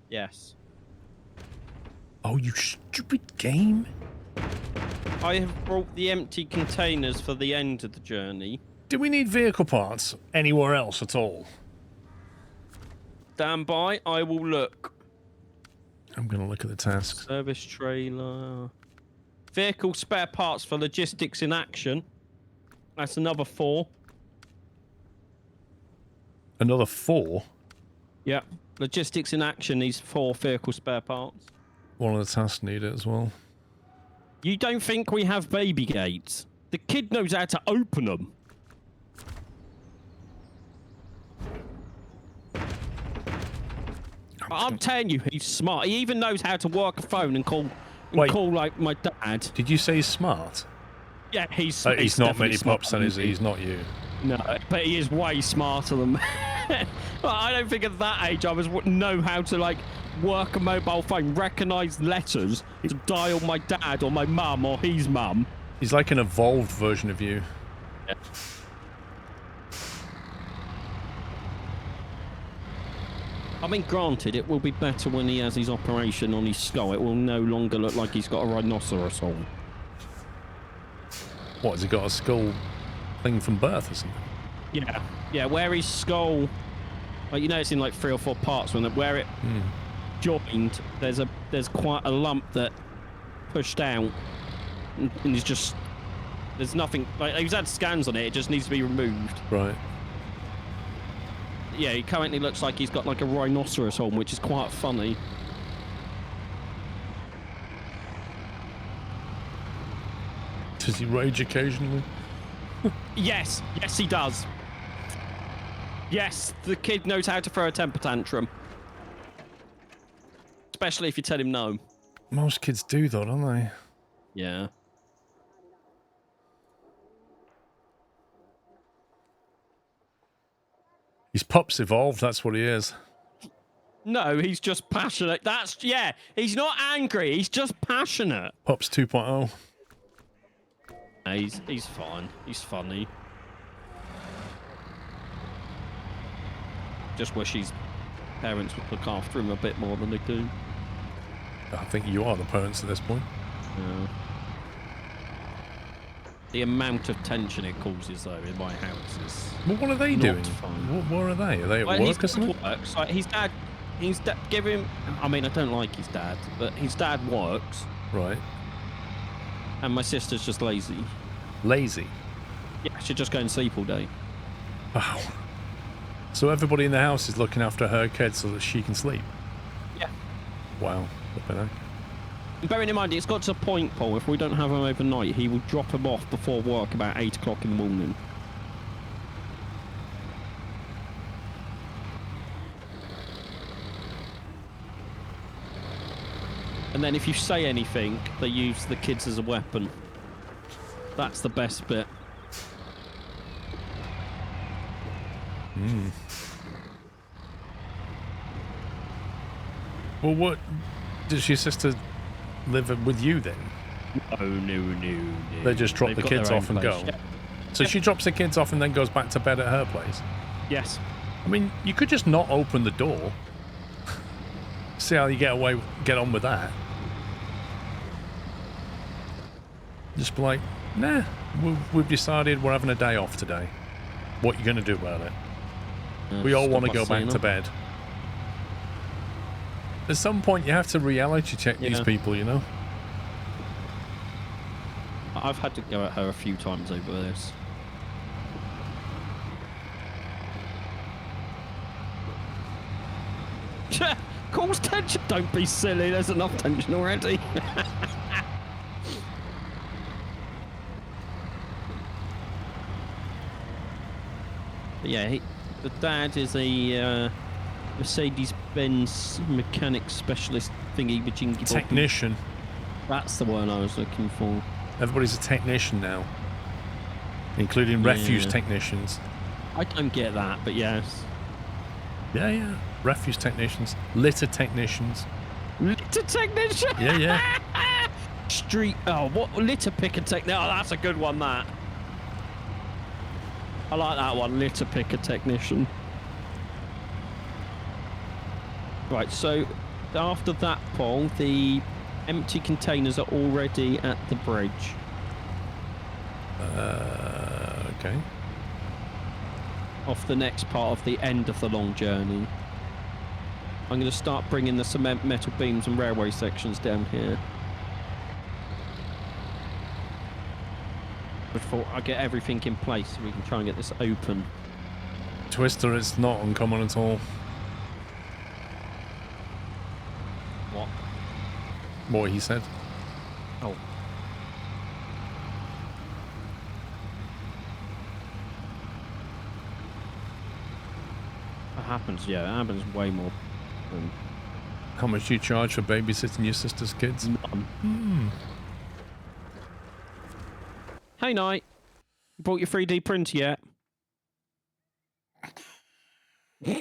Yes. Oh, you stupid game. I have brought the empty containers for the end of the journey. Do we need vehicle parts anywhere else at all? Stand by, I will look. I'm going to look at the tasks. Service trailer. Vehicle spare parts for logistics in action. That's another 4. Another 4? Yeah. Logistics in action needs 4 vehicle spare parts. One of the tasks need it as well. You don't think we have baby gates? The kid knows how to open them. I'm telling you, he's smart. He even knows how to work a phone and call like my dad. Did you say he's smart? Yeah, he's He's not many definitely smarter pups, then than is he? me. He's not you. No, but he is way smarter than me. Well, I don't think at that age I know how to like work a mobile phone, recognise letters to dial my dad or my mum or his mum. He's like an evolved version of you. Yeah. I mean, granted, it will be better when he has his operation on his skull. It will no longer look like he's got a rhinoceros horn. What, has he got a skull thing from birth or something? Yeah, where his skull, like you know, it's in like 3 or 4 parts. Where it joined, there's quite a lump that pushed out, and he's just there's nothing. Like he's had scans on it. It just needs to be removed. Right. Yeah, he currently looks like he's got like a rhinoceros horn, which is quite funny. Does he rage occasionally? Yes, he does. Yes, the kid knows how to throw a temper tantrum. Especially if you tell him no. Most kids do, though, don't they? Yeah. He's Pop's evolved, that's what he is. No, he's just passionate. Yeah, he's not angry. He's just passionate. Pop's 2.0. He's fine. He's funny. Just wish his parents would look after him a bit more than they do. I think you are the parents at this point. Yeah. The amount of tension it causes, though, in my house is. Well, what are they not doing? fun. What are they? Are they at Well, work or something? works. Like his dad give him. I mean, I don't like his dad, but his dad works, Right. and my sister's just lazy. Lazy. Yeah, she'd just go and sleep all day. Wow. So everybody in the house is looking after her kids so that she can sleep? Yeah. Wow. Flipping heck. And bearing in mind, it's got to a point, Paul, if we don't have him overnight, he will drop him off before work about 8 o'clock in the morning. And then if you say anything, they use the kids as a weapon. That's the best bit. Well, what... Does your sister live with you then? No. They just drop They've the got kids their own off and place. go? Yeah. So she drops the kids off and then goes back to bed at her place? Yes. I mean, you could just not open the door. See how you get on with that. Just be like, nah, we've decided we're having a day off today. What are you going to do about it? We all want to go back to bed. At some point, you have to reality check these people, you know? I've had to go at her a few times over this. Cause tension. Don't be silly. There's enough tension already. But yeah, the dad is a Mercedes-Benz mechanic specialist thingy majingy. Technician. That's the one I was looking for. Everybody's a technician now, including refuse technicians. I don't get that, but yes. Yeah. Refuse technicians, litter technicians. Litter technician? Yeah. Street. Oh, what litter picker technician? Oh, that's a good one. That. I like that one. Litter picker technician. Right. So after that, Paul, the empty containers are already at the bridge. Okay. Off the next part of the end of the long journey. I'm going to start bringing the cement, metal beams and railway sections down here. Before I get everything in place so we can try and get this open. Twister, it's not uncommon at all. What? What he said. Oh. That happens, yeah. It happens way more than... How much do you charge for babysitting your sister's kids? None. Hey, Knight. You bought your 3D printer yet? We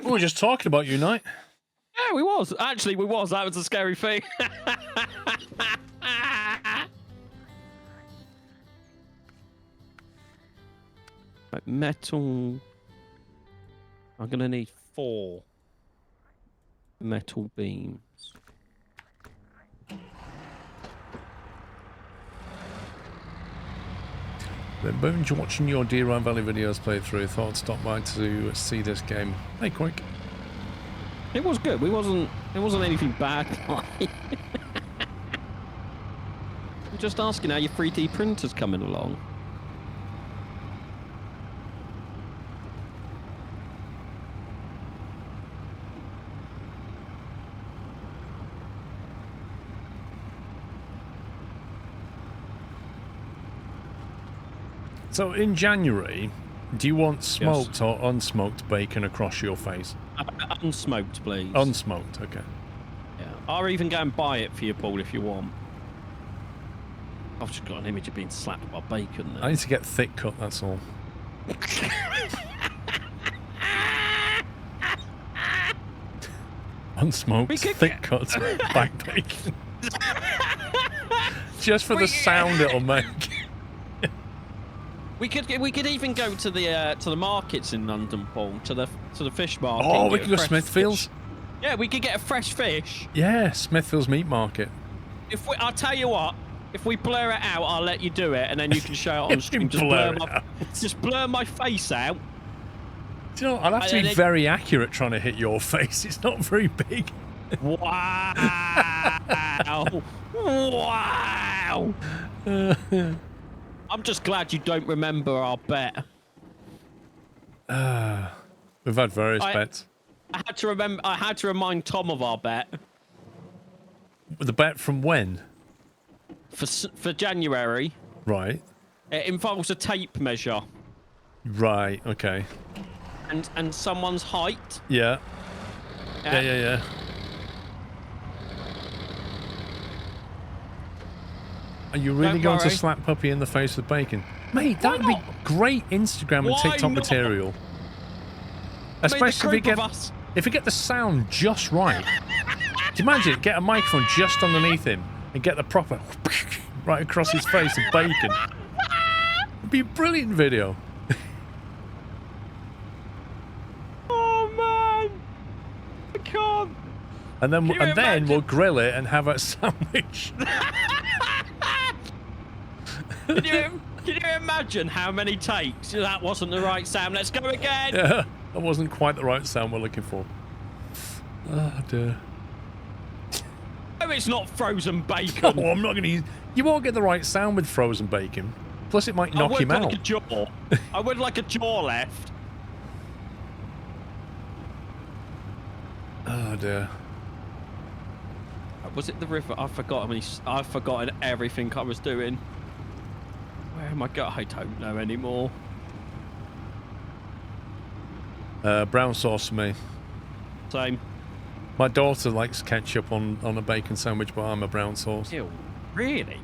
were just talking about you, Knight. Yeah, we was. Actually, we was. That was a scary thing. Right, metal. I'm going to need 4 metal beams. Been binge watching your Deer Run Valley videos playthrough. Thought I'd stop by to see this game. Hey, quick. It was good. It wasn't anything bad. I'm just asking how your 3D printer's coming along. So in January, do you want smoked or unsmoked bacon across your face? Unsmoked, please. Unsmoked, okay. Yeah. I'll even go and buy it for you, Paul, if you want. I've just got an image of being slapped by bacon there. I need to get thick cut, that's all. Unsmoked, thick cut, back bacon. Just for the sound it'll make. We could even go to the markets in London, Paul, to the fish market. Oh, we could go Smithfield's. Yeah, we could get a fresh fish. Yeah, Smithfield's meat market. I'll tell you what. If we blur it out, I'll let you do it, and then you can show it on stream. Just blur my face out. Do you know, I'll have to be very accurate trying to hit your face. It's not very big. Wow! Wow! I'm just glad you don't remember our bet. We've had various bets. I had to remind Tom of our bet. The bet from when? For January. Right. It involves a tape measure. Right. Okay. And someone's height. Yeah. Yeah. Are you really going to slap Puppy in the face with bacon? Mate, that would be great Instagram and TikTok material. Especially if you get the sound just right. Do you imagine? Get a microphone just underneath him and get the proper right across his face of bacon. It'd be a brilliant video. Oh man, I can't. And then we'll grill it and have a sandwich. Can you imagine how many takes? That wasn't the right sound. Let's go again. Yeah, that wasn't quite the right sound we're looking for. Oh dear. Oh, it's not frozen bacon. Oh, I'm not going to use... You won't get the right sound with frozen bacon. Plus, it might knock him out. I would like a jaw left. Oh, dear. Was it the river? I've forgotten everything I was doing. Where am I going? I don't know anymore. Brown sauce for me. Same. My daughter likes ketchup on a bacon sandwich, but I'm a brown sauce. Ew, really?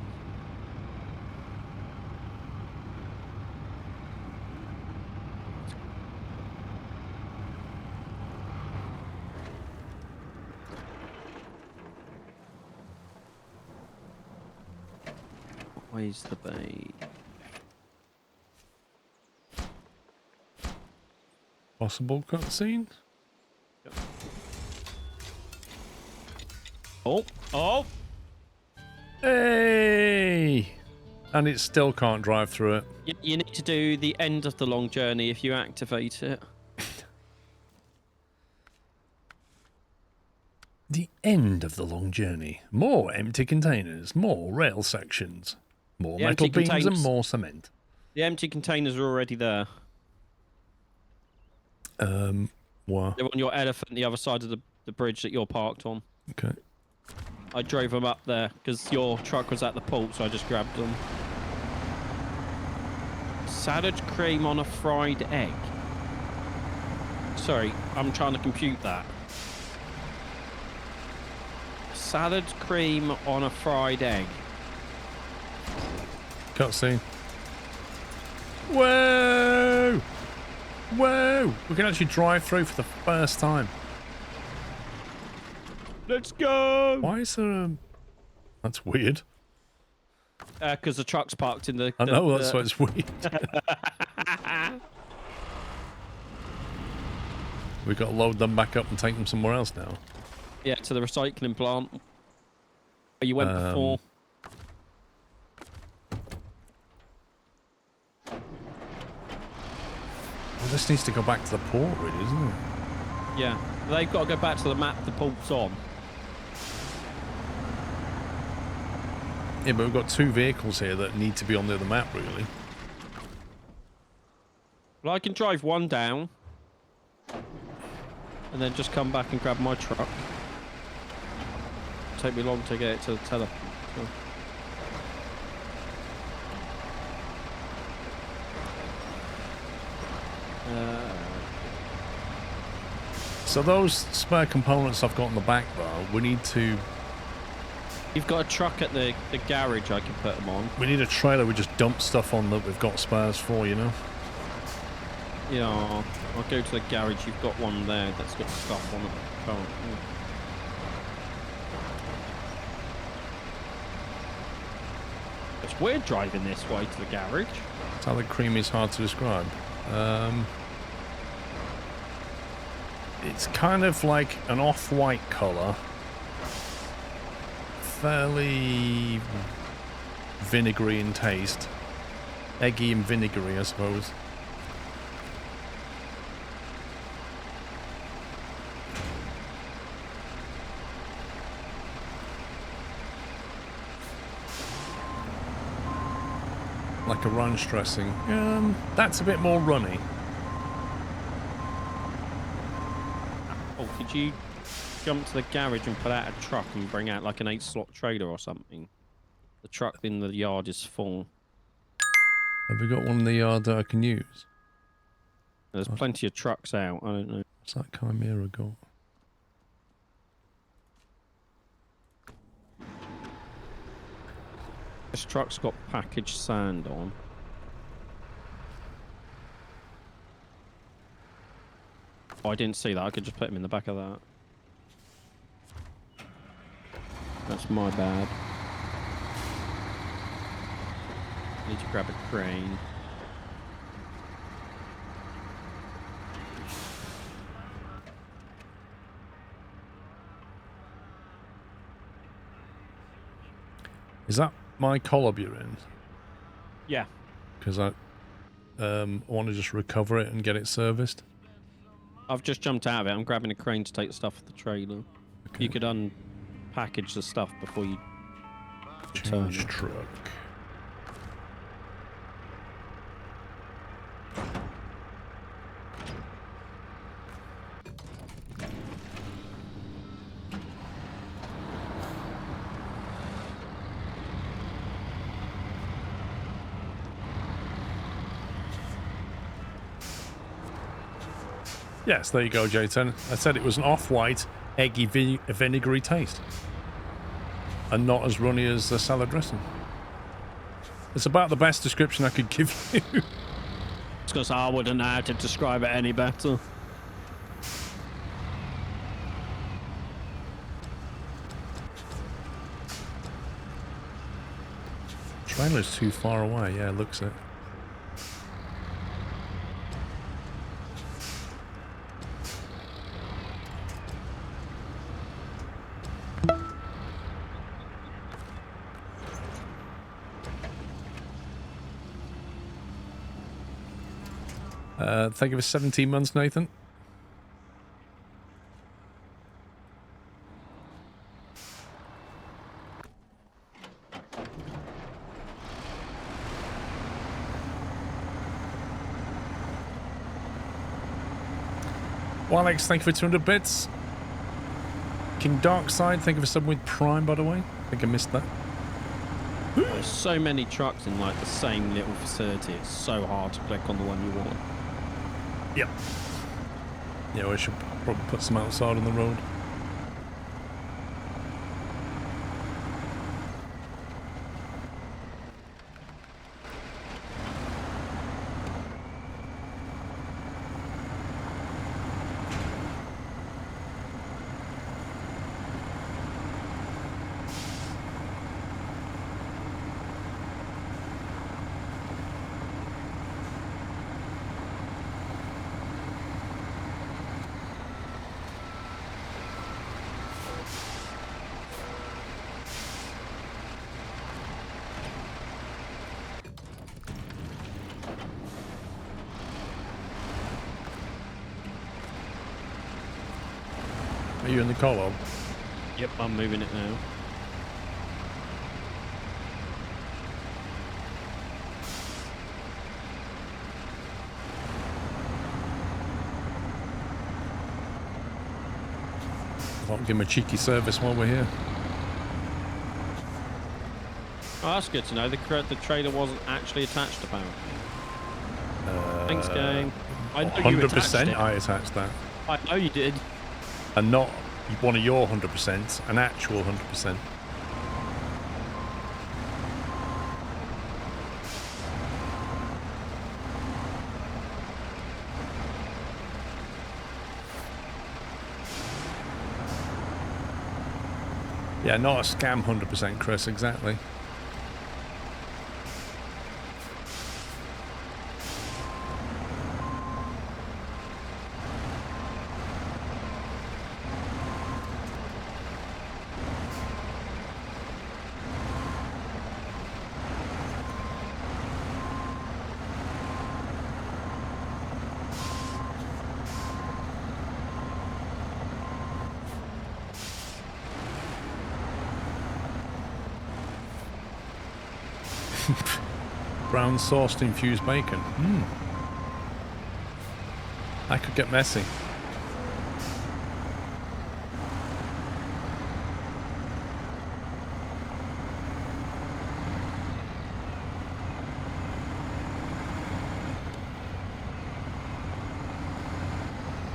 Where's the bait? Possible cutscene? Yep. Oh! Hey! And it still can't drive through it. You need to do the end of the long journey if you activate it. The end of the long journey. More empty containers, more rail sections, more metal beams and more cement. The empty containers are already there. What? They're on your elephant, the other side of the bridge that you're parked on. Okay. I drove them up there because your truck was at the port, so I just grabbed them. Salad cream on a fried egg. Sorry, I'm trying to compute that. Salad cream on a fried egg. Cutscene. Whoa! Whoa! We can actually drive through for the first time. Let's go! Why is there a... That's weird. Because the truck's parked in the... I know, that's why it's weird. We've got to load them back up and take them somewhere else now. Yeah, to the recycling plant. Where you went before. Well, this needs to go back to the port, really, isn't it? Yeah, they've got to go back to the map the port's on. Yeah, but we've got two vehicles here that need to be on the other map, really. Well, I can drive one down. And then just come back and grab my truck. Take me long to get it to the teleport. So those spare components I've got in the back, though, we need to... You've got a truck at the garage I can put them on. We need a trailer we just dump stuff on that we've got spares for, you know? Yeah, I'll go to the garage. You've got one there that's got stuff on it. It's weird driving this way to the garage. Salad cream is hard to describe. It's kind of like an off-white colour. Fairly vinegary in taste. Eggy and vinegary, I suppose. Like a ranch dressing. That's a bit more runny. Oh, could you jump to the garage and pull out a truck and bring out like an 8-slot trailer or something? The truck in the yard is full. Have we got one in the yard that I can use? There's plenty of trucks out. I don't know. What's that Chimera got? This truck's got packaged sand on. Oh, I didn't see that. I could just put him in the back of that. That's my bad. Need to grab a crane. Is that my collab you're in? Yeah. Because I want to just recover it and get it serviced. I've just jumped out of it. I'm grabbing a crane to take the stuff off the trailer. Okay. You could unpackage the stuff before you return Change it. truck. Yes, there you go, J10. I said it was an off-white, eggy, vinegary taste. And not as runny as the salad dressing. It's about the best description I could give you. It's because I wouldn't know how to describe it any better. Trailer's too far away. Yeah, looks it. Thank you for 17 months, Nathan. Alex, thank you for 200 bits. King Darkside, thank you for subbing with Prime, by the way. I think I missed that. There's so many trucks in like the same little facility. It's so hard to click on the one you want. Yep. Yeah, we should probably put some outside on the road. Are you in the colo? Yep, I'm moving it now. I'll give him a cheeky service while we're here. Oh, that's good to know. The trailer wasn't actually attached, apparently. Thanks, gang. I know you attached 100% it. I attached that. I know you did. And not one of your 100%, an actual 100%. Yeah, not a scam 100%, Chris, exactly. Brown sauced infused bacon. That could get messy.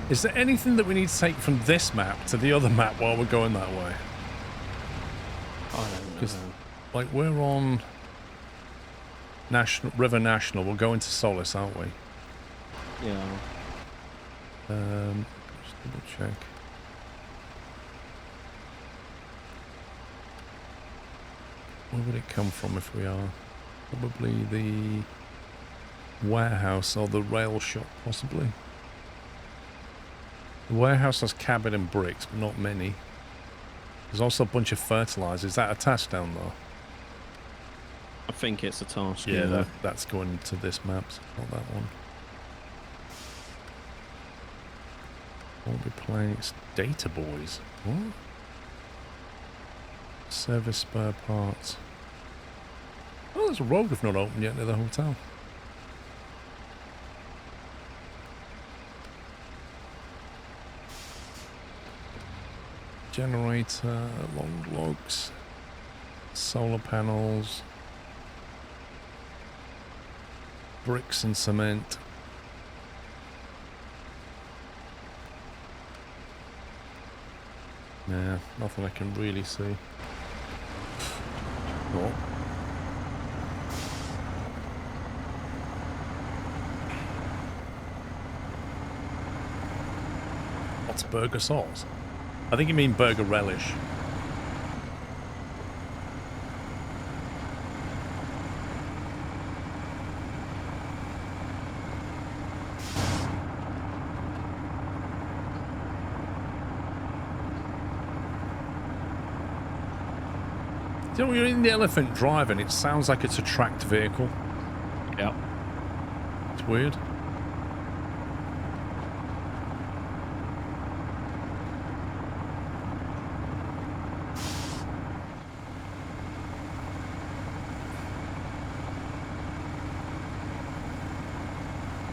Is there anything that we need to take from this map to the other map while we're going that way? I don't know. Like, we're on River National. We'll go into Solace, aren't we? Yeah. Just double check. Where would it come from if we are? Probably the warehouse or the rail shop, possibly. The warehouse has cabin and bricks, but not many. There's also a bunch of fertilizer. Is that a task down there? I think it's a task. Yeah, that's going to this map, so not that one. Won't be playing. It's Data Boys. What? Service spare parts. Oh, there's a road we've not opened yet near the hotel. Generator, long logs, solar panels, bricks and cement. Nah, nothing I can really see. Oh. What's burger sauce? I think you mean burger relish. You know, when you're in the elephant driving, it sounds like it's a tracked vehicle. Yep. It's weird.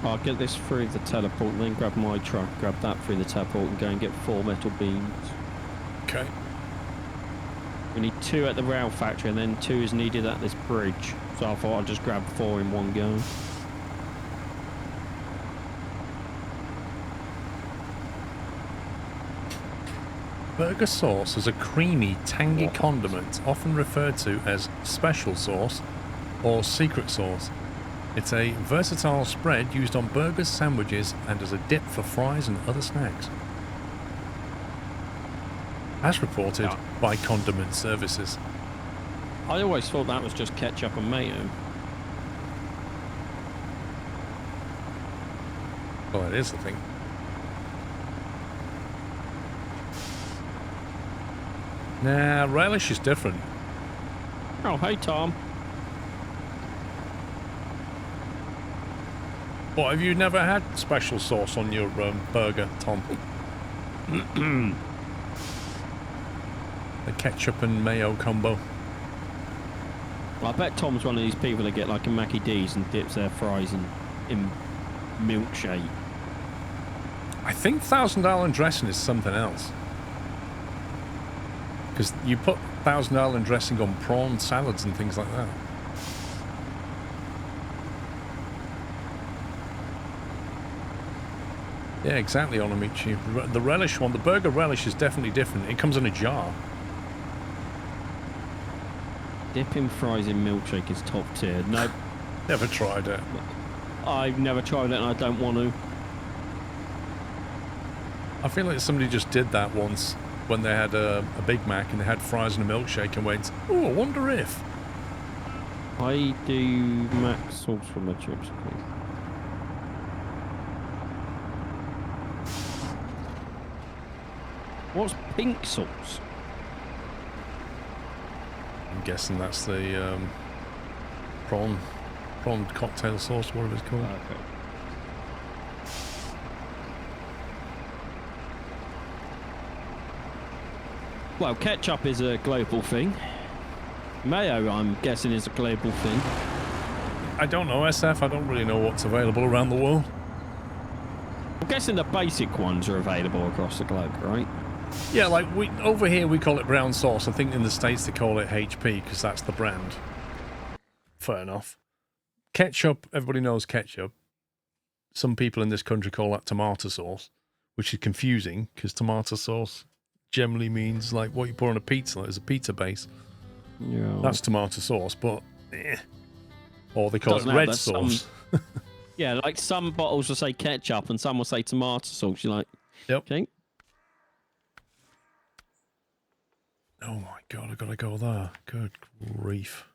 I'll get this through the teleport and then grab my truck, grab that through the teleport and go and get 4 metal beams. Okay. We need 2 at the rail factory and then 2 is needed at this bridge. So I thought I'd just grab 4 in one go. Burger sauce is a creamy, tangy condiment often referred to as special sauce or secret sauce. It's a versatile spread used on burgers, sandwiches, and as a dip for fries and other snacks. As reported by Condiment Services. I always thought that was just ketchup and mayo. Well, it is, I think. Nah, relish is different. Oh, hey Tom. What, have you never had special sauce on your burger, Tom? The ketchup and mayo combo. I bet Tom's one of these people that get like a Mackie D's and dips their fries in milkshake. I think Thousand Island dressing is something else. Because you put Thousand Island dressing on prawn salads and things like that. Yeah, exactly, Onamichi. The relish one, the burger relish is definitely different. It comes in a jar. Dipping fries in milkshake is top tier. Nope. Never tried it. I've never tried it and I don't want to. I feel like somebody just did that once when they had a Big Mac and they had fries and a milkshake and went, oh, I wonder if. I do mac sauce for my chips, please. What's pink sauce? I'm guessing that's the prawn cocktail sauce, whatever it's called. Okay. Well, ketchup is a global thing. Mayo, I'm guessing, is a global thing. I don't know, SF. I don't really know what's available around the world. I'm guessing the basic ones are available across the globe, right? Yeah, like over here we call it brown sauce. I think in the States they call it HP because that's the brand. Fair enough. Ketchup, everybody knows ketchup. Some people in this country call that tomato sauce, which is confusing because tomato sauce generally means like what you put on a pizza as a pizza base. Yeah. That's tomato sauce, but or they call it red sauce. Yeah, like some bottles will say ketchup and some will say tomato sauce. You're like, yep. Okay. Oh my god, I gotta go there. Good grief.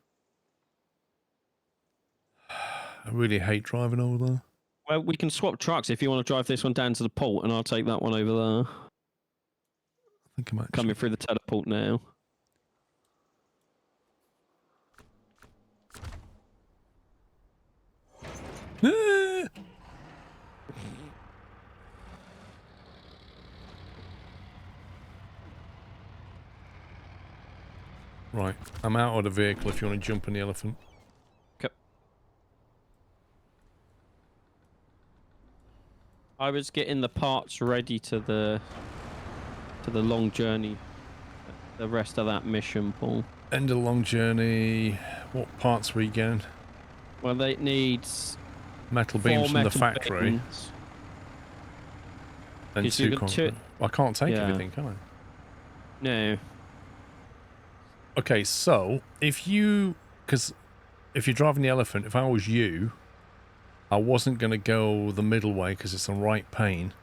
I really hate driving over there. Well, we can swap trucks if you want to drive this one down to the port and I'll take that one over there. I think I'm actually Coming through the teleport now. Right, I'm out of the vehicle if you want to jump on the elephant. Okay. I was getting the parts ready to the long journey. The rest of that mission, Paul. End of the long journey. What parts were you getting? Well, it needs Metal beams from the factory. Beams. And 'Cause you've two got concrete. I can't take Yeah. everything, can I? No. Okay, so if you're driving the elephant, if I was you, I wasn't going to go the middle way because it's a right pain.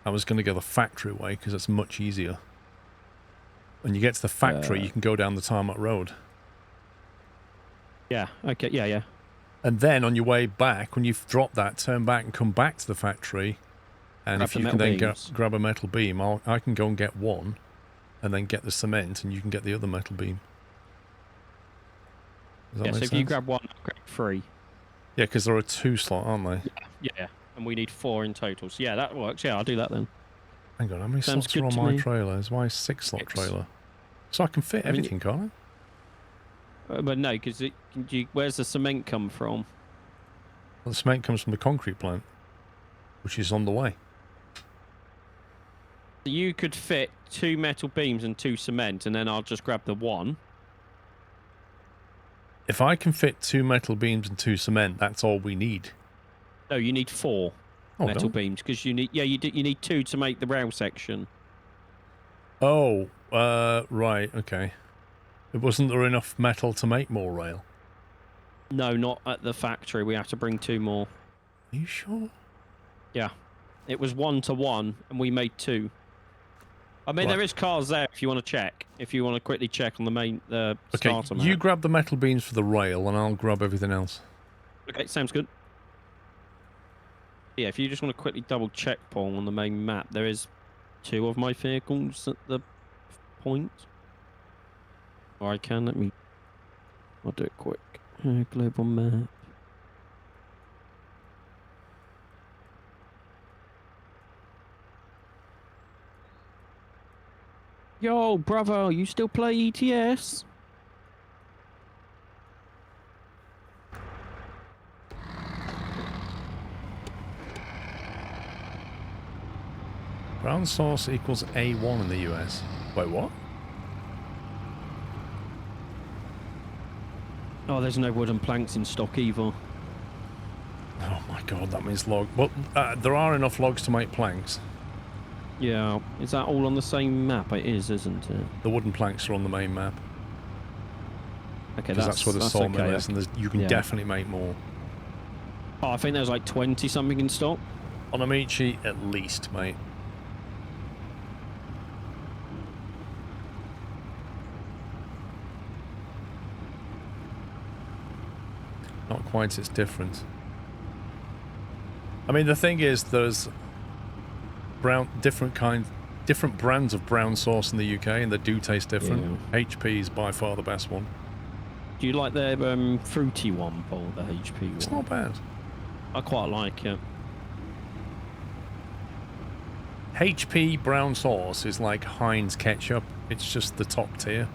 I was going to go the factory way because it's much easier. When you get to the factory, you can go down the tarmac road. Yeah. Okay. Yeah. Yeah. And then on your way back, when you've dropped that, turn back and come back to the factory. And Grab if the you can metal then beams. grab a metal beam, I can go and get one. And then get the cement, and you can get the other metal beam. Does that Yeah. make So if sense? you grab one, I'll grab 3. Yeah, because there are 2 slots, aren't they? Yeah. And we need 4 in total. So yeah, that works. Yeah, I'll do that then. Hang on, how many Sounds slots are good on to my me. trailer? Is my 6-slot 6. trailer? So I can fit I mean, everything, can't I? But no, because where's the cement come from? Well, the cement comes from the concrete plant, which is on the way. So you could fit 2 metal beams and 2 cement, and then I'll just grab the 1. If I can fit 2 metal beams and 2 cement, that's all we need. No, you need 4 Oh, metal don't- beams because you need. Yeah, you need 2 to make the rail section. Oh, right, okay. Wasn't there enough metal to make more rail? No, not at the factory. We have to bring 2 more. Are you sure? Yeah, it was 1 to 1, and we made 2. I mean, Right. there is cars there if you want to check. If you want to quickly check on the main Okay, starter map. you grab the metal beams for the rail, and I'll grab everything else. Okay, sounds good. Yeah, if you just want to quickly double check, Paul, on the main map, there is 2 of my vehicles at the point. Or I can, I'll do it quick. Global map. Yo, bravo, you still play ETS? Brown sauce equals A1 in the US. Wait, what? Oh, there's no wooden planks in stock either. Oh my god, that means log. Well, there are enough logs to make planks. Yeah. Is that all on the same map? It is, isn't it? The wooden planks are on the main map. Okay, Because that's where the sawmill okay. is, and you can definitely make more. Oh, I think there's like 20 something in stock. On Amici, at least, mate. Not quite, it's different. I mean, the thing is, there's different brands of brown sauce in the UK, and they do taste different. Yeah. HP is by far the best one. Do you like their fruity one, Paul? The HP one? It's not bad. I quite like it. HP brown sauce is like Heinz ketchup. It's just the top tier.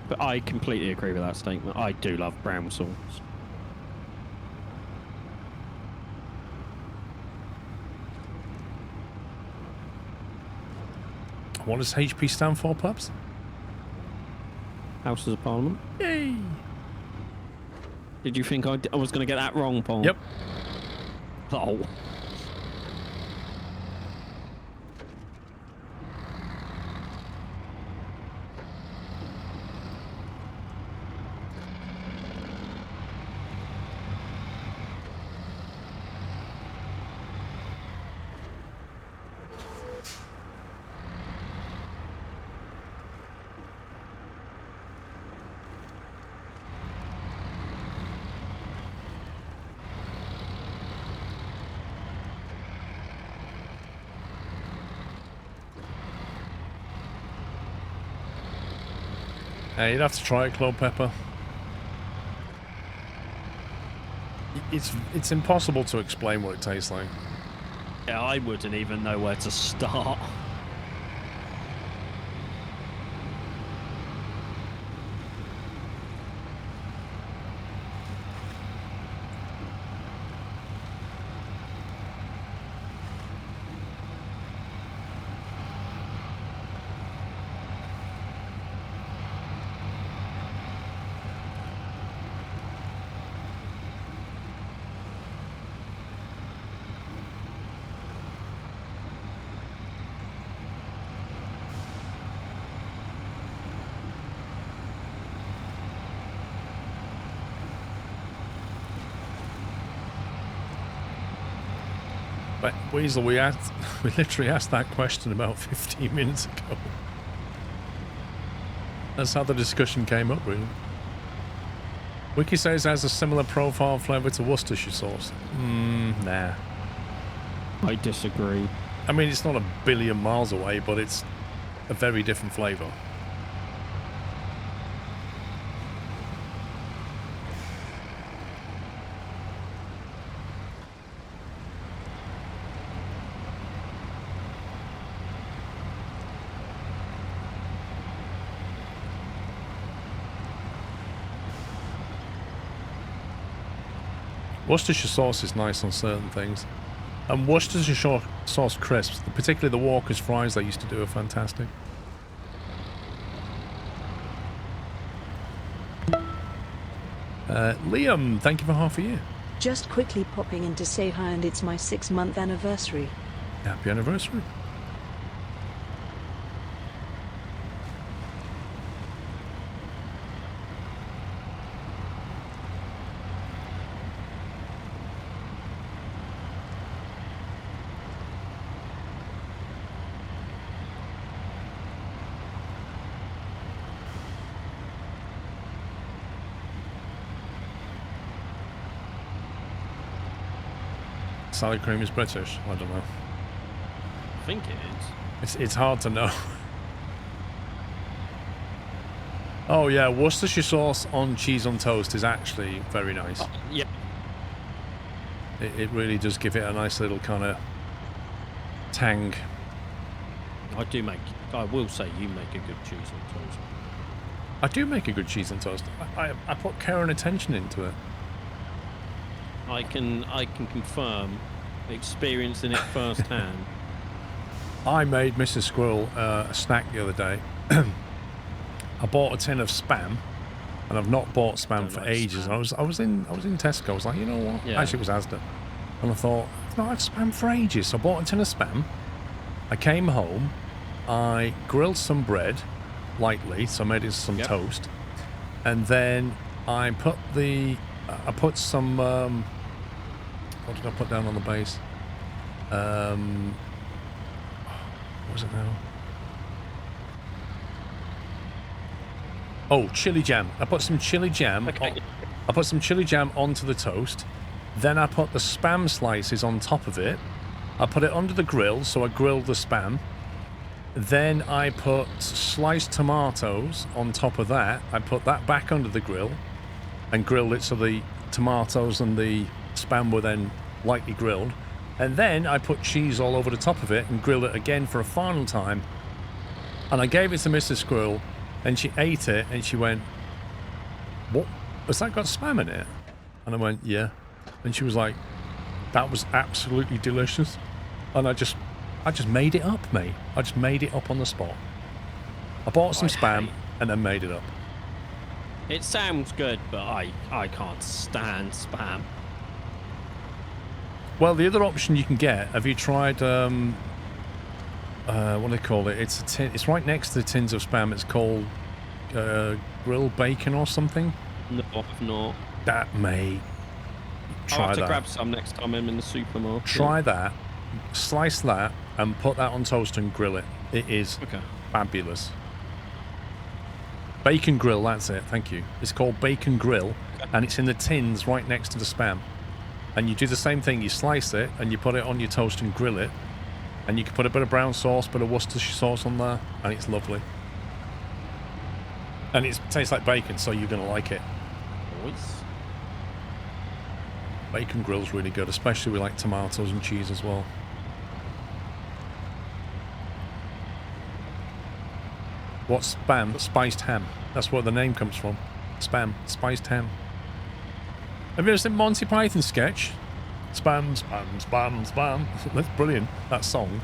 But I completely agree with that statement. I do love brown sauce. What does HP stand for, pups? Houses of Parliament. Yay! Did you think I was going to get that wrong, Paul? Yep. Oh. You'd have to try it, Claude Pepper. It's impossible to explain what it tastes like. Yeah, I wouldn't even know where to start. But Weasel, we literally asked that question about 15 minutes ago. That's how the discussion came up, really. Wiki says it has a similar profile flavour to Worcestershire sauce. Nah. I disagree. I mean, it's not a billion miles away, but it's a very different flavour. Worcestershire sauce is nice on certain things. And Worcestershire sauce crisps, particularly the Walker's fries they used to do, are fantastic. Liam, thank you for half a year. Just quickly popping in to say hi, and it's my 6-month anniversary. Happy anniversary. Salad cream is British? I don't know. I think it is. It's hard to know. Oh yeah, Worcestershire sauce on cheese on toast is actually very nice. Yeah. It really does give it a nice little kind of tang. I will say you make a good cheese on toast. I do make a good cheese on toast. I put care and attention into it. I can confirm, experiencing it firsthand. I made Mrs. Squirrel a snack the other day. I bought a tin of Spam, and I've not bought Spam for ages. Spam. I was in Tesco. I was like, you know what? Yeah. Actually, it was Asda, and I thought I've not had Spam for ages. So I bought a tin of Spam. I came home, I grilled some bread lightly, so I made it some toast, and then I put some. What did I put down on the base? What was it now? Oh, chili jam. I put some chili jam. Okay. I put some chili jam onto the toast. Then I put the Spam slices on top of it. I put it under the grill, so I grilled the Spam. Then I put sliced tomatoes on top of that. I put that back under the grill and grilled it so the tomatoes and the Spam were then lightly grilled. And then I put cheese all over the top of it and grilled it again for a final time. And I gave it to Mrs. Squirrel, and she ate it, and she went, "What? Has that got Spam in it?" And I went, "Yeah." And she was like, "That was absolutely delicious." And I just made it up, mate. I just made it up on the spot. I bought some Spam and then made it up. It sounds good, but I can't stand Spam. Well, the other option you can get, have you tried, what do they call it? It's a tin, it's right next to the tins of Spam. It's called grilled bacon or something. No, I've not. That, mate. Try I'll have to that. grab some next time I'm in the supermarket. Try that, slice that, and put that on toast and grill it. It is fabulous. Bacon grill, that's it, thank you. It's called bacon grill, and it's in the tins right next to the Spam. And you do the same thing, you slice it, and you put it on your toast and grill it. And you can put a bit of brown sauce, bit of Worcestershire sauce on there, and it's lovely. And it tastes like bacon, so you're going to like it. Boys. Bacon grill's really good, especially with like tomatoes and cheese as well. What's Spam? Spiced ham. That's where the name comes from. Spam. Spiced ham. Have you ever seen Monty Python sketch? Spam, spam, spam, spam. That's brilliant, that song.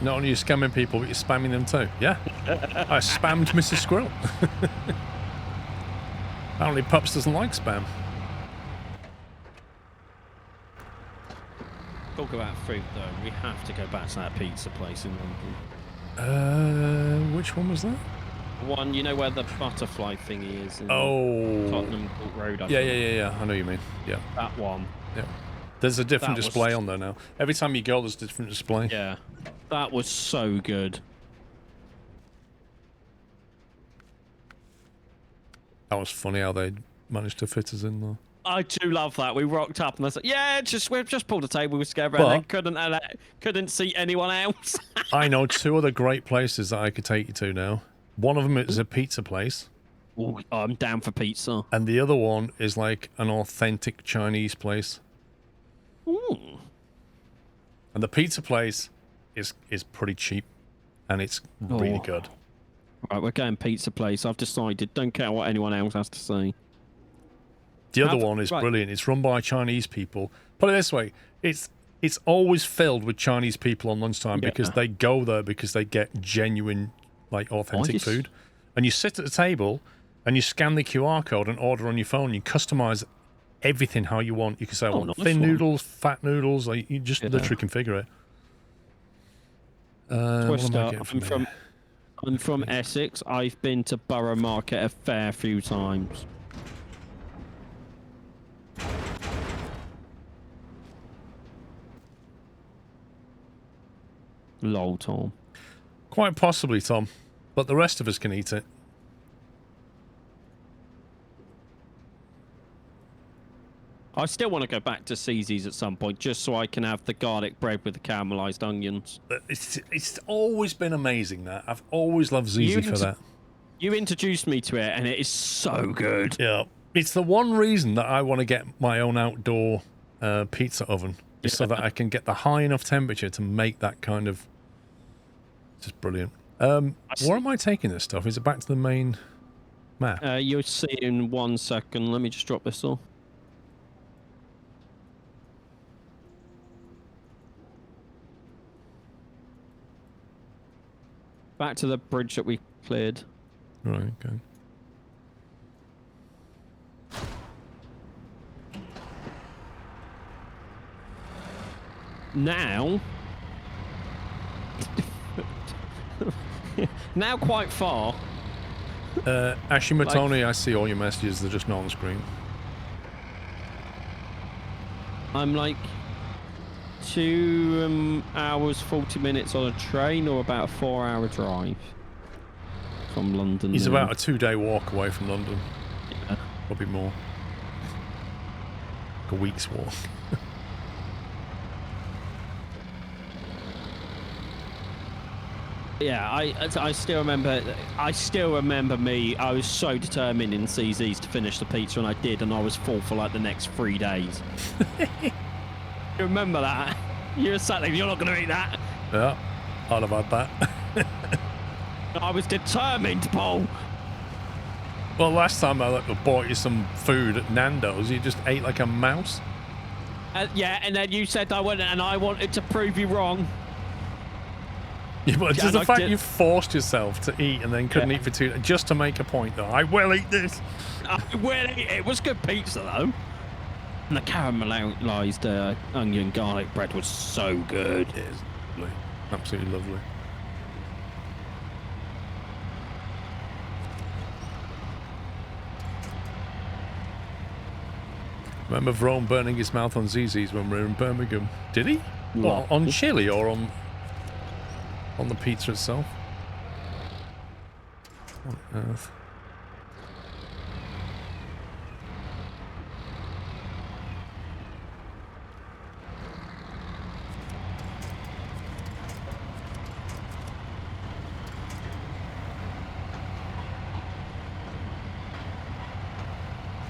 Not only are you scamming people, but you're spamming them too. Yeah. I spammed Mrs. Squirrel. Apparently Pups doesn't like spam. Talk about fruit though, we have to go back to that pizza place in London. Which one was that? One, you know where the butterfly thingy is in Tottenham Court Road, I think. Yeah. I know what you mean. Yeah. That one. Yeah. There's a different display on there now. Every time you go, there's a different display. Yeah. That was so good. That was funny how they managed to fit us in there. I do love that. We rocked up and they said, "Yeah, we've just pulled a table with together," and then couldn't see anyone else. I know two other great places that I could take you to now. One of them is a pizza place. Ooh, I'm down for pizza. And the other one is like an authentic Chinese place. Ooh. And the pizza place is pretty cheap, and it's really good. Right, we're going pizza place. I've decided. Don't care what anyone else has to say. The other one is brilliant. It's run by Chinese people. Put it this way, it's always filled with Chinese people on lunchtime because they go there because they get genuine, like, authentic food. And you sit at the table and you scan the QR code and order on your phone. You customize everything how you want. You can say, I want thin noodles, fat noodles. Like, you just literally configure it. Twister, I'm from Essex. I've been to Borough Market a fair few times. Lol, Tom. Quite possibly, Tom. But the rest of us can eat it. I still want to go back to CZ's at some point, just so I can have the garlic bread with the caramelized onions. It's always been amazing, that. I've always loved ZZ for that. You introduced me to it, and it is so good. Yeah. It's the one reason that I want to get my own outdoor pizza oven, just so that I can get the high enough temperature to make that kind of... Just brilliant. Where am I taking this stuff? Is it back to the main map? You'll see in 1 second. Let me just drop this off. Back to the bridge that we cleared. Right, okay. Now... now quite far. Ashimatoni, I see all your messages. They're just not on screen. I'm like 2 hours 40 minutes on a train, or about a 4-hour drive from London. He's now. about a 2-day walk away from London. Yeah. Probably more. Like a week's walk. Yeah, I still remember. I still remember me. I was so determined in CZ's to finish the pizza, and I did, and I was full for like the next 3 days. You remember that? You were sat there. You're not going to eat that. Yeah, I'd have had that. I was determined, Paul. Well, last time I bought you some food at Nando's, you just ate like a mouse. Yeah, and then you said I wouldn't, and I wanted to prove you wrong. Yeah, but just the I fact did. you forced yourself to eat and then couldn't eat for 2 days, just to make a point, though. I will eat this. It was good pizza, though. And the caramelized onion garlic bread was so good. It is lovely. Absolutely lovely. Remember Vrone burning his mouth on ZZ's when we were in Birmingham? Did he? What, on chili or on the pizza itself? What on earth?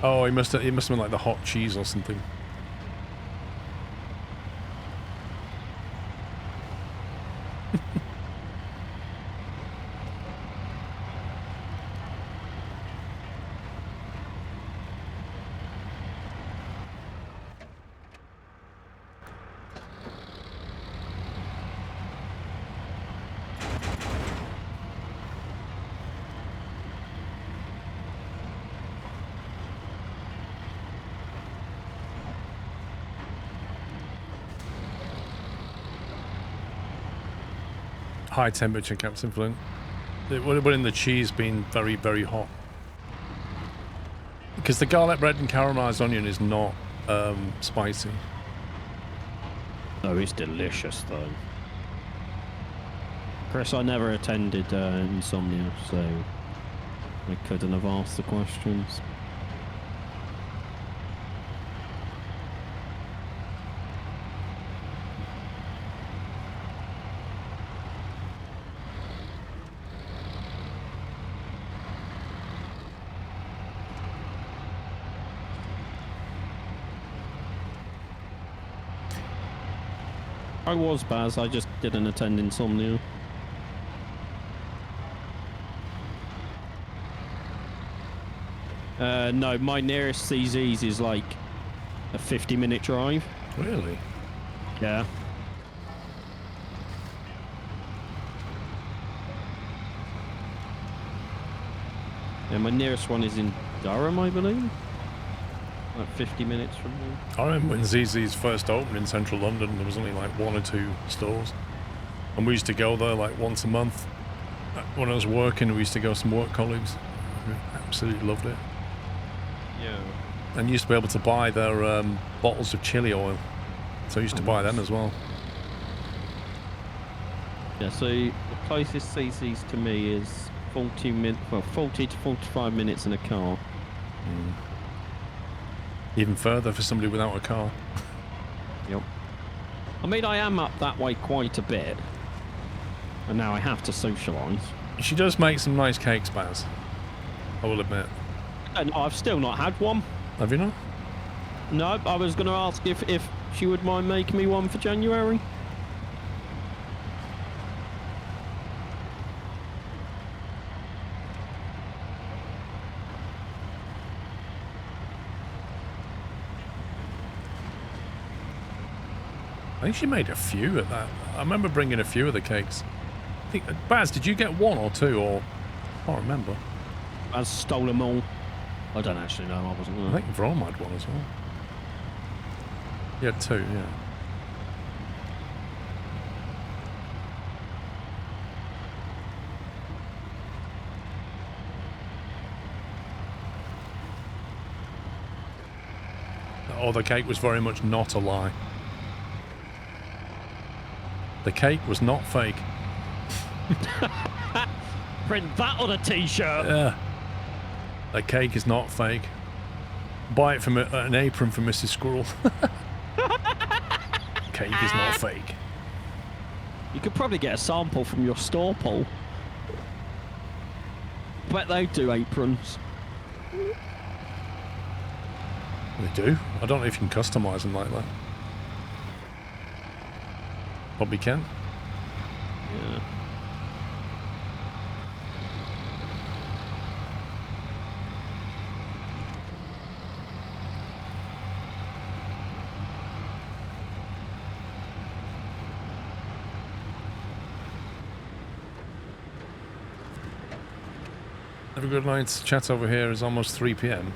Oh, he must have been like the hot cheese or something. High temperature, Captain Flint. It would have been the cheese being very, very hot. Because the garlic bread and caramelized onion is not spicy. Oh, it's delicious, though. Chris, I never attended Insomnia, so I couldn't have asked the questions. I was Baz, I just didn't attend Insomnia. No, my nearest CZ's is like a 50-minute drive. Really? Yeah. Yeah, my nearest one is in Durham, I believe. Like 50 minutes from here. I remember when ZZ's first opened in central London, there was only like 1 or 2 stores. And we used to go there like once a month. When I was working, we used to go with some work colleagues. We absolutely loved it. Yeah. And used to be able to buy their bottles of chili oil. So I used to buy them as well. Yeah, so the closest CC's to me is 40 to 45 minutes in a car. Even further for somebody without a car. Yep. I mean, I am up that way quite a bit. And now I have to socialise. She does make some nice cakes, Baz. I will admit. And I've still not had one. Have you not? No, I was going to ask if she would mind making me one for January. I think she made a few at that. I remember bringing a few of the cakes. I think, Baz, did you get one or two, or I can't remember. I stole them all. I don't actually know. I wasn't there. I think Vrom had one as well. You had two, yeah. Oh, the cake was very much not a lie. The cake was not fake. Print that on a t-shirt. Yeah. The cake is not fake. Buy it from an apron from Mrs. Squirrel. Cake is not fake. You could probably get a sample from your store, Paul. Bet they do aprons. They do. I don't know if you can customise them like that. Probably can. Yeah. Have a good night. Chat over here is almost 3 p.m.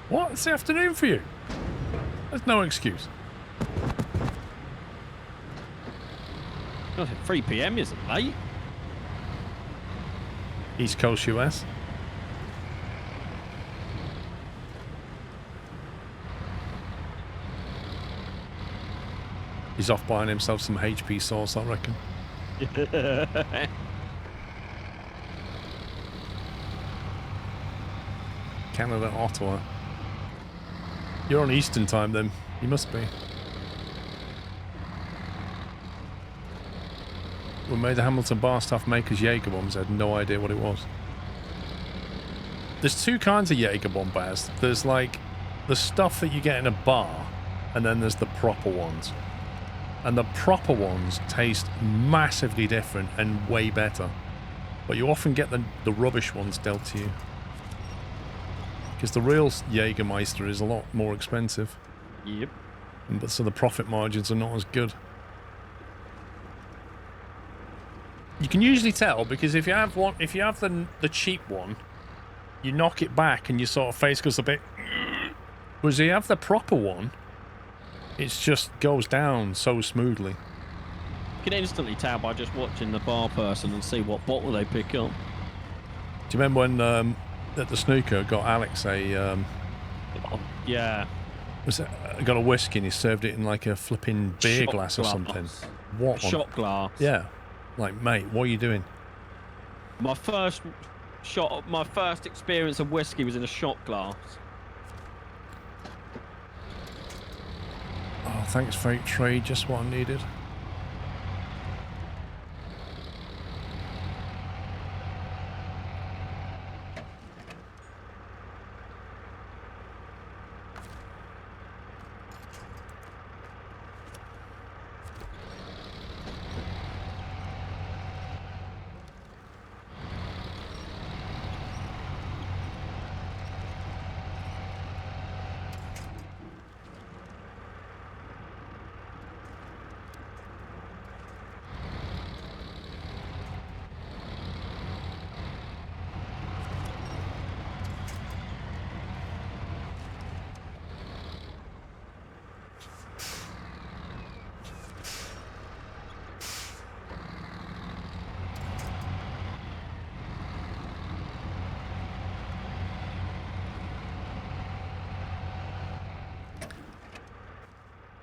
What? It's the afternoon for you. There's no excuse. God, 3 p.m. isn't late. East Coast US. He's off buying himself some HP sauce, I reckon. Canada, Ottawa. You're on Eastern time then. You must be. We made the Hamilton bar staff makers Jaeger bombs. I had no idea what it was. There's two kinds of Jaeger bomb bars. There's like the stuff that you get in a bar, and then there's the proper ones. And the proper ones taste massively different and way better. But you often get the rubbish ones dealt to you. Because the real Jägermeister is a lot more expensive. Yep. But so the profit margins are not as good. You can usually tell because if you have the cheap one, you knock it back and your sort of face goes a bit. Whereas if you have the proper one, it just goes down so smoothly. You can instantly tell by just watching the bar person and see what bottle they pick up. Do you remember when at the snooker got Alex a yeah, got a whiskey and he served it in like a flipping beer Shot glass or glass. something? What one? Shot glass. Yeah. Like, mate, what are you doing? My first experience of whiskey was in a shot glass. Oh, thanks, Freight Trade. Just what I needed.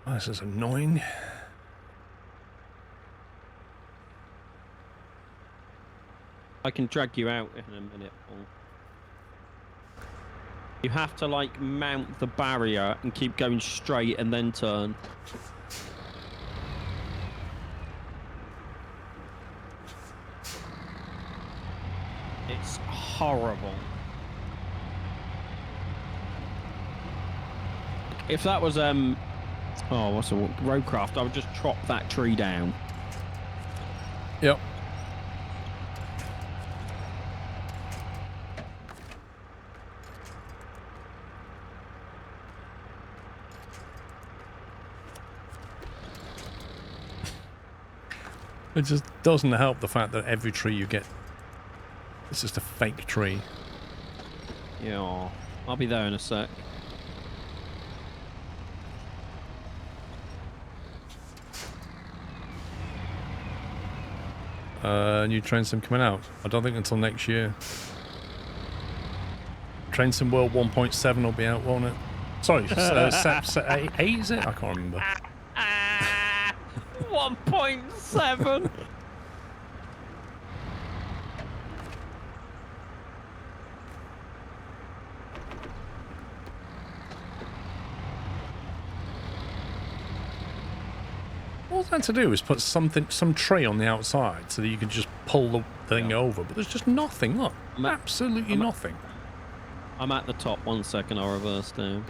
Oh, this is annoying. I can drag you out in a minute, Paul. You have to like mount the barrier and keep going straight and then turn. It's horrible. If that was what's the roadcraft, I would just chop that tree down. Yep. It just doesn't help the fact that every tree you get, it's just a fake tree. Yeah, I'll be there in a sec. New train sim coming out. I don't think until next year. Train Sim World 1.7 will be out, won't it? Sorry, 8 is it? I can't remember. 1.7. All that to do is put some tray on the outside so that you can just pull the thing over, but there's just nothing. Look, absolutely nothing. I'm at the top. 1 second, I'll reverse down.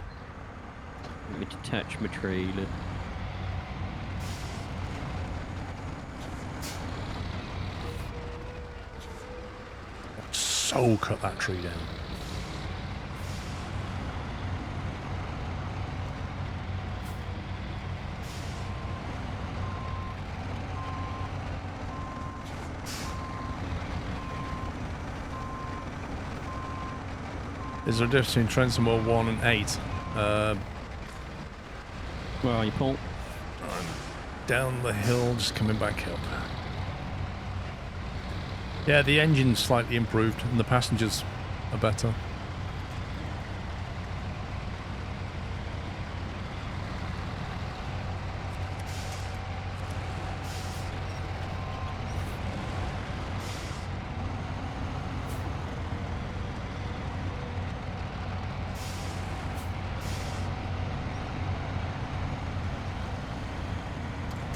Let me detach my trailer. So cut that tree down. Is there a difference between Train Sim World 1 and 8? Where are you, Paul? I'm down the hill, just coming back up. Yeah, the engine's slightly improved and the passengers are better.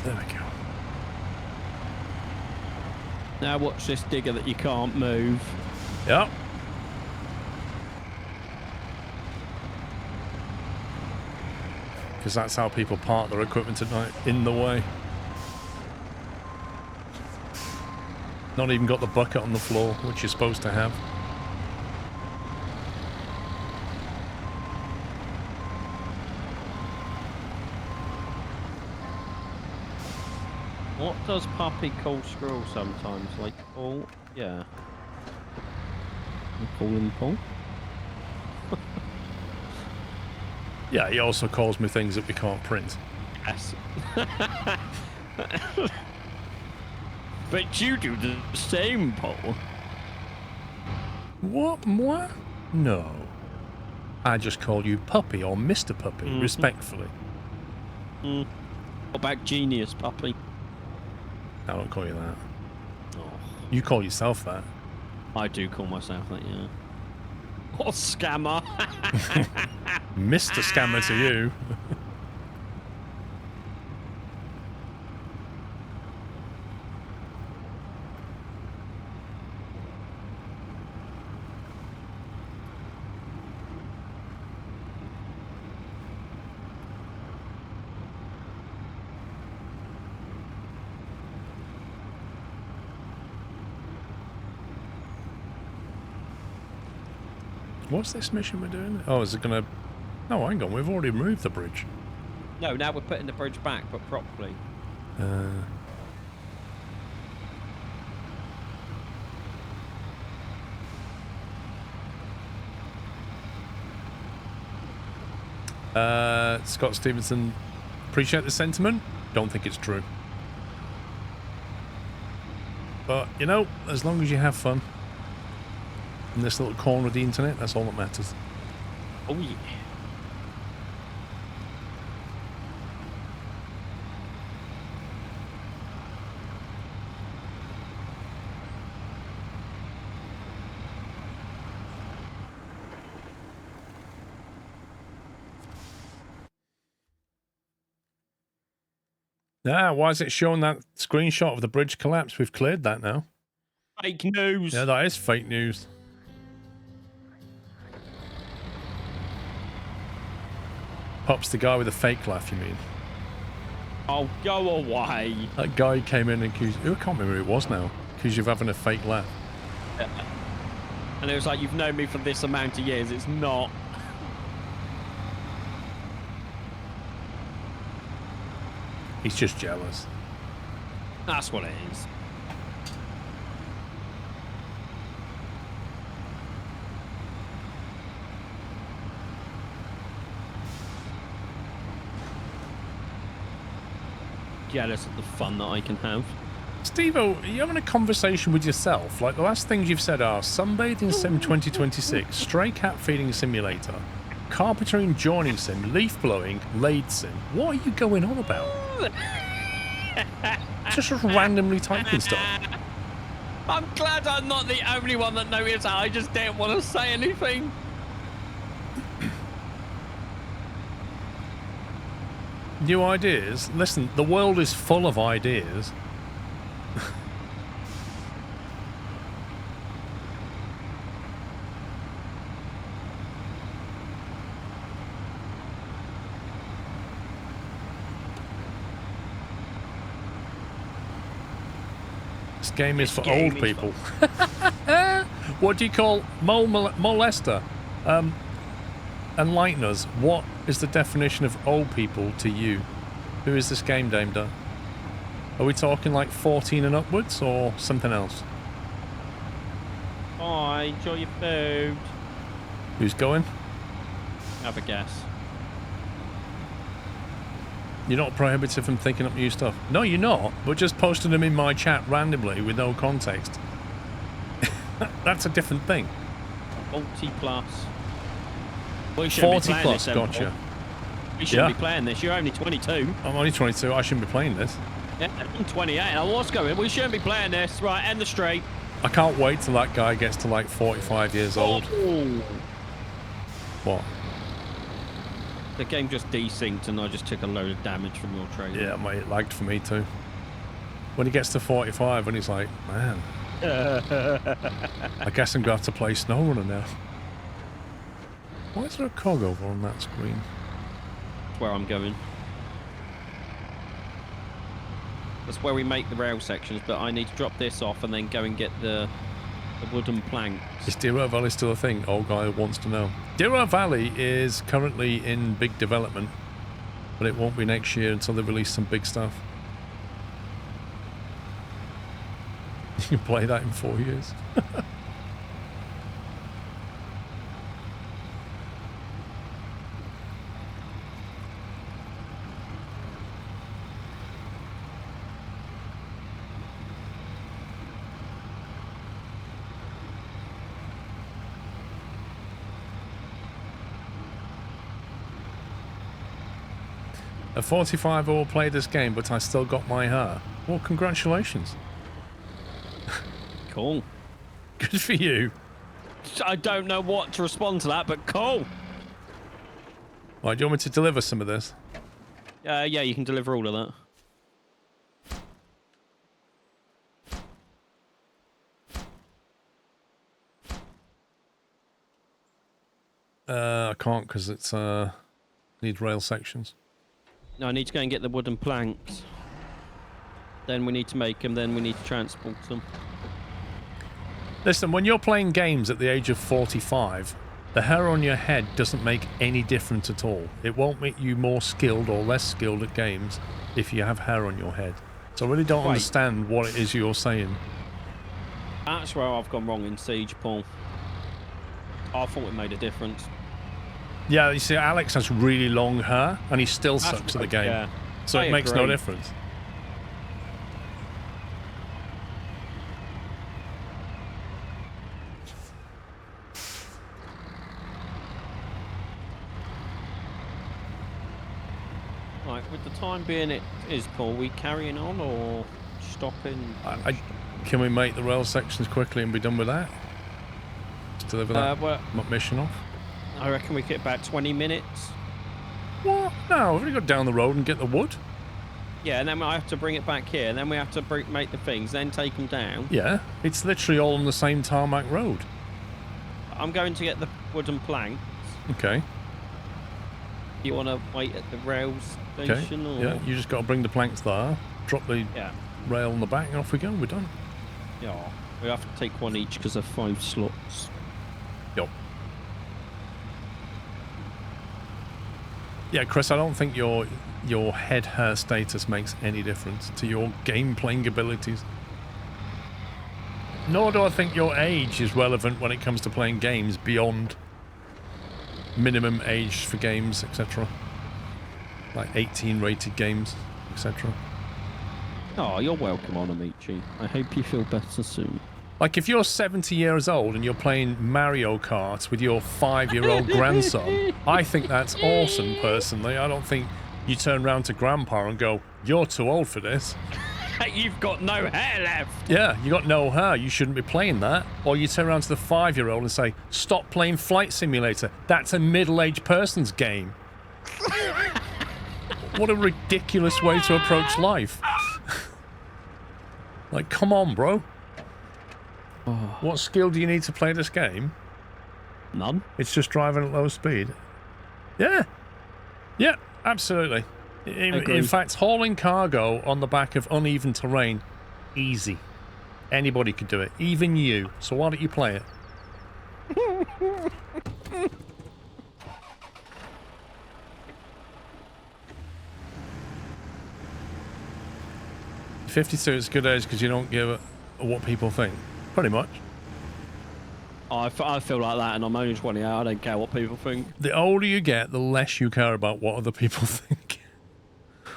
There we go. Now watch this digger that you can't move. Yep. Because that's how people park their equipment at night, in the way. Not even got the bucket on the floor, which you're supposed to have. What does Puppy call Squirrel sometimes? Like Paul? Yeah. You call him Paul? Yeah, he also calls me things that we can't print. Yes. But you do the same, Paul. What? Moi? No. I just call you Puppy or Mr. Puppy, respectfully. What about Genius Puppy? I don't call you that. Oh, You call yourself that. I do call myself that, yeah. What a scammer. Mr. Scammer to you. What's this mission we're doing? Oh, is it gonna... No, hang on, we've already moved the bridge. No, now we're putting the bridge back, but properly. Scott Stevenson, appreciate the sentiment. Don't think it's true. But, you know, as long as you have fun in this little corner of the internet, that's all that matters. Oh, yeah. Ah, why is it showing that screenshot of the bridge collapse? We've cleared that now. Fake news. Yeah, that is fake news. Pops the guy with the fake laugh, you mean? Oh, go away. That guy came in and accused... I can't remember who it was now. Accused you of having a fake laugh. And it was like, you've known me for this amount of years. It's not. He's just jealous. That's what it is. Jealous of the fun that I can have. Steve-O, are you having a conversation with yourself? Like, the last things you've said are Sunbathing Sim 2026, Stray Cat Feeding Simulator, Carpentering Joining Sim, Leaf Blowing, Lathe Sim. What are you going on about? Just randomly typing stuff. I'm glad I'm not the only one that noticed that. I just didn't want to say anything. New ideas? Listen, the world is full of ideas. This game is for old people. What do you call molester? Enlighten us. What is the definition of old people to you? Who is this game aimed at? Are we talking like 14 and upwards or something else? Bye, enjoy your food. Who's going? Have a guess. You're not prohibited from thinking up new stuff. No, you're not. But just posting them in my chat randomly with no context. That's a different thing. 40 plus. We shouldn't 40 be plus, this, gotcha. We shouldn't be playing this. You're only 22. I'm only 22. I shouldn't be playing this. Yeah, I'm 28. I was going. We shouldn't be playing this. Right, end the stream. I can't wait till that guy gets to like 45 years old. Oh. What? The game just desynced and I just took a load of damage from your trailer. Yeah, mate, it lagged for me too. When he gets to 45 and he's like, man, I guess I'm going to have to play Snowrunner now. Why is there a cog over on that screen? That's where I'm going. That's where we make the rail sections, but I need to drop this off and then go and get the wooden planks. Is Deer Valley still a thing? Old guy wants to know. Deer Valley is currently in big development, but it won't be next year until they release some big stuff. You can play that in 4 years. At 45 I will play this game, but I still got my hair. Well, congratulations. Cool. Good for you. I don't know what to respond to that, but cool. Right, do you want me to deliver some of this? Yeah, you can deliver all of that. I can't because it's needs rail sections. No, I need to go and get the wooden planks. Then we need to make them, then we need to transport them. Listen, when you're playing games at the age of 45, the hair on your head doesn't make any difference at all. It won't make you more skilled or less skilled at games if you have hair on your head. So I really don't understand what it is you're saying. That's where I've gone wrong in Siege, Paul. I thought it made a difference. Yeah, you see, Alex has really long hair, and he still sucks at the game. Yeah. So I it makes no agree. difference. Right, with the time being it is, Paul, we carrying on or stopping? Can we make the rail sections quickly and be done with that? Just deliver that well, mission off? I reckon we get about 20 minutes. What? No, we've only got down the road and get the wood. Yeah, and then I have to bring it back here, and then we have to make the things, then take them down. Yeah, it's literally all on the same tarmac road. I'm going to get the wooden plank. Okay. You want to wait at the rail Okay. station? Or... Yeah, you just got to bring the planks there, drop the rail on the back, and off we go. We're done. Yeah. We have to take one each because they're 5 slots. Yup. Yeah, Chris, I don't think your head hair status makes any difference to your game playing abilities. Nor do I think your age is relevant when it comes to playing games beyond minimum age for games, etc. Like 18 rated games, etc. Oh, you're welcome on Amici. I hope you feel better soon. Like if you're 70 years old and you're playing Mario Kart with your 5-year-old grandson, I think that's awesome personally. I don't think you turn around to grandpa and go, "You're too old for this." You've got no hair left. Yeah, you got no hair, you shouldn't be playing that. Or you turn around to the 5-year-old and say, "Stop playing Flight Simulator. That's a middle-aged person's game." What a ridiculous way to approach life. Like, come on, bro. What skill do you need to play this game? None. It's just driving at low speed. Yeah. Yeah, absolutely. In fact, hauling cargo on the back of uneven terrain, easy. Anybody could do it, even you. So why don't you play it? 52 is a good age because you don't give a what people think. Pretty much. I feel like that, and I'm only 28. I don't care what people think. The older you get, the less you care about what other people think. I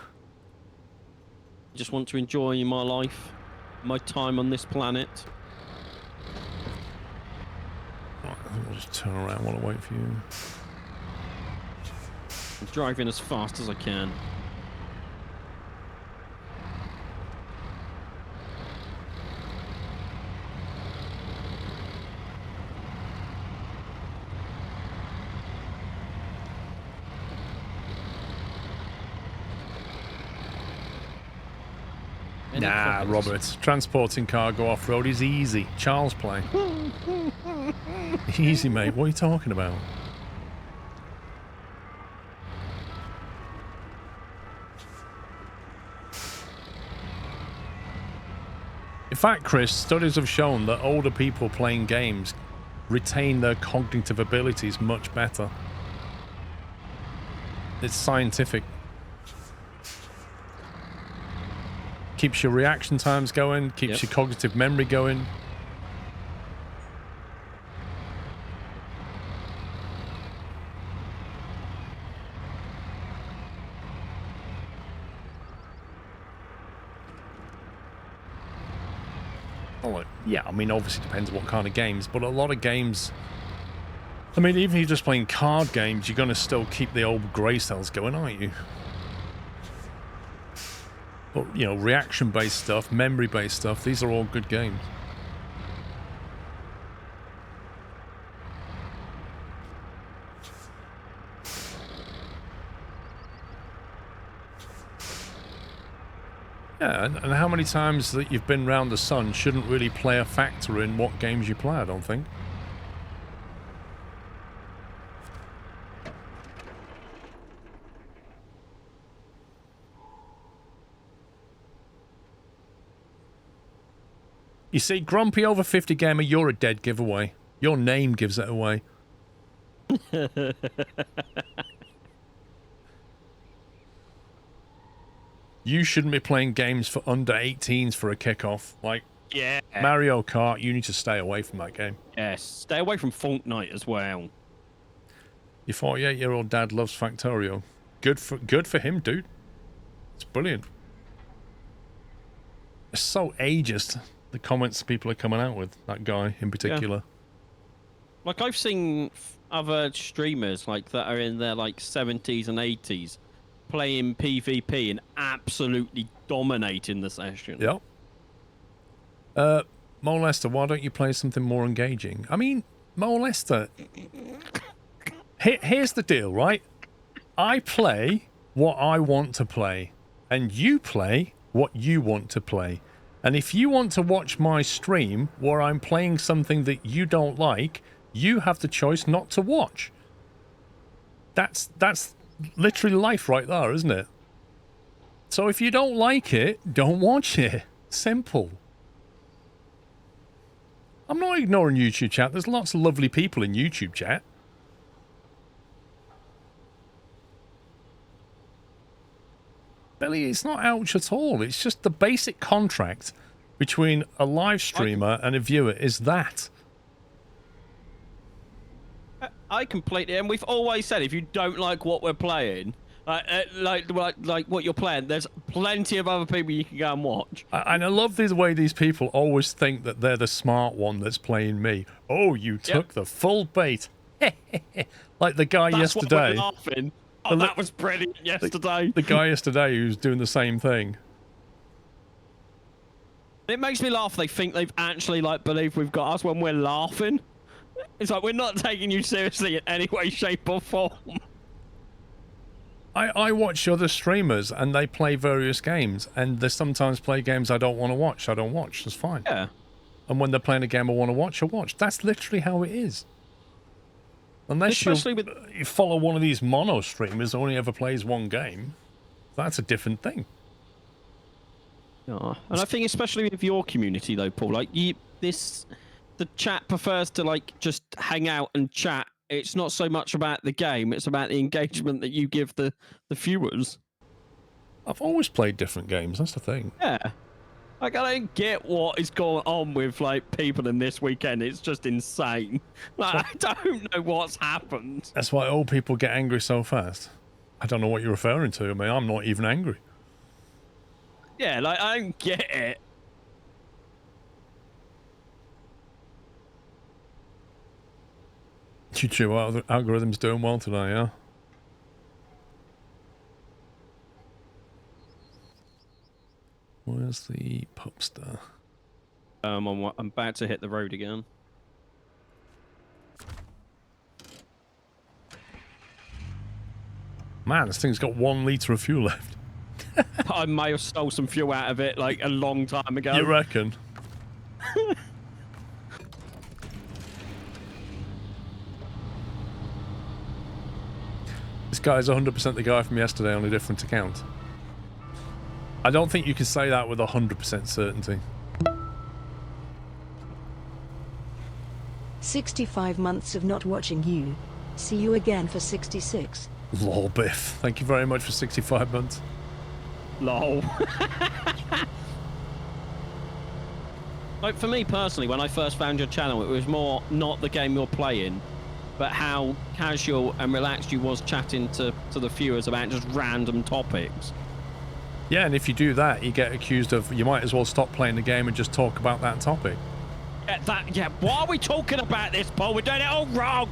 just want to enjoy my life, my time on this planet. Right, I think I'll just turn around while I wait for you. I'm driving as fast as I can. Nah, Robert. Transporting cargo off-road is easy. Child's play. Easy, mate. What are you talking about? In fact, Chris, studies have shown that older people playing games retain their cognitive abilities much better. It's scientific. Keeps your reaction times going, keeps your cognitive memory going. Oh, yeah, I mean, obviously depends what kind of games, but a lot of games... I mean, even if you're just playing card games, you're going to still keep the old grey cells going, aren't you? But, you know, reaction-based stuff, memory-based stuff, these are all good games. Yeah, and how many times that you've been round the sun shouldn't really play a factor in what games you play, I don't think. You see, Grumpy Over 50 Gamer, you're a dead giveaway. Your name gives it away. You shouldn't be playing games for under 18s for a kickoff. Like, Mario Kart, you need to stay away from that game. Yes, stay away from Fortnite as well. Your 48-year-old dad loves Factorio. Good for him, dude. It's brilliant. It's so ageist, the comments people are coming out with, that guy in particular. Yeah. Like, I've seen other streamers like that are in their like 70s and 80s playing PvP and absolutely dominating the session. Yep. Molester, why don't you play something more engaging? I mean, Molester, here's the deal, right? I play what I want to play. and you play what you want to play. And if you want to watch my stream where I'm playing something that you don't like, you have the choice not to watch. That's literally life right there, isn't it? So if you don't like it, don't watch it. Simple. I'm not ignoring YouTube chat. There's lots of lovely people in YouTube chat. Billy, it's not ouch at all. It's just the basic contract between a live streamer and a viewer is that. I completely, and we've always said if you don't like what we're playing, like what you're playing, there's plenty of other people you can go and watch. And I love the way these people always think that they're the smart one that's playing me. Oh, you took the full bait. Like the guy yesterday. Why we're laughing. Oh, that was brilliant yesterday. The guy yesterday who's doing the same thing. It makes me laugh. They think they've actually believe we've got us when we're laughing. It's like we're not taking you seriously in any way, shape, or form. I watch other streamers and they play various games, and they sometimes play games I don't want to watch. I don't watch. That's fine. Yeah. And when they're playing a game I want to watch, I watch. That's literally how it is. Unless you follow one of these mono streamers who only ever plays one game, that's a different thing. Yeah. And I think especially with your community though, Paul, the chat prefers to just hang out and chat. It's not so much about the game, it's about the engagement that you give the viewers. I've always played different games, that's the thing. Yeah. I don't get what is going on with people in this weekend. It's just insane. I don't know what's happened. That's why old people get angry so fast. I don't know what you're referring to. I mean, I'm not even angry. Yeah, I don't get it. YouTube algorithm's doing well today, yeah? Where's the pubster? I'm about to hit the road again. Man, this thing's got 1 litre of fuel left. I may have stole some fuel out of it a long time ago. You reckon? This guy's 100% the guy from yesterday on a different account. I don't think you can say that with 100% certainty. 65 months of not watching you. See you again for 66. Lol, Biff. Thank you very much for 65 months. Lol. For me personally, when I first found your channel, it was more not the game you're playing, but how casual and relaxed you was chatting to the viewers about just random topics. Yeah, and if you do that, you get accused of, you might as well stop playing the game and just talk about that topic. Yeah, why are we talking about this, Paul? We're doing it all wrong.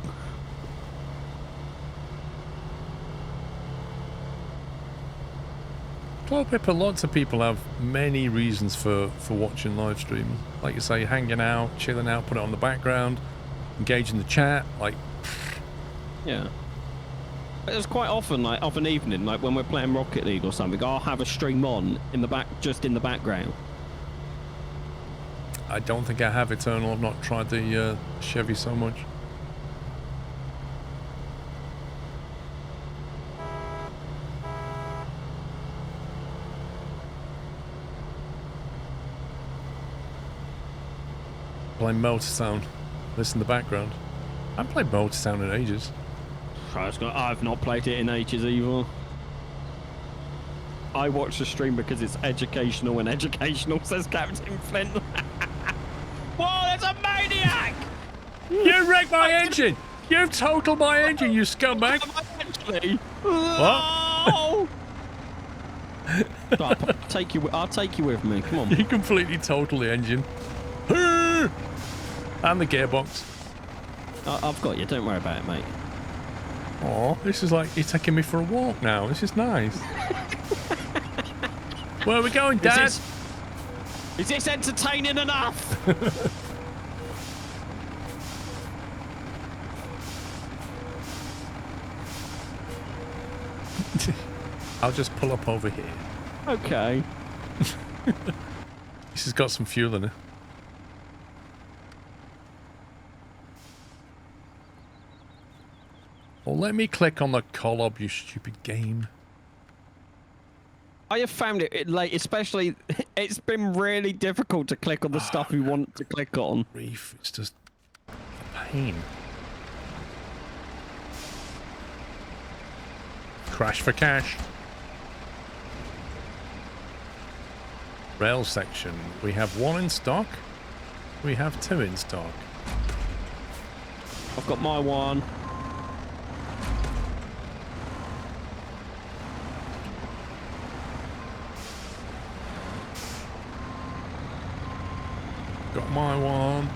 Well, Pippa, lots of people have many reasons for watching live streams. Like you say, hanging out, chilling out, put it on the background, engage in the chat, Yeah. It's quite often, of an evening, when we're playing Rocket League or something, I'll have a stream on in the background. I don't think I have Eternal. I've not tried the Chevy so much. Playing Motor Sound. Listen in the background. I haven't played Motor Sound in ages. I've not played it in ages either. I watch the stream because it's educational, and educational, says Captain Flint. Whoa, there's a maniac! You wrecked my engine! You've totaled my engine, you scumbag! Actually. What? I'll take you with me. Come on. You completely totaled the engine. And the gearbox. I've got you. Don't worry about it, mate. Oh, this is like you're taking me for a walk now. This is nice. Where are we going, Dad? Is this entertaining enough? I'll just pull up over here. Okay. This has got some fuel in it. Well, let me click on the colob, you stupid game. I have found it like, especially, it's been really difficult to click on the stuff we want to click on. Reef, it's just a pain. Crash for cash. Rail section. We have 1 in stock. We have 2 in stock. I've got my one. Got my one.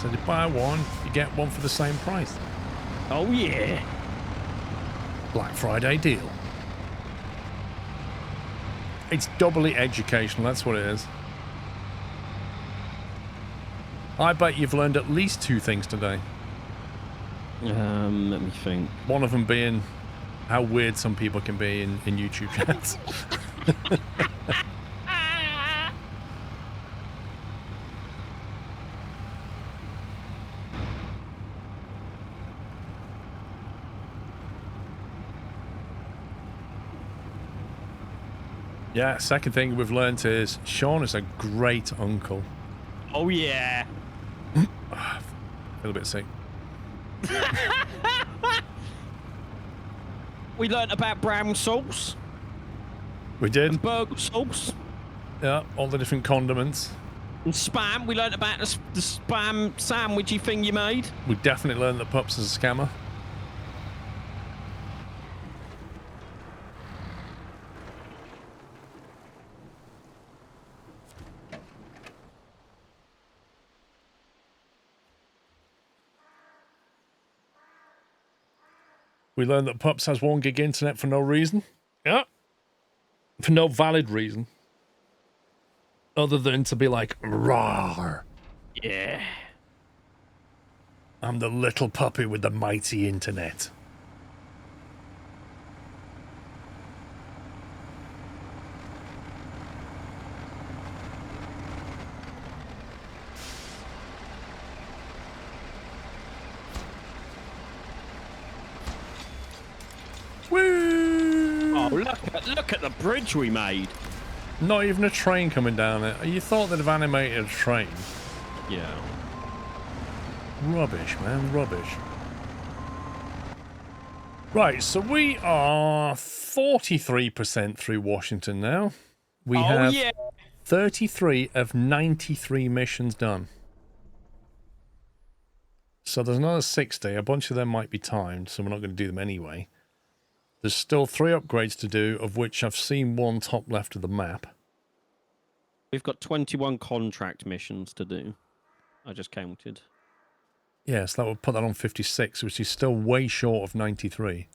So you buy one, you get one for the same price. Oh yeah. Black Friday deal. It's doubly educational, that's what it is. I bet you've learned at least 2 things today. Let me think. One of them being how weird some people can be in YouTube chats. Yeah, second thing we've learned is Sean is a great uncle. Oh yeah. Feel a bit sick. We learnt about brown sauce We did. and burger sauce Yeah, all the different condiments. and spam. We learnt about the spam sandwichy thing you made. We definitely learned that Pups is a scammer. We learned that Pups has 1 gig internet for no reason. Yeah. For no valid reason. Other than to be like, rawr. Yeah. I'm the little puppy with the mighty internet. Woo! Oh, look at the bridge we made. Not even a train coming down it. You thought they'd have animated a train. Yeah. Rubbish, man, rubbish. Right, so we are 43% through Washington now. We have 33 of 93 missions done. So there's another 60. A bunch of them might be timed, so we're not going to do them anyway. There's still 3 upgrades to do, of which I've seen 1 top left of the map. We've got 21 contract missions to do. I just counted. Yes, that would put that on 56, which is still way short of 93.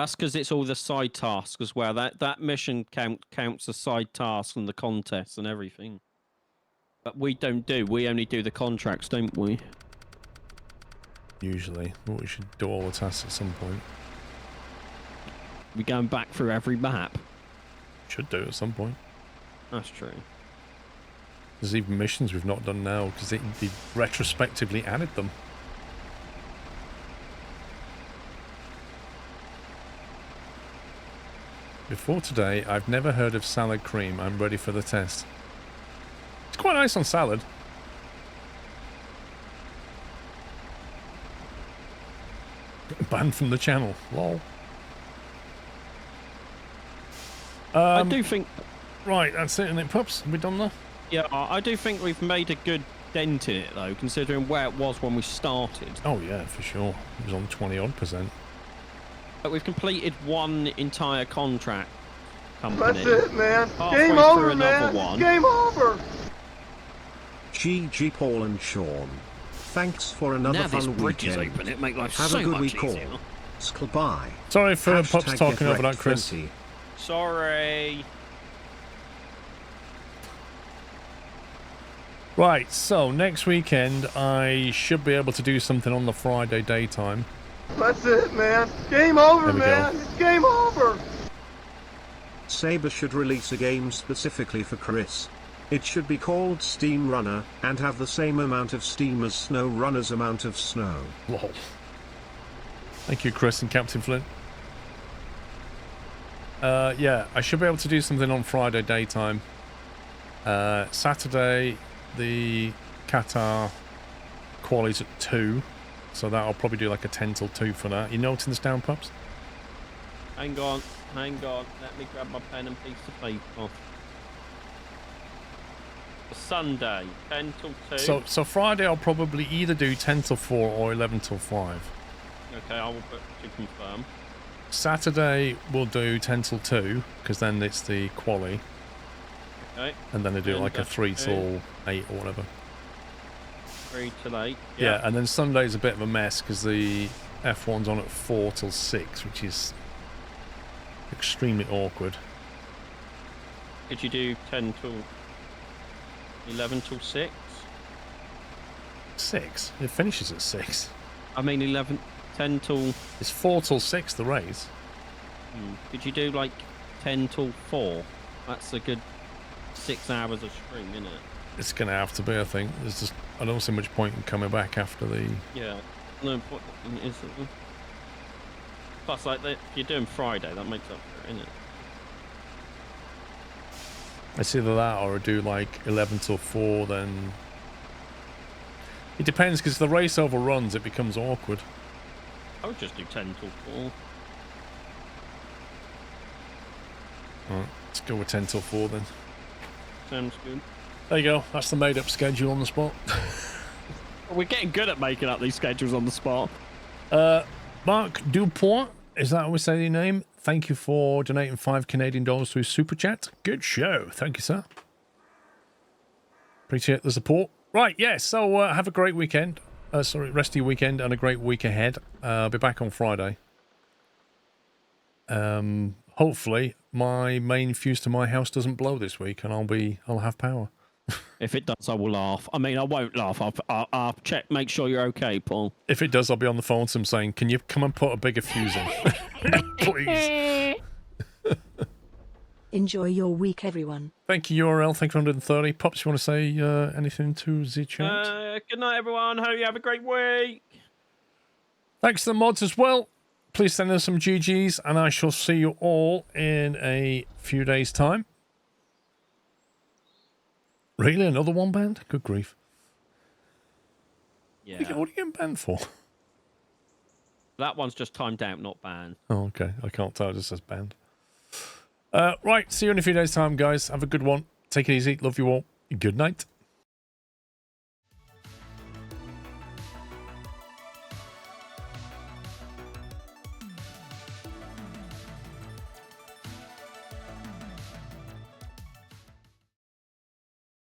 That's because it's all the side tasks as well. That mission counts the side tasks and the contests and everything. But we don't do. We only do the contracts, don't we? Usually. But we should do all the tasks at some point. We're going back through every map. Should do at some point. That's true. There's even missions we've not done now because they retrospectively added them. Before today, I've never heard of salad cream. I'm ready for the test. It's quite nice on salad. Banned from the channel. Lol. I do think... Right, that's it, isn't it, Pups? Have we done that? Yeah, I do think we've made a good dent in it, though, considering where it was when we started. Oh, yeah, for sure. It was on 20-odd%. But we've completed 1 entire contract company. That's it, man. Halfway Game through over, another man. one. Game over. GG Paul and Sean. Thanks for another Now this fun bridge is weekend. open, it makes life Have so a good much week all. easier. Skl-bye. Sorry for Pups Hashtag talking get over that, wrecked Chris. 20. Sorry. Right, so next weekend I should be able to do something on the Friday daytime. That's it, man. Game over, There we man. go. It's game over. Saber should release a game specifically for Chris. It should be called Steamrunner, and have the same amount of steam as Snowrunner's amount of snow. Lol. Thank you, Chris and Captain Flint. Yeah, I should be able to do something on Friday daytime. Saturday, the Qatar quali's at 2, so that'll probably do like a 10 till 2 for that. You noting this down, pups? Hang on. Let me grab my pen and piece of paper. Sunday, 10 till 2. So Friday I'll probably either do 10 till 4 or 11 till 5. Okay, I will put to confirm. Saturday we'll do 10 till 2, because then it's the quali. Okay. And then I do like a 3 2. till 8 or whatever. 3 till 8. Yeah, and then Sunday's a bit of a mess, because the F1's on at 4 till 6, which is extremely awkward. Could you do 10 till 11 till 6? 6? It finishes at 6. I mean 10 till... It's 4 till 6, the race. Could you do like 10 till 4? That's a good 6 hours of stream, isn't it? It's going to have to be, I think. There's just, I don't see much point in coming back after the... Yeah. No point is it? Plus, like, if you're doing Friday, that makes up for it, isn't it? It's either that or I do like 11 till 4, then... It depends, because if the race overruns, it becomes awkward. I would just do 10 till 4. Alright, let's go with 10 till 4 then. Sounds good. There you go, that's the made-up schedule on the spot. We're getting good at making up these schedules on the spot. Mark Dupont, is that how we say your name? Thank you for donating $5 through Super Chat. Good show. Thank you, sir. Appreciate the support. Right, yeah, so have a great weekend. Rest of your weekend and a great week ahead. I'll be back on Friday. Hopefully, my main fuse to my house doesn't blow this week and I'll have power. If it does, I will laugh. I mean, I won't laugh. I'll check, make sure you're okay, Paul. If it does, I'll be on the phone to him saying, can you come and put a bigger fuse in? Please. Enjoy your week, everyone. Thank you, URL. Thank you, 130. Pops, you want to say anything to the chat? Good night, everyone. Hope you have a great week. Thanks to the mods as well. Please send us some GGs, and I shall see you all in a few days' time. Really? Another one banned? Good grief. Yeah. What are you getting banned for? That one's just timed out, not banned. Oh, okay. I can't tell. It just says banned. Right. See you in a few days' time, guys. Have a good one. Take it easy. Love you all. Good night.